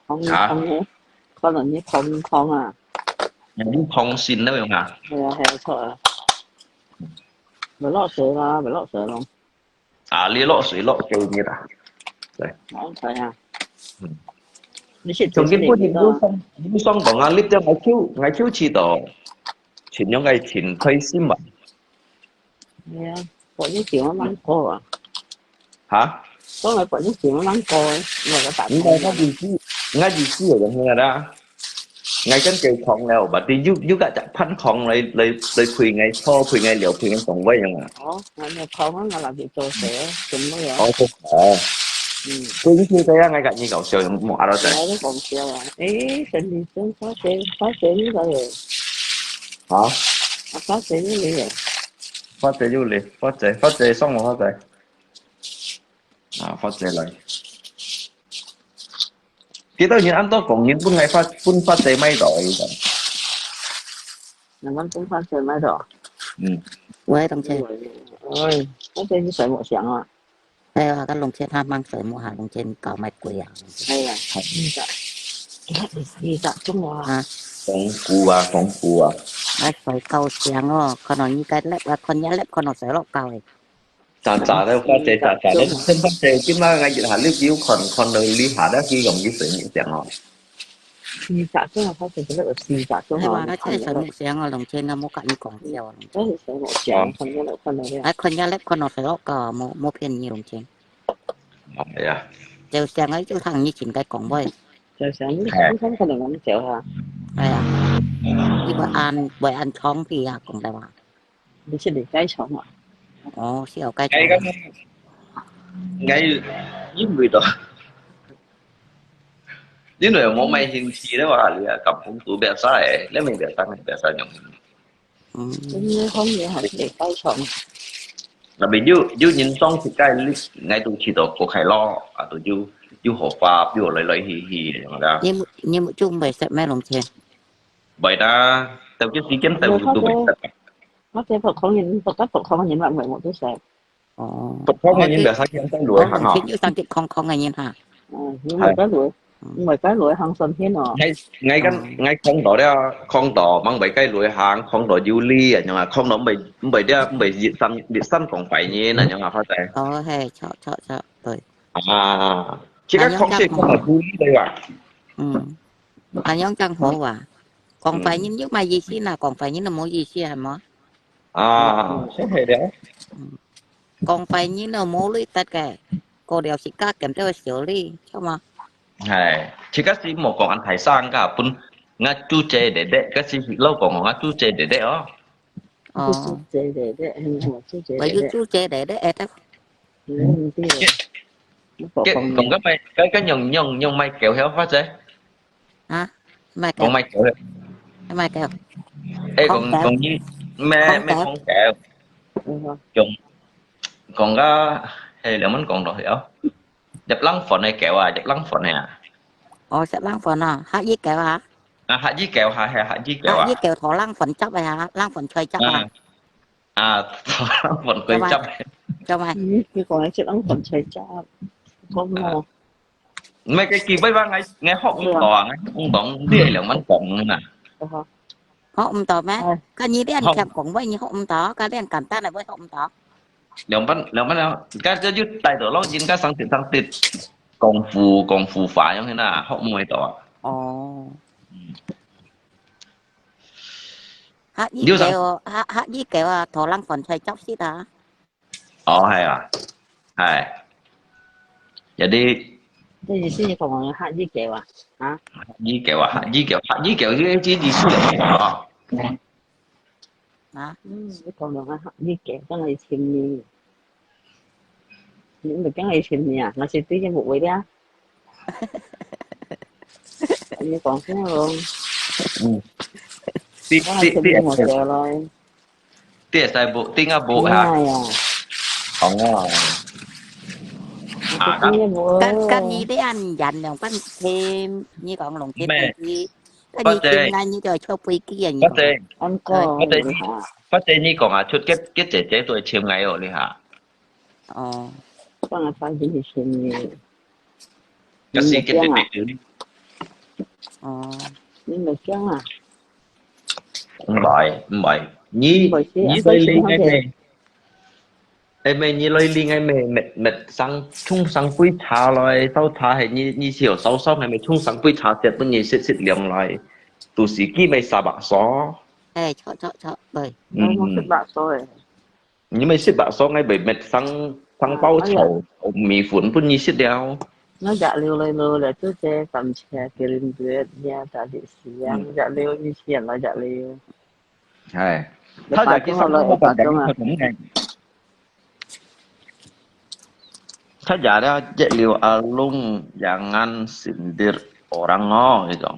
คองคองเนี่ยคนเรานิ้วคองอ่ะ những phong xin đó không hả 係啊錯啊，咪落水啦，咪落水咯， à liên lọ水lọ kêu như là 我睇下，你識 trong 做 cái 啲 cuốn 嘢 những xong bằng anh lít cho ngay chiếu chỉ đó chuyện những cái chuyện thấy xin mà 係啊，嗰啲錢我諗過啊， hả 嗰個嗰啲錢我諗過，我個大 ngay ngay gì chứ ở trong này đó ngay cái cây không nào mà đi giúp cả chặt phán không lấy quỳ ngay kho quỳ ngay liệu quỳ ngay tổng quay nhưng mà 哦，我咪講啊，我làm việc做社做乜嘢？ ok tôi như thế ngay cả như cậu sờ một đó trời 我都講笑啊！誒，成年真發社呢個嘢， hả 我發社呢個嘢， phát triển du lịch phát triển xong rồi phát triển à phát triển lại kita nhìn ăn to còn nhìn pun ngày phát triển mấy đội 你揾中發社喺度？ 喂，đồng trên 唉，嗰隻啲水木上啊， đây là các lồng trên ham mang sợi mua hàng lồng trên cỏ mạch quỷ à 係啊，20中啊， ha phong cua à đấy sợi câu xiang đó con nói như cái lép là con nhá lép con nó sợi lọc cao này trả theo phát triển trả theo thêm phát triển chứ mà ngay chỉ hẳn liếc chiếu còn đời lý hả đó khi gồng cái sự những tiếng họ 40中啊，發社嗰度40中 thế mà 啊， nó chơi sợi mũ xiang ở lồng trên là mua cả như cổng chiều 嗰條水木上，瞓咗落瞓到咧， đấy con nhá lép con nó sợi lọc cao mua phiền nhiều lồng trên vậy à chiều xiang ấy chứ thằng như chỉnh cái cổng vậy 就想啲新佢哋咁做下， đây à đi bởi ăn chóng thì à cũng đây mà 你出嚟雞廠啊？ ồ xíu cái ngay cái ngay với người đó với người một mày hình gì đó mà là cầm cũng tụi bé sai lấy mình bé sai nhung 咁你可以係嚟雞廠， là bị dư nhìn xong thì cái ngay tụi chỉ đó có khai lo à tụi dư hộ pháp dư lấy hì mà ra như một chung về sẽ mẹ lồng trên vậy ta tao cái ý kiến tao tụi mình 我哋復康人，復得復康人話唔係我都寫， ồ Phục có ngay những bé sai kiến tao đuổi hàng họ khiến như sang tiện không ngày nhiên hả 因為嗰類，因為嗰類行信天哦， ngay không đó đó không đó mang bảy cái lưỡi hàng không đó du ly à nhưng mà không đó bảy đó bảy diệt săn còn phải như này nhưng mà phải tại ồ hay chọ rồi à chỉ các không chỉ không là du ly đây à anh nhóm trang hộ à còn phải những nước mai gì xí nào còn phải những là mối gì xí hả mó à sẽ thế đấy còn phải những là mối lý tất cả cô đều chỉ các kèm theo xử lý cho mà này chỉ các gì một còn ăn hải sản cả pun ngã chú chế để các gì lâu còn ngã chú chế để đó ờ chú chế để bởi vì chú chế để em đó còn cái nhông mai kéo héo phát chế hả mai còn kéo mai kéo mai kéo ê còn như mẹ không kéo chồng còn có hay là mình còn rồi hiểu dập lăng phần này kéo à dập lăng phần này à ồ sẽ lăng phần à hả với kéo hả hả với kéo hả hả với kéo hả à với kéo thỏ lăng phần chấp hả lăng phần chơi chấp à lăng phần cười chấp cho mày cái còn ấy chuyện ông còn chơi cha không ngờ mấy cái kia với ba ngay họ cũng tỏ đi là mình còn nè họ tỏ má cái gì đấy anh chạm cũng với như họ tỏ cái đấy anh cảm ta này với họ tỏ lượng bánh cái cho dứt tay tổ lo chín cái sang tiền công phu phá như thế nào họ mới tỏ ồ hát với Điêu rằng kiểu hát với kiểu thổ lăng còn xoay chóc xít hả? hay à hay jadi 这意思你講下啲嘅話啊？ với kiểu với cái gì xí à Hả? 你講到下啲嘅，真係前面，你咪真係前面啊！我是對嘅冇位啦，你講先咯， tí 真係 tí 前 tí 面冇嘢咯， tí sai bộ tí ngã bộ 唔 ha 係啊， không à 我是對嘅冇 Kan nhi đấy ăn dành dòng bánh thêm như còn lồng chết mẹ rồi thì cái phát nhi tê chim ngay như trời cho quy kia như phát còn tê anh thôi có phát tê hả? phát tê ni còn à chút cái chế tôi chiếm ngay rồi đi hả ờ Con là phải đi前面， cái 你 gì 咪 cái chế 驚啊？ chế ờ 你咪驚啊？ không bởi 唔 nhí 係先， nhí 安 lôi 嗰 li 錢好 ngay 似 mày em mày nhí lôi li ngay mày mệt mệt sang chung sang quý trà rồi sau trà hay nhí nhí chiều sau sau ngày mày chung sang quý trà chết bên nhí xịt liang lại tu sĩ kia mày sa bạc xó ê cho bởi tôi muốn thích bạc rồi, nhưng mày xịt bạc xó ngay bởi mệt sang sang bao nó dạ chầu mì phun bên nhí xịt đeo nó dạ liều lời lừa là chú chê cầm chè kêu lên tuyệt nhà trả địa sĩ nó dạ liều như chuyện nó dạ liều hay đểถ้าอ bà ยากกิน chúng สั nó ก lợi มื้อ bà ก็อยาก chúng กิน à ขนมไงถ้าอยากได้เจลิวอาลุง jangan sindir orang oh gitu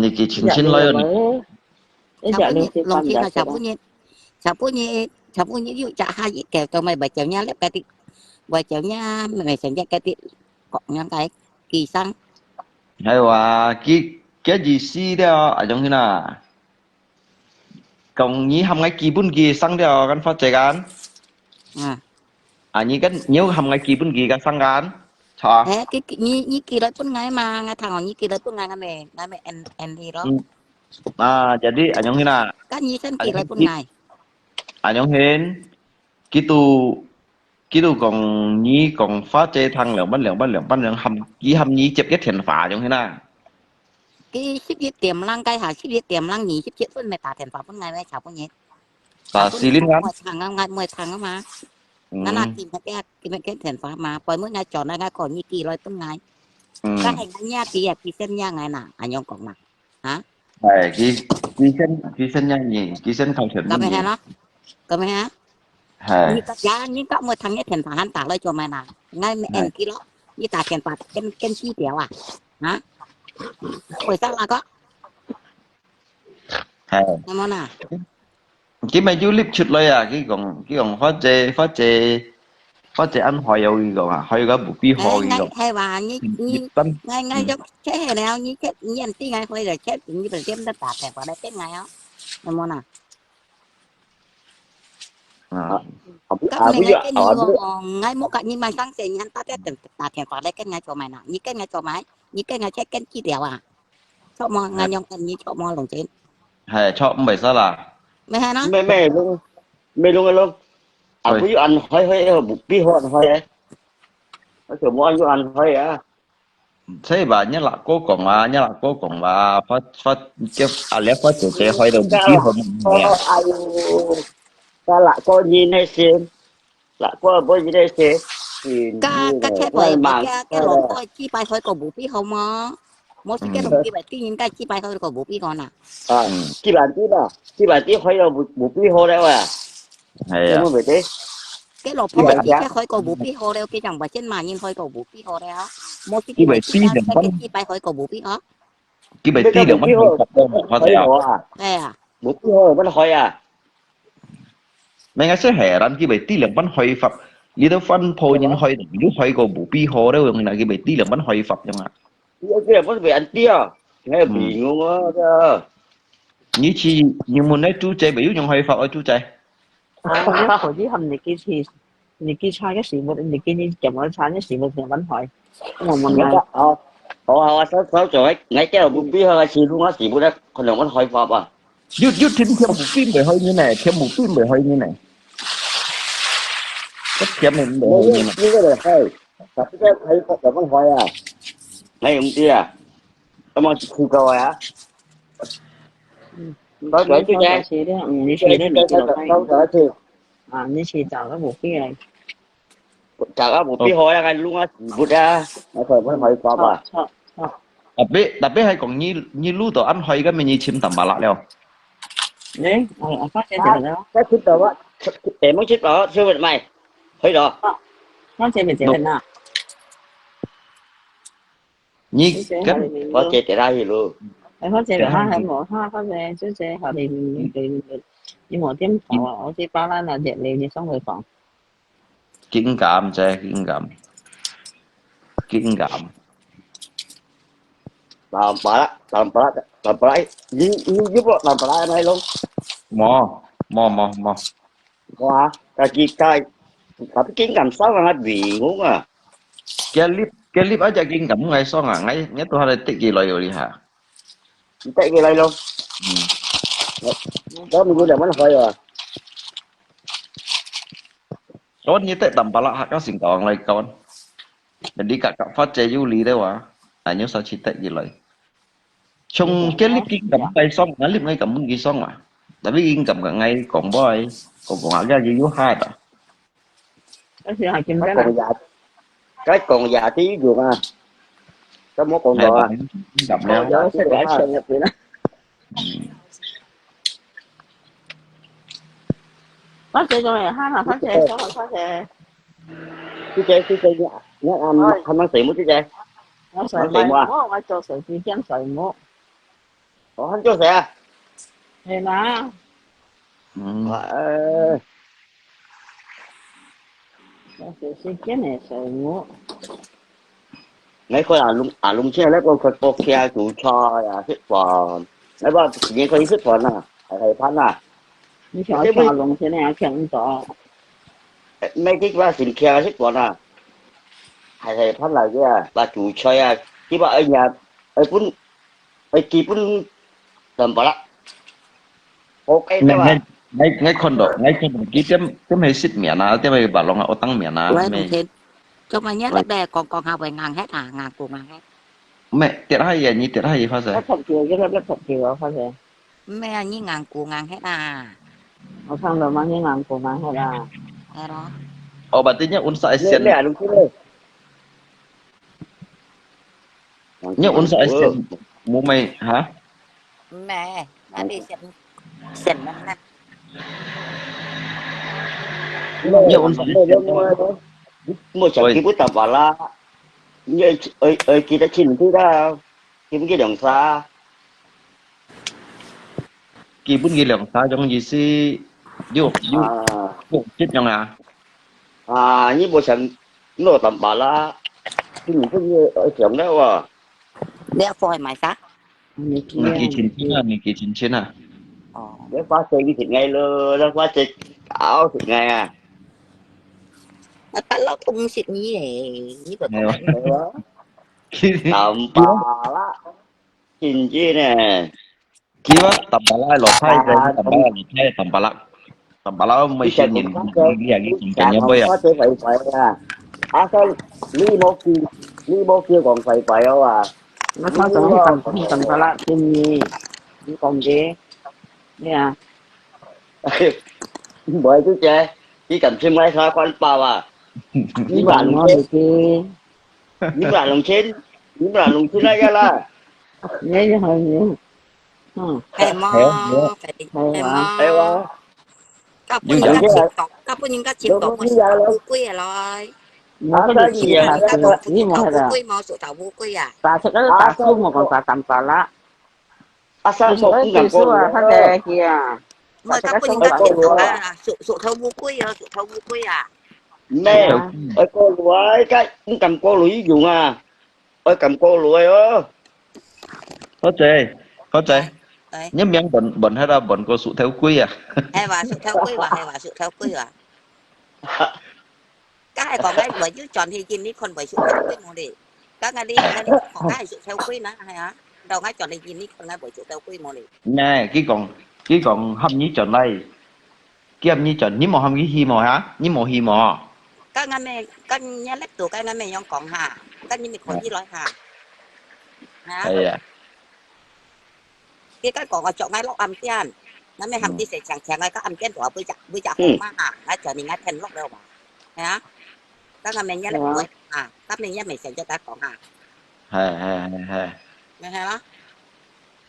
niki dạ cincin liều lain lấy nó dạ liều thì lồng cầm chết dạ là cái đó chả bố nhị ví dụ chả hai cái kèo cho mày bảy chèo nha lép cái tí bảy chèo nha mày sẽ nhắc cái tí còn những cái kỳ xăng hay là cái gì xí đó ở trong thế nào còn nhí hầm ngay kỳ bún kỳ sang đó kan phát triển kan à nhí kan nhớ hầm ngay kỳ bún kỳ kan sang kan cho thế cái nhị kỳ đấy pun ngay mà ngay thằng nhị kỳ đấy pun ngay mày en đi đó jadi ở trong thế nào các nhị sen ở kỳ đấy pun ngay trong hen kiểu còn nhí còn phát triển thằng lượng hầm nhí hầm nhí chụp cái thiền phá trong thế nào cái ship viết tiềm năng cái hả ship viết tiềm năng nhị ship chết pun mày tả thiền pháp pun ngay mày chả pun nhị chả ta pun silin kan mười thằng màงั้นน่ะกินcái thiền pháp mà poi mới ngay chọn ngay còn nhị kỳ rồi pun ngay cái hành nha kỳ sen nha ngay nè anh nhông còn nè hả này ký sen nha nhỉ ký sen không thiệt có bún mày nhỉ hay nó có mày hả hay như các giá những các một thằng nhất thiền pháp hắn tả lời cho mày nè ngay mày en ký đó như tả thiền pháp cái chi tiểu à hả bởi sao là có hay em món à cái mày du lịch chútเลยà cái còn phát triển ăn hỏi yêu cái à hỏi cái bụng bì hỏi ngay cái hay và như nhịp tâm ngay giống chế hè nào như chết như anh tí ngay thôi rồi chết như là chết nó tả thiền pháp đây chết ngay á em món à các mày ngay cái như ngay mỗi cái như mày sáng sẽ nhắn tắt tả thiền pháp đây cái ngay cho mày nè như cái ngay cho mày như cái ngay chết cái chi tiểu à cho mò ngay nhông anh như cho mò lồng trên hay cho mày sao là mày hay nó mẹ luôn luôn à Ôi. ví dụ ăn hơi bụng bí hòn hơi ấy nó kiểu muốn ăn vô ăn hơi à thế bà nhớ là cô còn bà phát cái lẽ phát triển cái hỏi đầu bì hỏi mình ai ta lại có nhìn hay xem lại có bao nhiêu đây xem thì cái chế bởi cái lồng coi chi bài thôi còn bù phí không mà mỗi cái lồng chi bài tí những cái chi bài thôi còn bù phí còn à à chỉ bản tí hơi đầu bụng bí hòn đấy à hay em à muốn về thế cái lồng thôi chi cái thôi còn bù phí hồ đeo cái chẳng bài trên mà nhìn thôi còn bù phí hồ đeo mỗi cái bài cái chi bài thôi còn bù phí đó cái bài tí được mất một đâu mà hơi à hồ à thế à bụng bí hòn vẫn hơi à mấy cái sẽ hè ran cái bài tí lượng bắn hỏi phật lý do phân phôi những hỏi những hỏi có bù bì hồ đấy là cái bài tí lượng bắn hỏi phật chẳng hạn cái vẫn về ăn tia nghe bị ngon á như chi nhưng mà nói chú chạy biểu trong hỏi phật ở chú chạy一頭啲含你記差嘅事物，你記你撳我差嘅事物成揾佢，我問你，họ sáu rồi ngay cái bụng bí hơi xì luôn á xì bữa đó còn vẫn hơi phập à dứt thêm bù phim về hơi như này thêm bù phim về hơi như này tất thêm mình về hơi như này như cái này hơi tapi cái hơi phập vẫn hơi à ngay ông tia à mà khi coi á Có gửi chú Giang. Chị đó,你 Chú 去的 Giang 你记得 đâu gửi thì 啊，你去找个目标来， chả có một tí hỏi là luôn á bút ra nó phải vẫn hỏi qua bà 错， tapi hay còn như lu to ăn hoài cái mình như chim tầm bà lạ leo 你我发现这个了， cái thích đâu á để muốn thích đó sư vật mày thấy đó 发现没这个呢， như 这些 cái 好的没 có 有， chết ra thì luôn 发现他还没他发现就是好的你没点头啊，我这把那那热你上回放， kinh cảm chứ kinh cảm làm bà lại giúp làm bà lại này luôn mò quá cái kiến làm sao mà nó bị muốn à cái clip aja kinh cảm ngay xong à ngay tôi hay tích gì lời rồi đi hả chạy về đây luôn đó mình cũng muốn hỏi rồi kawan như thế tầm bà lạ các sinh còn lại kawan jadi kakak phát Yuli đấy wah hanya sao chỉ tích gì lời trong cái clip kinh cảm ngay xong ngay clip ngay cảm ơn ghi xong mà tapi kinh cảm cả ngay còn boy còn agak gì vô hai đó 但是还见 cái 不 còn 啦， già cái còn già tí ruột à cái món còn hai đỏ à bạn cảm我 leo 有是来成入边啦，发现咗未？哈啦，发现，上回发现， chú chơi nhá không ăn xỉu một chú chơi 我水米我做水煮姜水母， có hắn chú xe 系啦， 做水煮姜嘅水母， ngay coi lùng xe lấy con cột kia chủ cho à thích phần lấy bao nhiêu coi thích phần à thầy phan à 你想我抓龙先嚟強咗， mấy cái ba xin kia thích phần à thầy phan là cái à bà chủ chơi à khi bà ở nhà ở pun ở kỳ pun tầm bà lắm ok đó bà ngay con đó cái tem hay xịt miệng na tem hay bà lòng ở tăng miệng na ไว้ลุ mẹ งเทนcho mày nhớ là đây còn hao về ngàn hết à ngàn của ngàn hết mẹ tiệt hay gì như tiệt hay gì phát 一 sinh 十條一十條啊，發現 mẹ như ngàn của ngàn hết à 我聽到乜嘢硬盤硬係啦， thế đó berarti unsa lấy Asian lấy lùng xe đây unsa Asian mu mày hả mẹ đã đi xem năm năm unsa mua chẳng kia bút tầm bà la như ơi kia đã chín thứ đó kiếm cái đồng xa kỳ bún ghi lượng sao trong gì si dục chết trong à như bộ chẳng nó tầm bà la cái những cái ở trong đó à đeo phôi mày sao 你 kỳ chín chín à để phá chơi cái thịt ngay luôn nó phá chơi ảo thịt ngay à bạn lo tung xịt như vậy như vậy Nghe có tầm bà la chín chứ nè kia tầm bala lọt thay rồi tầm bala mấy cái chuyện nhìn cái cái nhau bây phá chơi phải à à sao ly mô kia còn phải không à 我睇到啲咁多啦，建議你講嘅咩啊？ bởi chú chơi chỉ cần xem máy sao quan bao à 你問我哋嘅， nhưng mà lồng trên đây ra là 你係你， hay mò phải hay mò đây mà các phụ những các chim cọc một số quý à rồi 我嗰啲字係các個 phụ 呢 những 冇係 thầu 啦， quý mò số thầu quý à 但係嗰啲大叔冇講大啖法啦， à sao 所 một 以 cũng 技 làm 術啊， con 佢哋嘅啊， mà các phụ những các chim cọc à số thầu quý à số thầu quý à mẹ ơi cô lúa cái cũng cầm cô lúa dùng à ơi cầm cô lúa ơ có chơi nhắm miếng bẩn hay là bẩn có sự theo quy à hay là số thầu quý hay là số thầu quý à cái còn cái bởi chứ chọn thì chín đi còn bởi số thầu quý một đi các ngay đi còn cái số thầu quý nữa hay hả đầu cái chọn thì chín đi còn cái bởi số thầu quý một đi nè cái còn hâm nhí chọn đây cái hâm nhí chọn nhí mò hâm nhí hi mò hả nhí mò hi mò các ngay mẹ các nhá lép tủ các ngay mẹ nhong còn hả các như mình còn gì nói hả hả đây à cái còn ở chỗ ngay lóc âm tiên nó mới hầm đi sẽ chẳng chẳng ngay các âm tiên của bây giờ hổ mà ngay chờ mình ngay thành lóc đâu mà hả các anh mình nhớ lại tuổi các mình nhớ mình sẽ cho ta còn Hai. nghe hay đó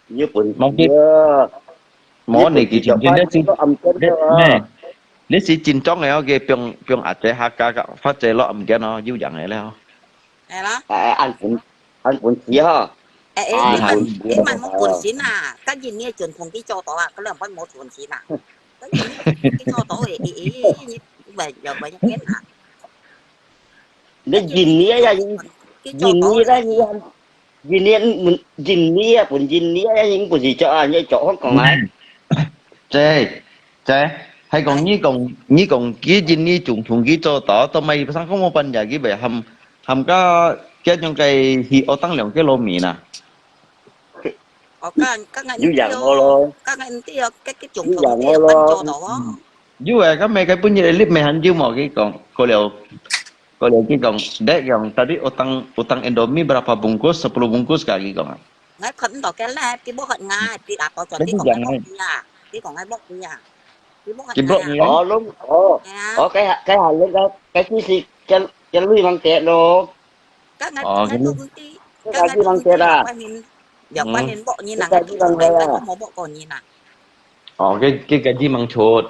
như quần Mong kia mỏ này kỳ trình trên đó chứ nè nếu chỉ trình trong này cái piong ở trên Hakka cái phát triển lo âm cái nó dữ dằn nàyแล้ว nghe đó anh quần xí ha cái mà muốn quần xí à cái gì nghe truyền thống cái cho tổ à cái lượng phải một quần xí à cái gì cái cho tổ ý về giờ về cái à nó nhìn nia ra nhìn nia ra như nhìn nia quần nhìn nia ra những quần gì cho như chỗ không còn ai Chế hay còn như còn cái gì như trùng trùng cái cho tỏ tao mày sáng không có bên nhà cái về hầm cái trong cái hi ở tăng lượng cái lô mì nè các ngành dữ dằn luôn các ngành cái chủng thuộc cái bên cho tổ dữ vậy cái mấy cái bún như clip mày hành dữ mà cái còn có liệu cái còn dek yang tadi utang Indomie berapa bungkus 10 bungkus kali còn ngay khẩn tổ cái là cái bốc hận ngay thì đã có chuẩn cái còn ngay bốc nhà cái còn ngay bốc nhà cái bốc nhà đúng cái hàng lên đó cái gì cho lui bằng tiền đồ các ngành luôn tí cái gì bằng tiền à giờ qua nhìn bộ như là cái không có bộ còn như nào cái gì mang chốt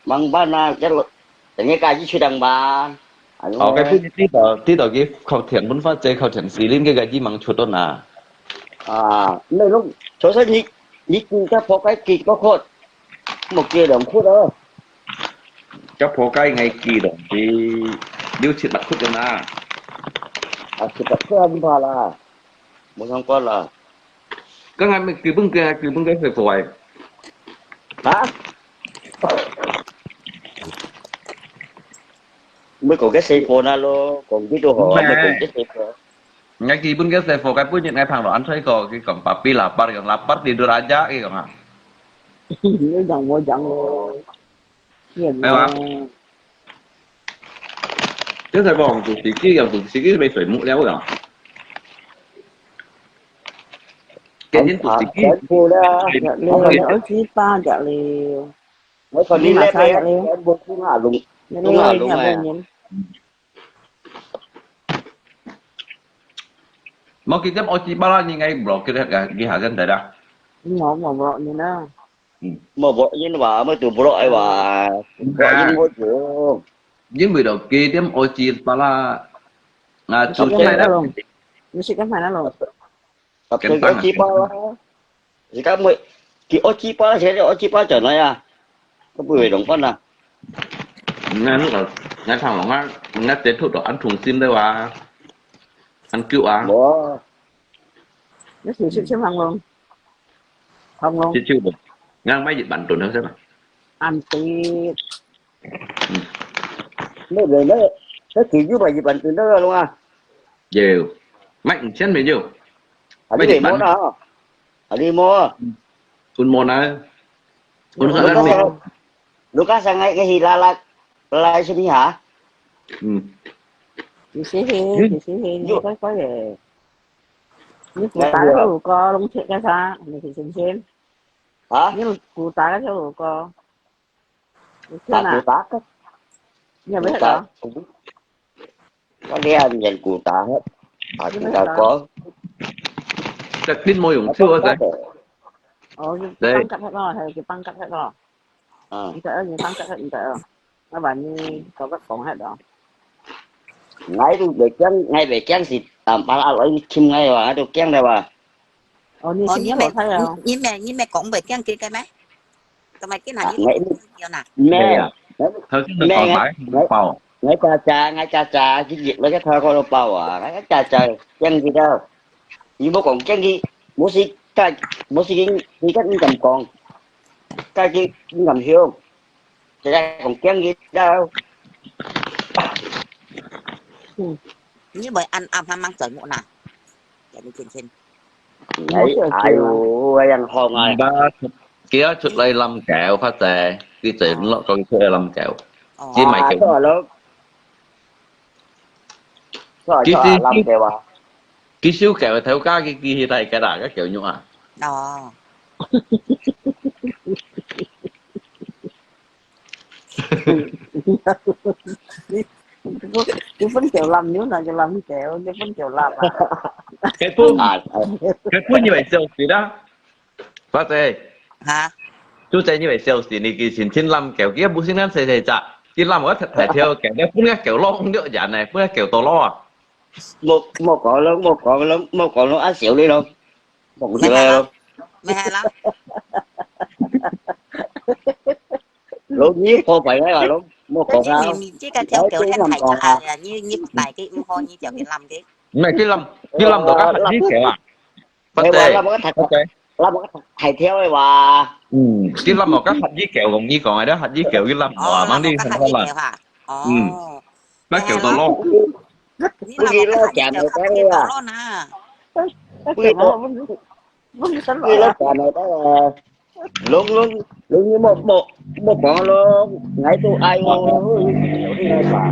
mang ba na cái nghe cái gì suy đằng ba cái tí đó cái khẩu thiện muốn phát chế khẩu thiện xí lên cái gì mang chốt đó nè nơi lúc chỗ sao nhị cái phố cái kỳ có khốt một kia đồng khốt đó cái phố cái ngày kỳ đồng thì điều trị bắt khốt đó nè chỉ bắt khốt đi vào là một hôm qua là các anh cứ bưng cái phải phổi hả mới có cái xe phone alo còn cái đồ họ mới có cái xe phone ngay kỳ bưng cái xe phổi cái bún những ngày phẳng đó anh thấy có cái còn papi lapar tidur aja cái còn nó dần mua dần luôn chứ thầy bỏng tụi xí bây phải mũ đeo rồi cái những tụi xí ở chỉ ba chợ liều mấy phần đi lên đây em buộc cũng hạ lùng này mà cái tiếp ochi bao la như ngay block cái hạ dân tại đâu một bộ như đó mà bộ như nó bảo mới từ bộ đội và bộ như môi trường những người đầu kia tiếp ochi bao la chụp cái này đó nó sẽ cái này nó luôn tập cái ochi bao thì các mấy cái ochi bao sẽ ochi bao trở này à có bưởi đồng phân à ngay lúc là ngay thằng nó ngay tết thuộc đó ăn thùng sim đây và ăn cựu à nó sẽ không luôn chưa được ngang mấy dịch bệnh tụi nó thế nào ăn tiết mấy người nó chỉ như vậy dịch bệnh tụi nó luôn à nhiều mạnh chết mấy nhiều mấy dịch bệnh đó đi mua un này lúc cá sang cái gì là xin đi hả chị sẽ hiền có về như cụ tá cái đồ co đúng thiệt cái sao mình thì xem hả như cụ tá cái đồ co cụ tá cái nhà biết đó có đen nhìn cụ tá hết cụ tá có cái tin môi cũng chưa rồi đây băng cắt hết rồi hay cái băng cắt hết rồi như thế như băng cắt hết như thế các bạn như có các phòng hết đó ngay về chén thì bà la lấy chim ngay vào đồ chén đây bà như mẹ cũng về chén kia cái mấy cái này mẹ ngay cha cái việc lấy cái thơ con bao à cái cha trời chén gì đâu nhưng bố còn chén gì bố xí cái cầm còn cái cầm hiêu cha còn chén gì đâu như vậy ăn mang trời muộn nào để đi trên ai ăn hòn ai kia chút lấy 5 kẹo phát tệ cái tiền nó còn thuê 5 kẹo chỉ mày kẹo cái cái siêu kẹo theo cái này cái đà cái kiểu như à Đó. Cái phấn kẹo lâm nếu nào cho lâm kẹo cái phấn kẹo lâm à. cái phun như vậy siêu gì đó bác ơi Hả? chú chạy như vậy siêu gì này cái xin làm kẹo kia bút xin ăn xề chả cái làm một cái theo kẹo đấy phun cái kẹo lo không được giả này phun cái kẹo to lo à một con lớn ăn xỉu đi đâu một Mày xỉu hay đâu lắm. Mày hay lắm. lúc nhí không phải đấy là lúc một Cái con gì sao mình chỉ cần theo kiểu đấy em làm thầy còn cho như tại cái ho như kiểu cái làm cái mày cái làm đó các hạt gì kẹo à bác đây ơi là một cái thạch ok là một cái thạch theo đây mà cái làm một cái hạt gì kẹo còn như còn ai đó hạt gì kẹo cái làm đó mang làm đi một cái thành hạt ra gì là kẹo hả? bác Mày kẹo hay to lắm. lo Như cái là gì một cái lo hạt gì chạm kẹo này khắp cái kia tổ à lo nè. Cái cái kẹo mà vẫn sánh cái loại lo à. chạm này đó là luôn luôn luôn như một con luôn ngay tôi ai ô hiểu đi ngay mà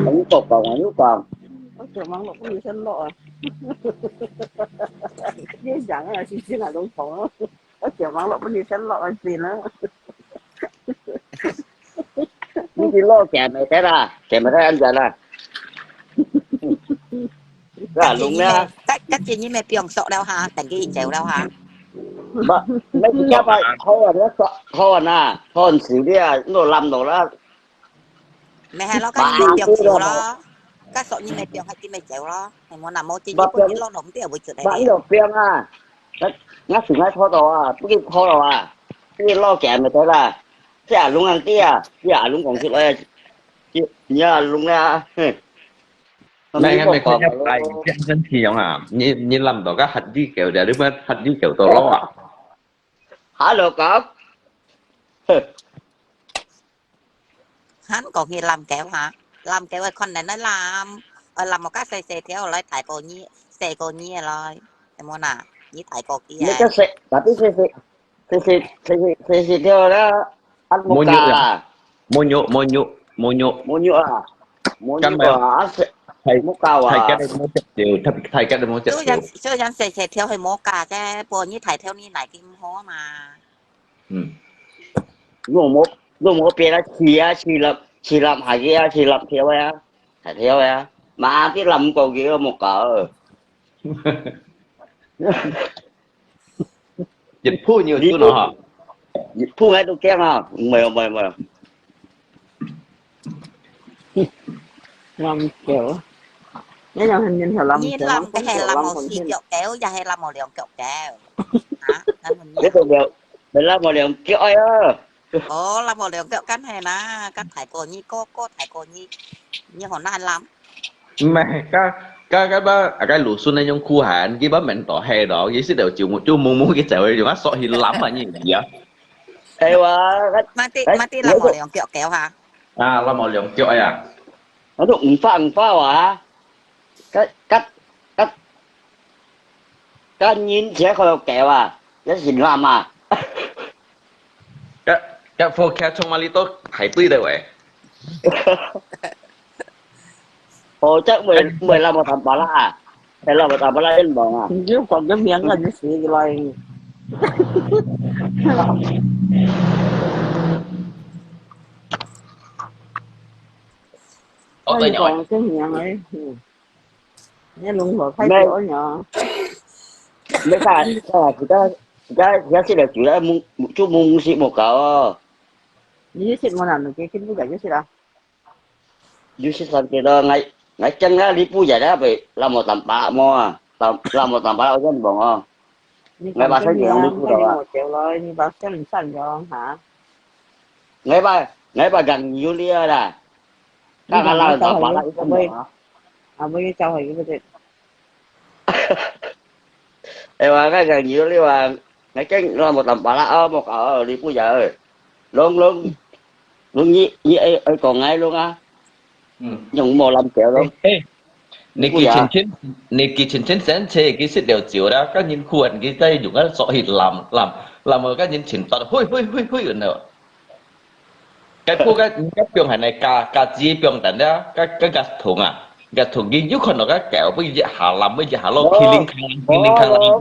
không cột còn ngoài nước còn Cái kẹo mà vẫn đi sánh loại. Cái chẳng là chỉ là đúng phòng. Cái kẹo mà vẫn đi sánh loại gì nữa. những cái lo chạm này thế ra chạm này anh giờ là Cách là gì luôn như nha mày cách gì như mày piong sọ đâu hả? Cảnh cái chéo đâu hả? mà mấy cái chấp ấy thôi à thôi xíu đi à nó làm đồ đó Mày hay lo cái bà như mày piong cứ xíu ra mà lo. Cái sọ như mày piong hay tí mày chéo lo. Mày muốn làm một chi bà như bố phiền như lo đống tiêu với chuyện này bà đi. nhiều phiền à ngắt sự ngay thôi đồ à cái thôi đồ à cái lo chạm này thế là cái luôn ăn tia cái luôn còn chịu lại nhớ luôn nha không mày biết nghe một mày khuyên còn mà nhau tại luôn cái dân thì không à như làm đó các hạt gì kẹo để đúng không hạt gì kẹo to lo à hả được không Hắn có nghe làm kéo hả? Làm kéo ai con này nó làm một cái xe theo lại tại cô nhi xe cô nhi rồi. Mày muốn à? Như tại cô kia. mấy cái xe tapi xe theo đó ăn một mua nhựa à cà mua nhựa mua căn nhựa mày ăn thầy một cà thầy cái à đây mua chặt đều thầy cái đây mua chặt đều Chứ dân xe theo hay mua cả chứ bố như thầy theo như này kim hố mà. dùng một bên là chỉ làm hai cái chỉ làm theo à phải theo à mà cái làm cầu kia một cỡ dịch phu nhiều đi chút nữa hả phu ngay tôi kém à mày Làm kẹo. Nhớ nhau hình như làm Như kẹo làm vẫn cái phấn hay kẹo làm lâm một còn xì thêm. kẹo kéo và hay làm một liều kẹo kéo. Hả? Nên mình biết tôi đều mình làm một điều kiểu ấy á ồ làm một liều kẹo cắn hay na cắn thải cô nhi cô thải cô nhi như hồi nan lắm. mày cái ba cái lũ xuân này trong khu hạn cái bác mình tỏ hè đó cái sự đều chịu một chút muốn cái chèo ấy chúng nó sợ thì lắm mà như vậy ê quá Mà tí làm một liều kẹo kéo hả? à là một lượng kiểu ấy à nó đụng phá hả cái cái nhìn sẽ không kẹo à cái gì làm à cái forecast trong Mali tốt thấy tươi đây vậy ồ chắc mười làm một thằng bà la à hay là một thằng bà la lên bọn à Chứ còn cái miếng là cái gì lại. ở Nó tay như nhỏ còn cái miếng ấy. Nhớ luôn rồi thấy chỗ nhỏ. mấy cái chúng ta sẽ được chủ đã chút mùng xị một cỡ Như xịt mà làm được cái bức ảnh xịt à? dù sẽ làm cái đó ngay chân á đi phu vậy đó bị làm một tầm bạ mò làm một tầm bạ ở dân bọn à Nhưng ngay còn bà cái thấy gì không đi miếng phu cái đâu à một triệu rồi nhưng bà sẽ làm sẵn cho hả? ngay bà gần Julia là các anh làm tầm bạ lại dân bọn à À với cái cháu này cái gì? em mà cái gần Julia là ngay chân làm một tầm bạ lại ở một ở đi phu vậy luôn như ấy còn ngay luôn á dùng mò làm kẹo luôn Niki chin sen che cái sự điều chiếu đó các nhìn khuẩn cái tay dùng cái sọ hít làm ở các nhìn chỉnh toàn hôi ở nữa cái phu cái piong hải này cà chi piong tận đó cái thùng à cái thùng gì giúp con nó cái kẹo bây giờ hà làm bây giờ hà lo killing khang làm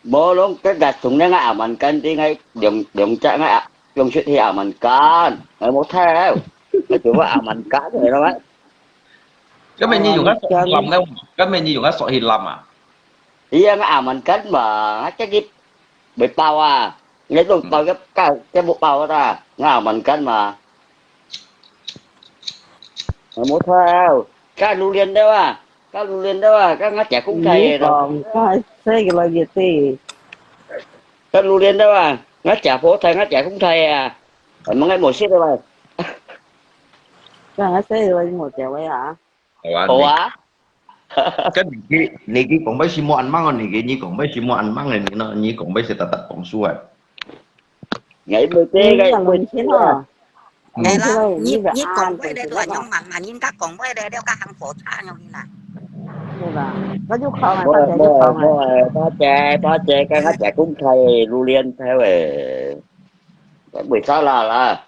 bố luôn cái gạch thùng nó ngã mình cân đi ngay đường chạy ngã dùng chuyện thì mình cân ngày một theo cái chuyện của mình cân rồi đó ấy cái mình như dùng cái sọ làm đâu cái mình như dùng cái sọ hình làm à ý ngã mình cân mà cái gì bị bao à lấy luôn bao cái bộ bao đó ra ngã mình cân mà ngày một theo cái lưu liên đâu à cái ngã trẻ cũng thầy đó cái cái lời gì thì cái lưu liên đâu à ngã trẻ phố thầy ngã trẻ cũng thầy à mà ngay một xếp đâu rồi cái cái lời một triệu ấy hả ủa cái này cái cũng mấy xí mua ăn măng này cái như cũng mấy xí mua ăn măng này nó như cũng mấy sẽ tạt cũng xuôi ngày mười tê cái mình xin hả Đây là nhí còn với đây rồi nhóm mà nhìn các còn với đây đeo các hàng phổ tha nhau như này. đây là có giúp không này ba trẻ cái ngắt trẻ cũng thầy lưu liên theo về cái buổi sáng là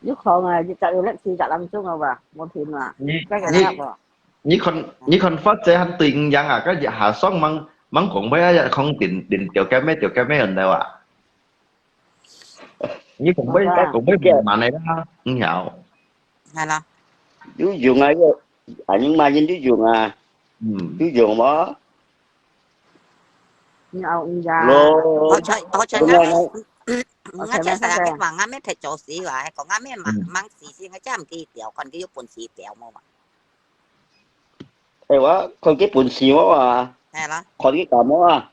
giúp không này chạy lên thì chạy làm chung rồi một thìn mà cái này là như con phát chế hắn tiền rằng à cái hạ xong măng cũng mấy không tiền tiểu cái mấy ở đâu à như cũng mấy mà này đó không hiểu Hay là chú dùng ấy nhưng mà nhìn chú dùng à chú dùng đó nhau già họ chơi ngắt chơi sao cái mà ngắt mấy thầy chỗ xí vậy còn ngắt mấy măng xí ngắt chăm kỳ tiểu còn cái bún xí tiểu mà hay quá con cái bún xí mà hay là còn cái cà mó à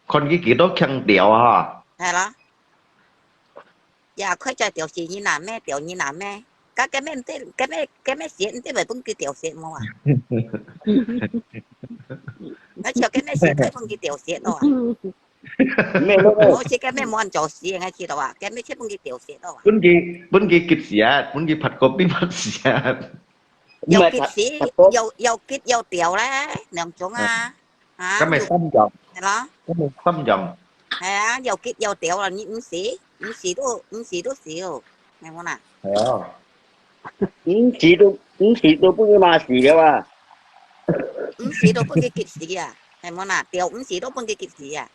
con cái đó khăn tiểu ha hay là giờ khơi chơi tiểu xí như nào mẹ tiểu như nào mẹ cái mấy xí thế vậy bún cái tiểu xí mà nó chờ cái mấy xí cái bún cái tiểu xí đó mẹ nó mỗi cái mấy món chỗ xí ngay chi đó à cái mấy cái bún cái tiểu xí đó bún cái kịch xí bún cáiผัดcốpผัดxí dầu kít xí dầu kít dầu tiểu đấy nằm xuống à cái mày xăm dòng đó cái mày xăm dòng à dầu kít dầu tiểu là những xí đó xíu nghe không nào những xí đó bún mà xí đó à xí đó bún cái kít xí à nghe không nào tiểu xí đó bún cái kít xí à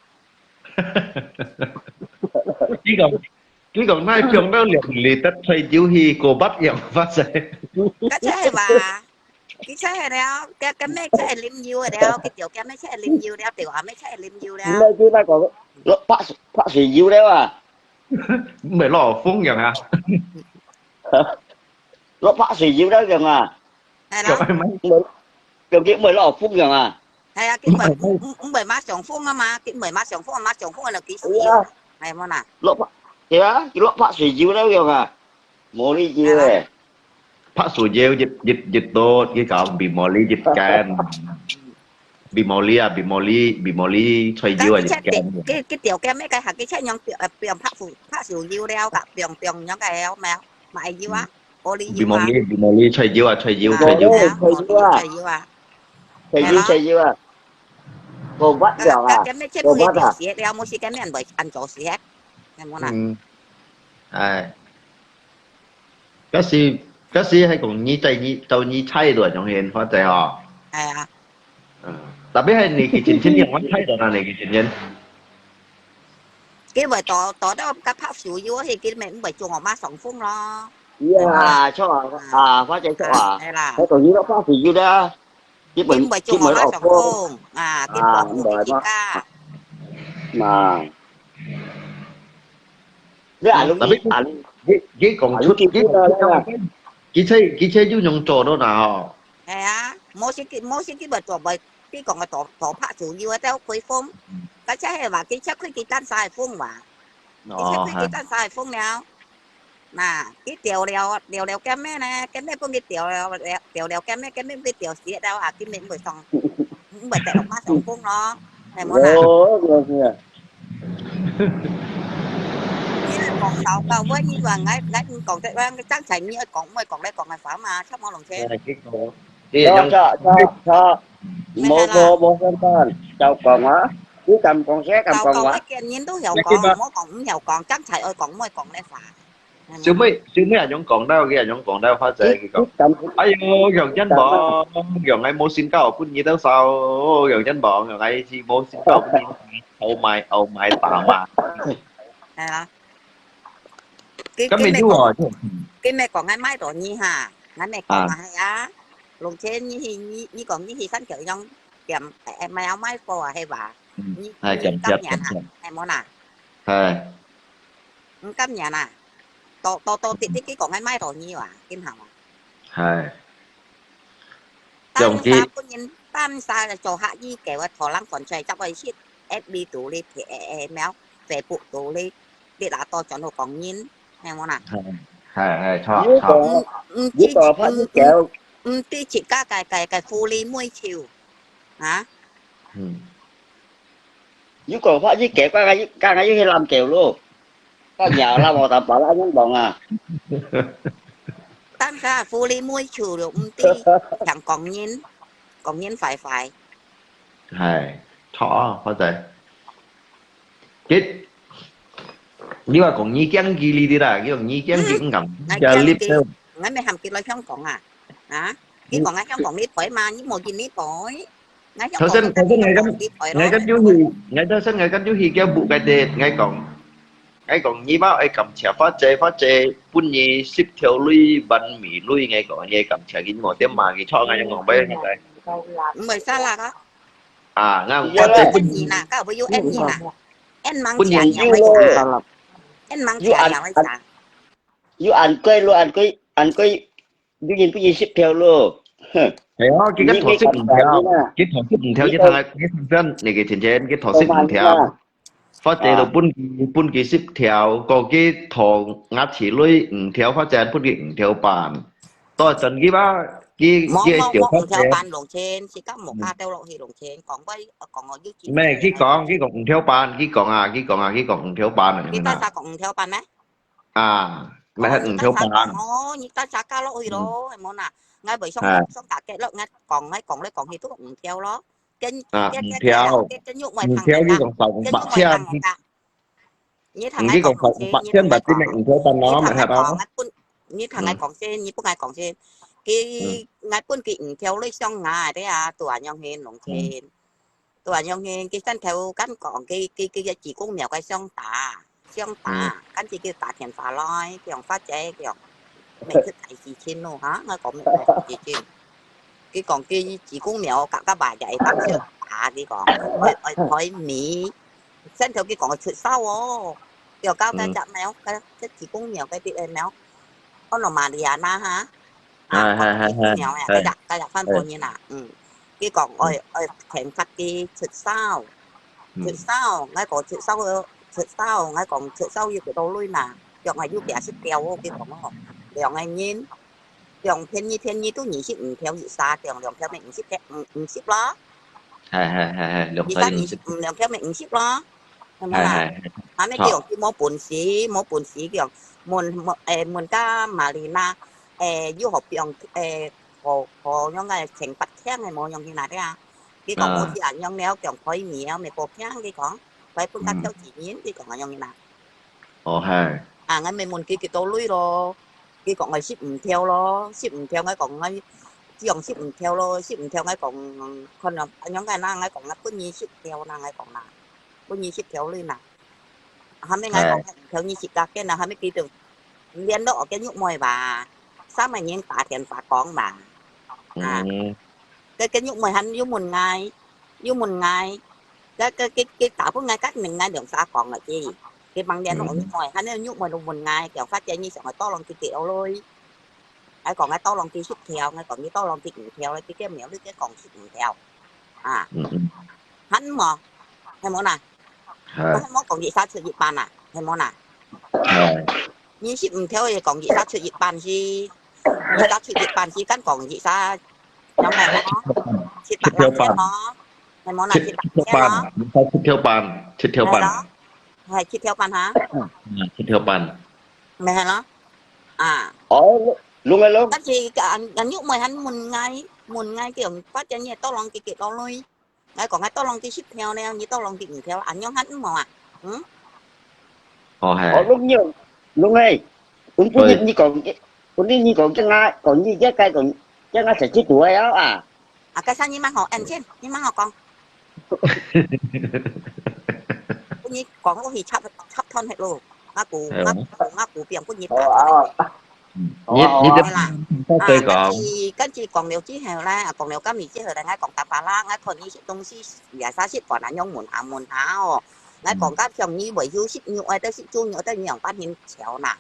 chỉ còn hai trường đó liền tất thay chiếu hi cô bắt dòng phát sẽ cái xe mà cái xe đó cái mấy xe lim dưa đó cái tiểu cái mấy xe lim dưa đó tiểu mấy xe lim dưa đó đây chứ ta còn lọ phát xì dưa đó à mới lò phun rằng à lọ phát xì dưa đó rằng à hay đó kiểu cái mới lọ phun rằng à hay là cái mười má sòng phun mà cái mười má sòng phun là cái gì hay mà nào lọ thì đó cái lọ phát xì dưa đó rằng à mua đi dưa này phát sủi dêu dịch tốt cái cả bị mò li dịch can bị mò li xoay dêu dịch can cái tiểu cái mấy cái hạt cái trái nhông piềng phát sủi dêu đeo cả piềng nhông cái eo mèo mày dêu á oli dêu bị mò li xoay dêu cô bắt rồi à cái mấy chiếc bún tiểu xí đeo mua xí cái mấy ăn chỗ xí hết em muốn nào cái gì hay còn như chạy rồi trong hiện phát tài họ đặc biệt hay này cái chuyện nhân vẫn chạy rồi này cái chuyện nhân cái bài tỏ đó các pháp sủi dưa thì cái mình bài chuồng ở má sòng phun lo cho phát chạy cho cái còn như nó phát xì dưa đó cái bài chuồng ở má sòng phun cái bóng cái gì cả mà cái lúc cái còn chút cái chơi dùng trò đó nào mỗi cái bài trò bài cái còn là tổ phát sủi dưa theo quấy phun cái trái mà cái chắc cái tan xài phun mà cái tan xài phun nào nè cái tiểu đèo cái mấy nè cái mấy con cái tiểu đèo cái mấy cái tiểu xí đâu cái mình bởi sòng bởi tại ông má sòng phun nó này muốn nào còn sáu cầu với như là ngay còn cái trắng chảnh như còn đây còn là phá mà sắp mong lòng xe cho một con cháu còn á cứ cầm con xe cầm con quá cái nhìn tôi hiểu còn mỗi còn hiểu còn trắng chảnh ơi còn môi còn đây phá Chứ mấy ảnh nhóm còn đâu kia, nhóm còn đâu phát chạy cái còn. Cầm Ai yo, gần chân bỏ, gần ai mua xin cao cũng như đâu sao, gần chân bỏ, gần ai chỉ mua xin cao cũng như oh my tạm mà. à Cái mình chú rồi. cái mẹ còn ngay mai rồi nhi hà ngay mẹ còn hay á lồng trên như còn như thì sẵn kiểu trong kèm em mày áo mai phò hay bà Hai chậm chậm em muốn à hai cắm nhà nè to tiết cái còn ngay mai rồi nhi à kim hồng hai tam sa có nhìn tam sa là trò hạ gì kểว่าthò lăng còn chạy trong ấy shit FB tủ đi thì méo về phụ tủ đi để đã to cho nó còn nhìn em muốn à hai chọn với tòa phát với kẹo tí chỉ cái phu lý môi chiều hả với còn phát với kẹo các ngay với làm kẹo luôn có nhà làm một tập bảo anh muốn bọn à tam sa phu lý môi chiều được tí chẳng còn nhìn phải hai chọn phát chạy chết nhưng mà còn nhí kén gì đi ra cái còn nhí kén gì cũng cầm chờ clip theo ngay mày hàm kia nói không còn à hả cái còn ngay không còn nít khỏi mà những một gì nít khỏi ngay thôi xin ngày cách chú hi cái bộ cái đề ngay còn nhí báo ai cầm chè phát chế bún nhí ship theo lui bánh mì lui ngay còn ngay cầm chè cái ngồi tiếng mà cái cho ngay ngồi bên này mày xa là đó à ngang phát chế bún nhí nè các bạn vô em nhí nè em mang chè nhà mấy chả em mang chè nhà mấy chả you ăn cây luôn ăn cây you nhìn cái gì ship theo luôn cái cách thổ sức theo cái thổ sức theo chứ thằng cái thằng này cái trên cái thổ sức theo phát triển được bún cái ship theo có cái thổ ngắt chỉ lui theo phát triển bún cái theo bàn tôi chân cái ba cái tiểu phát theo bàn lồng trên chỉ có một ca theo lộ thì lồng trên còn ở dưới chỉ mẹ cái còn theo bàn cái còn theo bàn cái ta sao còn theo bàn đấy à mẹ hết theo bàn như ta sao cá lộ thì đó em muốn à ngay bởi xong cả cái lợn ngay còn thì tôi cũng theo đó cái nhục mày thằng theo cái còn phòng bạc trên như thằng cái còn phòng bạc trên bạc trên mẹ theo bàn nó mẹ hả đó như thằng này còn trên như bức ngày còn trên cái ngày quân kỵ theo lấy xong ngày đấy à tụi anh hên lồng trên tụi anh hên cái sân theo cắn còn cái chỉ cũng mèo cái xong tà cắn chỉ cái tà thiền phá loi cái ông phát chế cái mẹ thích thầy gì trên luôn hả ngay còn mẹ gì trên cái còn kia chỉ cũng mèo các bà dạy bác chưa cái còn thôi mỹ sân theo cái còn sự sau ô kiểu cao cái chạm méo cái chỉ cũng mèo cái tiệm méo có nó mà đi na hả mèo này cái đặt phan phồn như nào cái còn ơi thèm phát cái sự sau ngay còn sự sau ngay còn sự sau như cái đâu lui nè chọn ngày du kẻ sức kèo cái còn nó đèo ngày nhìn dòng thiên nhi tôi nhỉ ship theo dị xa dòng theo mệnh ship đó lượng theo mệnh ship đó mấy kiểu cái món bún xí kiểu muốn ca Marina du học kiểu hồ nhóm ngày thành bạch thang này món nhóm như này đấy à cái còn một cái nhóm néo kiểu khói mía mày cột thang cái có phải phương cách theo chỉ nhiên cái còn là nhóm như này ngay mình muốn cái tô lui rồi cái còn ngày ship theo ngay còn ngay dòng ship theo ngay còn con là nhóm cái năng ngay còn là có nhi ship theo năng ngay còn là có nhi ship theo lui nào hai mấy ngày còn theo nhi ship cái nào hai mấy kỳ từ liên độ cái nhục mồi bà sao mà nhiên phá tiền phá con bà cái nhục mồi hắn vô một ngày cái tạo của ngay cách mình ngay đường xa còn là chi cái bằng đen nó nhục mồi hắn nếu nhục mồi luôn một ngày kiểu phát triển như sẽ hỏi to lòng cái kiểu thôi ai còn ngay to lòng cái ship theo ngay còn như to lòng cái theo cái mèo đứa cái còn ship theo hắn mà hay món này hắn món còn gì sao sự dịch bàn à hay món này như ship theo thì còn gì sao sự dịch bàn gì sao sự dịch bàn gì căn còn gì sao nhóm này nó ship bàn làm nó hay món này ship bàn theo bàn hay ship theo bàn hả ship theo bàn mày hay nó luôn cái gì anh nhúc mày hắn một ngày kiểu phát triển như to lòng cái kiểu đó lui ngay còn ngay to lòng cái ship theo nè như to lòng cái theo anh nhóm hắn mà lúc nhiều luôn này cũng cũng như còn như còn cái ngay còn như cái ngay sẽ chết tuổi đó à cái sao nhưng mà họ ăn trên nhưng mà họ cũng như còn có thì chắp thân hết luôn ngã cụ biển cũng như cả như tiếp cái chỉ còn nếu chỉ heo là còn nếu cái mình chỉ heo là ngay còn tạp phá la ngay còn như东西giả sa shit còn là nhông muốn tháo ngay còn các chồng như bởi du shit nhựa tới shit chu nhựa tới nhiều phát hiện chéo nè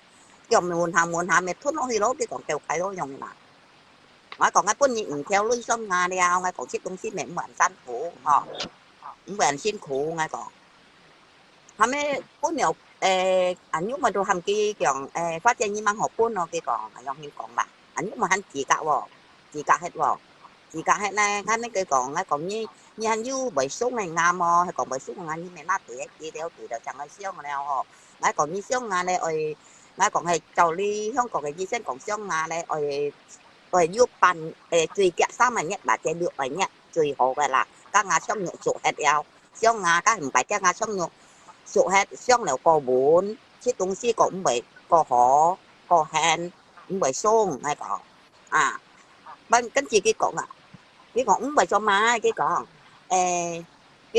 kiểu muốn hàng mệt thuốc nó thì nó cái còn kêu cái đó nhông nè ngay còn ngay quân nhịn theo lối sông nga đeo ngay còn shit东西mệt mỏi san khổ cũng về xin khổ ngay còn hame pun nhiều anh nhúc mà đồ hầm kia kiểu phát triển như mang hộp pun nó kia còn anh nhung còn bạn anh nhúc mà hắn chỉ cả này hắn cái còn ngay còn như hắn như bảy số này nga mò hay còn bảy số nga như mẹ nát tuổi kia đeo tuổi đầu chẳng ai siêu mà nào họ ngay còn như siêu nga này ơi ngay còn hay trầu ly không còn cái gì sen còn siêu nga này ơi như pan tùy kẹt sao mà nhẹ bà chơi được vậy nhẹ tùy hồ cái là các nga xong nhộn chỗ hết đeo siêu nga các hình bài nga xong nhộn chỗ hết xong nào có bốn chiếc东西cũng bị có họ có hẹn cũng bị xôn ngay còn bên cái gì cái còn cái còn cũng bị cho mai cái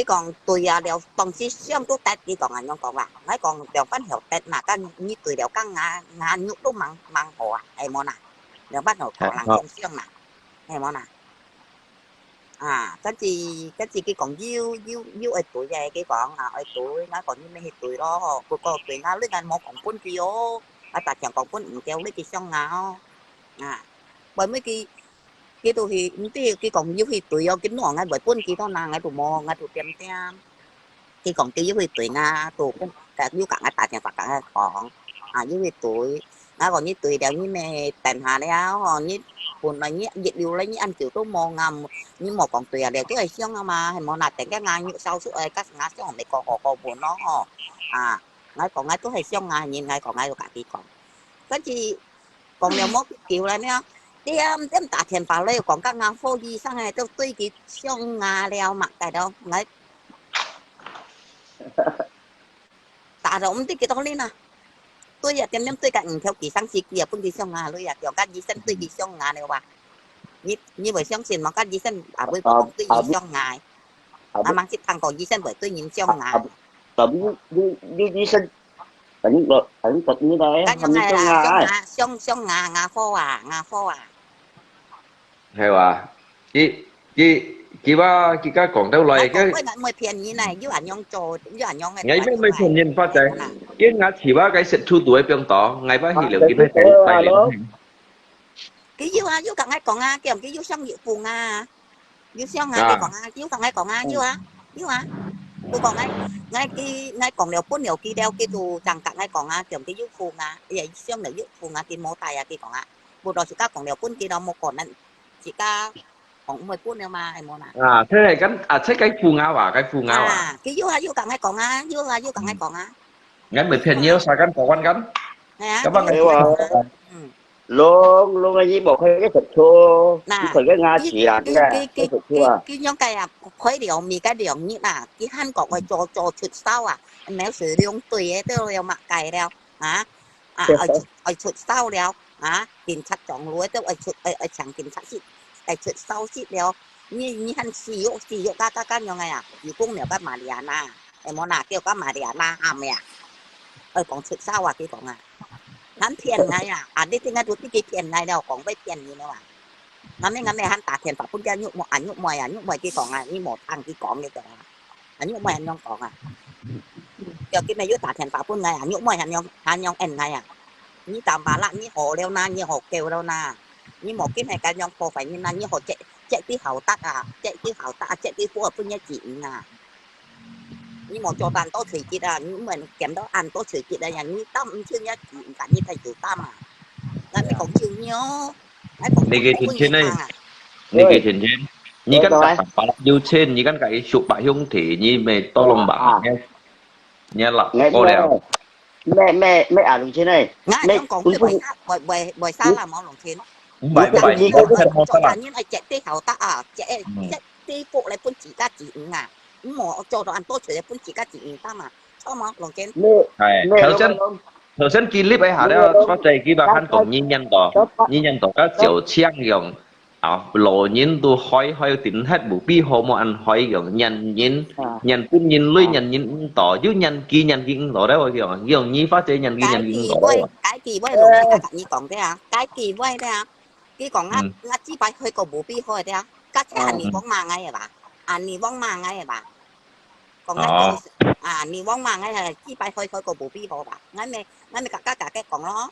còn tùy đều toàn si xong tốt tết cái còn anh nhông còn mấy còn đều phát hiểu tết mà các như tùy đều các nga nhục đúng mang họ em món nào đều bắt đầu còn làm trong xương nè em món nào cái gì cái còn yêu ở tuổi về cái còn ở tuổi nó còn như mấy tuổi đó cô có tuổi nó lấy gan một còn quân kia ta chẳng còn quân kéo lấy cái xong nào bởi mấy cái tôi thì cái còn yêu thì tuổi cái nó ngay bởi quân kia đó là ngay tụ mò ngay tụ tiêm tem cái còn cái yêu thì tuổi nga tụ cũng cả yêu cả ngay ta chẳng phải cả còn yêu thì tuổi nó còn như tuổi đều như mẹ tèm hà đấy áo như buồn là như dịch điều lấy như anh kiểu tôi mò ngầm như một còn tùy đều cái xong mà hay mò nạt cái ngang như sau suốt các ngã xong để có buồn nó ngay còn ngay tôi hay xong ngay nhìn ngay còn ngay cả tí còn cái gì còn nhiều mốt kiểu là nữa đem tạ tiền vào đây còn các ngang phô gì sang này tôi tuy cái xong ngà leo mặc cái đâu ngay tạ rộng tí cái đó lên tôi giờ tìm tôi cạnh theo kỳ sang xịt kia pun đi xong ngà luôn kiểu các gì sen tôi đi xong ngà này bạn như vậy xong xin mà các gì sen với tôi đi xong ngà mang chiếc thằng còn gì sen bởi tôi nhìn xong ngà tấm đi sen ảnh tật như đấy không như xong ngà phô hay chị ba chị cái còn đâu lại cái mới phiền như này với anh nhông trồ với anh nhông ngày mấy phiền nhìn phát triển cái ngã chỉ ba cái sự thu tuổi biếng tỏ ngày ba hi liệu cái này tài liệu cái yêu cả ngay còn kiểu cái yêu xong dự phù yêu xong cái còn yêu cả ngay còn yêu tôi còn ngay còn đều cuốn nhiều kia đeo kia tù chẳng cả ngay còn kiểu cái yêu phù vậy xong nếu yêu phù cái mô tài kia còn bộ đó chỉ các còn đều cuốn kia đâu một còn nên chỉ ca còn 10 phút nữa mà em muốn thế này thế cái phù ngao cái phù ngao cái yêu cả ngay còn yêu cả ngay còn ngắn mới phiền nhiều sao có quan gắn các bạn luôn là gì bộ cái thật thua phải cái nga chỉ là cái nhóm cái khói điều mì cái điều như là cái hắn có cái cho chuột sau nếu sử dụng tùy ấy tôi mặc cày đeo ở chuột sau đeo tìm chặt chọn lúa tôi ở chẳng tìm chặt tại chuột sau xịt đeo như hắn xì dụ các nhau ngàyอยู่กุ้งเหนียวกับมาริอาน่าไอ้มอนาเกี่ยวกับมาริอาน่าcòn chuột sau cái còn hắn thiền ngay anh đi tiếng Anh tụi cái thiền ngay đâu còn với thiền gì nữa ngắm này hắn tạ thiền pháp phun ra nhục mồi cái còn như một thằng cái còn như vậy nhục mồi anh nhong còn giờ cái này với tạ thiền pháp phun ngay nhục mồi anh nhong em ngay như tạm bà lại như hồ leo na như hồ kêu đâu na như một cái này cái nhong phô phải như na như hồ chạy cái hậu tắc chạy cái phù hợp với nhà chị như một chỗ tàn tốt thủy chị là những mình kém đó ăn tốt thủy chị là như tâm chưa nhá chị cả như thầy chủ tâm lại còn chịu nhớ này cái chuyện trên này này cái chuyện trên như các bạn yêu trên như các cái chụp bãi hung thì như mày to lòng bả nghe là cô đèo mẹ ăn trên này mẹ còn bởi sao là món lòng trên bảy cho là như này chạy tí hậu ta chạy tí phụ lại cũng chỉ ca chị mỏ cho đồ ăn tốt rồi cũng chỉ các chị ta mà cho mà lòng trên theo chân 頭先見 clip 喺下咧，發仔基本上講人人度個照槍用啊，老人都開電hết bộ pi hồ mà ăn hỏi dùng nhân cũng nhìn lưới nhân tỏ chứ nhân tỏ đấy rồi dùng như phát triển nhân tỏ đấy cái kỳ quay luôn cái cả như còn thế à cái kỳ quay thế à cái còn ngắt chỉ phải hơi có bộ pi thôi thế à các cái anh đi bóng mang ngay bà anh đi bóng mang ngay bà còn ngay đi bóng mang ngay là chỉ phải hơi có bộ pi thôi bà ngay mày cả cái còn nó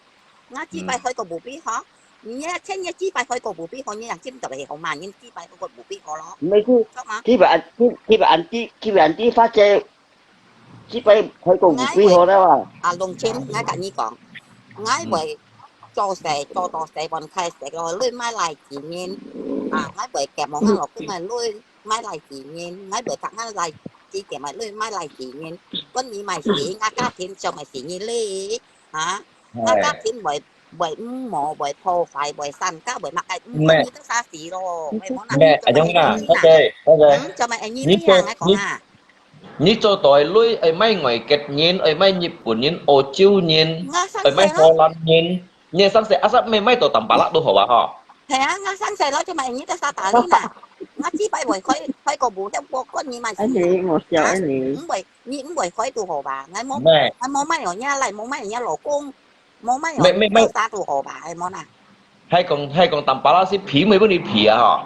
ngắt chỉ phải hơi có bộ pi thôi nhé thế nhé chỉ phải hơi có bộ pi thôi như là chim tập thì không mà nhưng chỉ phải có bộ pi thôi đó mấy khi bạn chỉ phát triển chỉ phải hơi có bộ pi thôi đó lồng chim ngay cả như còn ngay vậy cho tàu xe bọn khai xe rồi lưới máy lại chỉ nhiên ngay vậy kẹp món ăn lộc cũng mà lưới máy lại chỉ nhiên ngay vậy thằng ăn lại chỉ kẹp mà lưới máy lại chỉ nhiên con gì mày xỉ ngay cá thiên cho mày xỉ nhiên li hả ngay cá thiên bởi mỏ bởi phô phải bởi săn cá bởi mặc ai như tất xa xỉ rồi mẹ ở trong nhà ok cho mày như thế nào ngay còn như cho tôi lui ở mấy ngoài kết nhiên ở mấy nhịp của nhiên ô chiêu nhiên ở mấy hồ lan nhiên nhiên sáng sẽ áp mấy tổ tầm bả lạ đồ hả bà họ thế á ngã sáng sẽ nói cho mày như ta sao tả đi nè ngã chỉ bay bởi khói cổ bún theo bộ con như mày anh đi một giờ anh đi những bởi khói tù hồ bà ngay món mày ở nhà lại món mày ở nhà lỗ cung món mày ở ta tù hồ bà hay món à hay còn tầm bả lạ xí phí mấy bữa đi phí à họ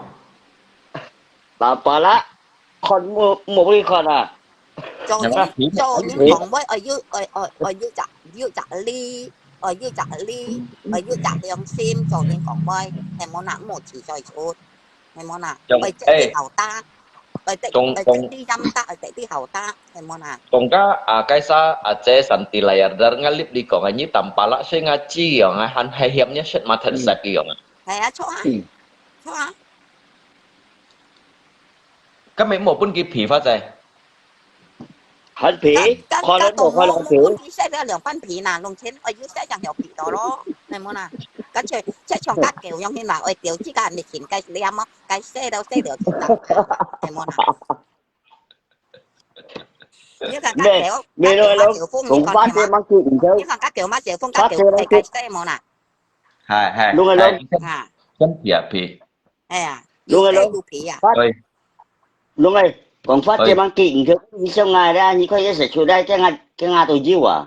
tầm bả lạ con một cái con à cho những con với ở dưới chặt ly ở dưới chặt đường sim cho những con với hay món nào một chỉ cho chút hay món nào bây giờ đi hậu ta bây giờ đi dăm ta ở đi hậu ta hay món nào còn cái sa chế sản tỷ layar dar ngalip di ko ngani tampala se ngaci yang han hay hiệp nhé set mà thật sạch yang hay cho các mấy một bún kịp phỉ phát rồi hắn phí con lớn một con lớn phí cái xe ra lượng phân phí nào lông trên ở dưới xe chẳng hiểu phí đó này món nào các chơi sẽ chọn các kiểu như thế nào ở kiểu chỉ cần để chỉnh cái liam cái xe đâu xe được này món nào như là các kiểu cũng phát trên mang chị cũng chơi như là các kiểu má kiểu phong các kiểu cái xe món nào hai luôn rồi luôn chân phỉ phỉ luôn rồi luôn phí à luôn rồi còn phát trên mang kiện chứ đi xong ngày ra như có sẽ chủ đây cái ngày tôi diêu à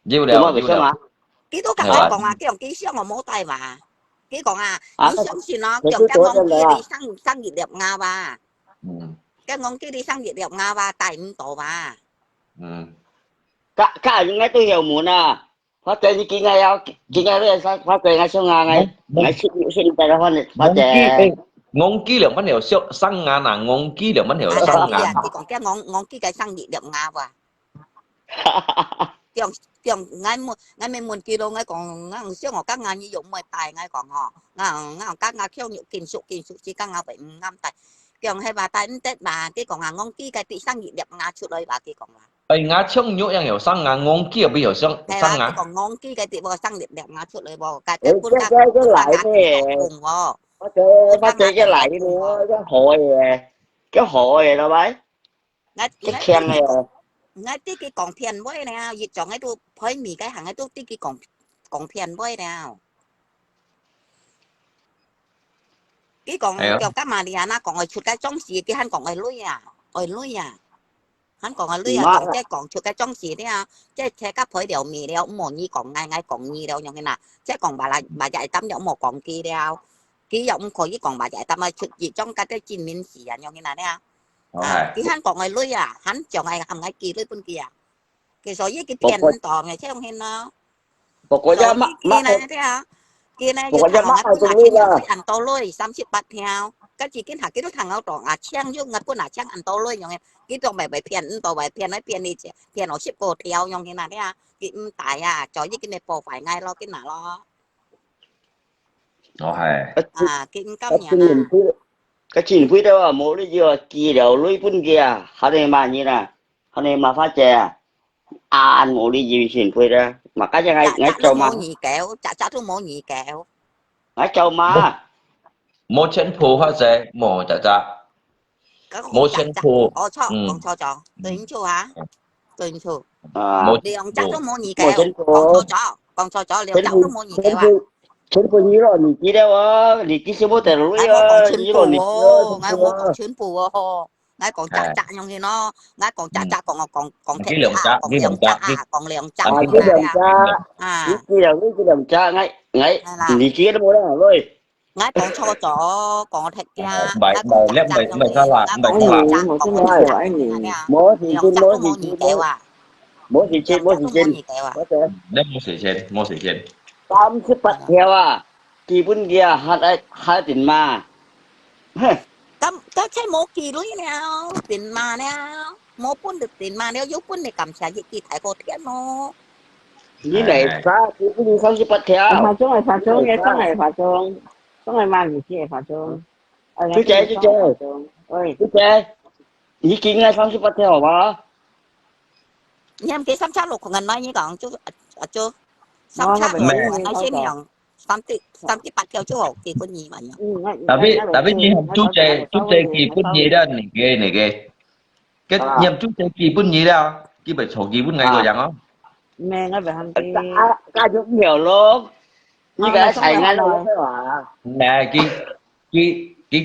diêu đều cái tôi cả còn cái dòng cái xương mà mố tay mà cái còn cái xương thì nó kiểu cái ngón kia đi sang nhiệt đẹp nga ba cái ngón kia đi sang nhiệt đẹp nga ba tay tổ ba cả những cái tôi hiểu muốn à phát trên như kia ngày đây sao phát trên ngày xong ngày xin tay ra phát trên ngón kỹ lượng bắt hiểu sang ngà nà ngón kỹ lượng bắt hiểu sang ngà thì còn cái ngón kỹ cái sang nhiệt đẹp nga ba kiểu ngay mình muốn kilo ngay còn ngay siêu ngọc các ngà như dụng mày tài ngay còn họ ngay các ngà khiêu nhụ kinh sụ chỉ các ngà vậy ngâm tài kiểu hay bà tài tết bà cái còn ngà ngon kia cái tỷ sang nhị đẹp ngà chút đây bà kia còn là ấy ngà chung nhụ yang hiểu sang ngà ngon kia bây giờ sang ngà còn ngon kia cái tỷ bò sang đẹp ngà chút đây bò cái cái lại thế cùng bò phát cái lại nữa cái hội đó bái cái khen này ngay tí cái còn thiền với nào dịch chọn ngay tôi thấy mì cái hàng ngay tôi tí cái còn thiền với nào cái còn kiểu các mà đi na còn ở chuột cái trong xì cái hắn còn ở lưới hắn còn ở lưới còn cái còn chuột cái trong xì đấy cái các phơi đều mì đeo một như còn ngay còn như đâu như thế nào chứ còn bà dạy tắm giống một còn kia đeo cái giọng khỏi với còn bà dạy tắm chuột gì trong cái chín miếng xì như thế nào đấy cái hắn còn ở lưới hắn chọn ngày hầm ngày kia lưới bên kia cái số với cái tiền tỏ này chứ không hen nó kia này thế à kia này giờ thằng ngắt cũng hạt ăn to lôi 30 bát theo cái chỉ cái hạt cái đứa thằng nó tròn chang vô ngắt cũng chang ăn to lôi nhong cái tròn bài phiền to bài phiền nói phiền đi phiền nó ship cô theo nhong cái này thế à cái tại cho với cái này po phải ngay lo cái nào lo cái cam nhà cái chuyện quý đâu à mỗi đứa giờ kỳ đầu lưới bún kia họ này mà như nè họ này mà phát chè anh mỗi đi gì chuyện quý ra mà cái ngay châu mà nhị kẹo chả tôi mỗi nhị kẹo ngay châu mà mỗi chân phù hoa chè mỗi chả mỗi chân phù cho tính chưa hả Kinh chu. À, Đi ông cháu nó mua gì một kẹo. chân Con cho liều chân cháu nó mua gì kẹo à. chân nhí rồi nhí kia đâu á, nhí kia xem bố tè rồi Ngay mua còn chân nhí rồi nhí bù kia ngay mua còn chân bù ngay còn chả à chả nhông thì nó ngay còn chả chả còn cái thẹn lượng à chả còn cái liều lượng chả chả cái còn liều chả à cái như cái nào đồng đấy à. cha À cái đồng cha ngay hay là nhí kia nó mua đâu rồi ngay còn cho còn thẹn kia bài ngay còn bài chả lép chả bài nhông bài thì sao là ngay bài còn sao liều là chả một còn cái thẹn nói chả rồi như nhỉ. nào đấy à. mỗi thì Liều trên chả mỗi nó mua gì kẹo à. mỗi thì Liều trên mỗi chả thì nó mua trên gì kẹo à. có thể lép mua sỉ trên tam sức bật theo à kỳ bún kia hai tiền mà Cáiใช้โมกี่ลุยเนี่ยตินมาเนี่ยโมปุ่นดึกตินมาเนี่ยยุปุ่นในกำชายิกีถ่ายโคเทียนโม như này xa kỳ bún không sức bật theo Phá trốn nghe số ngày mang gì kia phá trốn. chú chơi Ơi, chú chơi ý kiến ngay không sức bật theo mà เนี่ยมันกี่ซ้ำชาลูกของเงินน้อยนี่ก่อนจูจูซ้ำ ngon ชา nó ลู phải ก chú ของเงิน nghe น้อย sao ใช่ไหม rồi. อย่างซ้ำที่ปัดเที่ยวจูกี่คนยี่มันเนี่ย tapi ni chú chơi kỳ bún gì đó này ghê cái à nhầm chú chơi kỳ bún gì đó cái bài sổ kỳ bún ngày rồi à chẳng không Mẹ nó phải hành đi. cả chút nhiều luôn như Nó cái sống xài lại ngay không đâu rồi. phải mà nè cái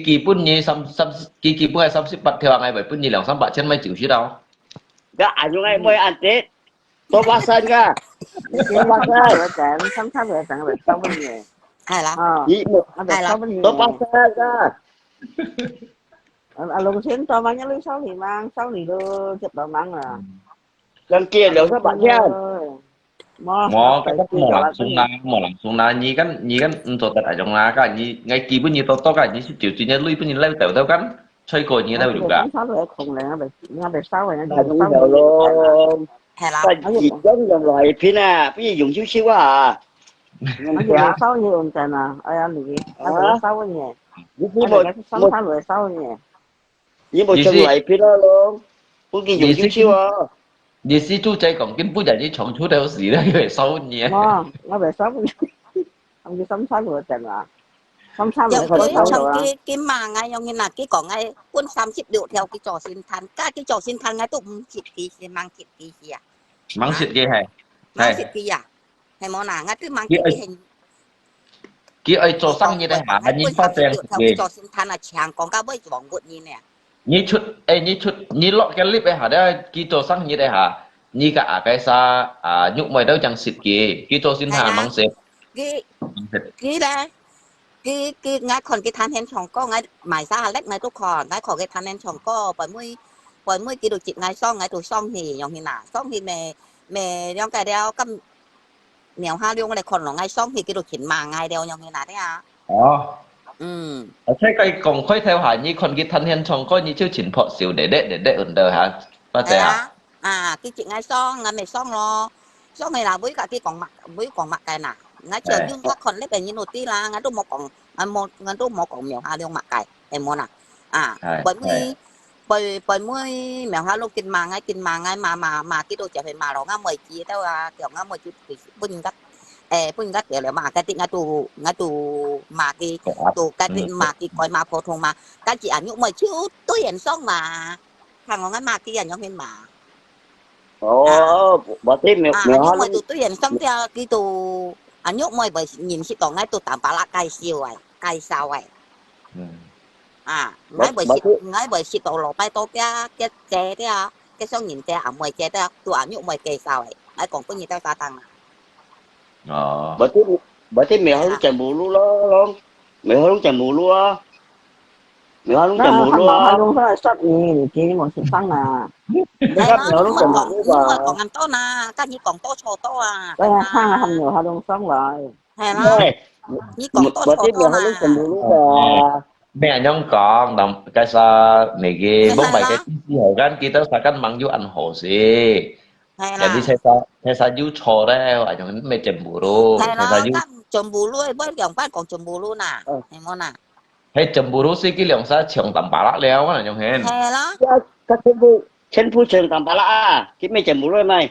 kỳ bún gì cái kỳ bún hay xăm xích bát theo ngày bài bún gì lòng xăm bát chân mấy chịu chứ đâu cái ảnh chúng em mới ăn tết tôi ba sân cả Cái tôi ba sống sao sân rồi chạy, sống sao rồi chạy, phải sống bên nhẹ. ใช่ละ chỉ một Nó phải sống bên tôi ba nhẹ. sân cả Lùng xuyến cho mang nhá lưu 6 thì mang, 6 thì đưa chụp đồ mang à. lần kia đều các bạn nha mò cái cách mò làm xuống na nhí kan untuk tak ada na kan nhí ngày kỳ bún gì to kan nhí chịu chịu nhớ lui bún gì lấy tàu kan chơi coi nhí đâu juga Sống 6 rồi khùng này nó phải 6 rồi nó là dùng cũng 6 nhiều rồi. luôn ใช่ละ ta chỉ giống dòng loại phim à bây giờ dùng xíu xíu à Nó dùng 6 như ổn chân à. Ơi anh gì? Nó phải 6 rồi nhẹ. với Nó một phải sống 6 rồi 6 nhẹ. với một gì trong xí loại phim đó luôn cũng kia dùng gì xíu xí xíu à gì xí chú chơi còn cái bún gì như trồng chú đâu gì đó cái sâu nhỉ Nó phải 6 không cái sống 6 rồi chân à. Sống 6 dòng rồi khỏi cái 6 trong rồi à. cái mà ngay trong như là cái có ngay quân xăm chip điệu theo cái trò xin than cái trò xin than ngay tụng chip kỳ mang chip kỳ gì à mắng xịt ghê hay mang hay chip kỳ à hay món nào ngay cứ mang cái chip cái hình ấy cho sang như đây hả ngay như quân phát xăm chip tiền điệu theo ghê cái trò xin than là chàng còn cả với vòng vụn như nè như chút như lọ cái clip ấy hả đó cái cho sang như đây hả như cả cái sa nhục mày đâu chẳng xịt kì cái cho xin hay hà là mắng xịt cái đây cái ngay còn cái than hen chồng có ngay mài ra lách ngay tôi còn ngay khỏi cái than hen chồng có bởi mới cái đồ chị ngay xong ngay tôi xong thì nhong thì nà xong thì mẹ nhong cái đeo cầm mèo ha liêu cái này còn nó ngay xong thì cái đồ chị mà ngay đeo nhong thì nà đấy à thế cái còn khơi theo hả như còn cái thân hen chồng có như chưa chỉnh phọ xỉu để ẩn đời hả bao giờ à cái chị ngay xong ngay mẹ xong lo xong này là với cả cái còn mặt cái nà ngay chờ nhưng các con lấy về như nồi tí là ngay tôi một còn mèo ha liêu mặt cái em muốn à bởi mới mèo ha luôn kinh mà ngay mà cái đồ chả phải mà nó ngay mời chị tao kiểu ngay mời chị pun gắt kiểu là mà cái tiếng ngay tụ mà cái tụ cái mà cái coi mà phổ thông mà cái chị ảnh nhung mời chứ tôi hiện xong mà thằng ngay mà kia ảnh nhung hiện mà bỏ thêm mèo nhung mời tụ tôi hiện xong theo cái tụ ảnh nhung mời bởi nhìn chị còn ngay tụ tạm bả là cay siêu ấy cay sao ấy ngay bởi chị tổ lộ bay tô cái chế đấy à cái xong nhìn chế ảnh mời chế đấy tụ ảnh nhung mời kề sao ấy ngay còn có nhiều tao tăng bởi thế mèo không chẳng bù luôn mèo không chẳng bù luôn mèo không chẳng bù luôn nó luôn phải sót gì chỉ một sự tăng là còn ăn to na cái gì còn to cho to à cái thang là không nhiều họ luôn sống rồi hay là như còn to cho to mà mẹ nhong còn đồng cái sa này ghê bố mày cái gì hồi gan kita sakan mang ju ăn hồ gì jadi saya saju chore aja me cemburu hay saya là saju kan cemburu với dòng phát còn cemburu nà hay món nà hay cemburu sih cái lượng sa trường tầm bả lắc leo á nhong hen hay là các chân phu trường tầm bả lạ cái mấy cemburu này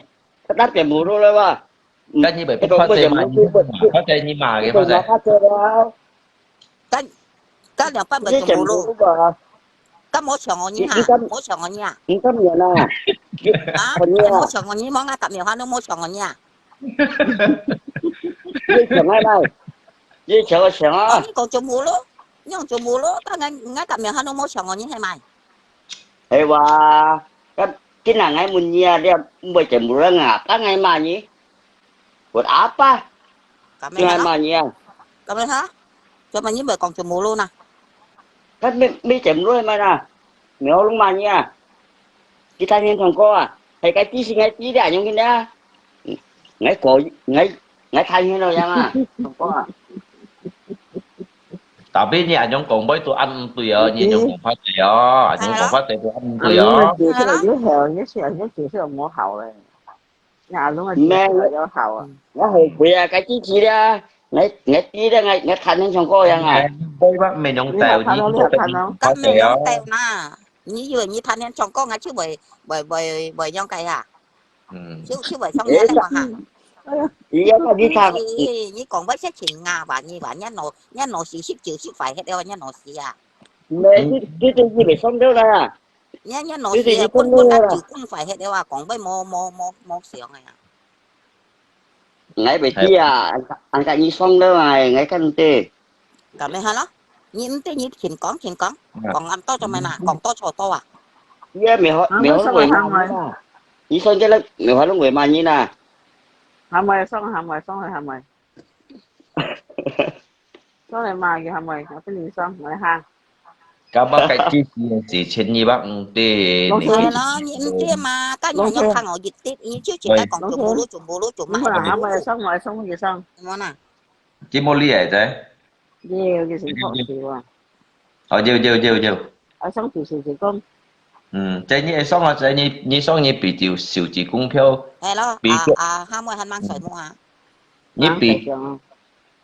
các đắt cemburu rồi ba cái như vậy phát chơi mà phát chơi như mà cái phát chơi cái dòng phát bởi cemburu 咁冇長我呢嚇，冇長我呢啊，應該唔啦，啊，คนนี้ 冇長我呢，冇啱夾苗下都冇長我呢啊，越長係咪？越長嘅長我啊，呢個做冇咯，呢個做冇咯，但係啱夾苗下都冇長我呢係咪？係話咁cái nào ngay muốn nhà đi bây giờ muốn ra ngã các ngày mà nhỉ buat apa 咁 ngày 樣 mà nhỉ 咁樣嚇，做乜呢咪講做冇咯嗱？ kan mi chém luôn mà nè nếu lúc mà nhỉ kita nhìn thằng cô à hay cái tí xin cái tí đã nhưng cái đó ngay cổ ngay thay như nào vậy à thằng cô à Tapi ni anh còn với tôi ăn tôi ở như nhóm còn phát tiền anh còn phát tiền tôi ăn tôi Lúc mà ở. chị là dưới heo nhất chị sẽ mua hậu này. Nhà lúc mà chị mẹ là do hậu à. nó hồi quỳ cái tí gì đó ngay tí đó ngay thay như thằng cô vậy à Với bác mình nhóm tèo như Các mình nhóm tèo nè, như vừa như thanh niên chồng con ngay chứ bởi nhau cái à, chứ bởi xong nhé lại mà hả? ý nó đi thằng Như còn với xét chỉnh ngà và như bà nhá nổ xí xíp chữ xíp phải hết đâu nhá nổ xí à. mẹ cái gì bị xong đâu ra Nhá nổ xí à, quân các chữ quân phải hết đâu à, còn với mô xíu này à. ngay bị chi à anh cái gì xong đâu này ngay cái tê Cảm ơn hả đó. Nhìn tới như chỉnh con, còn làm to cho mày nè, còn to cho to à. yeah mẹ hỏi người mà ý xong cái là mẹ hỏi người mà như nè Hàm mày xong rồi hàm mày. Xong rồi mà kìa hàm mày, nó cái gì xong rồi ha. Các bác cái chi gì trên như bác thì Rồi nó nhìn kia mà các nhà nhóm thằng ở dịch tiết như chứ chỉ cái còn chùm bố lú Đúng rồi hàm mày xong rồi xong rồi xong. Ngon à. chỉ mua ly ấy thế. Nhiều cái gì khó chịu à. Nhiều. Ở xong chỉ công. Thế như xong rồi thế như xong như bị tiểu siêu chỉ股票 Hay đó, hai mươi hành mang sợi mua hả?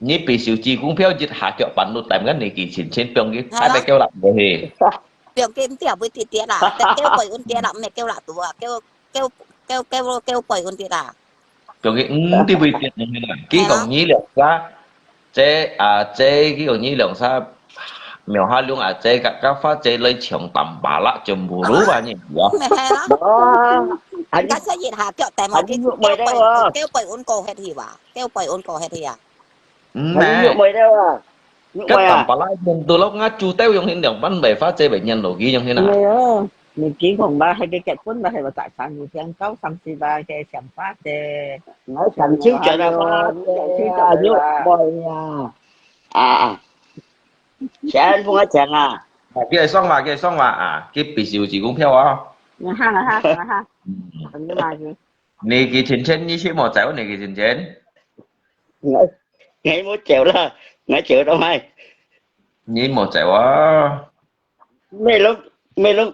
Như bị siêu chỉ股票giật hạ kiểu bản đồ tạm cái này kỳ trên trên biển cái hai bên kêu lặng rồi hề. Biểu kim tiểu với thịt tiết à, kêu bầy ôn tiết à, mẹ kêu lạ tù à, kêu bầy ôn tiết à. Kiểu cái đi bị tiết như thế này, cái còn nhí lượng ra, chế cái còn nhí lượng ra, mèo hai luôn à chế các phát chế lấy trường tầm bà lạ chùm bù rú bà nhỉ? Mẹ hay đó. Anh cái sẽ dịch hạ kiểu tại mà cái kêu bầy ôn cổ hết thì bà, kêu bầy ôn cổ hết thì à. Mẹ. mày đâu à Các tầm bà lạ chùm từ lúc ngã chu téo trong hiện đường bắn bể phát chế bệnh nhân đồ ghi trong thế nào? Mình chỉ còn ba hay cái kẹt cuốn ba hay là tại sao nhiều thiên cáo xăm si ba cái sầm phát cái nói thành chiếu trợ ra như bồi à sẽ anh không có chàng à Cái xong mà cái bị siêu chỉ cũng theo à? ha còn cái này gì Này cái trên trên như thế một cháu này cái trên trên. ngay mỗi chèo là ngay chịu đâu hay Như một cháu á. mày lúc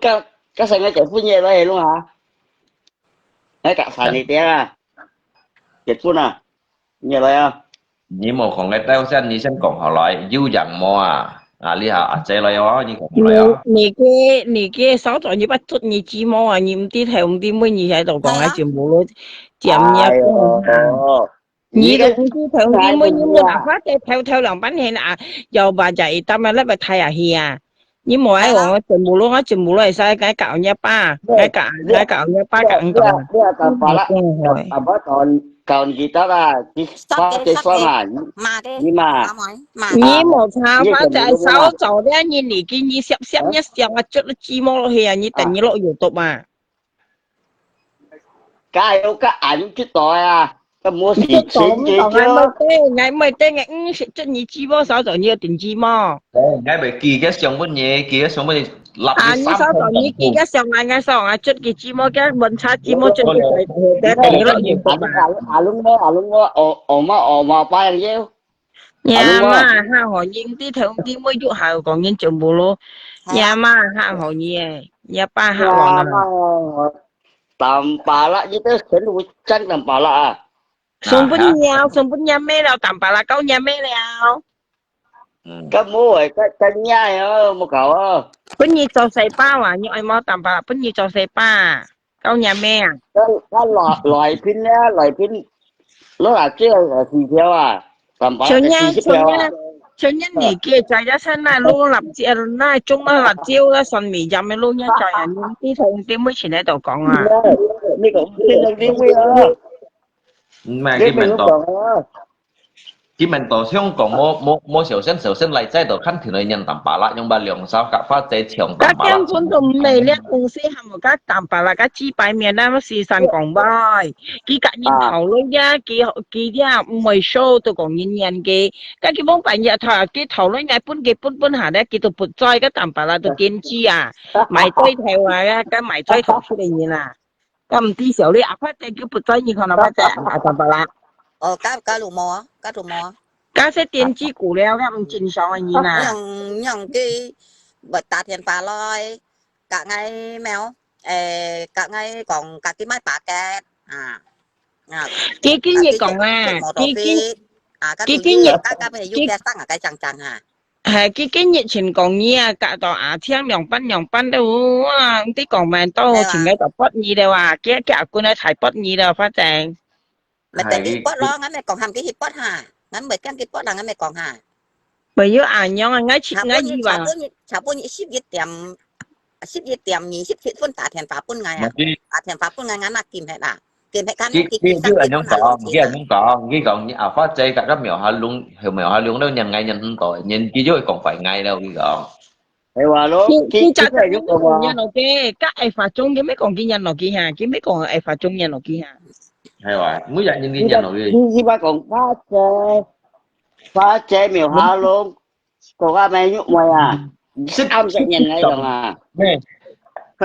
các sang ngay chèo phun nhẹ đây luôn hả ngay cả sàn này té à chết phun à nhẹ đây à Như một con cái tao xem như xem còn họ lại dư dặn mò lý hả chế lại đó như còn lại đó. Nì cái sáu tuổi như bắt chút như chi mô à, như đi theo đi mới như喺度講喺全部都佔一你哋唔知theo đi mới như là phát theo lòng bánh hay là giờ bà chạy tâm là bà thay à hi à nhưng mà ai còn全部都係晒cái cạo nha ba cái cạo nha ba cạo còn gì đó là cái xoan à nhưng mà một sao phát chạy sáu chỗ đấy như nì cái như xếp nhất xếp mà chút nó chi mô hi à như tình như lộ YouTube mà cái ảnh chứ tội à cái mua gì chuyện chứ ngày mới tên ngày chút như chi mô sáu chỗ như tình chi mô ngay bởi kỳ cái xong bên nhẹ kỳ cái xong bên lập như sáu chỗ như kỳ cái xong ngay xong chút cái chi mô cái bên xa chi mô chút cái tình như lộ YouTube mà luôn đó mà ba làm sao nhà mà hàng họ nhìn đi theo đi mới dụ hàng còn nhìn chừng bù lô nhà mà hàng họ nhìn nhà ba hàng họ tầm bà lạ như thế sẽ nuôi trăng tầm bà lạ à xong bên nhà mẹ nào tầm bà là câu nhà mẹ nào cái mua rồi cái nhai một cậu bên như cho xây ba à như ai mà tầm bà bên như cho xây ba câu nhà mẹ cái loại pin nó là cái gì theo à tầm bà số nhà cho nhân nhị kia trái ra sân này luôn lập chiêu này chúng nó lập chiêu ra sân mì dầm luôn nhá trời ơi những cái thông tin mới chỉ để tao còn à đi cũng tin được đi quy ơ mà đi cái mình mình lúc tổ còn cái mình tổ香港摸小生嚟在度看條女人淡白啦，用把兩手夾翻仔長淡các白啦。em cũng đồng này liên公司hàm một các tạm bà là các chi bài miền Nam nó xì sàn quảng bài kỹ cả nhìn thầu luôn nha kỹ nha mười show tôi còn nhìn nhận các cái bóng bài nhà thầu cái thầu luôn ngay bún hà đấy kỹ tôi bút chơi cái tạm bà là tôi kiên trì à mày chơi theo à cái mày chơi thầu出嚟nhìn à cái唔知小你阿發仔叫bút chơi nhìn không nào phát仔à tạm bà啦cá lù mò cái sẽ tiên tri cũ leo cái唔chính常嘅nhìn à nhằng cái bật tạ thiền phá loi cả ngày mèo cả ngày còn cả cái máy bạc kẹt cái gì còn à cái nhiệt các bây giờ cái tăng ở cái chẳng à cái nhiệt trình còn nha cả tòa à thiên nhỏng ban đâu tí còn mà to trình cái tập bớt gì đâu à cái cô này thải bớt gì đâu phát triển mà tại cái bớt lo ngắn này còn hàm cái hip bớt hà ngắn bởi cái bớt là ngắn này còn hà bởi vì à nhau ngay chỉ ngay gì mà chả bao nhiêu ship việt tiệm nhị ship phân tạ thiền pháp phân ngày à tạ thiền pháp phân ngày ngắn là kìm hệ à kìm hệ căn cái anh nhóm còn cái còn à phát chơi cả các mèo hà luôn đâu nhận ngày nhận tội nhìn chỉ dưới còn phải ngày đâu cái còn hay là lúc cái chặt cái nhân ok các ai phá chung cái mấy còn cái nhân nó kia hà cái mấy còn ai phá chung nhân nó kia hà hay là mới dạy những cái nhân nó đi như ba còn phá chế mèo hà luôn còn ai mày nhúc mày à sức âm sẽ nhìn ngay rồi à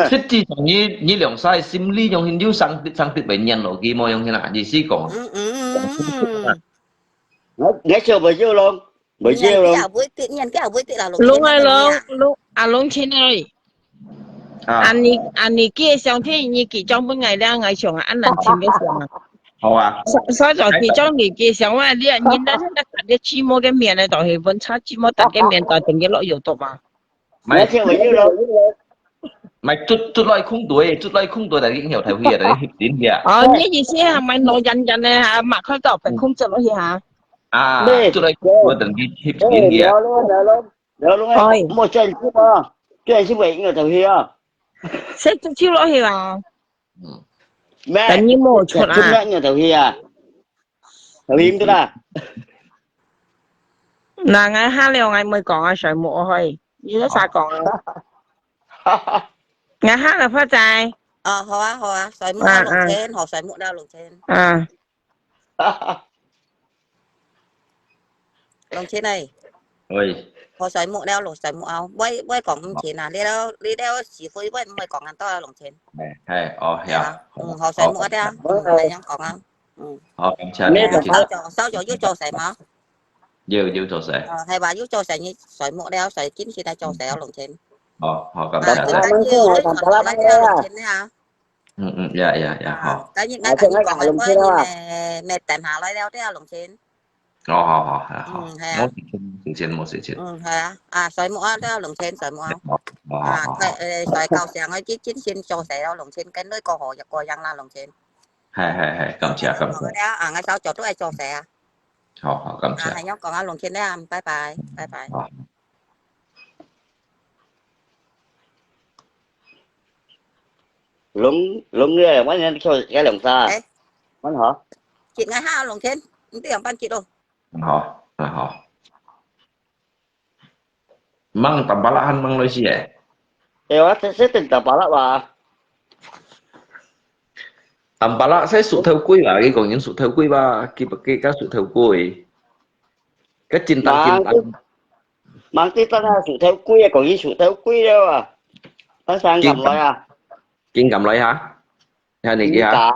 thích chi còn như lượng sai sim lý trong hình dấu sang tự bệnh nhân ở kia môi trong thế nào gì xí còn nghe chưa bởi chưa luôn bởi chưa luôn luôn ơi luôn trên ơi anh kia xong thế như kỳ trong bên ngày đang ngày trường anh làm chuyện cái gì à sao rồi kỳ trong ngày kia xong à đi nhìn đã thấy cái chi mô cái miệng này đòi vẫn差chi mô đặt cái miệng đòi từng cái lỗ yếu tốt mà nghe chưa bởi chưa luôn mày chút lại không tuổi là cái hiểu thầy hiểu đấy hiệp tín kìa như gì xí hả mày nội dần này hả mà khơi tao phải không chịu nó gì hả chút lại không từng cái hiệp tín kìa được luôn ấy một chuyện chứ mà chuyện chứ vậy người thầy hiểu sẽ chịu nó hiểu à mẹ tự nhiên một chút à mẹ người thầy hiểu à thầy hiểu tôi là là ngày 2 ngày mới còn ai sợi mộ thôi như nó xa còn ngày 2 là phát tài họ sợi mũ lồng trên họ sợi mũ đeo lồng trên lồng trên này họ sợi mũ đeo lồng sợi mũ áo quay còn chỉ là đi đeo chỉ phơi quay mới còn ăn to lồng trên họ sợi mũ đeo này nhang còn ăn sao cho giúp cho sợi máu dư cho sợi hay bà giúp cho sợi như sợi mũ đeo sợi kín khi ta cho sợi áo lồng trên họ cảm thấy thấy dạ họ cái những cái còn lại có mẹ tèm hà lấy đeo đeo lồng trên họ một sự chuyện sợi mũ đeo lồng trên sợi mũ sợi cao xẻng ấy chín xin cho sợi đeo lồng trên cái nơi co hồ và co răng la lồng trên hay cầm chả ngay sau cho tôi ai cho sẻ họ cầm chả hai nhóm còn áo lồng trên đấy bye bye lúng nghe mấy nhân cho cái lồng xa mấy hả chị ngày 2 lồng trên tiền ban chị đâu họ mang tầm bá anh mang nói gì vậy em sẽ tình tầm bá bà tầm bá sẽ sụt theo quy là cái còn những sụt theo quy ba cái sụt theo quy cái chín tăng mang tí ta sụt theo quy còn những sụt theo quy đâu à nó sang cầm lại à kiên cầm lại hả hay này kia hả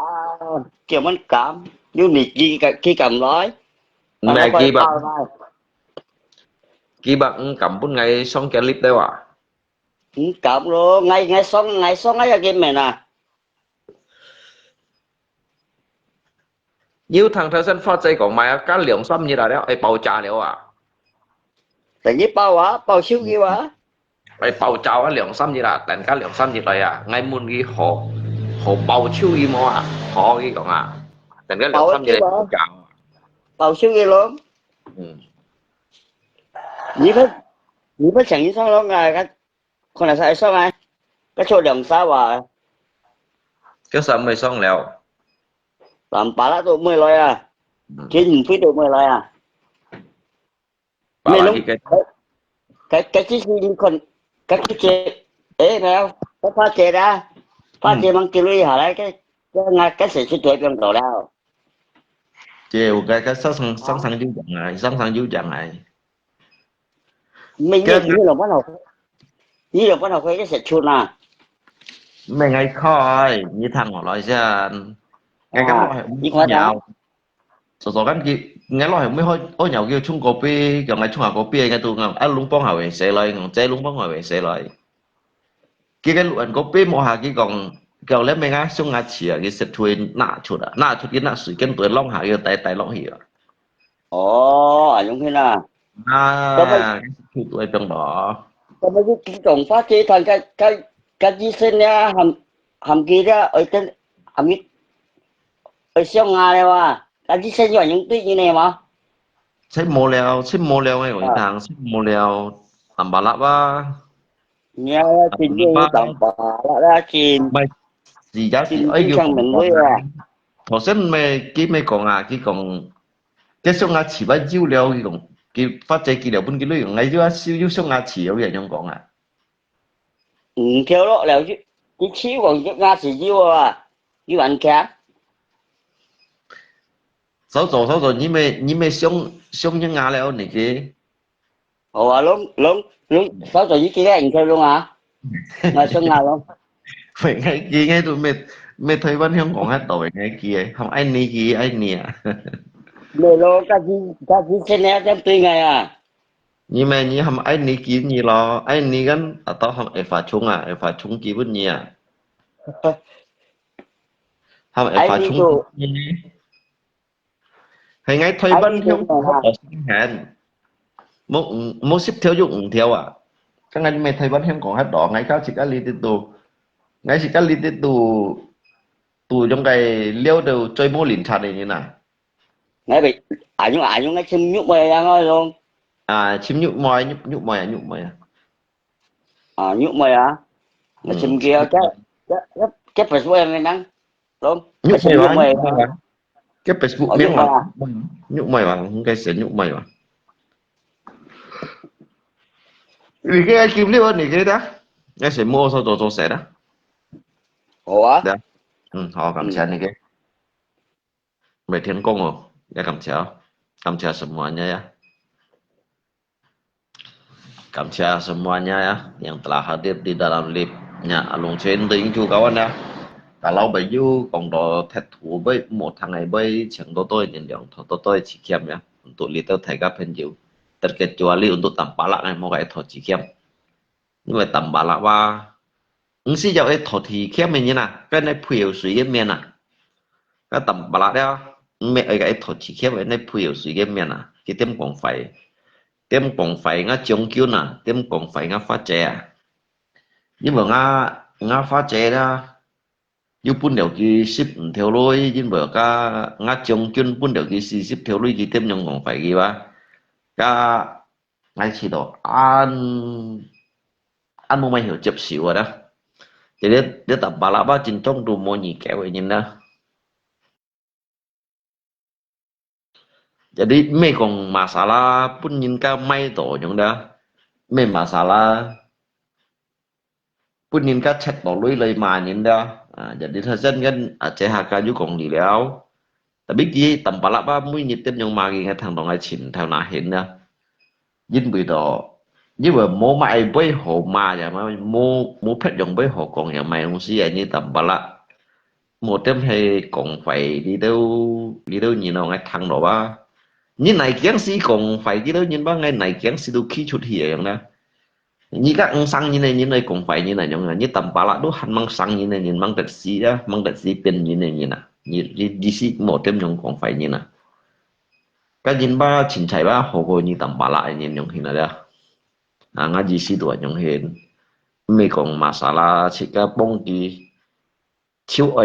kiểu mình cảm như nịt khi cầm nói này kia bạn cầm 4 ngày xong cái clip đâu à cầm luôn ngày xong ấy là game này nè nhiều thằng thời gian phát chạy còn mày cá lượng xăm như là đó ai bao trà liệu à tại vì bao siêu kia quá ai bao trà á lượng xăm như là đàn cá lượng xăm như vậy à ngay muốn cái họ bao siêu gì mà họ cái còn à đàn cá lượng xăm như vậy bao trà bao siêu kia luôn 你不想一上咯，cái con là sao sao ai cái số lượng sao à cái sao mày xong lèo làm bà lá tôi 10 loại à trên phía tôi 10 loại à bà mày là lúc cái chiếc gì còn cái chế ế nào cái pha chế ra pha chế bằng kilo hả đấy cái sự xuất thuế trong đầu đâu chiều cái sẵn sàng dữ chẳng này mình cái như là bắt đầu cái sự chuột à mày ngay khơi như thằng họ nói ra ngay cái loại đi qua nhào số cái kia ngay loại mới hơi nhào kia chung copy gần lại chung hàng copy ngay tụ ngầm ăn lúng bóng hào về sẽ lại còn chế lúng bóng hào về sẽ lại cái luận copy một hàng kia còn lấy mấy cái xuống ngã chỉ cái sẽ thuê nã chuột cái nã sử cái tuổi long hạ cái tay long hiểu ồ giống thế nào cái tuổi trong đó có mấy cái trồng phát chế thành cái gì sen nha hầm kia đó ở trên hầm ít ở siêu ngà này mà cái gì sen nhỏ những tí như này màใช้โมเลวไงของทางใช้โมเลวต่ำบาละว่า nghe chuyện gì tầm bạ ra chuyện ไม่สีgiá trị ấy chuyện sang mình với à 頭先咪幾咪講啊，佢講即上下詞乜資料，佢講佢發展資料本佢都用喺咗少少上下詞有人咁講啊， theo đó là cái chiếu còn cái nga chỉ chiếu à như bạn khác 手做，你咪上一下了你嘅， ồ lớn sáu giờ với kia anh theo luôn à mà xuân nào luôn 咪ngay度咪台灣香港一度嘅嘅，係咪你啊？ người lo cái gì sen này trong tuy ngày à 你咪你係咪你嘅你咯？你緊啊到係咪發衝啊？發衝基本你啊？係咪發衝？係ngay台灣香港一度先行。冇識跳喐唔跳啊！咁我咪台灣香港一度，我交時間呢啲度，我時間呢啲度trong cái liêu đều chơi mô lĩnh chặt này như nào? ngay bị nhung cái chim nhúc mày ra thôi luôn À chim nhúc mồi à? nhúc mày à cái chim kia cái Facebook em này nắng luôn Nhúc mày mày cái Facebook miếng mà nhúc mày mà không cái sẽ nhúc mày mà vì cái kim liêu này cái đó cái sẽ mua sau rồi sẽ đó ủa họ cầm xe này cái mấy thiên công rồi ya kamcha semuanya ya kamcha semuanya ya yang telah hadir di dalam live-nya Alung Chen thank you kawan ya kalau baju còn đồ thật thủ với một thằng này với chẳng tôi nhìn lượng tôi chỉ kiam ya untuk lihat thầy gặp penju terkecuali untuk tampalak này mau cái thọ chỉ kiam nhưng mà tampalak wa sih jauh thọ thì kiam mình như nào cái này phiêu suy miên à cái tampalak đó mẹ ở cái thọ chỉ kiam cái này phiêu suy miên à cái tiêm còn phải ngã chống cứu nè tiêm còn phải ngã phát trẻ nhưng mà ngã phát trẻ đó yêu bún đều kia ship theo lối nhưng mà ngã chống chân bún đều kia ship theo lối kia tiêm nhung còn phải gì ba cái ngay chỉ đó ăn mua mày hiểu chụp xỉu rồi đó jadi dia tập bà lá ba trên trong đồ mua nhị kéo vậy nhìn đó jadi mấy còn masalah pun nhìn cái may tổ những đó mấy masalah pun nhìn cái chat tổ lối lời mà nhìn đó jadi thời gian kan CHK juga còn đi léo tapi gì tầm bà lá ba mũi nhiệt tình những mà cái thằng đó ngay chỉnh theo nào hiện đó dính bị đó nhưng mà mua mày với hộ mà vậy mà mua phép dùng với hộ còn nhà mày không xí như tầm bà lá một đêm hay còn phải đi đâu nhìn nào ngay thằng đó ba như này kiến sĩ còn phải đi đâu nhìn ba ngay này kiến sĩ đôi khi chút hiện đó như các ông sang như này còn phải như này như tầm bà lá đó hắn mang sang như này nhìn mang đặc sĩ đó mang đặc sĩ bên như này nhìn nè như đi sĩ một đêm dùng còn phải như nè cái nhìn ba chỉnh chạy ba hộ cô như tầm bà lại nhìn dùng hình này đó ngay di sĩ tuổi dùng hình mấy còn masalah chỉ cái bông gì chiếu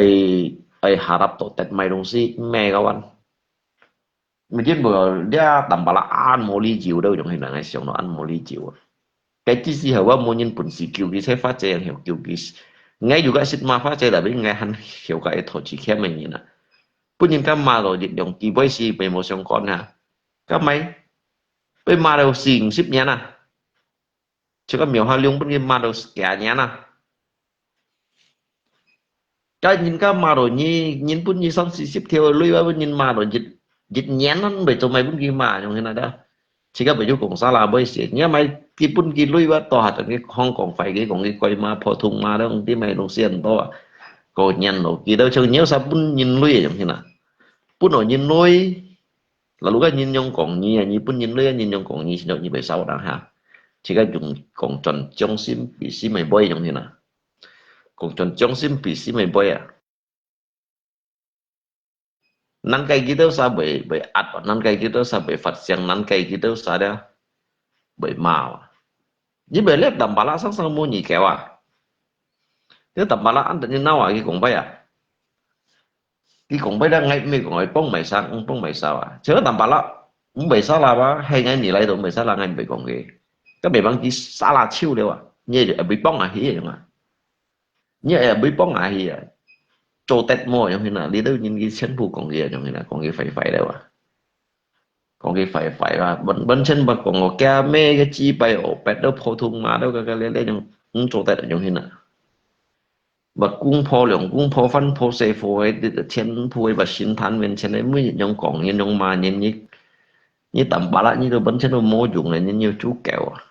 ai harap tổ tết mày đông sĩ mẹ các bạn mình biết bữa dia tầm bala ăn mồ ly chiều đâu giống như là ngày xong nó ăn mồ ly chiều cái chỉ làว่าmồ nhân bổn sự kiều cái sẽ phát triển hiểu kiều cái ngay juga sit ma phát triển là bên ngay hắn hiểu cái thổ chỉ khéo mình nè bữa nhân cái mà rồi dịch dùng kỳ với si về một xong con ha cái mấy bên mà đâu xỉn ship nhá nè chứ có miêu hoa lương bên nhân mà đâu cả nhá nè cái nhìn cái mà rồi nhìn bún như xong ship theo lui vào bên nhìn mà rồi dịch dịch nhén nó bị tụi mày bún kia mà trong thế này đó chỉ có bị chú cũng xa là bởi sự nhớ mày cái bún kia lui vào tòa trong cái không còn phải cái còn cái quay mà phổ thông mà đó không tí mày đồng xiên to còn nhăn rồi kia đâu chứ nhớ sao bún nhìn lui trong thế nào bún ở nhìn lui là lúc cái nhìn nhông còn như bún nhìn lui nhìn nhông còn như như vậy sao đó ha chỉ có dùng còn tròn trong sim bị sim mày bơi trong thế nào còn tròn trong sim bị sim mày bơi à nan kai kita sa bị ắt nan kai kita sa bị phật xiang nan kai kita sa đó bị màu như bị lép tầm bả lá sáng sáng mua nhị kẹo à nếu tầm bả lá ăn tự nhiên nào à cái cũng vậy à cái cũng vậy đó ngay mấy còn bông mày sang bông mày sao à chứ tầm bả lá cũng bị sao là ba hay ngay nhị lại tụi mày sao là ngay bị còn gì cái bị băng chỉ sao là chiêu đâu à như bị bông à hí vậy mà như bị bông à hí à trâu tét mồi trong khi nào đi đâu nhìn cái chân phụ còn gì trong khi nào còn cái phải đâu à còn cái phải là bên chân bậc còn ngồi kia mê cái chi bay ổ bẹt đâu phô thùng mà đâu cái lên trong trâu tét ở trong khi nào bậc cung phô lượng cung phô phân phô xe phô ấy thiên phô ấy và xin than bên trên ấy mới trong còn nhìn trong mà nhìn như tầm bả lại như tôi bên chân tôi mua dùng này như nhiều chú kẹo à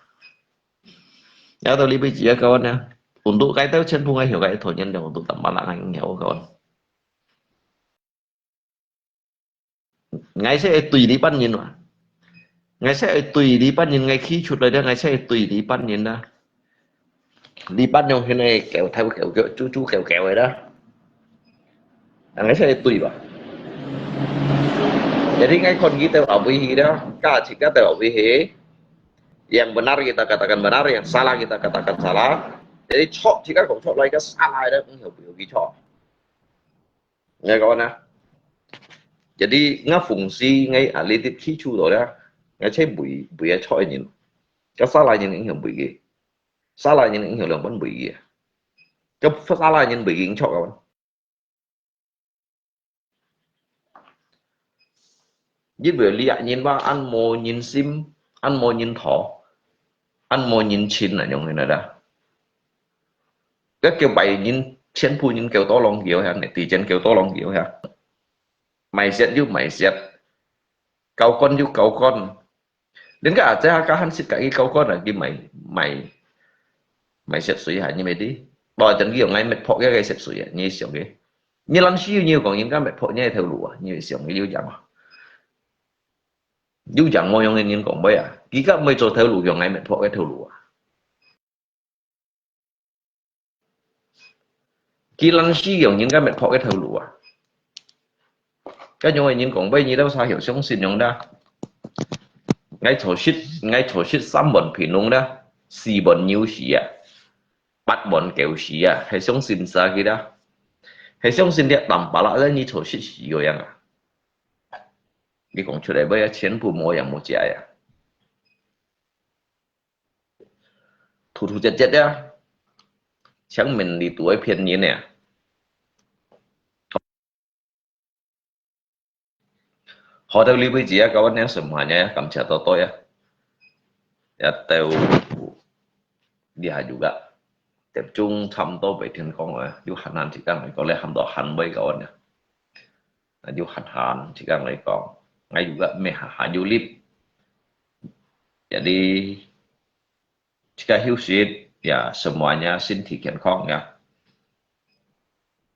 giờ tôi đi bây giờ các bạn nè untuk cái tới chân phô ngay hiểu cái thổi nhân đều untuk tầm bả lại anh hiểu các bạn ngay sẽ tùy đi bắt nhìn mà ngay sẽ tùy đi bắt nhìn ngay khi chụp lại đó ngay sẽ tùy đi bắt nhìn đó đi bắt nhau thế này kéo theo kéo chú kéo ấy đó ngay sẽ tùy vào jadi ngay kon kita awihi đó cả jika tawihi yang benar kita katakan benar yang salah kita katakan salah jadi chọn jika không chọn lại cái salah đó cũng hiểu biểu cái chọn nghe các bạn nè jadi nga fungsi ngay alitit khi chu rồi đó ngay chế bụi chọi nhìn cái salah nhìn ảnh hưởng bụi gì salah nhìn ảnh hưởng lòng vẫn bụi gì cái salah nhìn bụi gì cho các bạn với biểu lý nhìn ba ăn mồ nhìn sim ăn mồ nhìn thỏ ăn mồ nhìn chín là những người này đó cái kiểu bảy nhìn trên phu nhìn kiểu to lòng kiểu ha này thì trên kiểu to lòng kiểu ha mày xét giúp mày xét cầu con giúp cầu con đến cả cha hắn xịt cả cái cầu con là cái mày xét suy hại như mày đi đòi chân cái ngay mệt phọ cái xét suy như xỉu cái như lăn siêu nhiều còn những cái mệt phọ như theo lụa như xỉu cái yêu chẳng môi ông nên còn bây à ký các mấy chỗ theo lụa ngay mệt phọ cái theo lụa ký lăn siêu những cái mệt phọ cái theo lụa cái nhóm nhìn còn bây nhiêu đâu sao hiểu sống xin nhóm đó ngay chỗ shit 3 bọn phỉ nông đó 4 bọn nhiều xí à 8 bọn kéo xí à hay sống xin sao kia đó hay sống xin đẹp tầm bà lại như chỗ shit xí rồi à đi còn chỗ này bây giờ钱不摸样摸家呀thủ chết đó chẳng mình đi tuổi phiền như nè họ đều lý bây giờ các bạn em semuanya cảm謝Toto ya tahu dia juga tập trung thăm to về thiên con rồi yêu hành hành chỉ cần phải có lẽ hành đó hành bây các bạn nè yêu hành chỉ cần phải có ngay juga meha julip jadi jika hiusit ya semuanya xin thị kiến con ya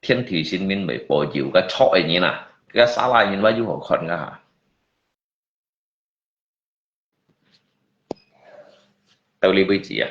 thiên thị xin min mấy bộ chịu cái chọi như nè cái xã lại nhìn bao nhiêu họ còn cả hả tao li bây giờ